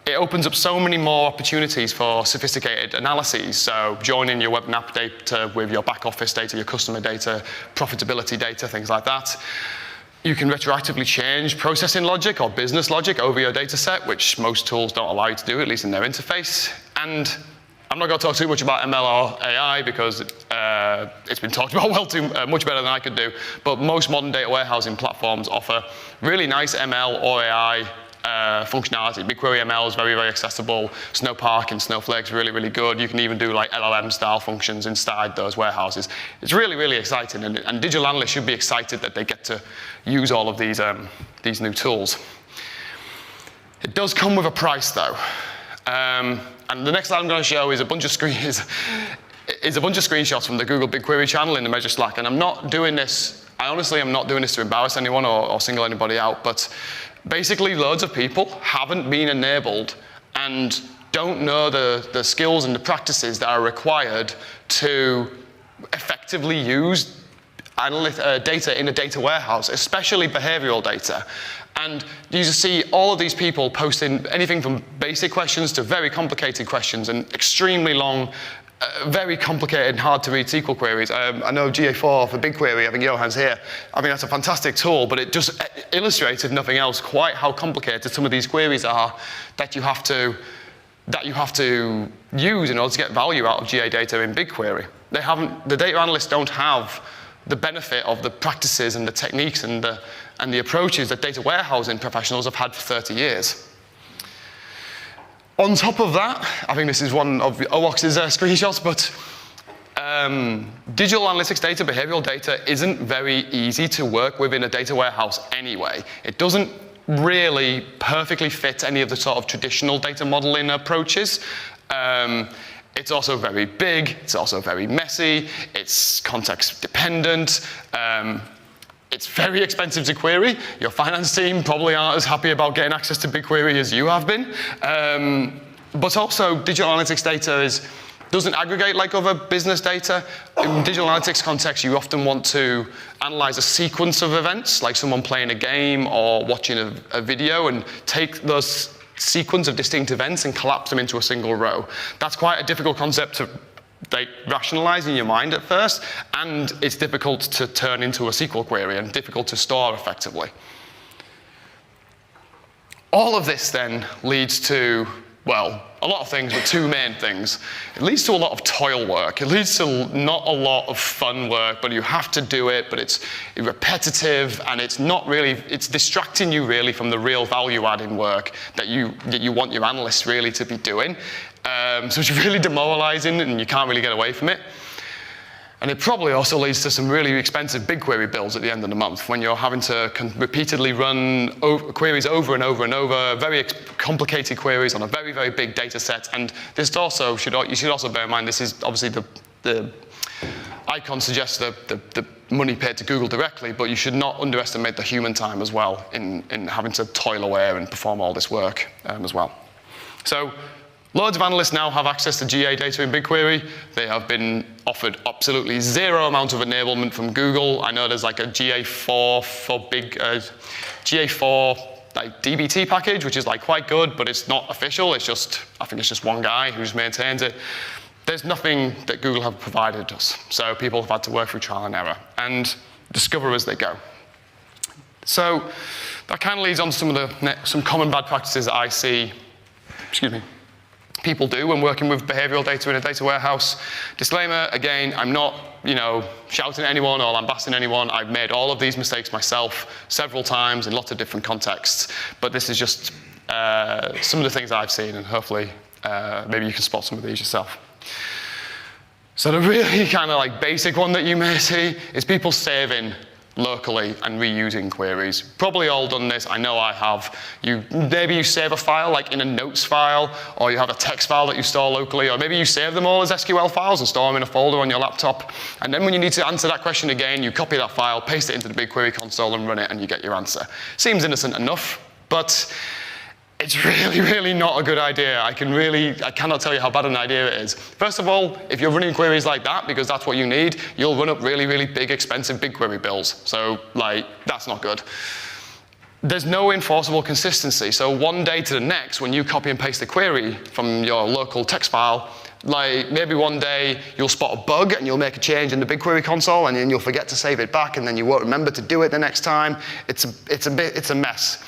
It opens up so many more opportunities for sophisticated analyses. So joining your web and app data with your back office data, your customer data, profitability data, things like that. You can retroactively change processing logic or business logic over your data set, which most tools don't allow you to do, at least in their interface. And I'm not going to talk too much about ML or AI because it's been talked about much better than I could do. But most modern data warehousing platforms offer really nice ML or AI functionality. BigQuery ML is very, very accessible. Snowpark and Snowflake is really, really good. You can even do like LLM-style functions inside those warehouses. It's really, really exciting, and digital analysts should be excited that they get to use all of these new tools. It does come with a price, though. And the next slide I'm going to show is a bunch of screenshots from the Google BigQuery channel in the Measure Slack. And I'm not doing this, I honestly am not doing this to embarrass anyone or single anybody out, but basically loads of people haven't been enabled and don't know the skills and the practices that are required to effectively use data in a data warehouse, especially behavioral data. And you just see all of these people posting anything from basic questions to very complicated questions and extremely long, very complicated, hard to read SQL queries. I know GA4 for BigQuery, I think Johan's here. I mean, that's a fantastic tool, but it just illustrates, if nothing else, quite how complicated some of these queries are that you have to use in order to get value out of GA data in BigQuery. The data analysts don't have the benefit of the practices and the techniques and the approaches that data warehousing professionals have had for 30 years. On top of that, I think this is one of OWOX's screenshots, but digital analytics data, behavioral data, isn't very easy to work with in a data warehouse anyway. It doesn't really perfectly fit any of the sort of traditional data modeling approaches. It's also very big, it's also very messy, it's context dependent, it's very expensive to query. Your finance team probably aren't as happy about getting access to BigQuery as you have been. But also, digital analytics data doesn't aggregate like other business data. In digital analytics context, you often want to analyze a sequence of events, like someone playing a game or watching a video, and take those sequence of distinct events and collapse them into a single row. That's quite a difficult concept to rationalize in your mind at first, and it's difficult to turn into a SQL query and difficult to store effectively. All of this then leads to, well, a lot of things, but two main things. It leads to a lot of toil work. It leads to not a lot of fun work, but you have to do it, but it's repetitive, and it's distracting you really from the real value-adding work that you want your analysts really to be doing. So it's really demoralizing, and you can't really get away from it. And it probably also leads to some really expensive BigQuery bills at the end of the month when you're having to repeatedly run queries over and over and over, very complicated queries on a very, very big data set. And this also you should also bear in mind, this is obviously the icon suggests the money paid to Google directly, but you should not underestimate the human time as well in having to toil away and perform all this work as well. So loads of analysts now have access to GA data in BigQuery. They have been offered absolutely zero amount of enablement from Google. I know there's like a GA4 for GA4 like DBT package, which is like quite good, but it's not official. It's just, I think it's just one guy who maintains it. There's nothing that Google have provided us. So people have had to work through trial and error and discover as they go. So that kind of leads on to some common bad practices that I see, people do when working with behavioral data in a data warehouse. Disclaimer, again, I'm not, shouting at anyone or lambasting anyone. I've made all of these mistakes myself several times in lots of different contexts, but this is just some of the things I've seen, and hopefully maybe you can spot some of these yourself. So the really kind of like basic one that you may see is people saving locally and reusing queries. Probably all done this, I know I have. Maybe you save a file like in a notes file, or you have a text file that you store locally, or maybe you save them all as SQL files and store them in a folder on your laptop. And then when you need to answer that question again, you copy that file, paste it into the BigQuery console and run it, and you get your answer. Seems innocent enough, but it's really, really not a good idea. I cannot tell you how bad an idea it is. First of all, if you're running queries like that, because that's what you need, you'll run up really, really big, expensive BigQuery bills. So, that's not good. There's no enforceable consistency. So one day to the next, when you copy and paste the query from your local text file, maybe one day you'll spot a bug and you'll make a change in the BigQuery console, and then you'll forget to save it back, and then you won't remember to do it the next time. It's a mess.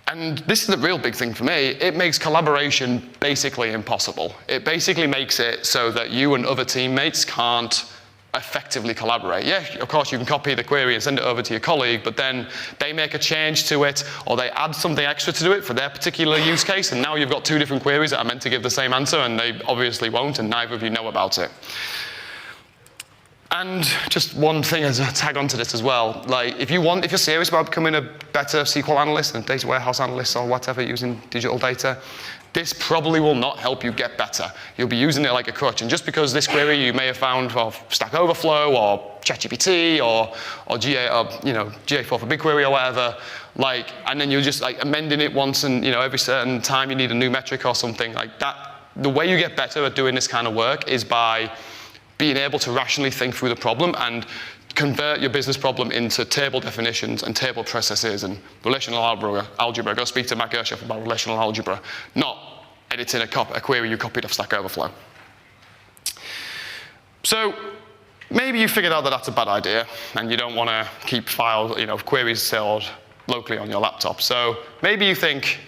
And this is the real big thing for me. It makes collaboration basically impossible. It basically makes it so that you and other teammates can't effectively collaborate. Yeah, of course you can copy the query and send it over to your colleague, but then they make a change to it, or they add something extra to do it for their particular use case, and now you've got two different queries that are meant to give the same answer, and they obviously won't, and neither of you know about it. And just one thing as a tag onto this as well, if you're serious about becoming a better SQL analyst and data warehouse analyst or whatever using digital data, this probably will not help you get better. You'll be using it like a crutch, and just because this query you may have found of Stack Overflow or ChatGPT or GA4 for BigQuery or whatever, and then you're just amending it once, and every certain time you need a new metric or something like that. The way you get better at doing this kind of work is by being able to rationally think through the problem and convert your business problem into table definitions and table processes and relational algebra. Go speak to Matt Gershoff about relational algebra, not editing a query you copied off Stack Overflow. So maybe you figured out that that's a bad idea and you don't want to keep queries stored locally on your laptop. So maybe you think,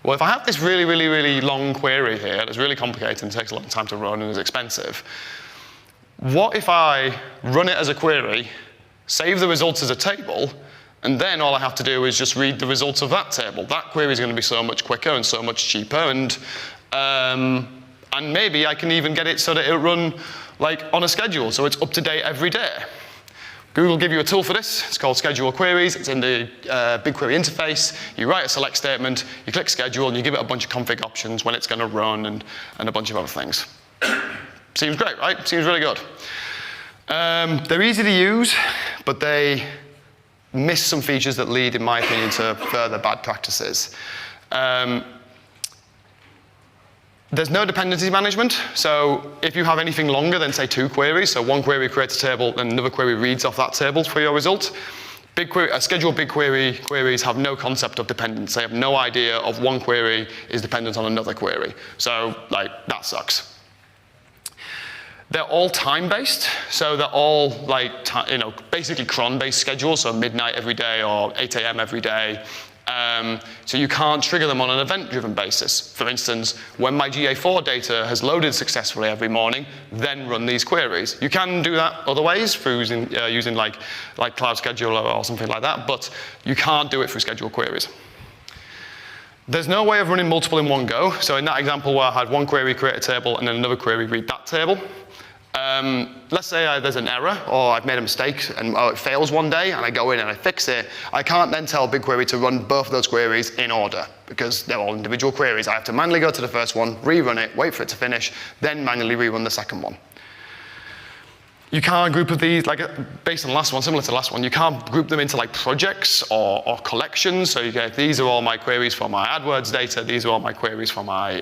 well, if I have this really, really, really long query here that's really complicated and takes a long time to run and is expensive, what if I run it as a query, save the results as a table, and then all I have to do is just read the results of that table? That query is going to be so much quicker and so much cheaper, and maybe I can even get it so that it'll run on a schedule, so it's up to date every day. Google give you a tool for this. It's called Schedule Queries. It's in the BigQuery interface. You write a select statement, you click Schedule, and you give it a bunch of config options when it's going to run and a bunch of other things. Seems great, right? Seems really good. They're easy to use, but they miss some features that lead, in my opinion, to further bad practices. There's no dependency management, so if you have anything longer than, say, 2 queries, so one query creates a table and another query reads off that table for your result, scheduled BigQuery queries have no concept of dependence. They have no idea of one query is dependent on another query. So, that sucks. They're all time-based, so they're all basically cron-based schedules, so midnight every day or 8 a.m. every day. So you can't trigger them on an event-driven basis. For instance, when my GA4 data has loaded successfully every morning, then run these queries. You can do that other ways through using Cloud Scheduler or something like that, but you can't do it through scheduled queries. There's no way of running multiple in one go. So in that example where I had one query create a table and then another query read that table, let's say there's an error or I've made a mistake and it fails one day and I go in and I fix it. I can't then tell BigQuery to run both of those queries in order because they're all individual queries. I have to manually go to the first one, rerun it, wait for it to finish, then manually rerun the second one. You can't group of these, based on the last one, similar to the last one, you can't group them into projects or collections. So you get, these are all my queries for my AdWords data, these are all my queries for my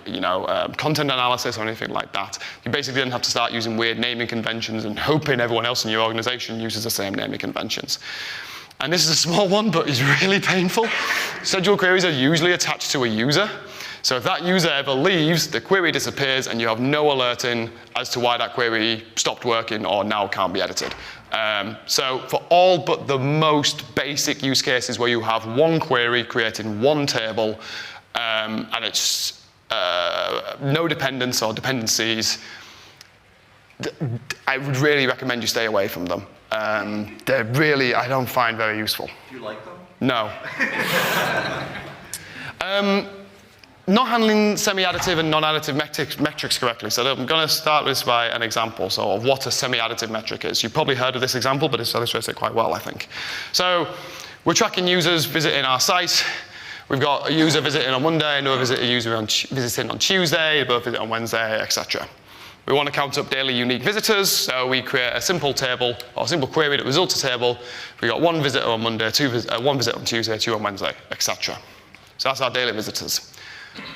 content analysis or anything like that. You basically then have to start using weird naming conventions and hoping everyone else in your organization uses the same naming conventions. And this is a small one, but it's really painful. Scheduled queries are usually attached to a user. So if that user ever leaves, the query disappears and you have no alerting as to why that query stopped working or now can't be edited. So for all but the most basic use cases where you have one query creating one table and it's no dependents or dependencies, I would really recommend you stay away from them. They're really, I don't find very useful. Do you like them? No. Not handling semi-additive and non-additive metrics correctly. So I'm going to start this by an example of what a semi-additive metric is. You've probably heard of this example, but it illustrates it quite well, I think. So we're tracking users visiting our site. We've got a user visiting on Monday, another user visiting on Tuesday, both visit on Wednesday, etc. We want to count up daily unique visitors, so we create a simple table, or a simple query that results a table. We got one visitor on Monday, one visitor on Tuesday, 2 on Wednesday, etc. So that's our daily visitors.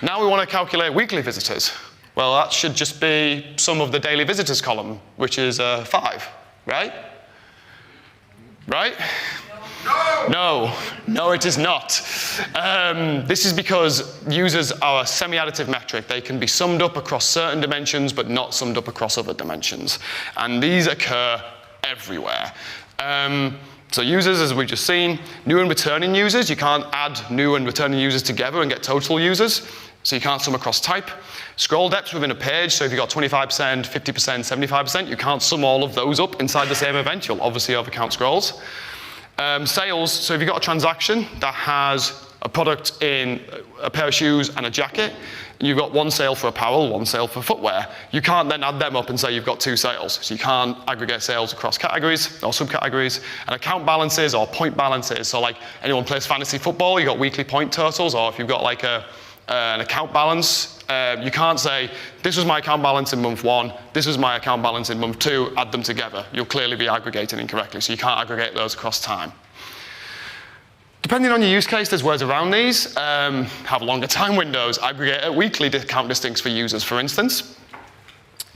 Now we want to calculate weekly visitors. Well, that should just be sum of the daily visitors column, which is 5, right? Right? No, it is not. This is because users are a semi-additive metric. They can be summed up across certain dimensions, but not summed up across other dimensions. And these occur everywhere. So users, as we've just seen, new and returning users, you can't add new and returning users together and get total users. So you can't sum across type. Scroll depth within a page, so if you've got 25%, 50%, 75%, you can't sum all of those up inside the same event. You'll obviously overcount scrolls. Sales, so if you've got a transaction that has a product in a pair of shoes and a jacket, and you've got one sale for apparel, one sale for footwear, you can't then add them up and say you've got 2 sales. So you can't aggregate sales across categories or subcategories. And account balances or point balances, so like anyone plays fantasy football, you've got weekly point totals, or if you've got like an account balance, you can't say, this was my account balance in month 1, this was my account balance in month 2, add them together. You'll clearly be aggregating incorrectly, so you can't aggregate those across time. Depending on your use case, there's ways around these. Have longer time windows, aggregate at weekly count distincts for users, for instance.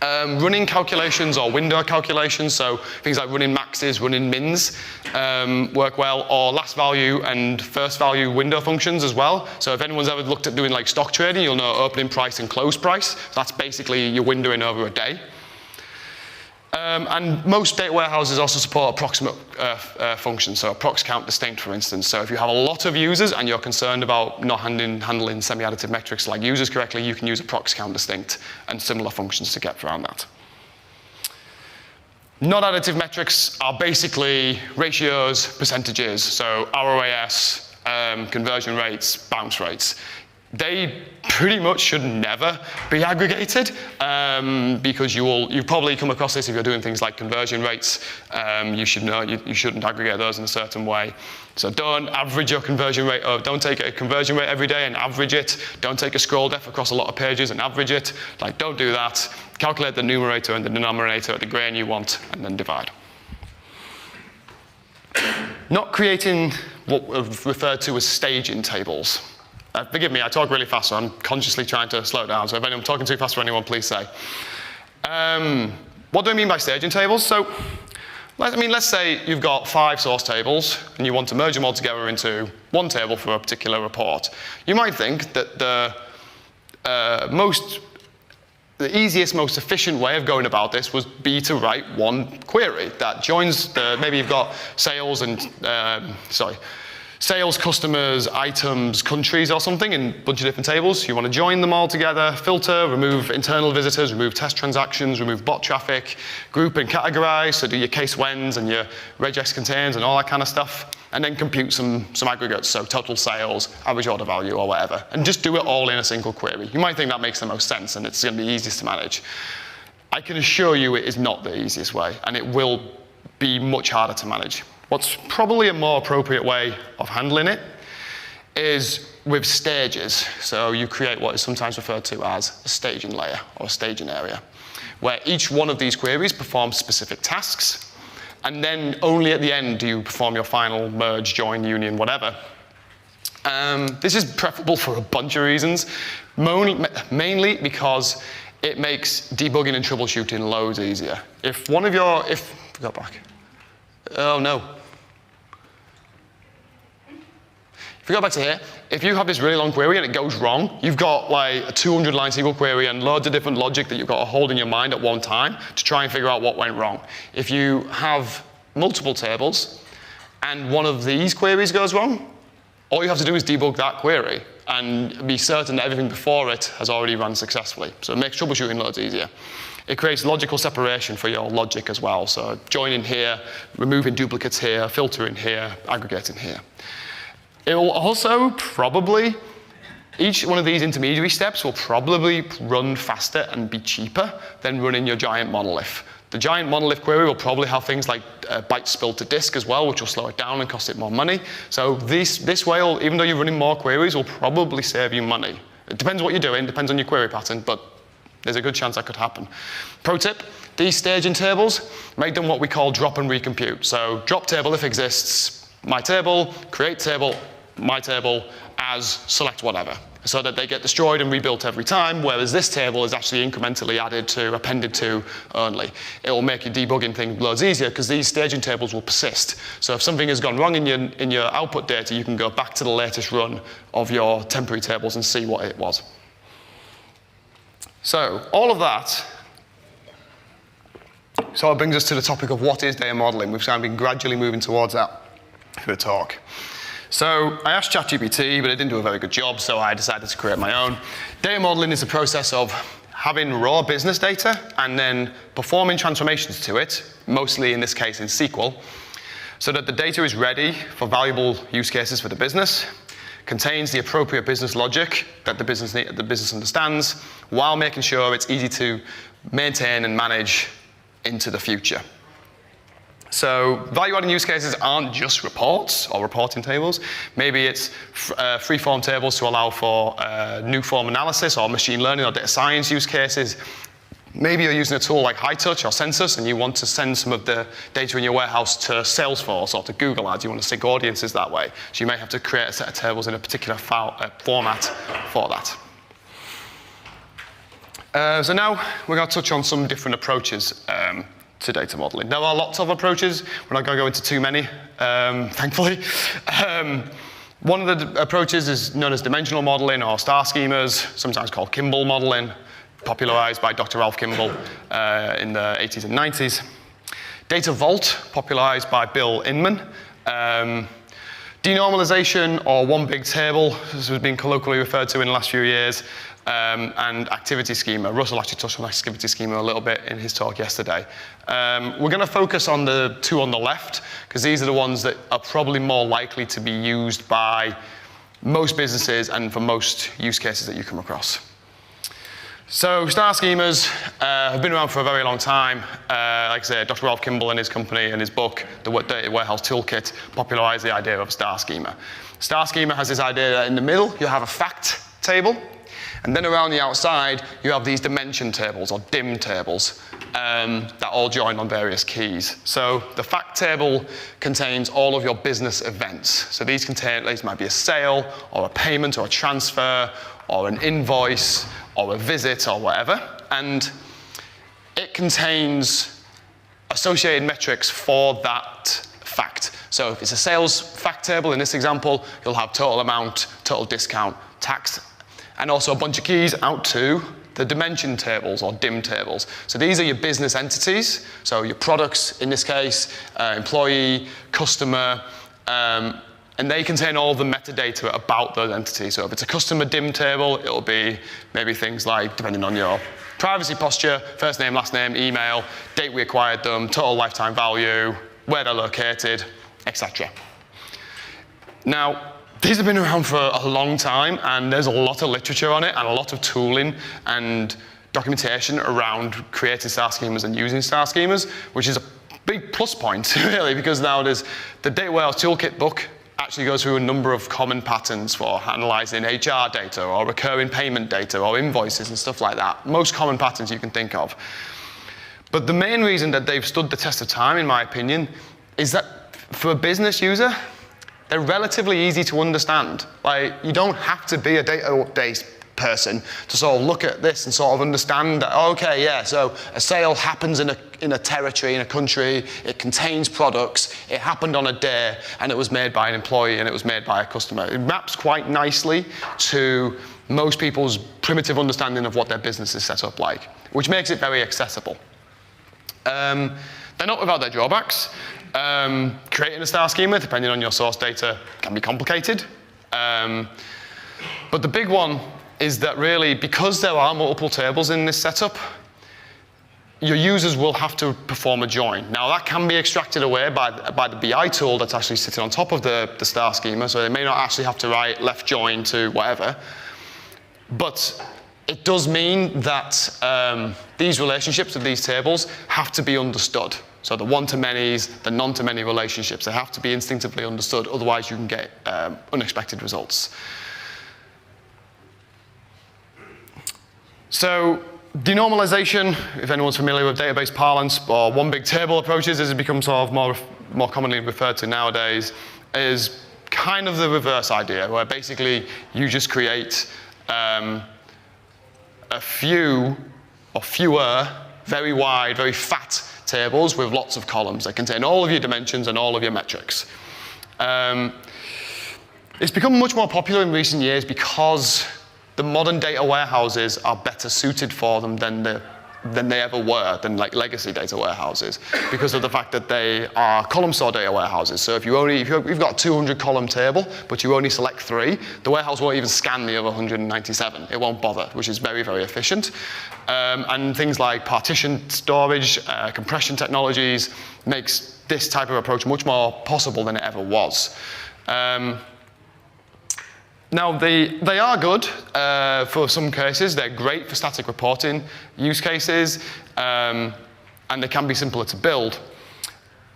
Running calculations or window calculations, so things like running maxes, running mins work well, or last value and first value window functions as well. So if anyone's ever looked at doing like stock trading, you'll know opening price and close price. That's basically your windowing over a day. And most data warehouses also support approximate functions, so approx count distinct, for instance. So if you have a lot of users and you're concerned about not handling semi-additive metrics like users correctly, you can use approx count distinct and similar functions to get around that. Non-additive metrics are basically ratios, percentages, so ROAS, conversion rates, bounce rates. They pretty much should never be aggregated because you've probably come across this if you're doing things like conversion rates. You should know you shouldn't aggregate those in a certain way. So don't average your conversion rate, or don't take a conversion rate every day and average it. Don't take a scroll depth across a lot of pages and average it. Like, don't do that. Calculate the numerator and the denominator at the grain you want, and then divide. Not creating what we've referred to as staging tables. Forgive me, I talk really fast, so I'm consciously trying to slow down. So if I'm talking too fast for anyone, please say. What do I mean by staging tables? So, let's say you've got 5 source tables, and you want to merge them all together into one table for a particular report. You might think that the easiest, most efficient way of going about this would be to write one query that joins maybe you've got sales and, sales, customers, items, countries or something in a bunch of different tables. You want to join them all together, filter, remove internal visitors, remove test transactions, remove bot traffic, group and categorize, so do your case whens and your regex contains and all that kind of stuff, and then compute some aggregates, so total sales, average order value or whatever, and just do it all in a single query. You might think that makes the most sense and it's going to be easiest to manage. I can assure you it is not the easiest way, and it will be much harder to manage. What's probably a more appropriate way of handling it is with stages. So you create what is sometimes referred to as a staging layer or a staging area, where each one of these queries performs specific tasks, and then only at the end do you perform your final merge, join, union, whatever. This is preferable for a bunch of reasons, mainly because it makes debugging and troubleshooting loads easier. Go back. Oh no. If we go back to here, if you have this really long query and it goes wrong, you've got like a 200-line SQL query and loads of different logic that you've got to hold in your mind at one time to try and figure out what went wrong. If you have multiple tables and one of these queries goes wrong, all you have to do is debug that query and be certain that everything before it has already run successfully. So it makes troubleshooting loads easier. It creates logical separation for your logic as well. So joining here, removing duplicates here, filtering here, aggregating here. It will also probably, each one of these intermediary steps will probably run faster and be cheaper than running your giant monolith. The giant monolith query will probably have things like bytes spilled to disk as well, which will slow it down and cost it more money. So this way, even though you're running more queries, will probably save you money. It depends what you're doing, depends on your query pattern, but there's a good chance that could happen. Pro tip, these staging tables, make them what we call drop and recompute. So drop table if exists, my table, create table, my table, as select whatever, so that they get destroyed and rebuilt every time, whereas this table is actually incrementally added to, appended to only. It will make your debugging thing loads easier because these staging tables will persist. So if something has gone wrong in your output data, you can go back to the latest run of your temporary tables and see what it was. So all of that sort of brings us to the topic of what is data modeling. We've kind of been gradually moving towards that through the talk. So I asked ChatGPT, but it didn't do a very good job, so I decided to create my own. Data modeling is a process of having raw business data and then performing transformations to it, mostly in this case in SQL, so that the data is ready for valuable use cases for the business, contains the appropriate business logic that the business understands, while making sure it's easy to maintain and manage into the future. So value-adding use cases aren't just reports or reporting tables. Maybe it's free-form tables to allow for new form analysis or machine learning or data science use cases. Maybe you're using a tool like HighTouch or Census and you want to send some of the data in your warehouse to Salesforce or to Google Ads. You want to sync audiences that way. So you may have to create a set of tables in a particular format for that. So now we're going to touch on some different approaches to data modeling. There are lots of approaches. We're not going to go into too many, thankfully. One of the approaches is known as dimensional modeling or star schemas, sometimes called Kimball modeling, popularized by Dr. Ralph Kimball in the 80s and 90s. Data Vault, popularized by Bill Inman. Denormalization, or one big table, this has been colloquially referred to in the last few years, and activity schema. Russell actually touched on activity schema a little bit in his talk yesterday. We're going to focus on the two on the left, because these are the ones that are probably more likely to be used by most businesses and for most use cases that you come across. So star schemas have been around for a very long time. Like I said, Dr. Ralph Kimball and his company and his book, The Data Warehouse Toolkit, popularized the idea of star schema. Star schema has this idea that in the middle you have a fact table, and then around the outside you have these dimension tables or dim tables that all join on various keys. So the fact table contains all of your business events. So these might be a sale or a payment or a transfer or an invoice or a visit or whatever, and it contains associated metrics for that fact. So if it's a sales fact table, in this example, you'll have total amount, total discount, tax, and also a bunch of keys out to the dimension tables or dim tables. So these are your business entities, so your products, in this case, employee, customer, and they contain all the metadata about those entities. So if it's a customer dim table, it'll be maybe things like, depending on your privacy posture, first name, last name, email, date we acquired them, total lifetime value, where they're located, etc. Now, these have been around for a long time, and there's a lot of literature on it and a lot of tooling and documentation around creating star schemas and using star schemas, which is a big plus point, really, because now there's the Data Warehouse Toolkit book actually goes through a number of common patterns for analyzing HR data or recurring payment data or invoices and stuff like that. Most common patterns you can think of. But the main reason that they've stood the test of time, in my opinion, is that for a business user, they're relatively easy to understand. Like, you don't have to be a database person to sort of look at this and sort of understand that, okay, yeah, so a sale happens in a territory, in a country, it contains products, it happened on a day, and it was made by an employee, and it was made by a customer. It maps quite nicely to most people's primitive understanding of what their business is set up like, which makes it very accessible. They're not without their drawbacks. Creating a star schema, depending on your source data, can be complicated. But the big one is that really, because there are multiple tables in this setup, your users will have to perform a join. Now that can be extracted away by the BI tool that's actually sitting on top of the star schema, so they may not actually have to write left join to whatever. But it does mean that these relationships of these tables have to be understood. So the one-to-manys, the none-to-many relationships, they have to be instinctively understood, otherwise you can get unexpected results. So denormalization, if anyone's familiar with database parlance or one big table approaches, as it becomes sort of more commonly referred to nowadays, is kind of the reverse idea, where basically you just create a few or fewer, very wide, very fat tables with lots of columns that contain all of your dimensions and all of your metrics. It's become much more popular in recent years because the modern data warehouses are better suited for them than they ever were, than like legacy data warehouses, because of the fact that they are column store data warehouses. So if you've got a 200 column table, but you only select 3, the warehouse won't even scan the other 197. It won't bother, which is very, very efficient. And things like partition storage, compression technologies makes this type of approach much more possible than it ever was. Now, they are good for some cases. They're great for static reporting use cases, and they can be simpler to build,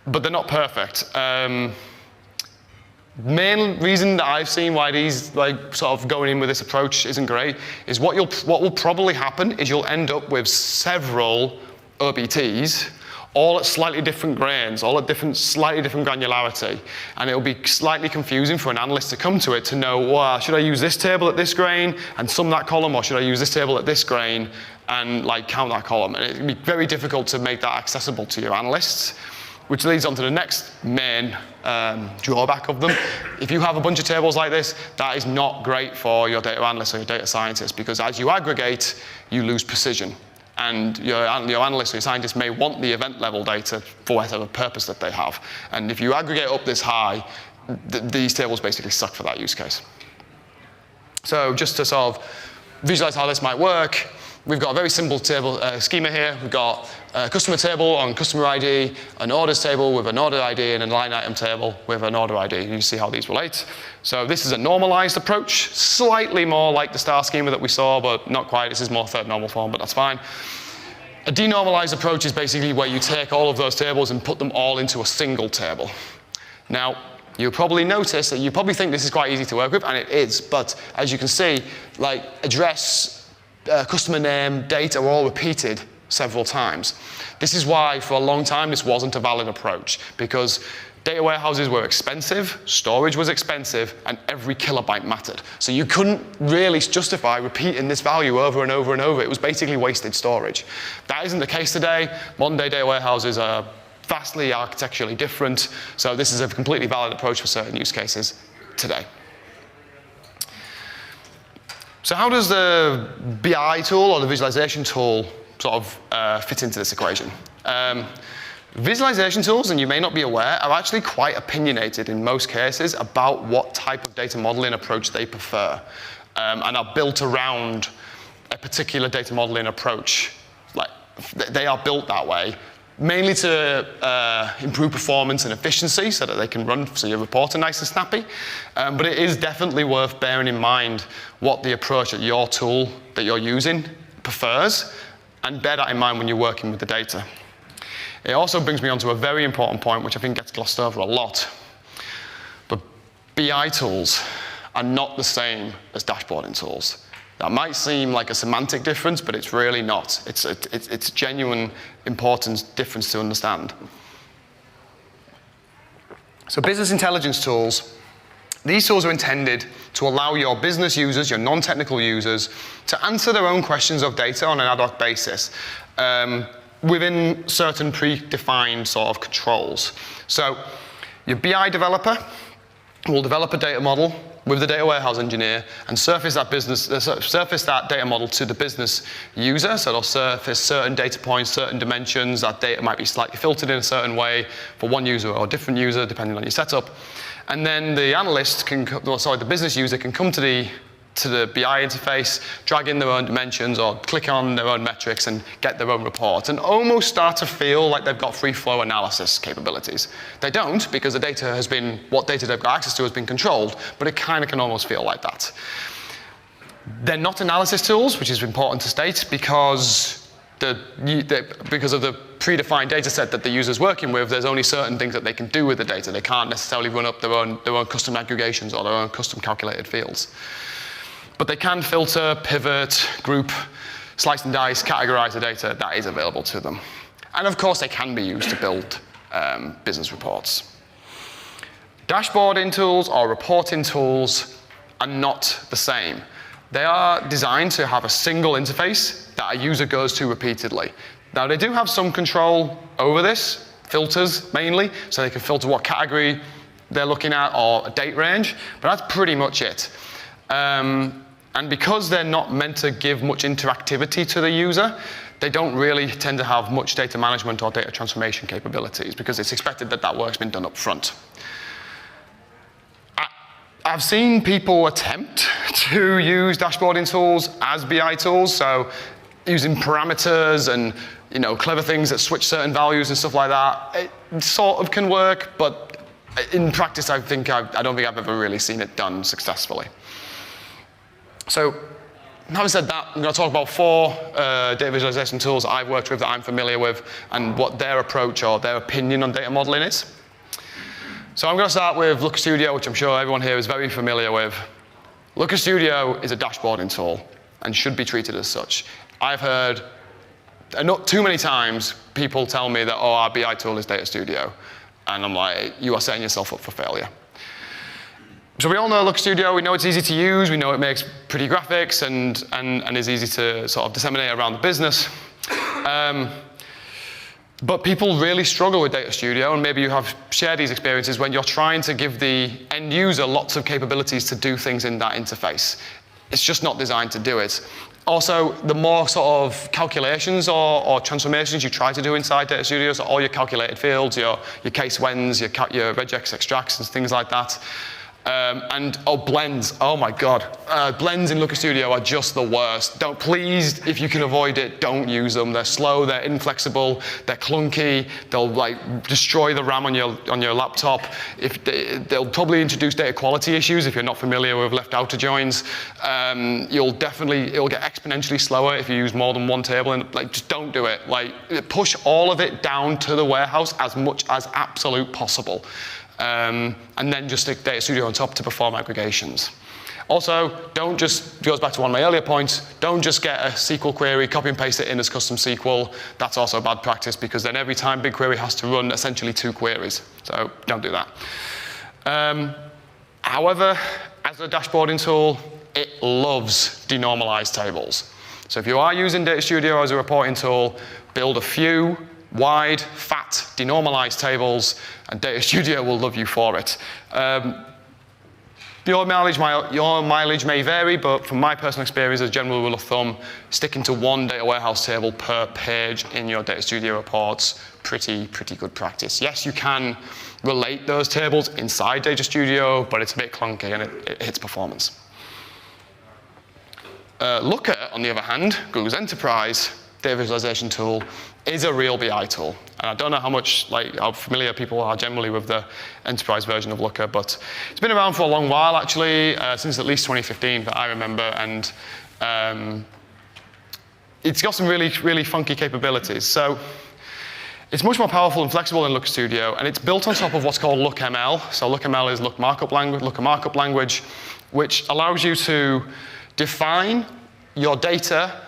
but they're not perfect. Main reason that I've seen why these, like, sort of going in with this approach isn't great is what will probably happen is you'll end up with several OBTs, all at slightly different grains, all at slightly different granularity. And it'll be slightly confusing for an analyst to come to it to know, well, should I use this table at this grain and sum that column, or should I use this table at this grain and like count that column? And it'd be very difficult to make that accessible to your analysts, which leads on to the next main drawback of them. If you have a bunch of tables like this, that is not great for your data analysts or your data scientists, because as you aggregate, you lose precision. And your analysts or your scientists may want the event level data for whatever purpose that they have. And if you aggregate up this high, these tables basically suck for that use case. So just to sort of visualize how this might work, we've got a very simple table schema here. We've got a customer table on customer ID, an orders table with an order ID, and a line item table with an order ID. You see how these relate. So this is a normalized approach, slightly more like the star schema that we saw, but not quite. This is more third normal form, but that's fine. A denormalized approach is basically where you take all of those tables and put them all into a single table. Now, you'll probably notice that you probably think this is quite easy to work with, and it is, but as you can see, like address, customer name, date are all repeated several times. This is why for a long time this wasn't a valid approach, because data warehouses were expensive, storage was expensive, and every kilobyte mattered. So you couldn't really justify repeating this value over and over and over. It was basically wasted storage. That isn't the case today. Modern day data warehouses are vastly architecturally different, so this is a completely valid approach for certain use cases today. So how does the BI tool or the visualization tool sort of fit into this equation? Visualization tools, and you may not be aware, are actually quite opinionated in most cases about what type of data modeling approach they prefer, and are built around a particular data modeling approach. Like, they are built that way, mainly to improve performance and efficiency so that they can run so your reports are nice and snappy. But it is definitely worth bearing in mind what the approach that your tool that you're using prefers, and bear that in mind when you're working with the data. It also brings me on to a very important point, which I think gets glossed over a lot. But BI tools are not the same as dashboarding tools. That might seem like a semantic difference, but it's really not. It's a genuine, important difference to understand. So business intelligence tools, these tools are intended to allow your business users, your non-technical users, to answer their own questions of data on an ad hoc basis, within certain predefined sort of controls. So your BI developer will develop a data model with the data warehouse engineer and surface that data model to the business user. So they'll surface certain data points, certain dimensions. That data might be slightly filtered in a certain way for one user or a different user, depending on your setup. And then the analyst can, the business user can come to the BI interface, drag in their own dimensions or click on their own metrics and get their own report and almost start to feel like they've got free flow analysis capabilities. They don't, because the data has been, what data they've got access to has been controlled, but it kind of can almost feel like that. They're not analysis tools, which is important to state, because of the predefined data set that the user's working with, there's only certain things that they can do with the data. They can't necessarily run up their own custom aggregations or their own custom calculated fields. But they can filter, pivot, group, slice and dice, categorize the data that is available to them. And of course, they can be used to build business reports. Dashboarding tools or reporting tools are not the same. They are designed to have a single interface that a user goes to repeatedly. Now, they do have some control over this, filters mainly, so they can filter what category they're looking at or a date range, but that's pretty much it. And because they're not meant to give much interactivity to the user, they don't really tend to have much data management or data transformation capabilities because it's expected that that work's been done up front. I've seen people attempt to use dashboarding tools as BI tools, so using parameters and clever things that switch certain values and stuff like that. It sort of can work, but in practice, I don't think I've ever really seen it done successfully. So, having said that, I'm going to talk about 4 data visualization tools that I've worked with that I'm familiar with and what their approach or their opinion on data modeling is. So I'm going to start with Looker Studio, which I'm sure everyone here is very familiar with. Looker Studio is a dashboarding tool and should be treated as such. I've heard not too many times people tell me that, oh, our BI tool is Data Studio. And I'm like, you are setting yourself up for failure. So we all know Looker Studio, we know it's easy to use, we know it makes pretty graphics and is easy to sort of disseminate around the business. But people really struggle with Data Studio, and maybe you have shared these experiences when you're trying to give the end user lots of capabilities to do things in that interface. It's just not designed to do it. Also, the more sort of calculations or transformations you try to do inside Data Studio, so all your calculated fields, your case whens, your regex extracts and things like that, blends, oh my God. Blends in Looker Studio are just the worst. Please, if you can avoid it, don't use them. They're slow, they're inflexible, they're clunky, they'll destroy the RAM on your laptop. They'll probably introduce data quality issues if you're not familiar with left outer joins. It'll get exponentially slower if you use more than one table, and just don't do it. Push all of it down to the warehouse as much as absolute possible. And then just stick Data Studio on top to perform aggregations. Also, goes back to one of my earlier points, don't just get a SQL query, copy and paste it in as custom SQL. That's also bad practice because then every time BigQuery has to run essentially 2 queries. So don't do that. However, as a dashboarding tool, it loves denormalized tables. So if you are using Data Studio as a reporting tool, build a few wide, fat, denormalized tables, and Data Studio will love you for it. Your mileage may vary, but from my personal experience, as a general rule of thumb, sticking to 1 data warehouse table per page in your Data Studio reports, pretty good practice. Yes, you can relate those tables inside Data Studio, but it's a bit clunky and it hits performance. Looker, on the other hand, Google's enterprise data visualization tool, is a real BI tool. And I don't know how familiar people are generally with the enterprise version of Looker, but it's been around for a long while, actually, since at least 2015 that I remember, and it's got some really, really funky capabilities. So it's much more powerful and flexible than Looker Studio, and it's built on top of what's called LookML. So LookML is Looker markup language, which allows you to define your data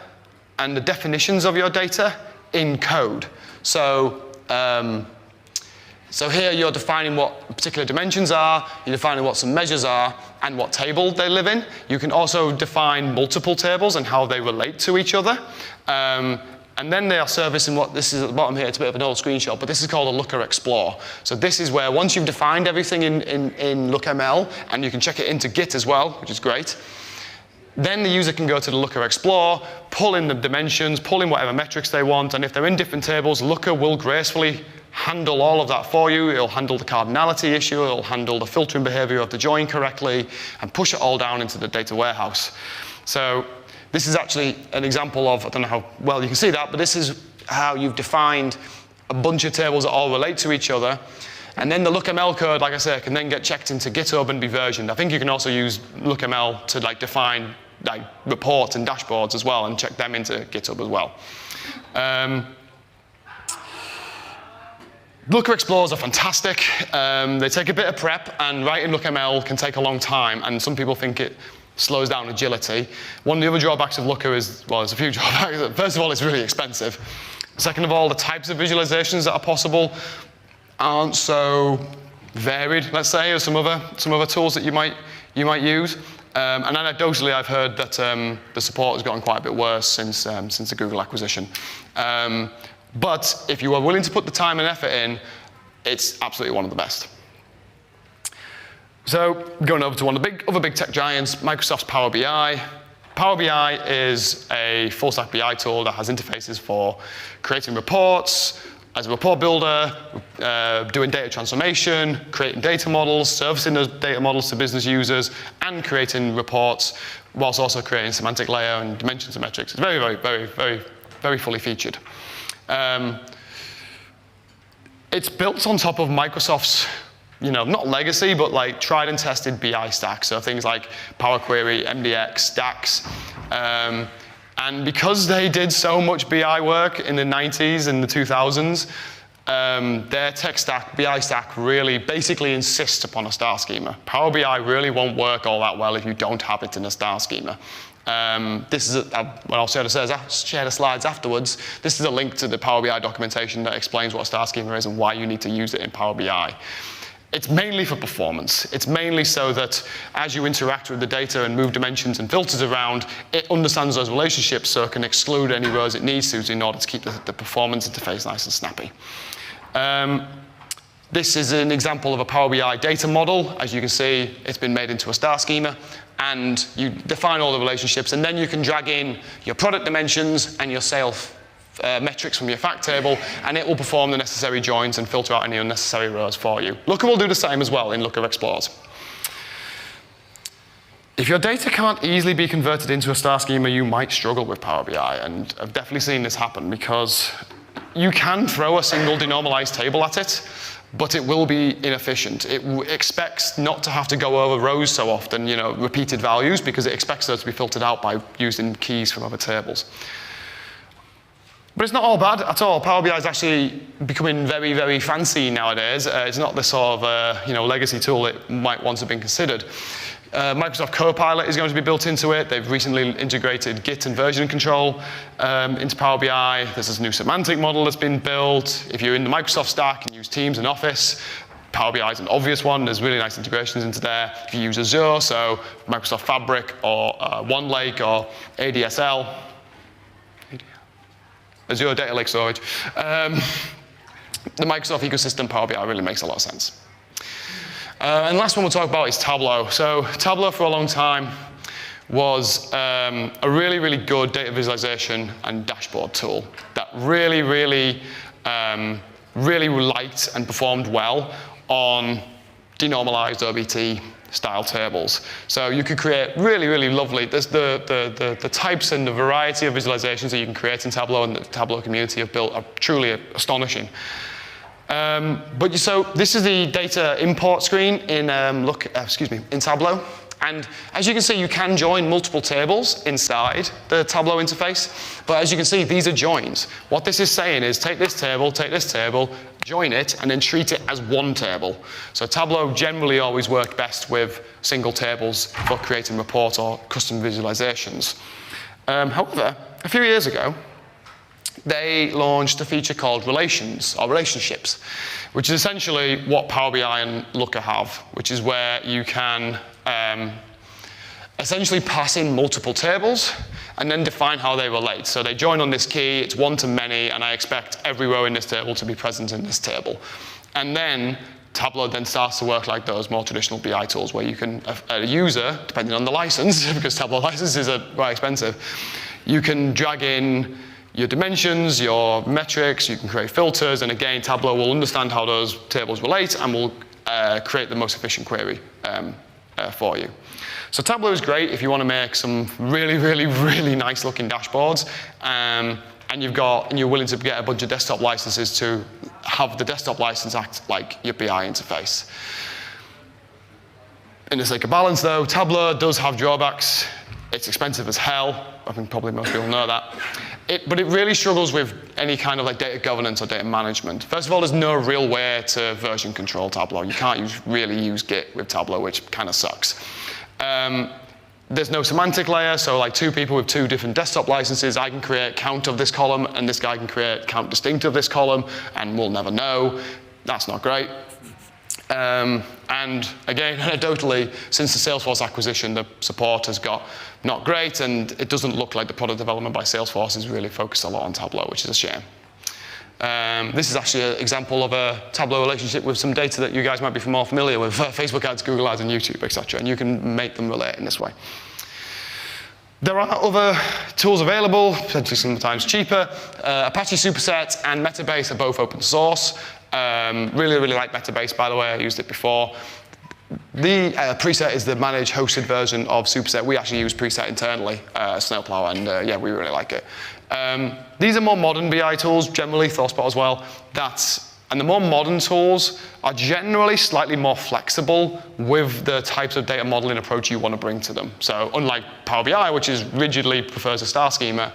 and the definitions of your data in code. So here you're defining what particular dimensions are, you're defining what some measures are, and what table they live in. You can also define multiple tables and how they relate to each other. And then they are servicing what this is at the bottom here. It's a bit of an old screenshot, but this is called a Looker Explore. So this is where once you've defined everything in LookML, and you can check it into Git as well, which is great, then the user can go to the Looker Explore, pull in the dimensions, pull in whatever metrics they want, and if they're in different tables, Looker will gracefully handle all of that for you. It'll handle the cardinality issue, it'll handle the filtering behavior of the join correctly, and push it all down into the data warehouse. So this is actually an example of, I don't know how well you can see that, but this is how you've defined a bunch of tables that all relate to each other. And then the lookml code, like I say, can then get checked into GitHub and be versioned. I think you can also use lookml to define reports and dashboards as well and check them into GitHub as well. Looker explorers are fantastic. They take a bit of prep, and writing lookml can take a long time, and some people think it slows down agility. One of the other drawbacks of Looker is, well, there's a few drawbacks. First of all, it's really expensive. Second of all, the types of visualizations that are possible aren't so varied, let's say, as some other tools that you might use. And anecdotally, I've heard that the support has gotten quite a bit worse since the Google acquisition. But if you are willing to put the time and effort in, it's absolutely one of the best. So going over to one of the other big tech giants, Microsoft's Power BI. Power BI is a full-stack BI tool that has interfaces for creating reports, as a report builder, doing data transformation, creating data models, servicing those data models to business users, and creating reports, whilst also creating semantic layer and dimensions and metrics. It's very, very, very, very, very fully featured. It's built on top of Microsoft's, not legacy, but tried and tested BI stack. So things like Power Query, MDX, DAX. And because they did so much BI work in the 90s and the 2000s, their tech stack, BI stack, really basically insists upon a star schema. Power BI really won't work all that well if you don't have it in a star schema. This is, I'll share the slides afterwards. This is a link to the Power BI documentation that explains what a star schema is and why you need to use it in Power BI. It's mainly for performance. It's mainly so that as you interact with the data and move dimensions and filters around, it understands those relationships so it can exclude any rows it needs to in order to keep the performance interface nice and snappy. This is an example of a Power BI data model. As you can see, it's been made into a star schema, and you define all the relationships, and then you can drag in your product dimensions and your sales metrics from your fact table, and it will perform the necessary joins and filter out any unnecessary rows for you. Looker will do the same as well in Looker Explorers. If your data can't easily be converted into a star schema, you might struggle with Power BI, and I've definitely seen this happen because you can throw a single denormalized table at it, but it will be inefficient. It expects not to have to go over rows so often, repeated values, because it expects those to be filtered out by using keys from other tables. But it's not all bad at all. Power BI is actually becoming very, very fancy nowadays. It's not the sort of legacy tool it might once have been considered. Microsoft Copilot is going to be built into it. They've recently integrated Git and version control into Power BI. There's this new semantic model that's been built. If you're in the Microsoft stack and use Teams and Office, Power BI is an obvious one. There's really nice integrations into there. If you use Azure, so Microsoft Fabric or OneLake or ADSL, Azure Data Lake Storage, the Microsoft ecosystem, Power BI really makes a lot of sense. And the last one we'll talk about is Tableau. So Tableau for a long time was a really, really good data visualization and dashboard tool that really, really, really liked and performed well on denormalized OBT style tables. So you could create really, really lovely, the types and the variety of visualizations that you can create in Tableau and the Tableau community have built are truly astonishing. So this is the data import screen in in Tableau. And as you can see, you can join multiple tables inside the Tableau interface. But as you can see, these are joins. What this is saying is take this table, join it, and then treat it as one table. So Tableau generally always worked best with single tables for creating reports or custom visualizations. However, a few years ago, they launched a feature called Relations, or Relationships, which is essentially what Power BI and Looker have, which is where you can essentially pass in multiple tables and then define how they relate. So they join on this key, it's one to many, and I expect every row in this table to be present in this table. And then Tableau then starts to work like those more traditional BI tools where you can, a user, depending on the license, because Tableau licenses are quite expensive, you can drag in your dimensions, your metrics, you can create filters, and again, Tableau will understand how those tables relate and will create the most efficient query for you. So Tableau is great if you want to make some really, really, really nice looking dashboards, and you're willing to get a bunch of desktop licenses to have the desktop license act like your BI interface. In the sake of balance though, Tableau does have drawbacks. It's expensive as hell. I think probably most people know that. But it really struggles with any kind of like data governance or data management. First of all, there's no real way to version control Tableau. You can't really use Git with Tableau, which kind of sucks. There's no semantic layer, so like two people with two different desktop licenses, I can create count of this column, and this guy can create count distinct of this column, and we'll never know. That's not great. And again, anecdotally, since the Salesforce acquisition, the support has got not great, and it doesn't look like the product development by Salesforce is really focused a lot on Tableau, which is a shame. This is actually an example of a Tableau relationship with some data that you guys might be more familiar with, Facebook ads, Google ads, and YouTube, etc. And you can make them relate in this way. There are other tools available, potentially sometimes cheaper. Apache Superset and Metabase are both open source. Really, really like Metabase, by the way. I used it before. The preset is the managed hosted version of Superset. We actually use preset internally, Snowplow, and yeah, we really like it. These are more modern BI tools, generally, ThoughtSpot as well. And the more modern tools are generally slightly more flexible with the types of data modeling approach you want to bring to them. So unlike Power BI, which is rigidly prefers a star schema,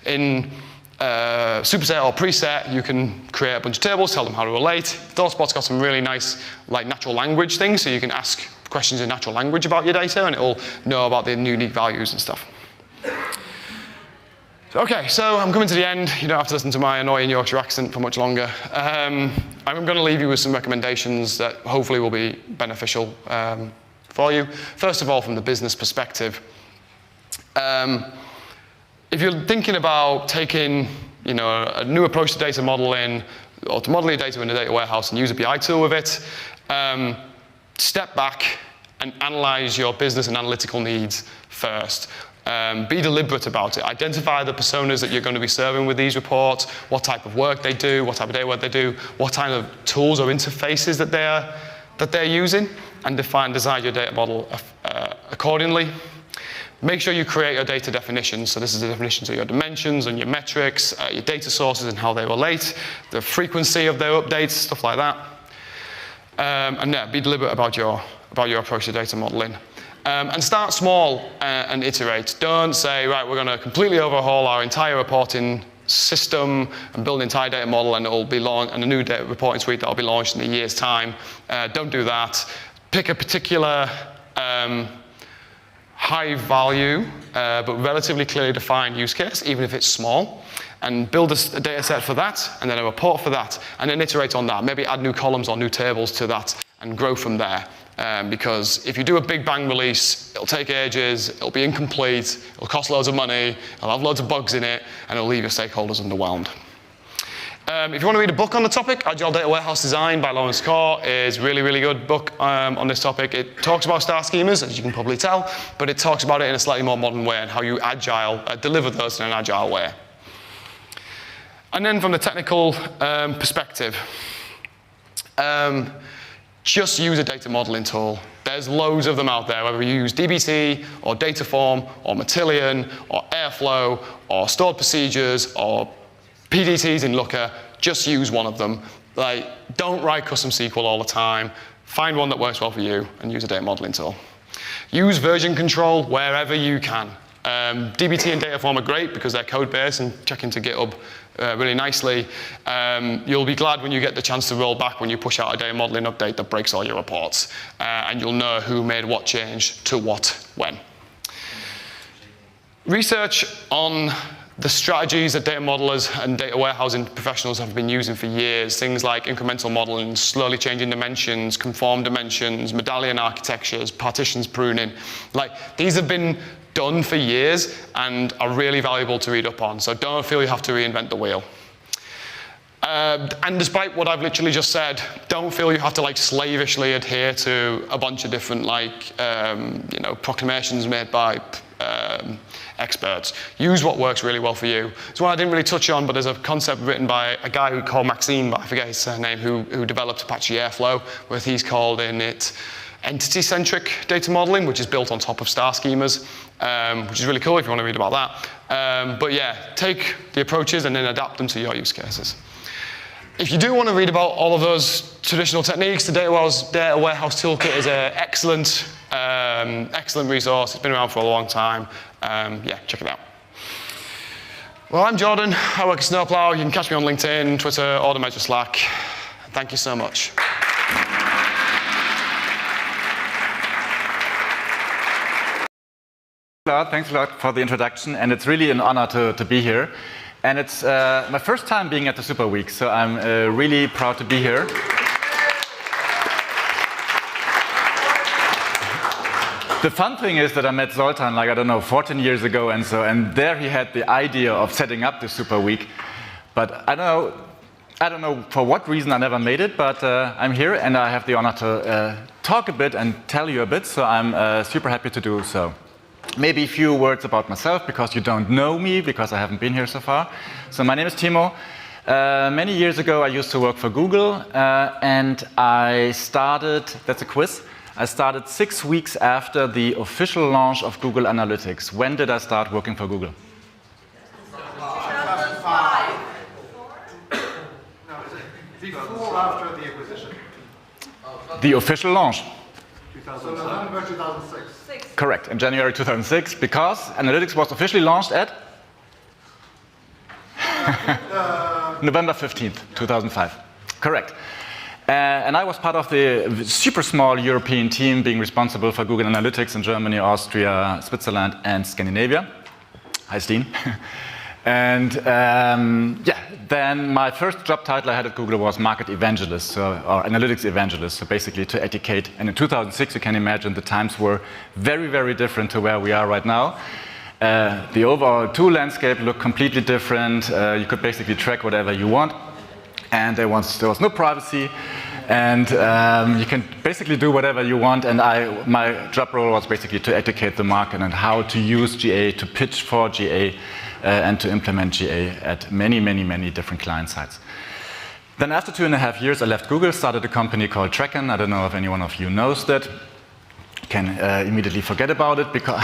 in Superset or preset, you can create a bunch of tables, tell them how to relate. ThoughtSpot's got some really nice like natural language things, so you can ask questions in natural language about your data, and it will know about the unique values and stuff. Okay, so I'm coming to the end. You don't have to listen to my annoying Yorkshire accent for much longer. I'm going to leave you with some recommendations that hopefully will be beneficial for you. First of all, from the business perspective, if you're thinking about taking a new approach to data modeling or to model your data in a data warehouse and use a BI tool with it, step back and analyze your business and analytical needs first. Be deliberate about it. Identify the personas that you're going to be serving with these reports, what type of work they do, what type of data work they do, what kind of tools or interfaces that they're using, and design your data model accordingly. Make sure you create your data definitions. So this is the definitions of your dimensions and your metrics, your data sources and how they relate, the frequency of their updates, stuff like that. And yeah, be deliberate about your approach to data modeling. And start small and iterate. Don't say, right, we're going to completely overhaul our entire reporting system and build an entire data model, and it'll be launched, and a new data reporting suite that'll be launched in a year's time. Don't do that. Pick a particular high value but relatively clearly defined use case, even if it's small, and build a data set for that, and then a report for that, and then iterate on that. Maybe add new columns or new tables to that and grow from there. Because if you do a big bang release, it'll take ages, it'll be incomplete, it'll cost loads of money, it'll have loads of bugs in it, and it'll leave your stakeholders underwhelmed. If you want to read a book on the topic, Agile Data Warehouse Design by Lawrence Core is a really, really good book on this topic. It talks about star schemas, as you can probably tell, but it talks about it in a slightly more modern way and how you deliver those in an agile way. And then from the technical perspective, just use a data modeling tool. There's loads of them out there, whether you use DBT or Dataform or Matillion or Airflow or stored procedures or PDTs in Looker. Just use one of them. Don't write custom SQL all the time. Find one that works well for you and use a data modeling tool. Use version control wherever you can. DBT and Dataform are great because they're code based and check into GitHub really nicely. You'll be glad when you get the chance to roll back when you push out a data modeling update that breaks all your reports. And you'll know who made what change to what when. Research on the strategies that data modelers and data warehousing professionals have been using for years, things like incremental modeling, slowly changing dimensions, conform dimensions, medallion architectures, partitions pruning. These have been done for years and are really valuable to read up on, so don't feel you have to reinvent the wheel. And despite what I've literally just said, don't feel you have to like slavishly adhere to a bunch of different like proclamations made by experts. Use what works really well for you. It's one I didn't really touch on, but there's a concept written by a guy who called Maxime, but I forget his surname, who developed Apache Airflow, where he's called in it entity-centric data modeling, which is built on top of star schemas, which is really cool if you want to read about that. But yeah, take the approaches and then adapt them to your use cases. If you do want to read about all of those traditional techniques, the Data Warehouse Toolkit is an excellent resource. It's been around for a long time. Yeah, check it out. Well, I'm Jordan. I work at Snowplow. You can catch me on LinkedIn, Twitter, or the Major Slack. Thank you so much. Thanks a lot for the introduction, and it's really an honor to be here. And it's my first time being at the Superweek, so I'm really proud to be here. The fun thing is that I met Zoltan, like, I don't know, 14 years ago, and there he had the idea of setting up the Superweek. But I don't know for what reason I never made it, but I'm here and I have the honor to talk a bit and tell you a bit, so I'm super happy to do so. Maybe a few words about myself, because you don't know me, because I haven't been here so far. So my name is Timo. Many years ago, I used to work for Google, and I started, that's a quiz, I started 6 weeks after the official launch of Google Analytics. When did I start working for Google? 2005. No, is it before or after the acquisition? The official launch. So November 2006. Correct, in January 2006, because Analytics was officially launched at November 15th, 2005. Correct. And I was part of the super small European team being responsible for Google Analytics in Germany, Austria, Switzerland, and Scandinavia. Hi, Steen. And yeah, then my first job title I had at Google was Market Evangelist, or Analytics Evangelist, so basically to educate. And in 2006, you can imagine the times were very, very different to where we are right now. The overall tool landscape looked completely different. You could basically track whatever you want. And there was no privacy, and you can basically do whatever you want. And my job role was basically to educate the market and how to use GA, to pitch for GA, and to implement GA at many, many, many different client sites. Then after 2.5 years, I left Google, started a company called Tracken. I don't know if anyone of you knows that. You can immediately forget about it, because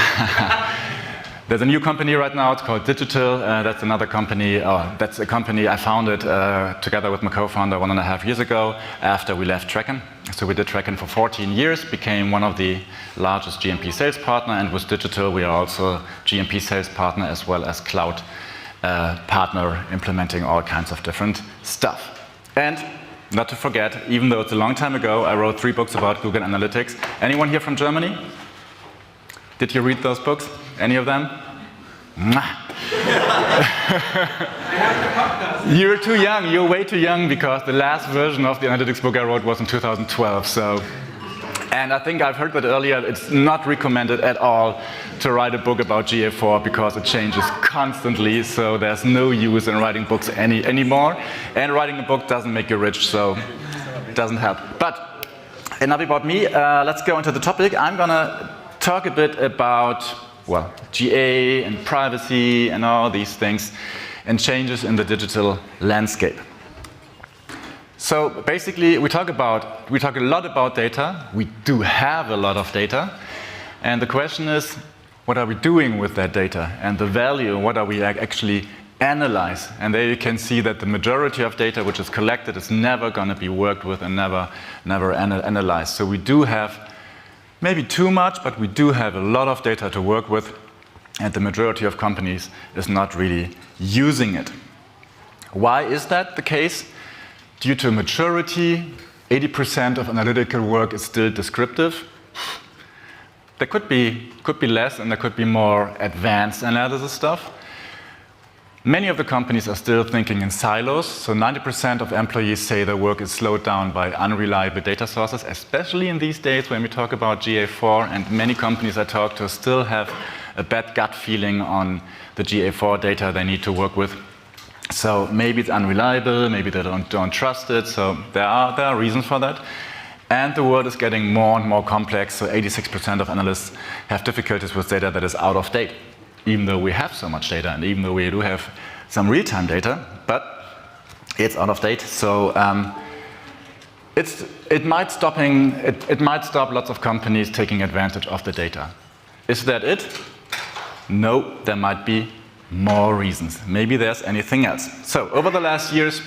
there's a new company right now, it's called Digital. That's another company, that's a company I founded together with my co-founder 1.5 years ago after we left Tracken. So we did Tracken for 14 years, became one of the largest GMP sales partner, and with Digital we are also GMP sales partner as well as cloud partner, implementing all kinds of different stuff. And not to forget, even though it's a long time ago, I wrote 3 books about Google Analytics. Anyone here from Germany? Did you read those books? Any of them? You're too young, you're way too young, because the last version of the analytics book I wrote was in 2012. So, and I think I've heard that earlier, it's not recommended at all to write a book about GA4 because it changes constantly, so there's no use in writing books anymore. And writing a book doesn't make you rich, so it doesn't help. But enough about me, let's go into the topic. I'm gonna talk a bit about, well, GA and privacy and all these things and changes in the digital landscape. So basically, we talk a lot about data. We do have a lot of data. And the question is, what are we doing with that data? And the value, what are we actually analyze? And there you can see that the majority of data which is collected is never going to be worked with and never analyzed. So we do have maybe too much, but we do have a lot of data to work with, and the majority of companies is not really using it. Why is that the case? Due to maturity, 80% of analytical work is still descriptive. There could be less, and there could be more advanced analysis stuff. Many of the companies are still thinking in silos, so 90% of employees say their work is slowed down by unreliable data sources, especially in these days when we talk about GA4, and many companies I talk to still have a bad gut feeling on the GA4 data they need to work with. So maybe it's unreliable, maybe they don't trust it, so there are reasons for that. And the world is getting more and more complex, so 86% of analysts have difficulties with data that is out of date, even though we have so much data, and even though we do have some real-time data, but it's out of date. So it might stop lots of companies taking advantage of the data. Is that it? No, there might be more reasons. Maybe there's anything else. So over the last years,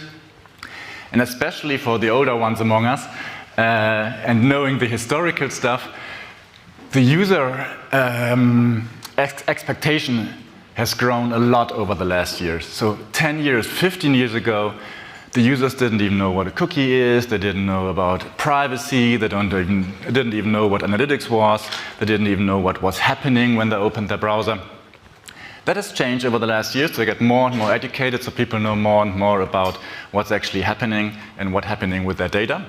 and especially for the older ones among us, and knowing the historical stuff, the user expectation has grown a lot over the last years. So 10 years, 15 years ago, the users didn't even know what a cookie is, they didn't know about privacy, they didn't even know what analytics was, they didn't even know what was happening when they opened their browser. That has changed over the last years. They get more and more educated, so people know more and more about what's actually happening and what's happening with their data.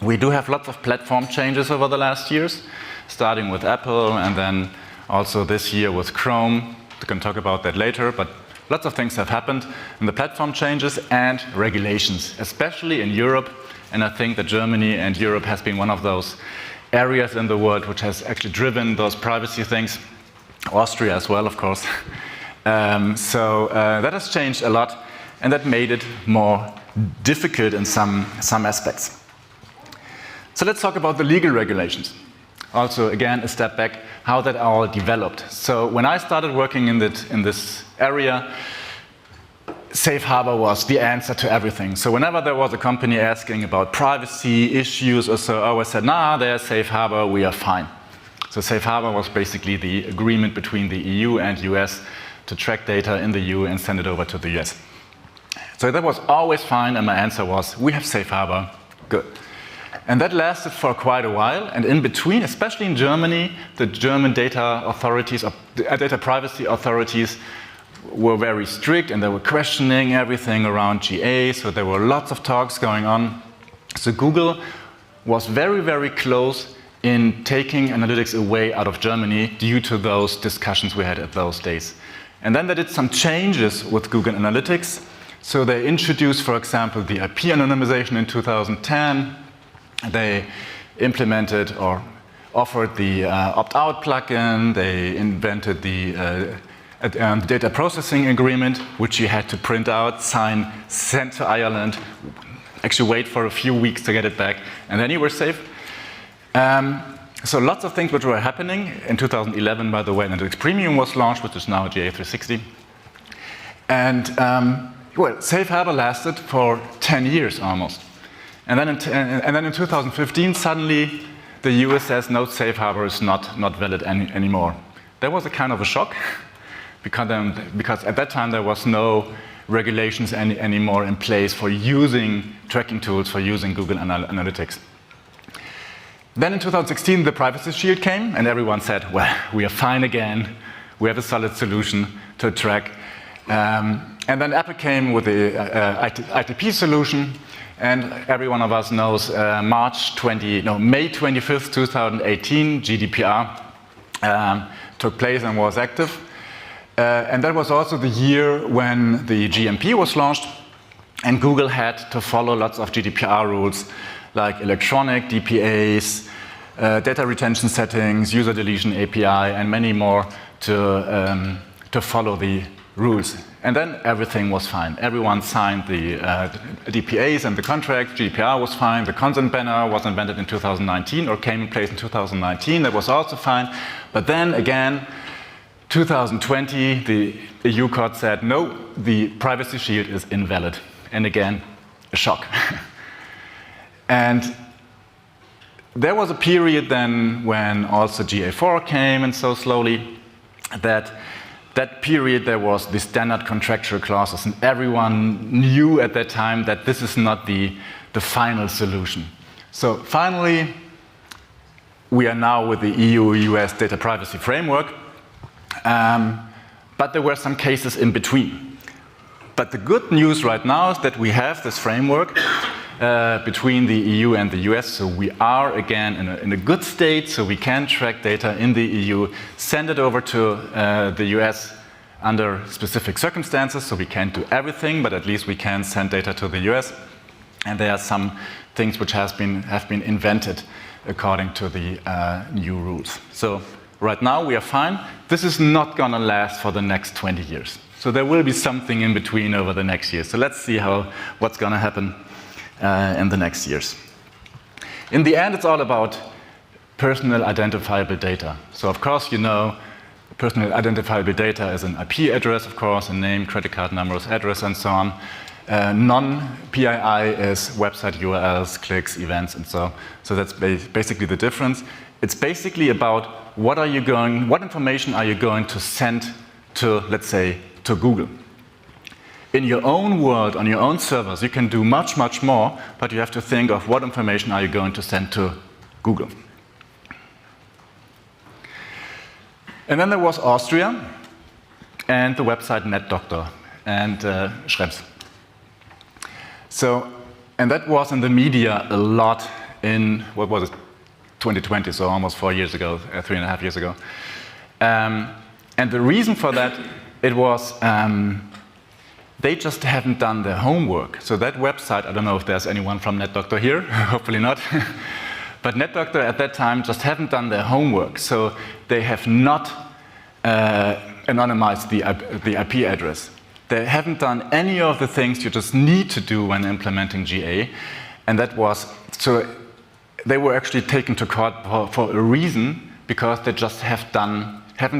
We do have lots of platform changes over the last years, starting with Apple and then also this year with Chrome. We can talk about that later, but lots of things have happened in the platform changes and regulations, especially in Europe. And I think that Germany and Europe has been one of those areas in the world which has actually driven those privacy things. Austria as well, of course. So that has changed a lot, and that made it more difficult in some aspects. So let's talk about the legal regulations. Also, again, a step back, how that all developed. So when I started working in this area, safe harbor was the answer to everything. So whenever there was a company asking about privacy issues or so, I always said, nah, there's safe harbor, we are fine. So safe harbor was basically the agreement between the EU and US to track data in the EU and send it over to the US. So that was always fine, and my answer was, we have safe harbor, good. And that lasted for quite a while, and in between, especially in Germany, the German data authorities, data privacy authorities were very strict, and they were questioning everything around GA, so there were lots of talks going on. So Google was very, very close in taking analytics away out of Germany due to those discussions we had at those days. And then they did some changes with Google Analytics. So they introduced, for example, the IP anonymization in 2010. They implemented or offered the opt-out plugin. They invented the data processing agreement, which you had to print out, sign, send to Ireland, actually wait for a few weeks to get it back, and then you were safe. So lots of things which were happening. In 2011, by the way, Analytics Premium was launched, which is now GA360. And well, safe harbor lasted for 10 years almost. And then in 2015, suddenly the US says, no, safe harbor is not valid anymore. That was a kind of a shock, because at that time there was no regulations anymore in place for using tracking tools, for using Google Analytics. Then in 2016, the Privacy Shield came, and everyone said, well, we are fine again. We have a solid solution to track. And then Apple came with the ITP solution, and every one of us knows May 25th, 2018, GDPR took place and was active. And that was also the year when the GMP was launched, and Google had to follow lots of GDPR rules, like electronic DPAs, data retention settings, user deletion API, and many more to follow the rules. And then everything was fine. Everyone signed the DPAs and the contract. GDPR was fine. The consent banner was invented in 2019 or came in place in 2019. That was also fine. But then again, 2020, the EU court said, no, the Privacy Shield is invalid. And again, a shock. And there was a period then when also GA4 came, and so slowly, that period there was the standard contractual clauses, and everyone knew at that time that this is not the final solution. So finally, we are now with the EU-US data privacy framework, but there were some cases in between. But the good news right now is that we have this framework between the EU and the US, so we are again in a good state, so we can track data in the EU, send it over to the US under specific circumstances, so we can't do everything, but at least we can send data to the US. And there are some things which have been invented according to the new rules. So right now we are fine. This is not going to last for the next 20 years. So there will be something in between over the next years. So let's see what's going to happen in the next years. In the end, it's all about personal identifiable data. So of course, you know, personal identifiable data is an IP address, of course, a name, credit card numbers, address, and so on. Non-PII is website URLs, clicks, events, and so. So that's basically the difference. It's basically about what information are you going to send to, let's say, to Google. In your own world, on your own servers, you can do much, much more, but you have to think of what information are you going to send to Google. And then there was Austria and the website NetDoctor and SCHREMS. So, and that was in the media a lot in, what was it, 2020, so almost 4 years ago, 3.5 years ago. And the reason for that, it was they just haven't done their homework. So that website, I don't know if there's anyone from NetDoctor here, hopefully not. But NetDoctor at that time just haven't done their homework. So they have not anonymized the IP address. They haven't done any of the things you just need to do when implementing GA. And that was, so they were actually taken to court for a reason, because they just haven't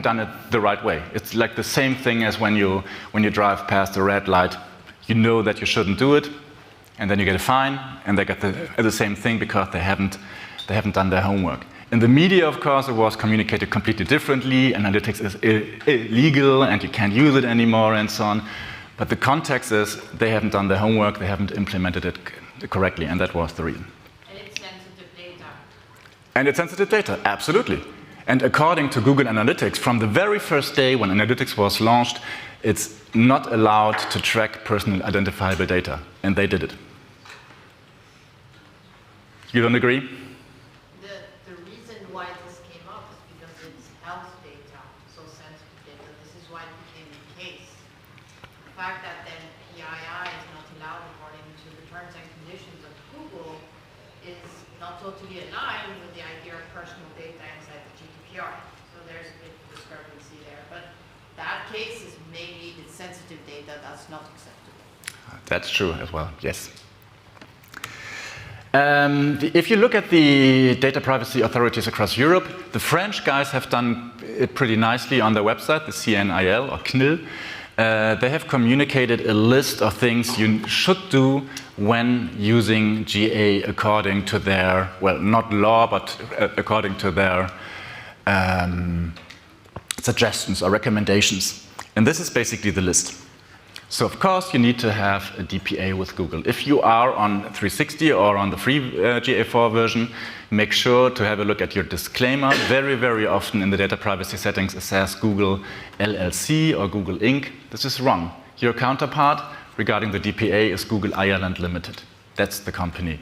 done it the right way. It's like the same thing as when you drive past a red light. You know that you shouldn't do it, and then you get a fine, and they get the same thing because they haven't done their homework. In the media, of course, it was communicated completely differently. Analytics is illegal, and you can't use it anymore, and so on. But the context is they haven't done their homework, they haven't implemented it correctly, and that was the reason. And it's sensitive data. And it's sensitive data, absolutely. And according to Google Analytics, from the very first day when Analytics was launched, it's not allowed to track personal identifiable data, and they did it. You don't agree? The reason why this came up is because it's health data, so sensitive data. This is why it became the case. The fact that then PII is not allowed according to the terms and conditions of Google is not totally aligned with the idea of personal data inside the GDPR. So there's a bit of discrepancy there. But that case is mainly the sensitive data that's not acceptable. That's true as well, yes. If you look at the data privacy authorities across Europe, the French guys have done it pretty nicely on their website, the CNIL or CNIL. They have communicated a list of things you should do when using GA according to their, well, not law, but according to their suggestions or recommendations. And this is basically the list. So of course you need to have a DPA with Google. If you are on 360 or on the free GA4 version, make sure to have a look at your disclaimer. Very, very often in the data privacy settings it says Google LLC or Google Inc. This is wrong. Your counterpart regarding the DPA is Google Ireland Limited. That's the company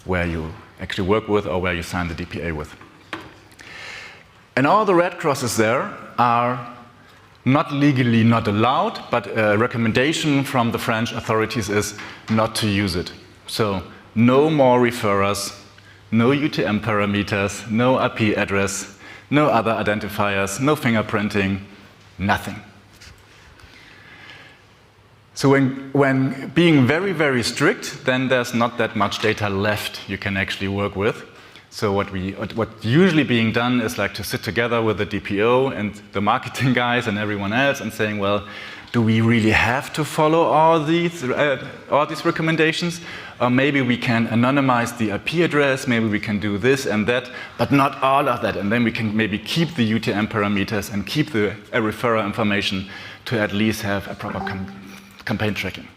where you actually work with or where you sign the DPA with. And all the red crosses there are not legally not allowed, but a recommendation from the French authorities is not to use it. So no more referrers, no UTM parameters, no IP address, no other identifiers, no fingerprinting, nothing. So when being very, very strict, then there's not that much data left you can actually work with. So what's usually being done is like to sit together with the DPO and the marketing guys and everyone else and saying, well, do we really have to follow all these recommendations? Or maybe we can anonymize the IP address, maybe we can do this and that, but not all of that. And then we can maybe keep the UTM parameters and keep the referrer information to at least have a proper campaign tracking.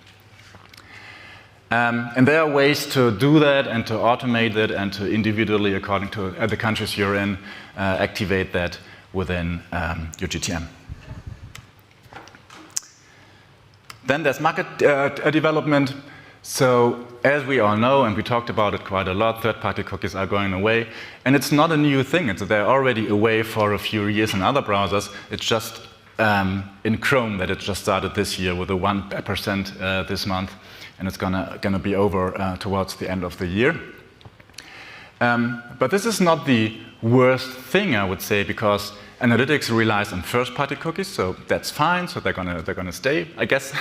And there are ways to do that and to automate it and to individually, according to the countries you're in, activate that within your GTM. Then there's market development. So as we all know, and we talked about it quite a lot, third-party cookies are going away. And it's not a new thing. They're already away for a few years in other browsers. It's just in Chrome that it just started this year with a 1% this month, and it's gonna be over towards the end of the year. But this is not the worst thing, I would say, because analytics relies on first-party cookies, so that's fine. So they're gonna stay, I guess.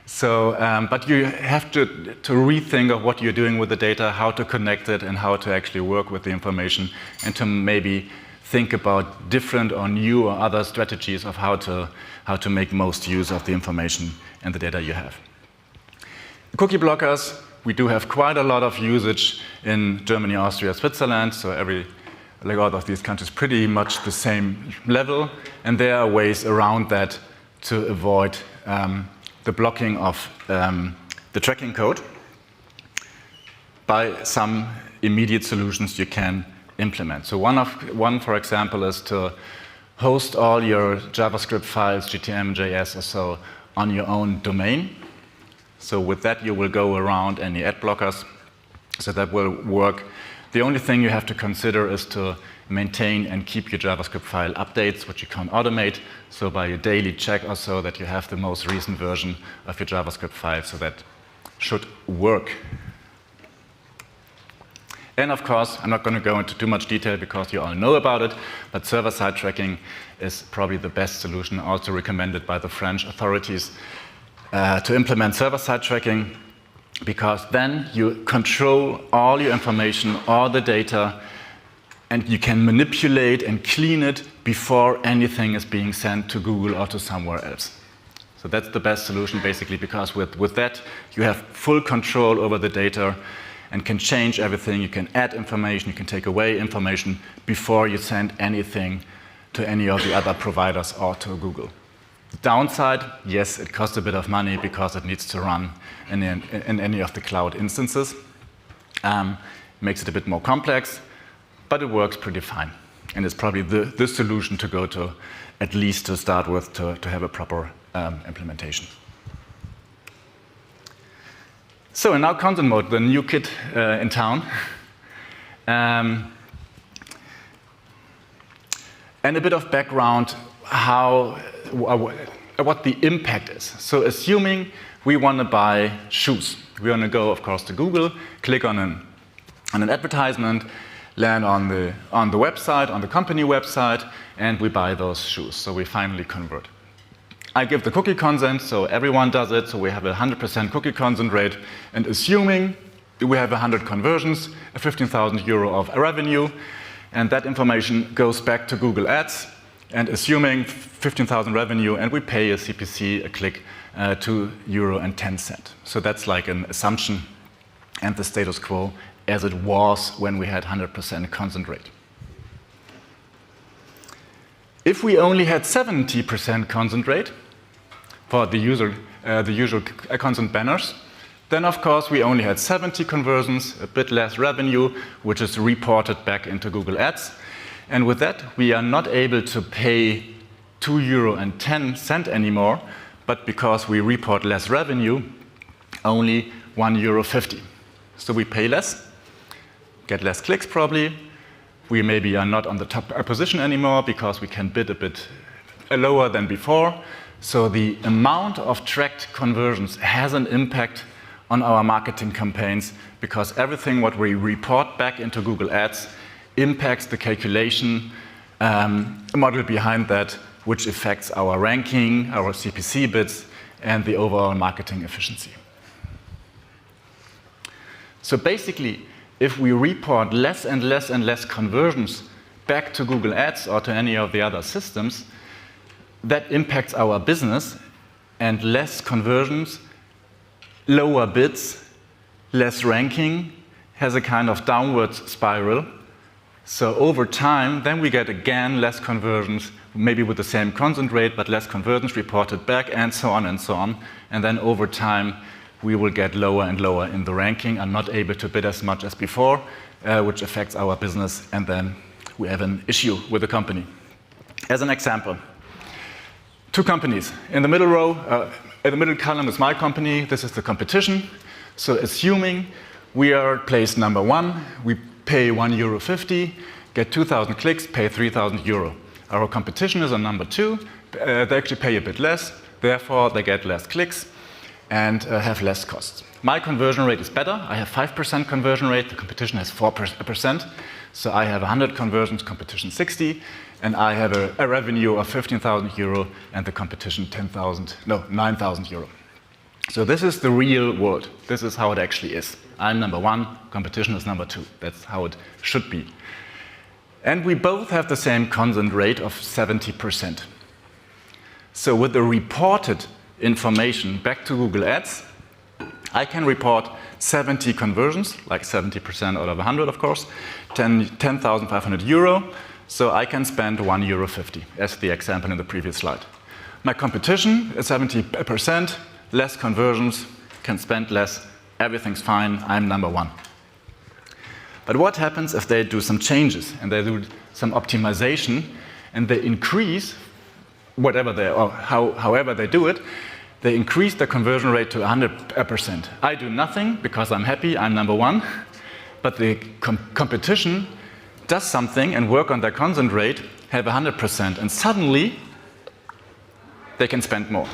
So, but you have to rethink of what you're doing with the data, how to connect it, and how to actually work with the information, and to maybe think about different or new or other strategies of how to make most use of the information and the data you have. Cookie blockers, we do have quite a lot of usage in Germany, Austria, Switzerland, so all of these countries pretty much the same level, and there are ways around that to avoid the blocking of the tracking code by some immediate solutions you can implement. So one, for example, is to host all your JavaScript files, GTM, JS or so, on your own domain. So with that, you will go around any ad blockers, so that will work. The only thing you have to consider is to maintain and keep your JavaScript file updates, which you can automate. So by a daily check or so that you have the most recent version of your JavaScript file, so that should work. And of course, I'm not going to go into too much detail because you all know about it, but server-side tracking is probably the best solution, also recommended by the French authorities to implement server-side tracking, because then you control all your information, all the data, and you can manipulate and clean it before anything is being sent to Google or to somewhere else. So that's the best solution, basically, because with that, you have full control over the data and can change everything. You can add information, you can take away information before you send anything to any of the other providers or to Google. The downside, yes, it costs a bit of money because it needs to run in any of the cloud instances. Makes it a bit more complex, but it works pretty fine. And it's probably the solution to go to, at least to start with, to have a proper implementation. So in now content mode, the new kid in town. And a bit of background what the impact is. So assuming we want to buy shoes, we want to go, of course, to Google, click on an advertisement, land on the website, on the company website, and we buy those shoes. So we finally convert. I give the cookie consent, so everyone does it, so we have a 100% cookie consent rate, and assuming we have 100 conversions, 15,000 euro of revenue, and that information goes back to Google Ads, and assuming 15,000 revenue, and we pay a CPC, a click, €2.10. So that's like an assumption and the status quo as it was when we had 100% consent rate. If we only had 70% consent rate for the usual consent banners, then of course we only had 70 conversions, a bit less revenue, which is reported back into Google Ads. And with that, we are not able to pay €2.10 anymore, but because we report less revenue, only €1.50. So we pay less, get less clicks probably. We maybe are not on the top position anymore because we can bid a bit lower than before. So the amount of tracked conversions has an impact on our marketing campaigns, because everything what we report back into Google Ads impacts the calculation model behind that, which affects our ranking, our CPC bids, and the overall marketing efficiency. So basically, if we report less and less and less conversions back to Google Ads or to any of the other systems, that impacts our business, and less conversions, lower bids, less ranking, has a kind of downward spiral. So over time, then we get again less conversions, maybe with the same consent rate, but less conversions reported back, and so on and so on. And then over time, we will get lower and lower in the ranking and not able to bid as much as before, which affects our business, and then we have an issue with the company. As an example, two companies. In the middle row, in the middle column is my company. This is the competition. So assuming we are placed number one, we pay €1.50, get 2,000 clicks, pay €3,000. Our competition is on number two, actually pay a bit less, therefore they get less clicks and have less costs. My conversion rate is better. I have 5% conversion rate, the competition has 4%. So I have 100 conversions, competition 60, and I have a revenue of 15,000 euro and the competition 9,000 euro. So this is the real world. This is how it actually is. I'm number one, competition is number two. That's how it should be. And we both have the same consent rate of 70%. So with the reported information back to Google Ads, I can report 70 conversions, like 70% out of 100, of course, 10,500 euro. So I can spend €1.50, as the example in the previous slide. My competition is 70%, less conversions, can spend less, everything's fine, I'm number one. But what happens if they do some changes and they do some optimization and they increase whatever they, or however they do it, they increase the conversion rate to 100%. I do nothing because I'm happy, I'm number one, but the competition does something and work on their consent rate, have 100%, and suddenly they can spend more.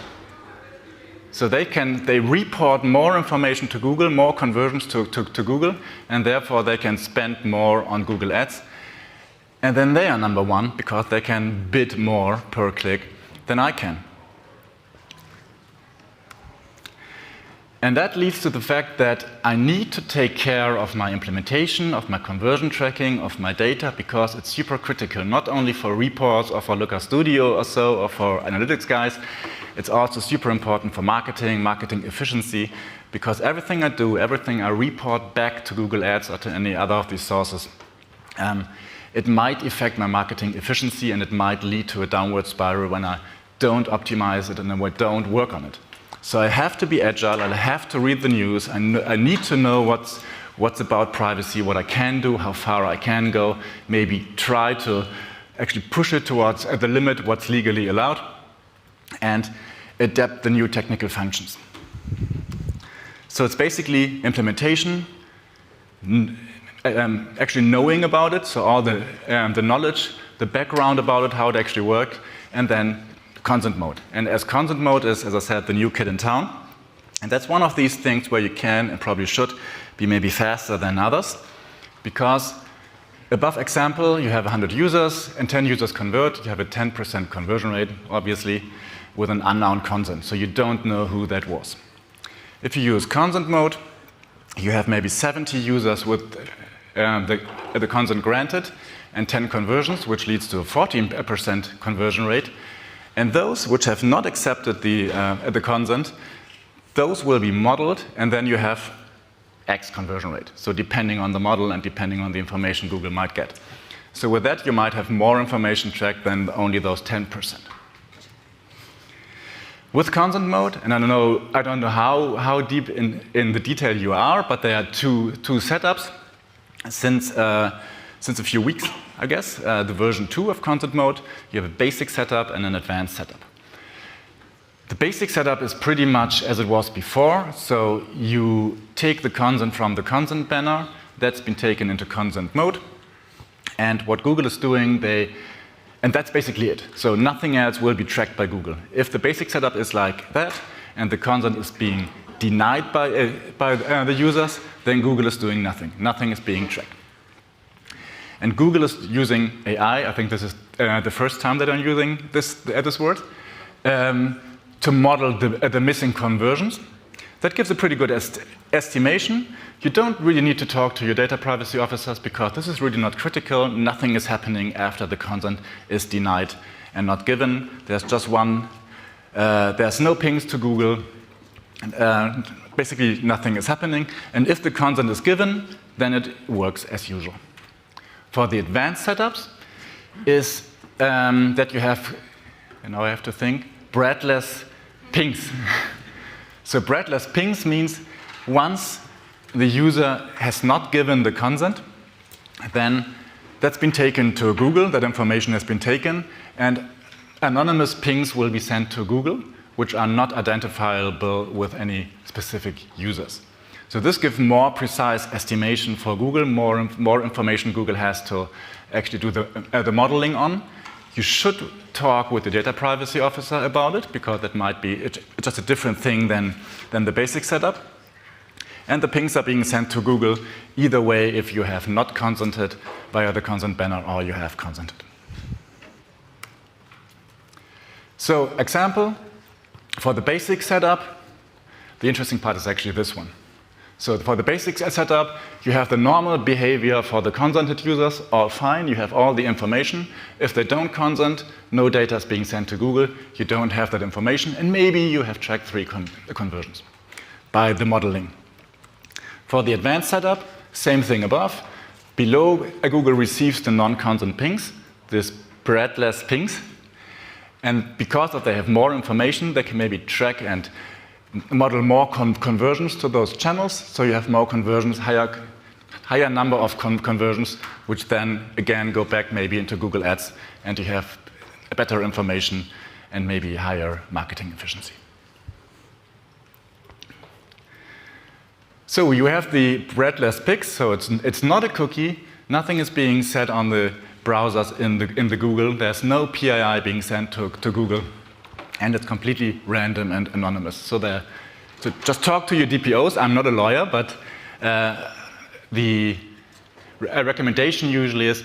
So they report more information to Google, more conversions to Google, and therefore they can spend more on Google Ads. And then they are number one because they can bid more per click than I can. And that leads to the fact that I need to take care of my implementation, of my conversion tracking, of my data, because it's super critical, not only for reports or for Looker Studio or so, or for analytics guys. It's also super important for marketing efficiency, because everything I do, everything I report back to Google Ads or to any other of these sources, it might affect my marketing efficiency and it might lead to a downward spiral when I don't optimize it and I don't work on it. So I have to be agile, I have to read the news, I need to know what's about privacy, what I can do, how far I can go, maybe try to actually push it towards the limit what's legally allowed, and adapt the new technical functions. So it's basically implementation, actually knowing about it, so all the knowledge, the background about it, how it actually works, and then consent mode. And as consent mode is, as I said, the new kid in town. And that's one of these things where you can and probably should be maybe faster than others, because above example, you have 100 users and 10 users convert, you have a 10% conversion rate, obviously, with an unknown consent, so you don't know who that was. If you use consent mode, you have maybe 70 users with the consent granted and 10 conversions, which leads to a 14% conversion rate. And those which have not accepted the consent, those will be modeled, and then you have X conversion rate. So depending on the model and depending on the information Google might get. So with that, you might have more information tracked than only those 10%. With consent mode, and I don't know how deep in the detail you are, but there are two setups since a few weeks, I guess. The version 2 of consent mode, you have a basic setup and an advanced setup. The basic setup is pretty much as it was before, so you take the consent from the consent banner, that's been taken into consent mode, and what Google is doing, and that's basically it. So nothing else will be tracked by Google. If the basic setup is like that, and the consent is being denied by the users, then Google is doing nothing. Nothing is being tracked. And Google is using AI, I think this is the first time that I'm using this word, to model the missing conversions. That gives a pretty good estimation. You don't really need to talk to your data privacy officers because this is really not critical. Nothing is happening after the consent is denied and not given. There's just one, there's no pings to Google. Basically, nothing is happening. And if the consent is given, then it works as usual. For the advanced setups is that you have, and now I have to think, breadless pings. So breadless pings means once the user has not given the consent, then that's been taken to Google, that information has been taken, and anonymous pings will be sent to Google, which are not identifiable with any specific users. So this gives more precise estimation for Google, more information Google has to actually do the modeling on, You should talk with the data privacy officer about it, because that might be just a different thing than the basic setup. And the pings are being sent to Google either way if you have not consented via the consent banner or you have consented. So, example, for the basic setup, the interesting part is actually this one. So for the basic setup, you have the normal behavior for the consented users, all fine, you have all the information. If they don't consent, no data is being sent to Google, you don't have that information, and maybe you have checked 3 conversions by the modeling. For the advanced setup, same thing above. Below, Google receives the non-consent pings, these breadless pings, and because they have more information, they can maybe track and model more conversions to those channels, so you have more conversions, higher number of conversions, which then again go back maybe into Google Ads, and you have better information and maybe higher marketing efficiency. So you have the breadless pics, so it's not a cookie, nothing is being set on the browsers in the Google, there's no PII being sent to Google. And it's completely random and anonymous. So just talk to your DPOs. I'm not a lawyer, but the recommendation usually is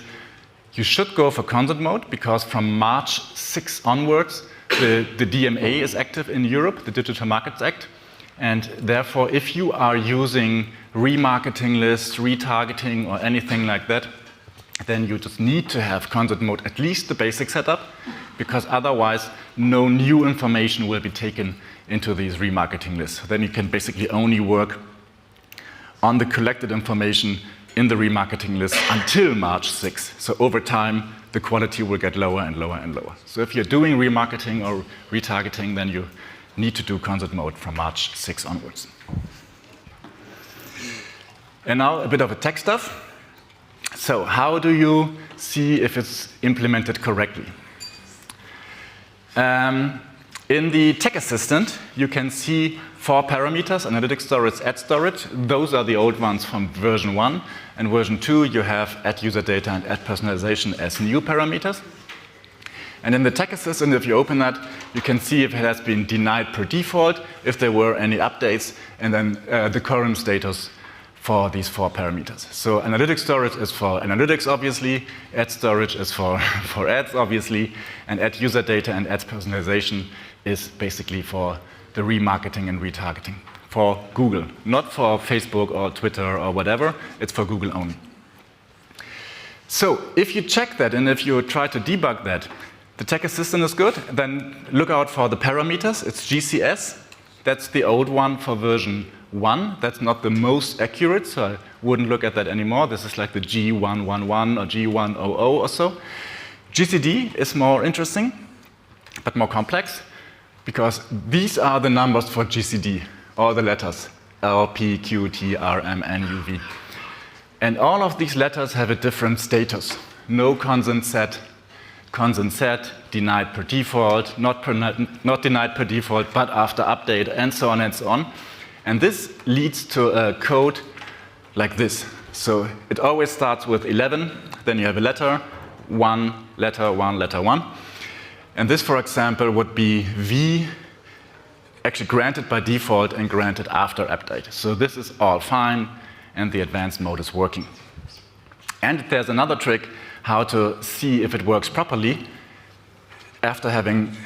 you should go for consent mode, because from March 6 onwards, the DMA is active in Europe, the Digital Markets Act. And therefore, if you are using remarketing lists, retargeting, or anything like that, then you just need to have consent mode, at least the basic setup, because otherwise no new information will be taken into these remarketing lists. Then you can basically only work on the collected information in the remarketing list until March 6. So over time, the quality will get lower and lower and lower. So if you're doing remarketing or retargeting, then you need to do consent mode from March 6 onwards. And now a bit of a tech stuff. So how do you see if it's implemented correctly? In the Tech Assistant, you can see 4 parameters: analytics storage, ad storage. Those are the old ones from version 1. And version 2, you have ad user data and ad personalization as new parameters. And in the Tech Assistant, if you open that, you can see if it has been denied per default, if there were any updates, and then the current status for these 4 parameters. So analytics storage is for analytics, obviously. Ad storage is for ads, obviously. And ad user data and ad personalization is basically for the remarketing and retargeting for Google. Not for Facebook or Twitter or whatever. It's for Google only. So if you check that and if you try to debug that, the Tech Assistant is good. Then look out for the parameters. It's GCS. That's the old one for version 1. That's not the most accurate, so I wouldn't look at that anymore. This is like the G111 or G100 or so. GCD is more interesting, but more complex, because these are the numbers for GCD, all the letters, L, P, Q, T, R, M, N, U, V. And all of these letters have a different status. No consent set, denied per default, not denied per default, but after update, and so on and so on. And this leads to a code like this. So it always starts with 11, then you have a letter, 1, letter 1, letter 1. And this, for example, would be V, actually granted by default and granted after update. So this is all fine, and the advanced mode is working. And there's another trick how to see if it works properly after having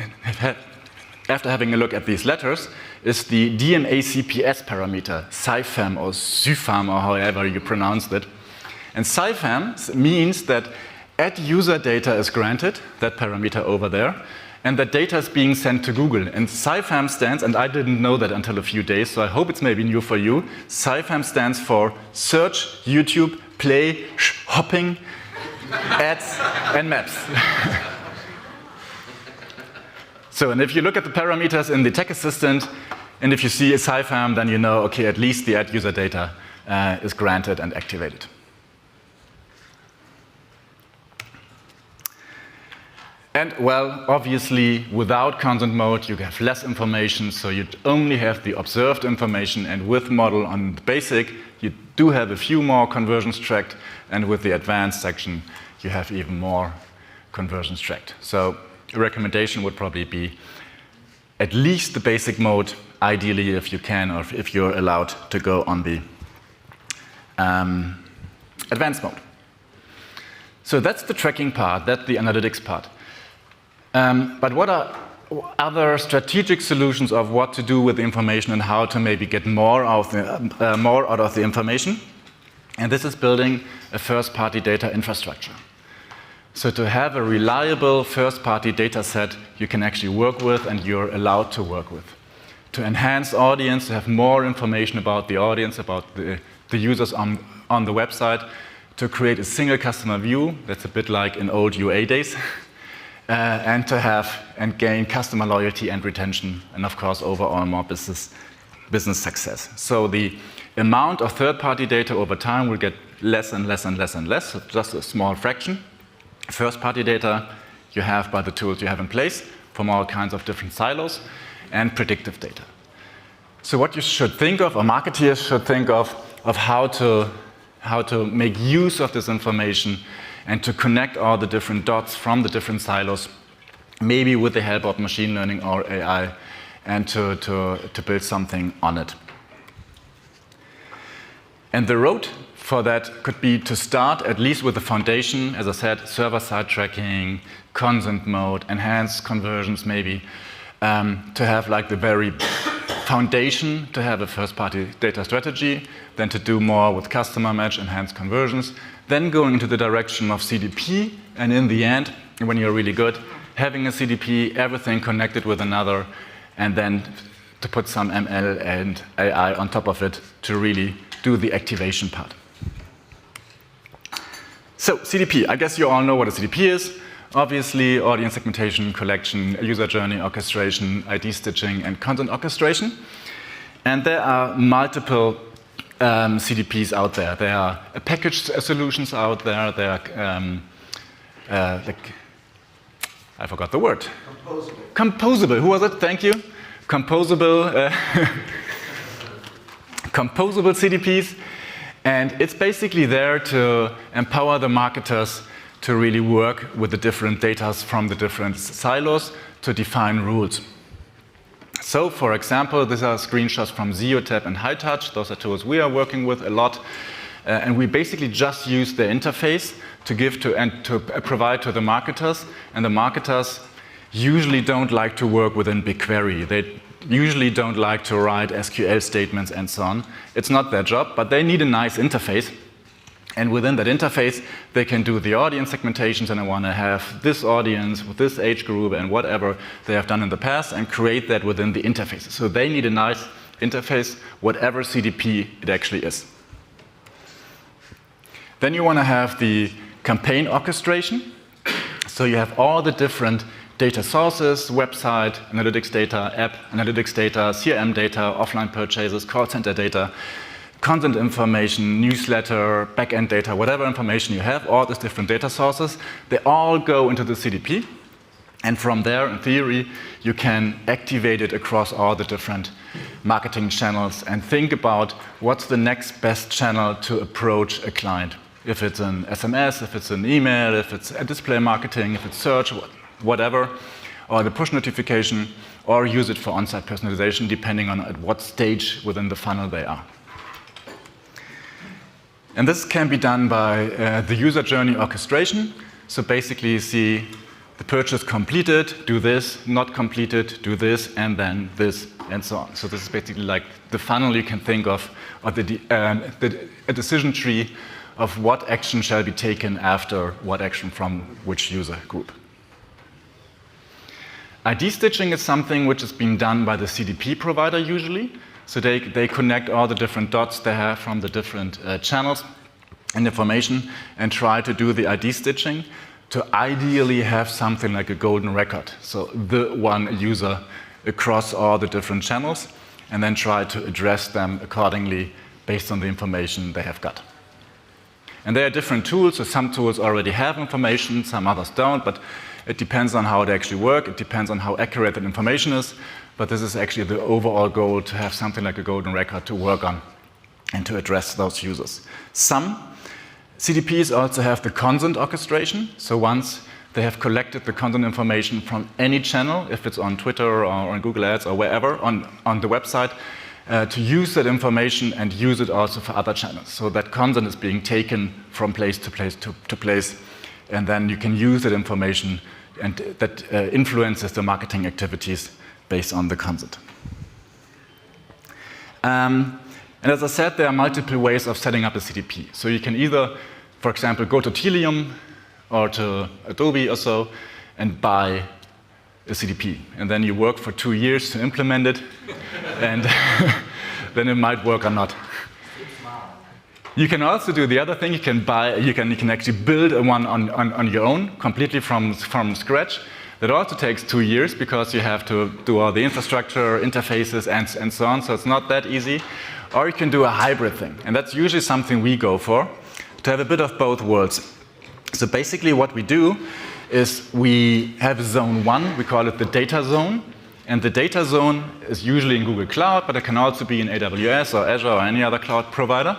a look at these letters, is the DMA CPS parameter, SciFam or SciFam or however you pronounced it. And SciFam means that ad user data is granted, that parameter over there, and that data is being sent to Google. And SciFam stands, and I didn't know that until a few days, so I hope it's maybe new for you. SciFam stands for Search, YouTube, Play, Hopping, Ads, and Maps. So, and if you look at the parameters in the Tech Assistant, and if you see a SciFam, then you know, okay, at least the ad user data is granted and activated. And, well, obviously, without consent mode, you have less information, so you only have the observed information, and with model on the basic, you do have a few more conversions tracked, and with the advanced section, you have even more conversions tracked. So a recommendation would probably be at least the basic mode, ideally if you can, or if you're allowed to go on the advanced mode. So that's the tracking part, that's the analytics part. But what are other strategic solutions of what to do with the information and how to maybe get more out of the information? And this is building a first-party data infrastructure. So to have a reliable first-party data set you can actually work with and you're allowed to work with. To enhance audience, to have more information about the audience, about the users on the website, to create a single customer view, that's a bit like in old UA days, and to have and gain customer loyalty and retention, and of course overall more business success. So the amount of third-party data over time will get less and less and less and less, so just a small fraction. First-party data you have by the tools you have in place from all kinds of different silos, and predictive data. So what you should think of, or marketeers should think of how to make use of this information and to connect all the different dots from the different silos, maybe with the help of machine learning or AI, and to build something on it. And the road for that could be to start at least with the foundation, as I said, server-side tracking, consent mode, enhanced conversions maybe, to have like the very foundation to have a first-party data strategy, then to do more with customer match, enhanced conversions, then going into the direction of CDP, and in the end, when you're really good, having a CDP, everything connected with another, and then to put some ML and AI on top of it to really do the activation part. So CDP, I guess you all know what a CDP is. Obviously, audience segmentation, collection, user journey orchestration, ID stitching, and content orchestration. And there are multiple CDPs out there. There are packaged solutions out there. There are, I forgot the word. Composable. Composable. Who was it? Thank you. Composable. Composable CDPs. And it's basically there to empower the marketers to really work with the different data from the different silos to define rules. So, for example, these are screenshots from Zeotap and HighTouch. Those are tools we are working with a lot. And we basically just use the interface to give to and to provide to the marketers. And the marketers usually don't like to work within BigQuery. They usually don't like to write SQL statements and so on. It's not their job, but they need a nice interface. And within that interface, they can do the audience segmentations, and I want to have this audience with this age group and whatever they have done in the past and create that within the interface. So they need a nice interface, whatever CDP it actually is. Then you want to have the campaign orchestration. So you have all the different data sources, website, analytics data, app, analytics data, CRM data, offline purchases, call center data, content information, newsletter, backend data, whatever information you have, all these different data sources, they all go into the CDP. And from there, in theory, you can activate it across all the different marketing channels and think about what's the next best channel to approach a client. If it's an SMS, if it's an email, if it's a display marketing, if it's search, whatever, or the push notification, or use it for on-site personalization, depending on at what stage within the funnel they are. And this can be done by the user journey orchestration. So basically you see the purchase completed, do this, not completed, do this, and then this, and so on. So this is basically like the funnel you can think of, or a decision tree of what action shall be taken after what action from which user group. ID stitching is something which is being done by the CDP provider usually. So they connect all the different dots they have from the different channels and information and try to do the ID stitching to ideally have something like a golden record. So the one user across all the different channels and then try to address them accordingly based on the information they have got. And there are different tools. So some tools already have information, some others don't, but it depends on how they actually work. It depends on how accurate that information is. But this is actually the overall goal, to have something like a golden record to work on and to address those users. Some CDPs also have the consent orchestration. So once They have collected the content information from any channel, if it's on Twitter or on Google Ads or wherever, on the website, to use that information and use it also for other channels. So that content is being taken from place to place to place, and then you can use that information, and that influences the marketing activities based on the content. And as I said, there are multiple ways of setting up a CDP. So you can either, for example, go to Telium or to Adobe or so and buy a CDP. And then you work for 2 years to implement it, and then it might work or not. You can also do the other thing. You can actually build one on your own, completely from scratch. That also takes 2 years because you have to do all the infrastructure, interfaces, and so on. So it's not that easy. Or you can do a hybrid thing, and that's usually something we go for, to have a bit of both worlds. So basically, what we do is we have zone 1. We call it the data zone. And the data zone is usually in Google Cloud, but it can also be in AWS or Azure or any other cloud provider.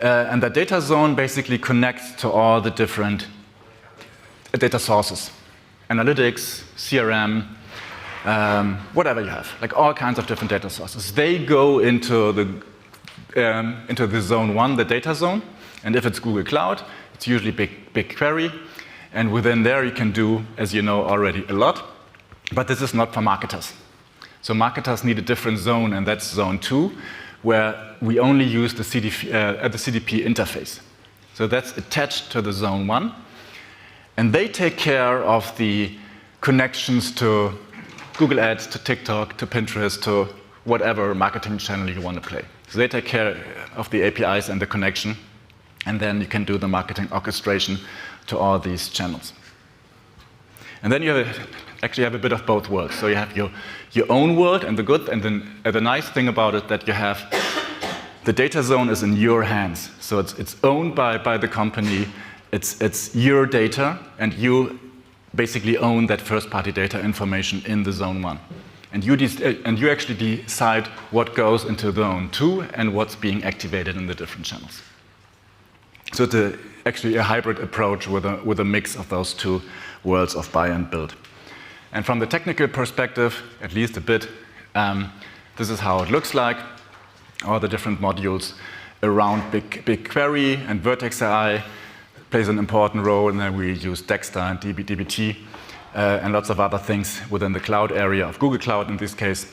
And the data zone basically connects to all the different data sources. Analytics, CRM, whatever you have, like all kinds of different data sources. They go into the zone 1, the data zone. And if it's Google Cloud, it's usually BigQuery. And within there, you can do, as you know already, a lot. But this is not for marketers. So marketers need a different zone, and that's zone 2, where we only use the CDP interface. So that's attached to the zone 1. And they take care of the connections to Google Ads, to TikTok, to Pinterest, to whatever marketing channel you want to play. So they take care of the APIs and the connection, and then you can do the marketing orchestration to all these channels. And then you actually have a bit of both worlds. So you have your own world and the good, and then the nice thing about it that you have the data zone is in your hands. So it's owned by the company. It's your data, and you basically own that first-party data information in the zone 1. And you actually decide what goes into zone 2 and what's being activated in the different channels. So it's actually a hybrid approach with a mix of those two worlds of buy and build. And from the technical perspective, at least a bit, this is how it looks like. All the different modules around BigQuery and Vertex AI plays an important role, and then we use Dexter and DBT and lots of other things within the cloud area of Google Cloud in this case,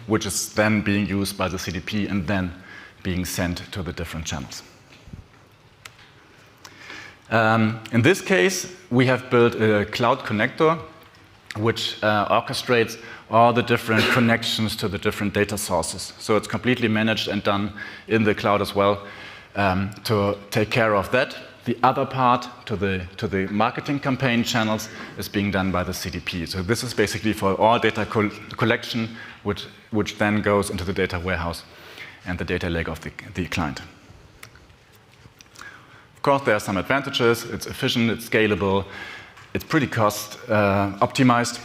which is then being used by the CDP and then being sent to the different channels. In this case, we have built a cloud connector which orchestrates all the different connections to the different data sources. So it's completely managed and done in the cloud as well to take care of that. The other part to the marketing campaign channels is being done by the CDP. So this is basically for all data collection, which then goes into the data warehouse and the data lake of the client. Of course, there are some advantages. It's efficient, it's scalable, it's pretty cost optimized.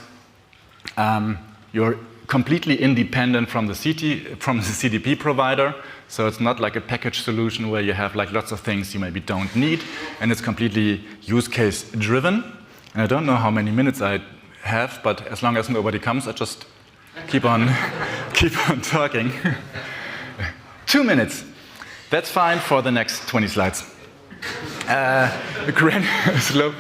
You're completely independent from the CDP provider. So it's not like a package solution where you have like lots of things you maybe don't need, and it's completely use case driven. And I don't know how many minutes I have, but as long as nobody comes, I just keep on talking. 2 minutes. That's fine for the next 20 slides. Slow.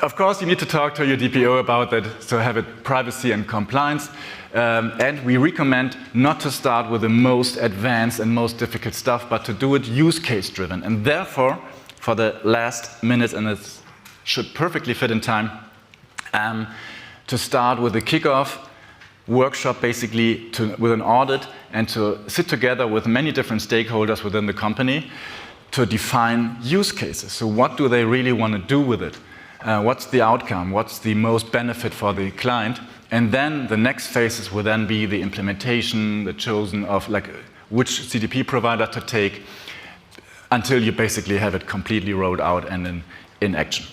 Of course, you need to talk to your DPO about that, so have it privacy and compliance. And we recommend not to start with the most advanced and most difficult stuff, but to do it use case driven. And therefore, for the last minute, and it should perfectly fit in time, to start with a kickoff workshop, basically with an audit, and to sit together with many different stakeholders within the company to define use cases. So what do they really want to do with it? What's the outcome? What's the most benefit for the client? And then the next phases will then be the implementation, the chosen of like which CDP provider to take until you basically have it completely rolled out and in action.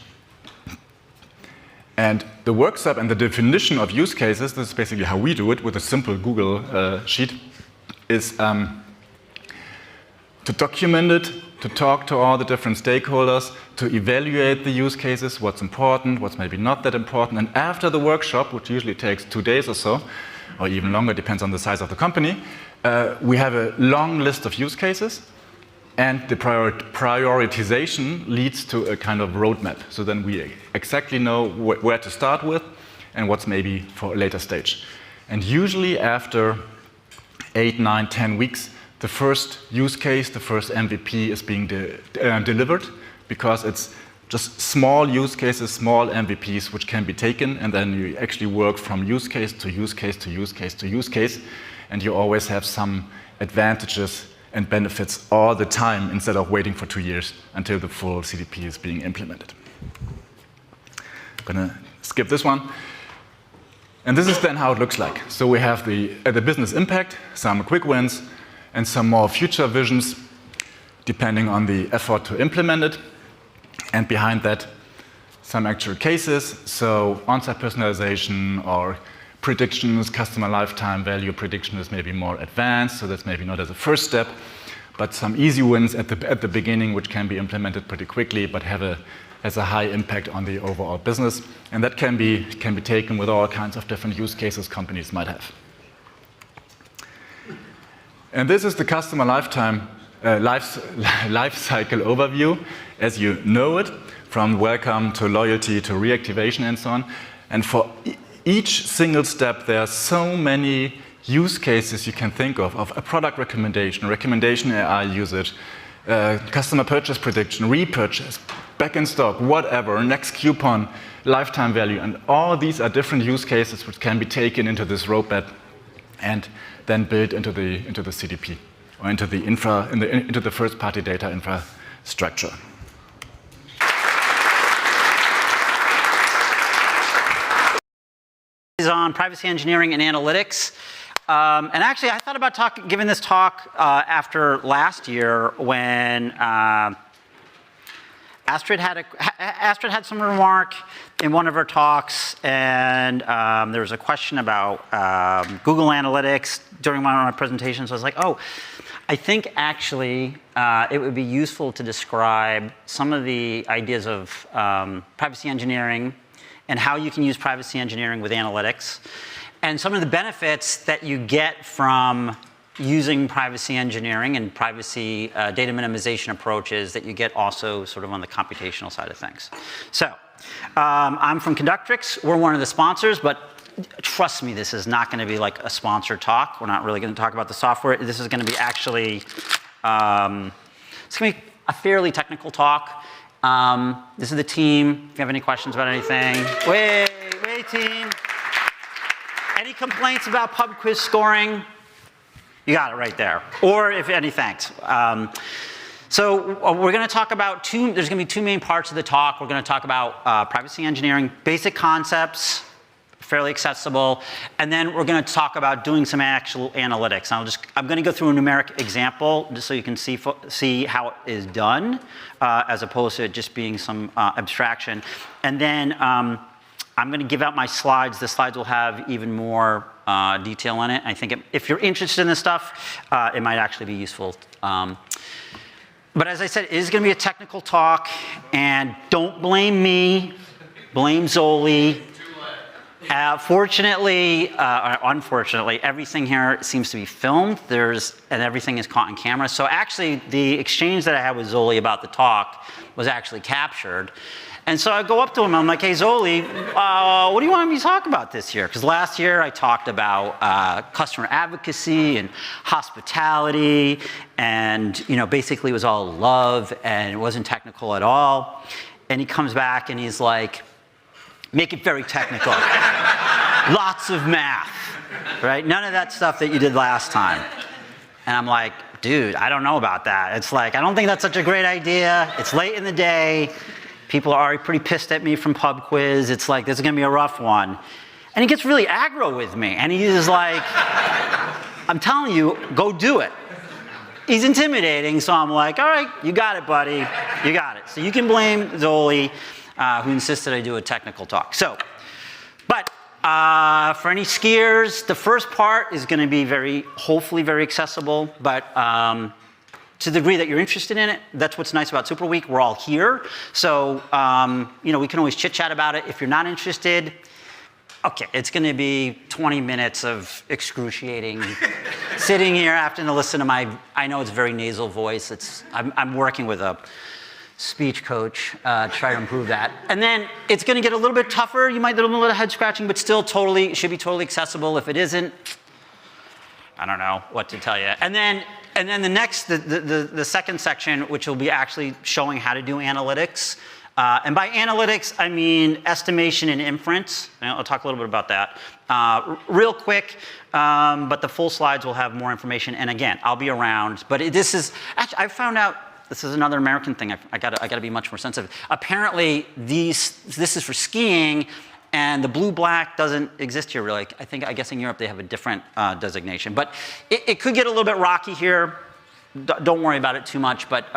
And the workshop and the definition of use cases, this is basically how we do it with a simple Google sheet, is to document it to talk to all the different stakeholders, to evaluate the use cases, what's important, what's maybe not that important. And after the workshop, which usually takes 2 days or so, or even longer, depends on the size of the company, we have a long list of use cases, and the prioritization leads to a kind of roadmap. So then we exactly know where to start with and what's maybe for a later stage. And usually after 8, 9, 10 weeks, the first use case, the first MVP is being delivered, because it's just small use cases, small MVPs, which can be taken, and then you actually work from use case to use case to use case to use case, and you always have some advantages and benefits all the time, instead of waiting for 2 years until the full CDP is being implemented. I'm gonna skip this one. And this is then how it looks like. So we have the business impact, some quick wins, and some more future visions, depending on the effort to implement it. And behind that, some actual cases. So on-site personalization or predictions, customer lifetime value prediction is maybe more advanced, so that's maybe not as a first step, but some easy wins at the beginning, which can be implemented pretty quickly, but has a high impact on the overall business. And that can be taken with all kinds of different use cases companies might have. And this is the customer lifetime life cycle overview, as you know it, from welcome to loyalty to reactivation and so on. And for each single step, there are so many use cases you can think of a product recommendation AI usage, customer purchase prediction, repurchase, back in stock, whatever, next coupon, lifetime value, and all these are different use cases which can be taken into this roadmap and then built into the CDP or into the first-party data infrastructure. Is on privacy engineering and analytics. And actually, I thought about giving this talk after last year when Astrid had some remark in one of her talks, and there was a question about Google Analytics during one of my presentations. I was like, oh, I think actually it would be useful to describe some of the ideas of privacy engineering and how you can use privacy engineering with analytics, and some of the benefits that you get from using privacy engineering and privacy data minimization approaches that you get also sort of on the computational side of things. So I'm from Conductrix. We're one of the sponsors, but trust me, this is not going to be like a sponsored talk. We're not really going to talk about the software. This is going to be actually, it's going to be a fairly technical talk. This is the team. If you have any questions about anything, wait, team. Any complaints about pub quiz scoring? You got it right there. Or if any, thanks. So we're going to talk about there's going to be two main parts of the talk. We're going to talk about privacy engineering, basic concepts, fairly accessible, and then we're going to talk about doing some actual analytics. I'm going to go through a numeric example just so you can see how it is done, as opposed to it just being some abstraction. And then I'm going to give out my slides. The slides will have even more detail in it. I think if you're interested in this stuff, it might actually be useful. But as I said, it is going to be a technical talk, and don't blame me, blame Zoli. Fortunately, or unfortunately, everything here seems to be filmed. And everything is caught on camera. So actually, the exchange that I had with Zoli about the talk was actually captured. And so I go up to him, I'm like, hey, Zoli, what do you want me to talk about this year? Because last year I talked about customer advocacy and hospitality, and basically it was all love, and it wasn't technical at all. And he comes back and he's like, make it very technical. Lots of math, right? None of that stuff that you did last time. And I'm like, dude, I don't know about that. It's like, I don't think that's such a great idea. It's late in the day. People are already pretty pissed at me from pub quiz. It's like, this is going to be a rough one. And he gets really aggro with me. And he's like, I'm telling you, go do it. He's intimidating. So I'm like, all right, you got it, buddy. You got it. So you can blame Zoli, who insisted I do a technical talk. So, but for any skiers, the first part is going to be hopefully very accessible. But to the degree that you're interested in it, that's what's nice about Superweek. We're all here. So, we can always chit chat about it. If you're not interested, okay, it's going to be 20 minutes of excruciating sitting here having to listen to I know it's very nasal voice. I'm working with a speech coach, try to improve that. And then it's going to get a little bit tougher. You might do a little bit of head scratching, but still should be totally accessible. If it isn't, I don't know what to tell you. And then the second section, which will be actually showing how to do analytics. And by analytics, I mean estimation and inference. And I'll talk a little bit about that real quick, but the full slides will have more information. And again, I'll be around. But this is, actually, I found out, this is another American thing. I gotta be much more sensitive. Apparently, this is for skiing, and the blue-black doesn't exist here really. I guess in Europe they have a different designation. But it could get a little bit rocky here. Don't worry about it too much. But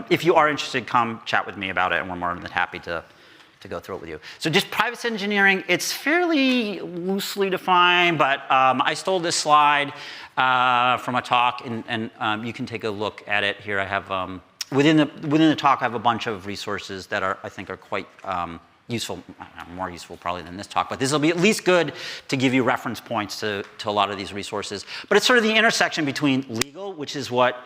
if you are interested, come chat with me about it, and we're more than happy to go through it with you. So just privacy engineering, it's fairly loosely defined, but I stole this slide from a talk, and you can take a look at it here. I have within the talk, I have a bunch of resources that I think are quite useful, more useful probably than this talk, but this will be at least good to give you reference points to a lot of these resources. But it's sort of the intersection between legal, which is what,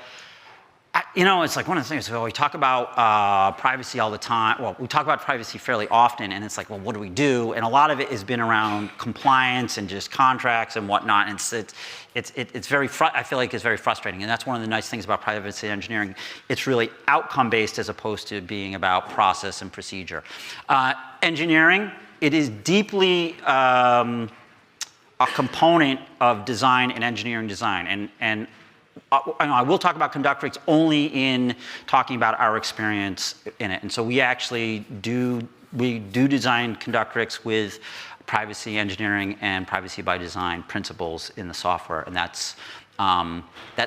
it's like one of the things, we talk about privacy all the time. Well, we talk about privacy fairly often, and it's like, well, what do we do? And a lot of it has been around compliance and just contracts and whatnot. And it's very, I feel like it's very frustrating. And that's one of the nice things about privacy engineering. It's really outcome-based as opposed to being about process and procedure. Engineering, it is deeply a component of design and engineering design. And I will talk about conductrix only in talking about our experience in it. And so we actually do design conductrix with privacy engineering and privacy by design principles in the software. And that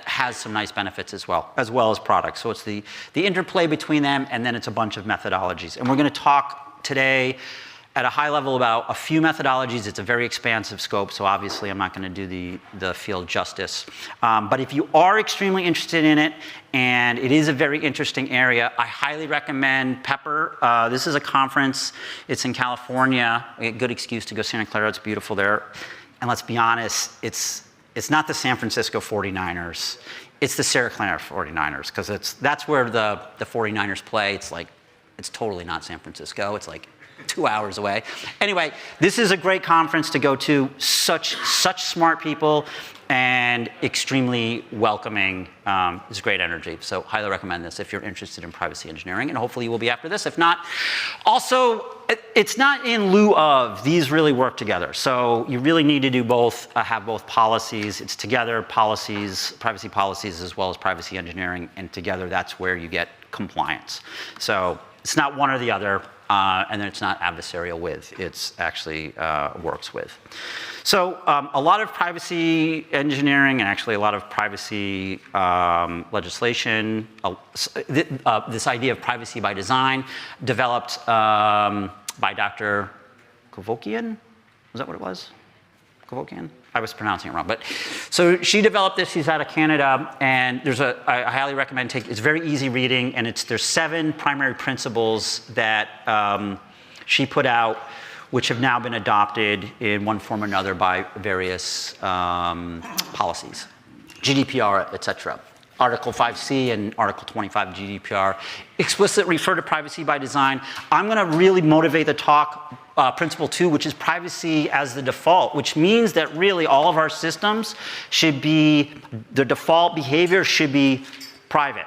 has some nice benefits as well as products. So it's the interplay between them, and then it's a bunch of methodologies. And we're going to talk today at a high level about a few methodologies. It's a very expansive scope, so obviously I'm not going to do the field justice. But if you are extremely interested in it, and it is a very interesting area, I highly recommend Pepper. This is a conference. It's in California. A good excuse to go Santa Clara. It's beautiful there. And let's be honest, it's not the San Francisco 49ers. It's the Santa Clara 49ers, because that's where the 49ers play. It's totally not San Francisco. It's like 2 hours away. Anyway, this is a great conference to go to. Such smart people and extremely welcoming. It's great energy. So highly recommend this if you're interested in privacy engineering, and hopefully you will be after this. If not, also, it's not in lieu of. These really work together. So you really need to do both, have both policies. It's together, policies, privacy policies, as well as privacy engineering, and together that's where you get compliance. So it's not one or the other. And then it's not adversarial with, it's actually works with. So a lot of privacy engineering and actually a lot of privacy legislation, this idea of privacy by design developed by Dr. Kovokian, was that what it was? Kovokian? I was pronouncing it wrong, but so she developed this. She's out of Canada, and I highly recommend it's very easy reading, and there's 7 primary principles that she put out, which have now been adopted in one form or another by various policies, GDPR, etc. Article 5C and Article 25 of GDPR explicitly refer to privacy by design. I'm going to really motivate the talk. Principle 2, which is privacy as the default, which means that really all of our systems should be, the default behavior should be private.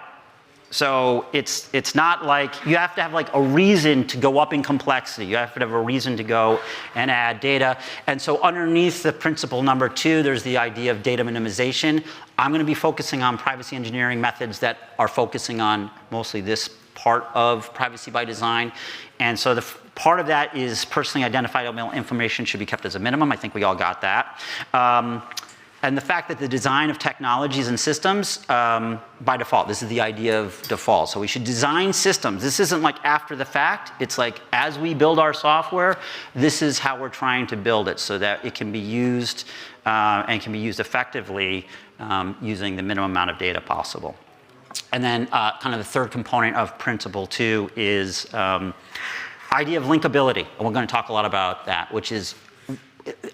So it's not like, you have to have like a reason to go up in complexity. You have to have a reason to go and add data. And so underneath the principle number 2, there's the idea of data minimization. I'm going to be focusing on privacy engineering methods that are focusing on mostly this part of privacy by design. And so the part of that is personally identifiable information should be kept as a minimum. I think we all got that. And the fact that the design of technologies and systems by default, this is the idea of default. So we should design systems. This isn't like after the fact. It's like as we build our software, this is how we're trying to build it so that it can be used and can be used effectively using the minimum amount of data possible. And then kind of the third component of principle 2 is idea of linkability. And we're going to talk a lot about that, which is,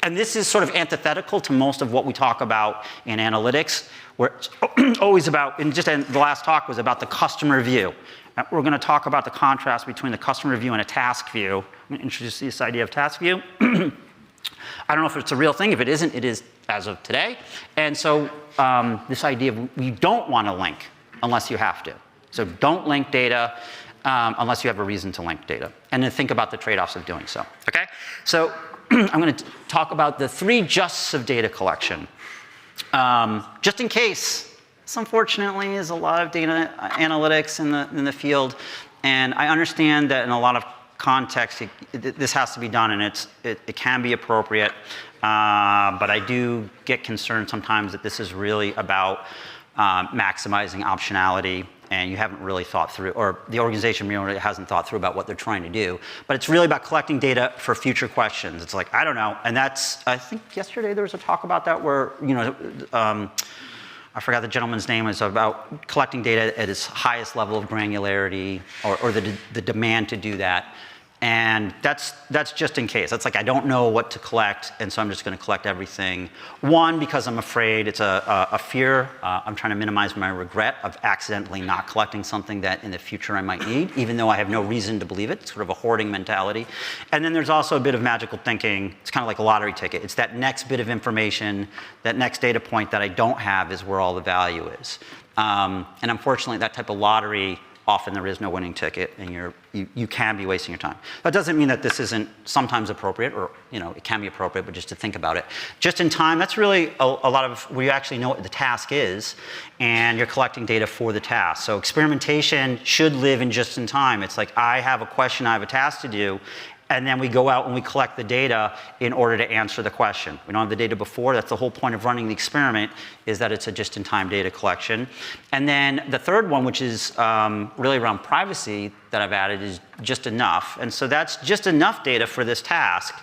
and this is sort of antithetical to most of what we talk about in analytics, where it's always about, and just the last talk was about the customer view. And we're going to talk about the contrast between the customer view and a task view. I'm going to introduce this idea of task view. I don't know if it's a real thing. If it isn't, it is as of today. And so this idea of you don't want to link unless you have to. So don't link data unless you have a reason to link data. And then think about the trade-offs of doing so. Okay? So I'm going to talk about the 3 justs of data collection. Just in case, this unfortunately is a lot of data analytics in the field. And I understand that in a lot of contexts, this has to be done, and it can be appropriate. But I do get concerned sometimes that this is really about maximizing optionality, and you haven't really thought through, or the organization really hasn't thought through about what they're trying to do. But it's really about collecting data for future questions. It's like, I don't know. And that's, I think yesterday there was a talk about that where, you know, I forgot the gentleman's name, is about collecting data at its highest level of granularity, or the demand to do that. And that's just in case. That's like, I don't know what to collect, and so I'm just going to collect everything. One, because I'm afraid, it's a fear. I'm trying to minimize my regret of accidentally not collecting something that in the future I might need, even though I have no reason to believe it. It's sort of a hoarding mentality. And then there's also a bit of magical thinking. It's kind of like a lottery ticket. It's that next bit of information, that next data point that I don't have is where all the value is. And unfortunately, that type of lottery, often there is no winning ticket, and you can be wasting your time. That doesn't mean that this isn't sometimes appropriate, or it can be appropriate, but just to think about it. Just in time, that's really a lot of where you actually know what the task is, and you're collecting data for the task. So experimentation should live in just in time. It's like, I have a question, I have a task to do, and then we go out and we collect the data in order to answer the question. We don't have the data before. That's the whole point of running the experiment, is that it's a just-in-time data collection. And then the third one, which is really around privacy that I've added, is just enough. And so that's just enough data for this task.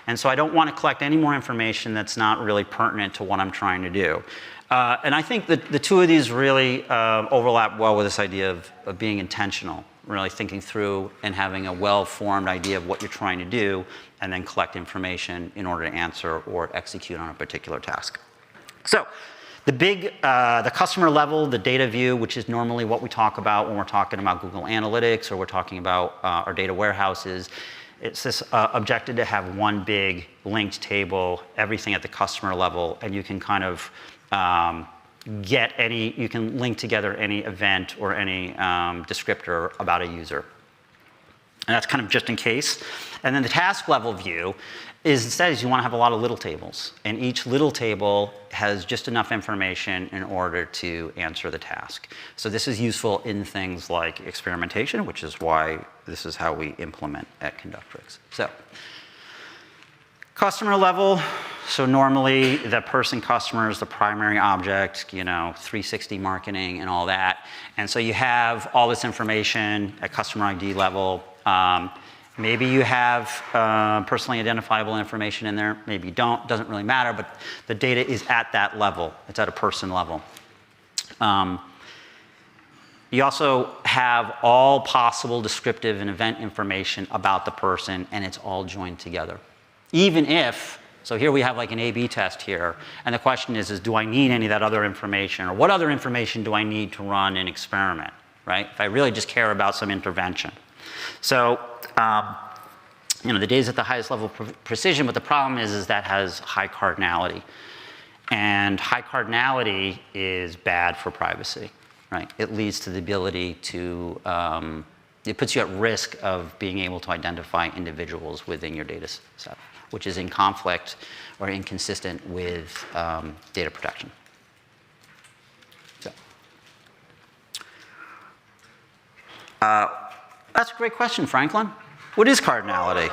And so I don't want to collect any more information that's not really pertinent to what I'm trying to do. And I think that the two of these really overlap well with this idea of being intentional. Really thinking through and having a well-formed idea of what you're trying to do, and then collect information in order to answer or execute on a particular task. So the customer level, the data view, which is normally what we talk about when we're talking about Google Analytics, or we're talking about our data warehouses. It's this objective to have one big linked table, everything at the customer level, and you can kind of you can link together any event or any descriptor about a user. And that's kind of just in case. And then the task level view is, instead, you want to have a lot of little tables. And each little table has just enough information in order to answer the task. So this is useful in things like experimentation, which is why this is how we implement at Conductrix. So customer level. So normally the person customer is the primary object, 360 marketing and all that. And so you have all this information at customer ID level. Maybe you have personally identifiable information in there, maybe you don't, doesn't really matter, but the data is at that level. It's at a person level. You also have all possible descriptive and event information about the person, and it's all joined together. Even if, so here we have like an A/B test here, and the question is do I need any of that other information, or what other information do I need to run an experiment, right? If I really just care about some intervention. So, the data is at the highest level of precision, but the problem is that has high cardinality. And high cardinality is bad for privacy, right? It leads to the ability to, it puts you at risk of being able to identify individuals within your data set, which is in conflict or inconsistent with data protection. So, that's a great question, Franklin. What is cardinality?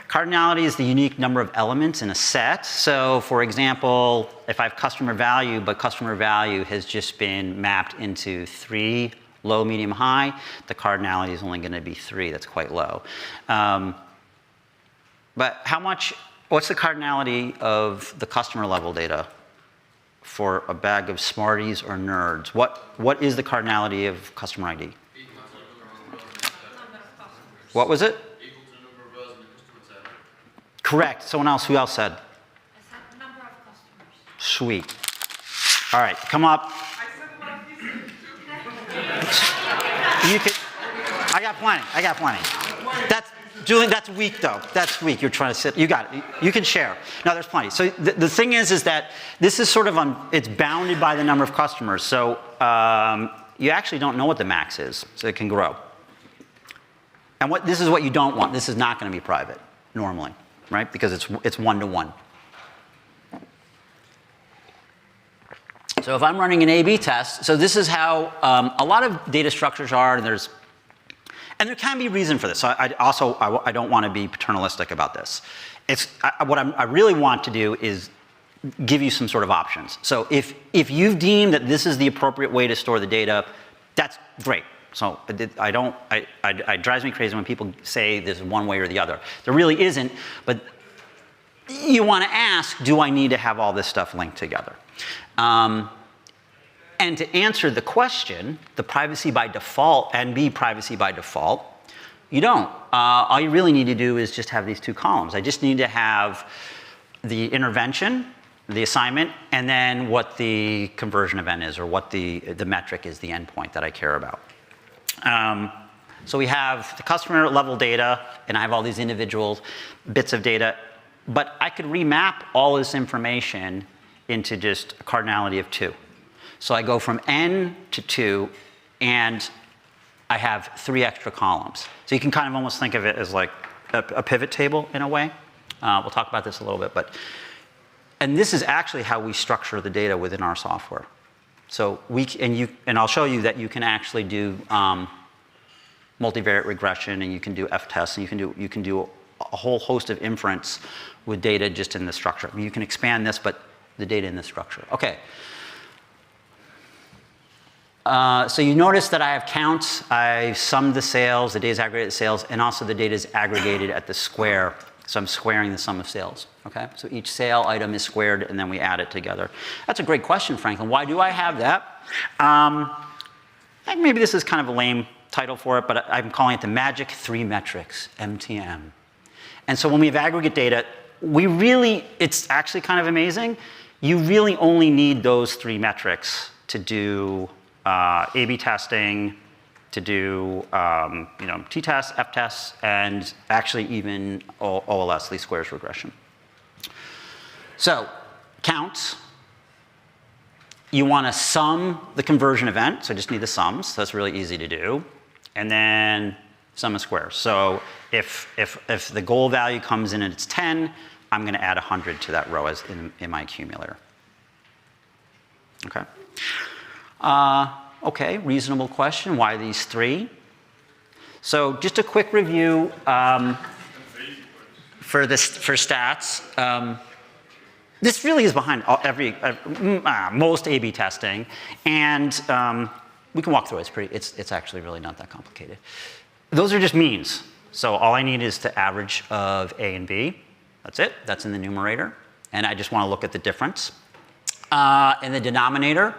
Cardinality is the unique number of elements in a set. So, for example, if I have customer value, but customer value has just been mapped into 3, low, medium, high, the cardinality is only going to be 3. That's quite low. But what's the cardinality of the customer level data? for a bag of Smarties or Nerds. What is the cardinality of customer ID? What was it? Correct. Someone else, who else said? I said number of customers. Sweet. All right, come up. You can, I got plenty. That's, Julian, that's weak though. That's weak. You're trying to sit, you got it. You can share. No, there's plenty. So the thing is that this is sort of it's bounded by the number of customers. So you actually don't know what the max is, so it can grow. And this is what you don't want. This is not going to be private, normally, right? Because it's one-to-one. So if I'm running an A/B test, so this is how a lot of data structures are, and there can be reason for this. So I don't want to be paternalistic about this. What I really want to do is give you some sort of options. So if you've deemed that this is the appropriate way to store the data, that's great. So it drives me crazy when people say there's one way or the other. There really isn't, but you want to ask, do I need to have all this stuff linked together? And to answer the question, the privacy by default and be privacy by default, you don't. All you really need to do is just have these two columns. I just need to have the intervention, the assignment, and then what the conversion event is, or what the metric is, the endpoint that I care about. So we have the customer level data, and I have all these individual bits of data, but I could remap all this information into just a cardinality of 2. So I go from n to 2, and I have 3 extra columns. So you can kind of almost think of it as like a pivot table in a way. We'll talk about this a little bit, and this is actually how we structure the data within our software. So and I'll show you that you can actually do multivariate regression, and you can do f-tests, and you can do a whole host of inference with data just in the structure. I mean, you can expand this, but the data in the structure. Okay. So you notice that I have counts. I summed the sales, the data is aggregated sales, and also the data is aggregated at the square. So I'm squaring the sum of sales. Okay. So each sale item is squared, and then we add it together. That's a great question, Franklin. Why do I have that? Maybe this is kind of a lame title for it, but I'm calling it the Magic 3 Metrics, MTM. And so when we have aggregate data, it's actually kind of amazing. You really only need those 3 metrics to do A/B testing, to do t-tests, f-tests, and actually even OLS, least squares regression. So counts. You want to sum the conversion event, so I just need the sums. So that's really easy to do. And then sum of squares. So if the goal value comes in and it's 10, I'm going to add 100 to that row as in my accumulator. Okay. Okay, reasonable question. Why these 3? So just a quick review for stats. This really is behind most A/B testing, and we can walk through it. It's actually really not that complicated. Those are just means. So all I need is the average of A and B. That's it. That's in the numerator, and I just want to look at the difference. In the denominator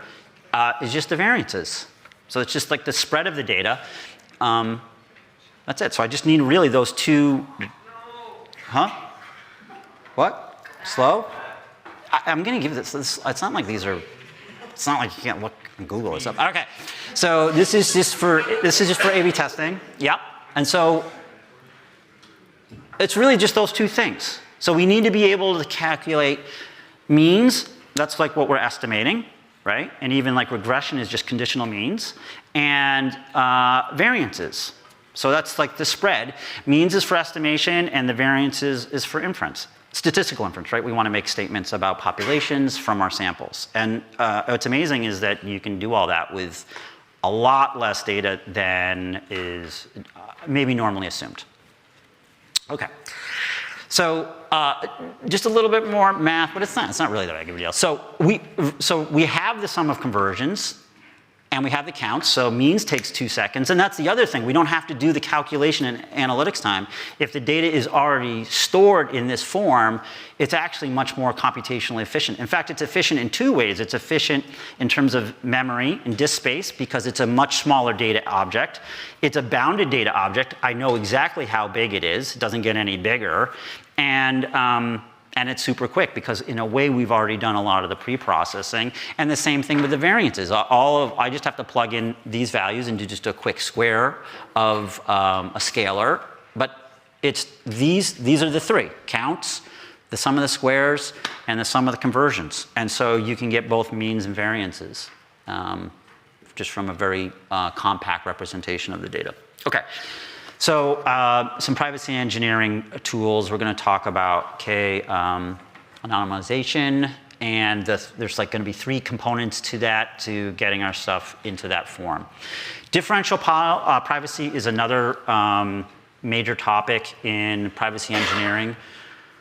is just the variances. So it's just like the spread of the data. That's it. So I just need really those 2. Huh? What? Slow? I'm going to give this. It's not like these are. It's not like you can't look and Google this up. Okay. So this is just for A/B testing. Yep. And so it's really just those 2 things. So we need to be able to calculate means. That's like what we're estimating, right? And even like regression is just conditional means, and variances. So that's like the spread. Means is for estimation, and the variances is for inference. Statistical inference, right? We want to make statements about populations from our samples. And what's amazing is that you can do all that with a lot less data than is maybe normally assumed. Okay. So just a little bit more math, but it's not really that big of a deal. So we have the sum of conversions, And we have the counts, so means takes 2 seconds. And that's the other thing. We don't have to do the calculation in analytics time. If the data is already stored in this form, it's actually much more computationally efficient. In fact, it's efficient in 2 ways. It's efficient in terms of memory and disk space because it's a much smaller data object. It's a bounded data object. I know exactly how big it is. It doesn't get any bigger. And it's super quick because in a way we've already done a lot of the pre-processing. And the same thing with the variances. I just have to plug in these values and do just a quick square of a scalar. But it's these are the 3: counts, the sum of the squares, and the sum of the conversions. And so you can get both means and variances just from a very compact representation of the data. Okay. So some privacy engineering tools. We're going to talk about anonymization, and there's like going to be 3 components to that, to getting our stuff into that form. Differential privacy is another major topic in privacy engineering.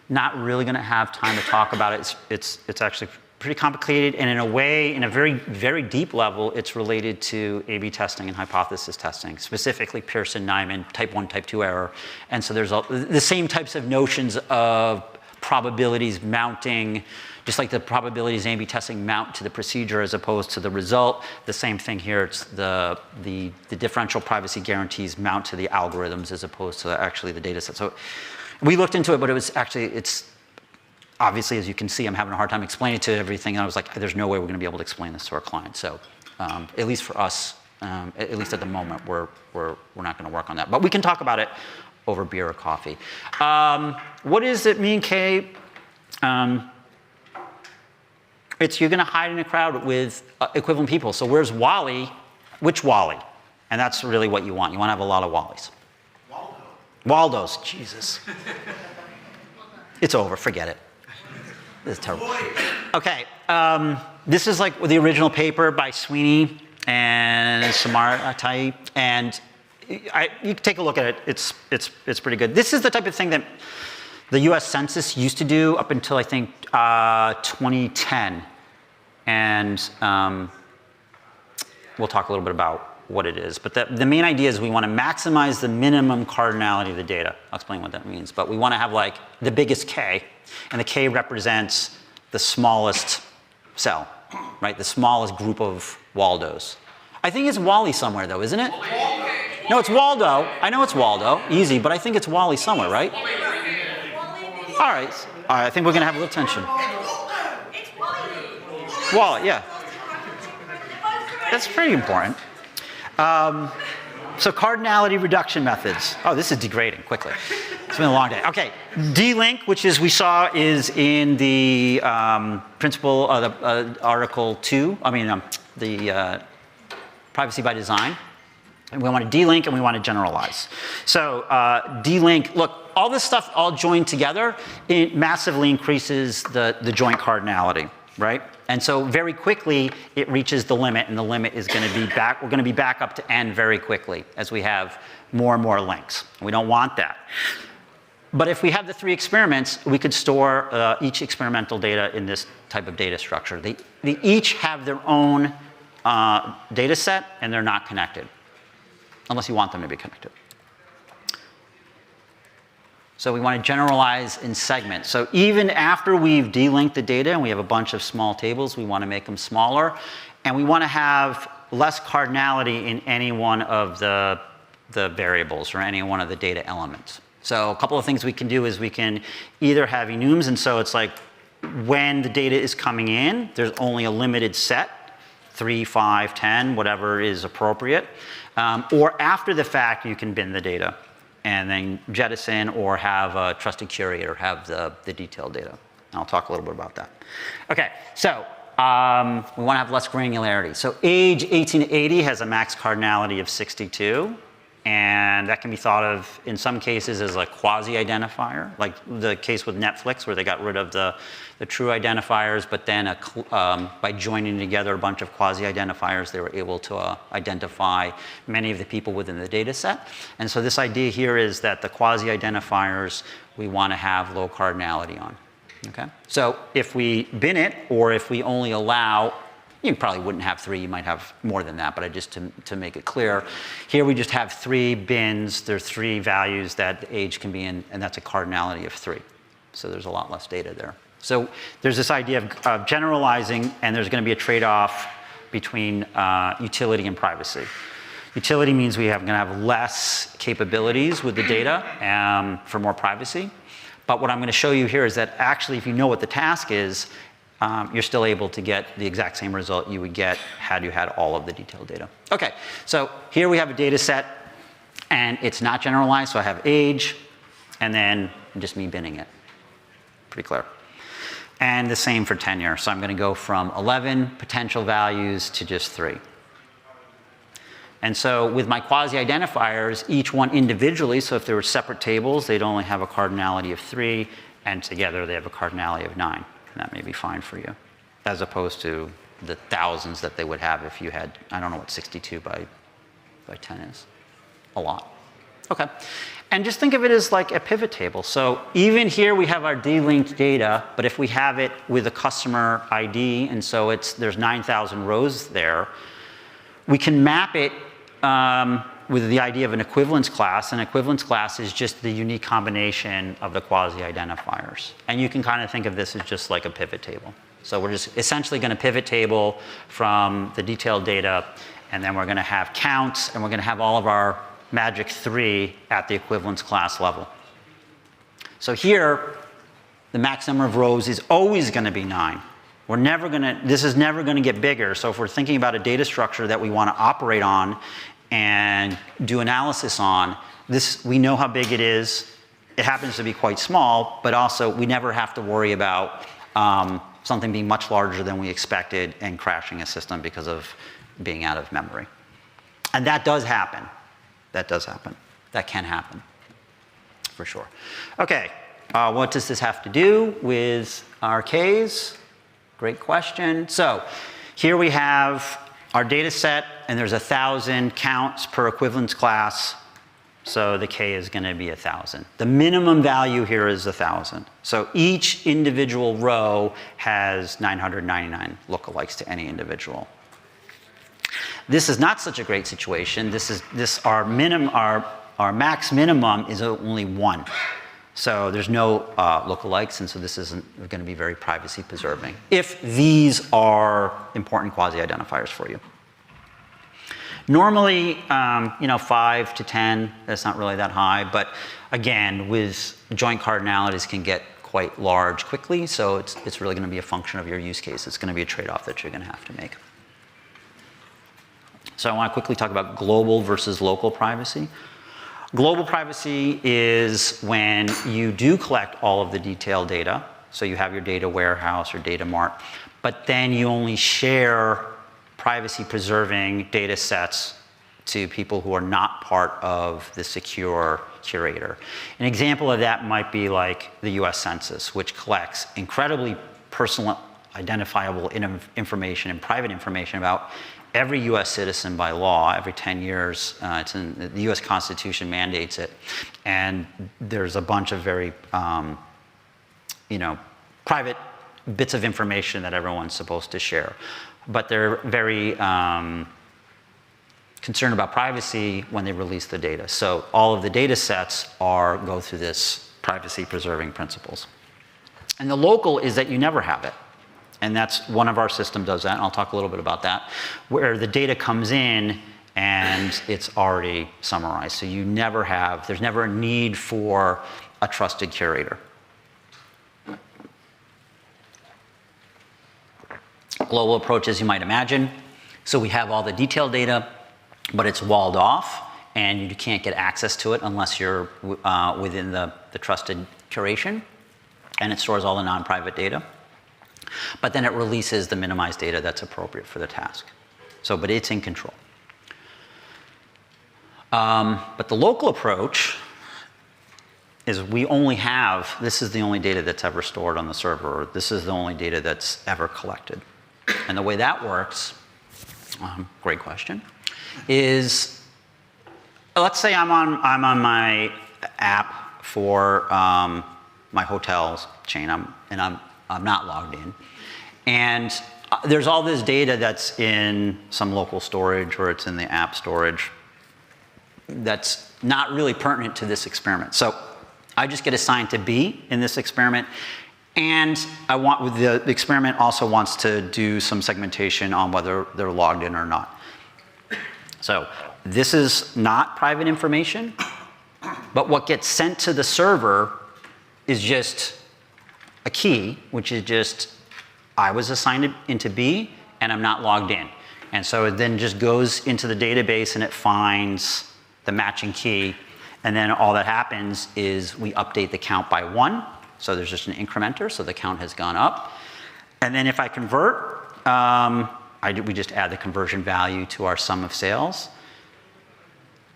Not really going to have time to talk about it. It's actually pretty complicated, and in a way, in a very, very deep level, it's related to A/B testing and hypothesis testing, specifically Pearson-Nyman, type 1, type 2 error. And so there's the same types of notions of probabilities mounting, just like the probabilities in A/B testing mount to the procedure as opposed to the result. The same thing here. It's the differential privacy guarantees mount to the algorithms as opposed to actually the data set. So we looked into it, but it was actually, obviously, as you can see, I'm having a hard time explaining to everything. And I was like, there's no way we're going to be able to explain this to our clients. So at least for us, at least at the moment, we're not going to work on that. But we can talk about it over beer or coffee. What does it mean, Kay? It's you're going to hide in a crowd with equivalent people. So where's Wally? Which Wally? And that's really what you want. You want to have a lot of Wallys. Waldos. Jesus. It's over. Forget it. This is terrible. Okay, this is like the original paper by Sweeney and Samartai, and you can take a look at it. It's pretty good. This is the type of thing that the U.S. Census used to do up until I think 2010, and we'll talk a little bit about what it is. But the main idea is we want to maximize the minimum cardinality of the data. I'll explain what that means. But we want to have like the biggest K, and the K represents the smallest cell, right? The smallest group of Waldos. I think it's Wally somewhere though, isn't it? No, it's Waldo. I know it's Waldo, easy, but I think it's Wally somewhere, right? All right, I think we're gonna have a little tension. Wally, yeah. That's pretty important. So cardinality reduction methods. Oh, this is degrading quickly. It's been a long day. Okay, D-link, which is we saw is in the principle of the Article 2. I mean, the privacy by design. And we want to D-link and we want to generalize. So D-link, look, all this stuff all joined together, it massively increases the joint cardinality, right? And so very quickly, it reaches the limit, and the limit is going to be back. We're going to be back up to n very quickly as we have more and more links. We don't want that. But if we have the 3 experiments, we could store each experimental data in this type of data structure. They each have their own data set, and they're not connected, unless you want them to be connected. So we want to generalize in segments. So even after we've delinked the data and we have a bunch of small tables, we want to make them smaller. And we want to have less cardinality in any one of the variables or any one of the data elements. So a couple of things we can do is we can either have enums, and so it's like when the data is coming in, there's only a limited set, 3, 5, 10, whatever is appropriate. Or after the fact, you can bin the data and then jettison or have a trusted curator have the detailed data. And I'll talk a little bit about that. Okay, so we want to have less granularity. So age 18 to 80 has a max cardinality of 62. And that can be thought of in some cases as a quasi-identifier, like the case with Netflix where they got rid of the true identifiers, but then by joining together a bunch of quasi-identifiers, they were able to identify many of the people within the data set. And so this idea here is that the quasi-identifiers we want to have low cardinality on. Okay? So if we bin it, or if we only allow You probably wouldn't have 3, you might have more than that, but just to make it clear, here we just have 3 bins, there's 3 values that the age can be in, and that's a cardinality of 3. So there's a lot less data there. So there's this idea of generalizing, and there's going to be a trade-off between utility and privacy. Utility means we are going to have less capabilities with the data for more privacy. But what I'm going to show you here is that actually, if you know what the task is, you're still able to get the exact same result you would get had you had all of the detailed data. Okay, so here we have a data set, and it's not generalized, so I have age, and then just me binning it. Pretty clear. And the same for tenure. So I'm going to go from 11 potential values to just 3. And so with my quasi-identifiers, each one individually, so if there were separate tables, they'd only have a cardinality of 3, and together they have a cardinality of 9. And that may be fine for you, as opposed to the thousands that they would have if you had, I don't know what 62 by 10 is. A lot. Okay. And just think of it as like a pivot table. So even here we have our de-linked data, but if we have it with a customer ID, and so there's 9,000 rows there, we can map it with the idea of an equivalence class. An equivalence class is just the unique combination of the quasi-identifiers. And you can kind of think of this as just like a pivot table. So we're just essentially going to pivot table from the detailed data, and then we're going to have counts, and we're going to have all of our magic 3 at the equivalence class level. So here, the max number of rows is always going to be 9. This is never going to get bigger. So if we're thinking about a data structure that we want to operate on and do analysis on, we know how big it is. It happens to be quite small, but also we never have to worry about something being much larger than we expected and crashing a system because of being out of memory. And that does happen. That does happen. That can happen, for sure. Okay, what does this have to do with our Ks? Great question. So here we have our data set, and there's 1,000 counts per equivalence class. So the K is going to be 1,000. The minimum value here is 1,000. So each individual row has 999 lookalikes to any individual. This is not such a great situation. Our max minimum is only 1. So there's no lookalikes, and so this isn't going to be very privacy preserving if these are important quasi-identifiers for you. Normally, 5 to 10, that's not really that high, but again, with joint cardinalities can get quite large quickly, so it's really going to be a function of your use case. It's going to be a trade-off that you're going to have to make. So I want to quickly talk about global versus local privacy. Global privacy is when you do collect all of the detailed data, so you have your data warehouse or data mart, but then you only share privacy-preserving data sets to people who are not part of the secure curator. An example of that might be like the US Census, which collects incredibly personal, identifiable information and private information about every US citizen by law. Every 10 years, the US Constitution mandates it. And there's a bunch of very, private bits of information that everyone's supposed to share. But they're very concerned about privacy when they release the data. So all of the data sets go through this privacy preserving principles. And the local is that you never have it. And that's one of our systems does that, and I'll talk a little bit about that, where the data comes in and it's already summarized. So there's never a need for a trusted curator. Global approach, as you might imagine. So we have all the detailed data, but it's walled off, and you can't get access to it unless you're within the trusted curation, and it stores all the non-private data. But then it releases the minimized data that's appropriate for the task. But it's in control. But the local approach is this is the only data that's ever stored on the server, or this is the only data that's ever collected. And the way that works, great question, is let's say I'm on my app for my hotel's chain, and I'm not logged in, and there's all this data that's in some local storage or it's in the app storage that's not really pertinent to this experiment. So I just get assigned to B in this experiment, and the experiment also wants to do some segmentation on whether they're logged in or not. So this is not private information, but what gets sent to the server is just a key, which is just, I was assigned into B and I'm not logged in. And so it then just goes into the database and it finds the matching key. And then all that happens is we update the count by 1. So there's just an incrementer, so the count has gone up. And then if I convert, we just add the conversion value to our sum of sales.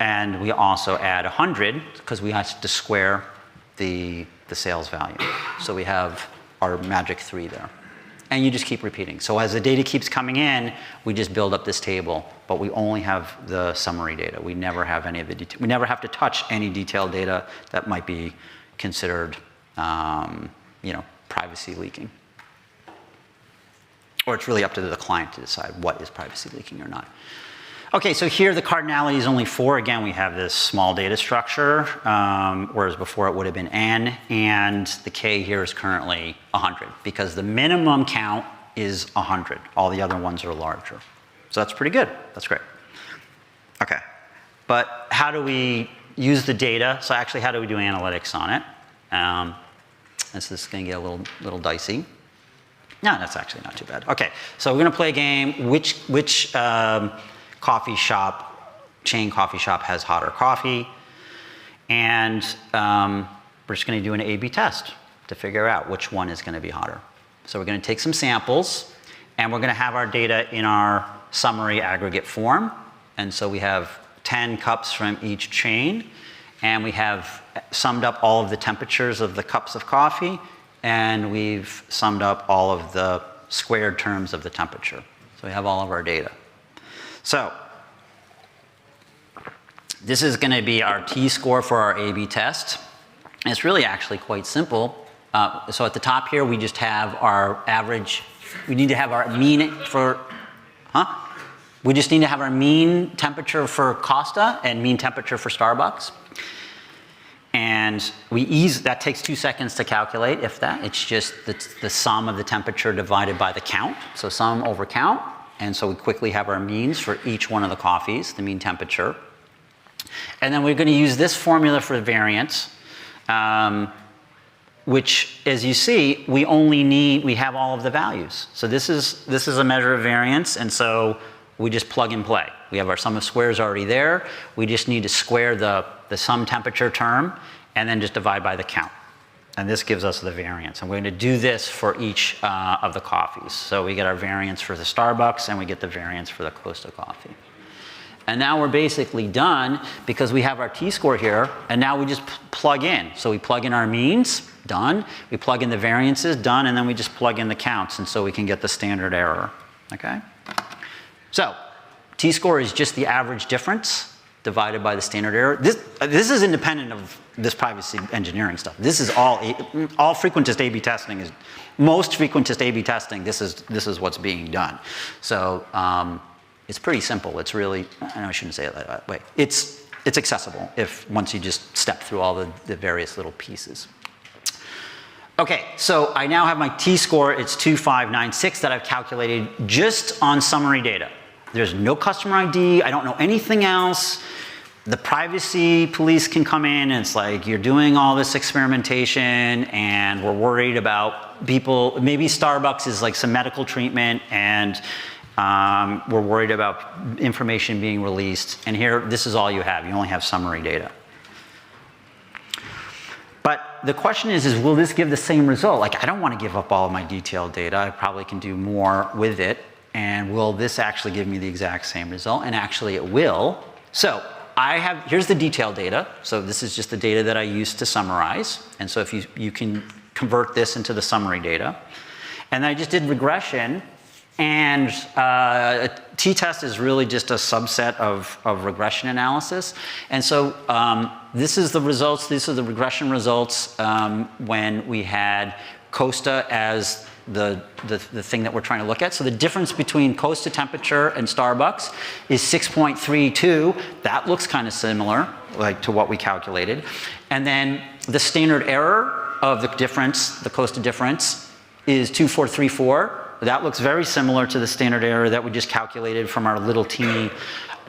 And we also add 100 because we have to square the sales value. So we have our magic 3 there. And you just keep repeating. So as the data keeps coming in, we just build up this table, but we only have the summary data. We never have any of the we never have to touch any detailed data that might be considered privacy leaking. Or it's really up to the client to decide what is privacy leaking or not. Okay, so here the cardinality is only 4. Again, we have this small data structure, whereas before it would have been n, and the k here is currently 100 because the minimum count is 100. All the other ones are larger. So that's pretty good. That's great. Okay, but how do we use the data? So actually, how do we do analytics on it? This is going to get a little dicey. No, that's actually not too bad. Okay, so we're going to play a game. Which chain coffee shop has hotter coffee? And we're just going to do an A/B test to figure out which one is going to be hotter. So we're going to take some samples, and we're going to have our data in our summary aggregate form. And so we have 10 cups from each chain, and we have summed up all of the temperatures of the cups of coffee, and we've summed up all of the squared terms of the temperature. So we have all of our data. So this is going to be our t-score for our A/B test. And it's really actually quite simple. So at the top here, we just have our average. We need to have our mean for, We just need to have our mean temperature for Costa and mean temperature for Starbucks. And that takes 2 seconds to calculate, if that. It's just the sum of the temperature divided by the count. So sum over count. And so we quickly have our means for each one of the coffees, the mean temperature. And then we're going to use this formula for the variance, which, as you see, we have all of the values. So this is a measure of variance, and so we just plug and play. We have our sum of squares already there. We just need to square the sum temperature term and then just divide by the count. And this gives us the variance. And we're going to do this for each of the coffees. So we get our variance for the Starbucks and we get the variance for the Costa coffee. And now we're basically done because we have our t-score here, and now we just plug in. So we plug in our means, done. We plug in the variances, done, and then we just plug in the counts, and so we can get the standard error, okay? So t-score is just the average difference divided by the standard error. This is independent of this privacy engineering stuff. This is all frequentist A/B testing is, most frequentist A/B testing, this is what's being done. So it's pretty simple. It's really, I know I shouldn't say it that way. It's accessible once you just step through all the various little pieces. Okay, so I now have my t-score. It's 2596 that I've calculated just on summary data. There's no customer ID. I don't know anything else. The privacy police can come in and it's like, you're doing all this experimentation and we're worried about people, maybe Starbucks is like some medical treatment and we're worried about information being released. And here, this is all you have. You only have summary data. But the question is will this give the same result? Like, I don't want to give up all of my detailed data. I probably can do more with it. And will this actually give me the exact same result? And actually it will. So here's the detailed data. So this is just the data that I used to summarize. And so if you can convert this into the summary data. And then I just did regression. And a t-test is really just a subset of regression analysis. And so this is the results. These are the regression results when we had Costa as the thing that we're trying to look at. So the difference between coast to temperature and Starbucks is 6.32. That looks kind of similar, like to what we calculated. And then the standard error of the difference, the coast to difference, is 2.434. That looks very similar to the standard error that we just calculated from our little teeny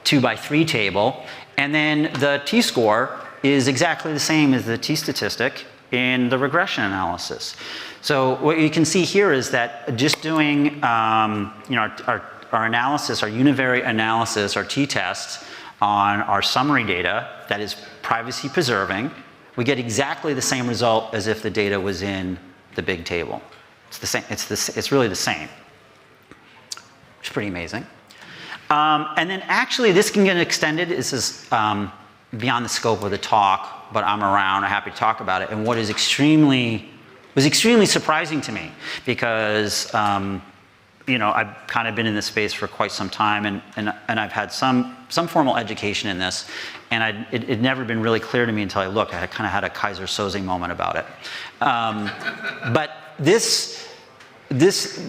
2x3 table. And then the t-score is exactly the same as the t-statistic in the regression analysis. So what you can see here is that just doing our analysis, our univariate analysis, our t-test on our summary data that is privacy preserving, we get exactly the same result as if the data was in the big table. It's the same. It's really the same, which is pretty amazing. And then actually this can get extended. This is beyond the scope of the talk, but I'm around, I'm happy to talk about it. And what is extremely surprising to me, because I've kind of been in this space for quite some time, and I've had some formal education in this, and it never been really clear to me until I looked. I kind of had a Kaiser Soze moment about it. But this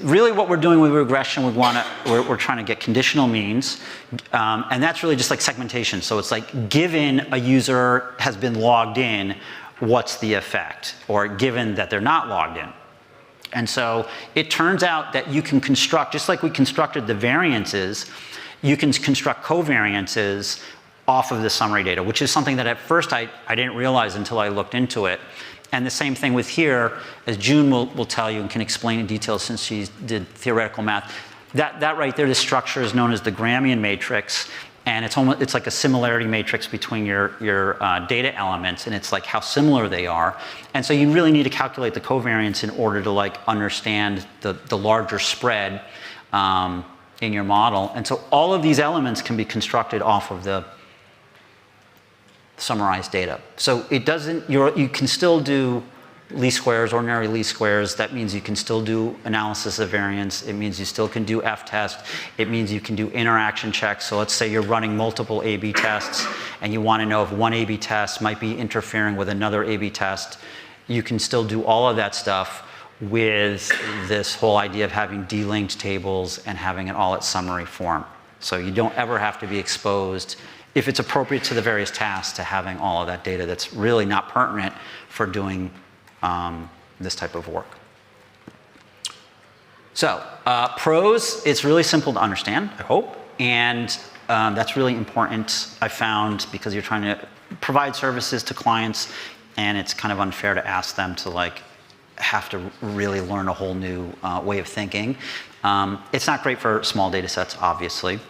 really what we're doing with regression, we're trying to get conditional means, and that's really just like segmentation. So it's like, given a user has been logged in, what's the effect? Or given that they're not logged in. And so it turns out that you can construct, just like we constructed the variances, you can construct covariances off of the summary data, which is something that at first I didn't realize until I looked into it. And the same thing with here, as June will tell you and can explain in detail since she did theoretical math. That right there, the structure is known as the Gramian matrix, and it's like a similarity matrix between your data elements, and it's like how similar they are. And so you really need to calculate the covariance in order to like understand the larger spread in your model. And so all of these elements can be constructed off of the summarized data. So it doesn't, you can still do least squares, ordinary least squares. That means you can still do analysis of variance. It means you still can do F-test. It means you can do interaction checks. So let's say you're running multiple A/B tests and you want to know if one A/B test might be interfering with another A/B test. You can still do all of that stuff with this whole idea of having delinked tables and having it all at summary form. So you don't ever have to be exposed, if it's appropriate to the various tasks, to having all of that data that's really not pertinent for doing this type of work. So pros, it's really simple to understand, I hope, and that's really important, I found, because you're trying to provide services to clients, and it's kind of unfair to ask them to like have to really learn a whole new way of thinking. It's not great for small data sets, obviously,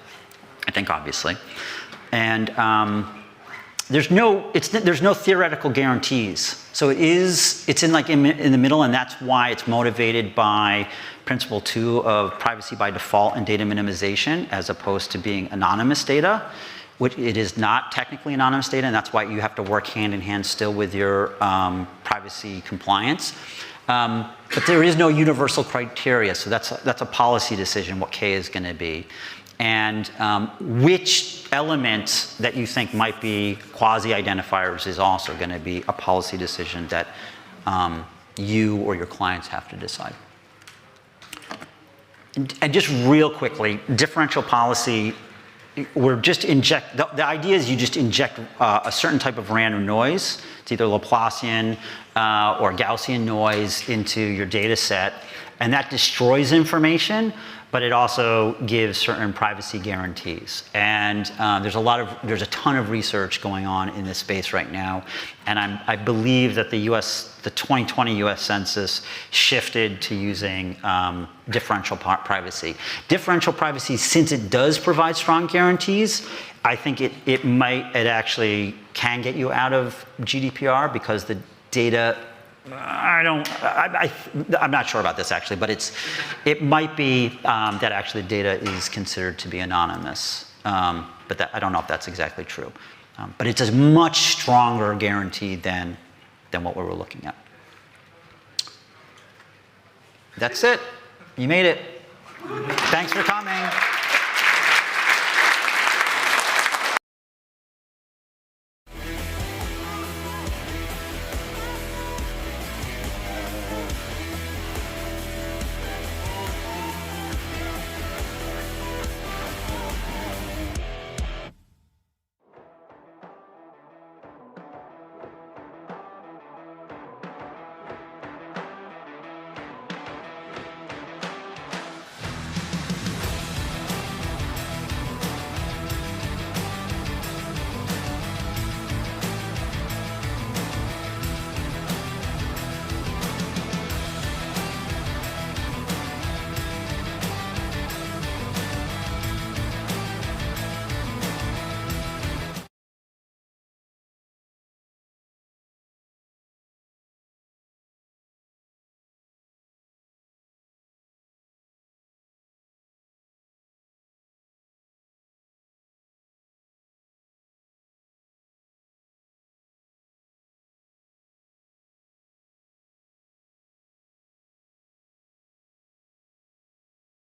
I think obviously. And there's no theoretical guarantees. So it's in the middle, and that's why it's motivated by principle 2 of privacy by default and data minimization, as opposed to being anonymous data, which it is not technically anonymous data, and that's why you have to work hand in hand still with your privacy compliance. But there is no universal criteria, so that's a policy decision what K is going to be. And which element that you think might be quasi-identifiers is also going to be a policy decision that you or your clients have to decide. And just real quickly, differential policy, we're just the idea is you just inject a certain type of random noise. It's either Laplacian or Gaussian noise into your data set, and that destroys information, but it also gives certain privacy guarantees. And there's a ton of research going on in this space right now. And I believe that the 2020 US Census shifted to using differential privacy. Differential privacy, since it does provide strong guarantees, I think it actually can get you out of GDPR, because the data, I'm not sure about this actually, but it might be that actually data is considered to be anonymous. But I don't know if that's exactly true. But it's a much stronger guarantee than what we were looking at. That's it. You made it. Thanks for coming.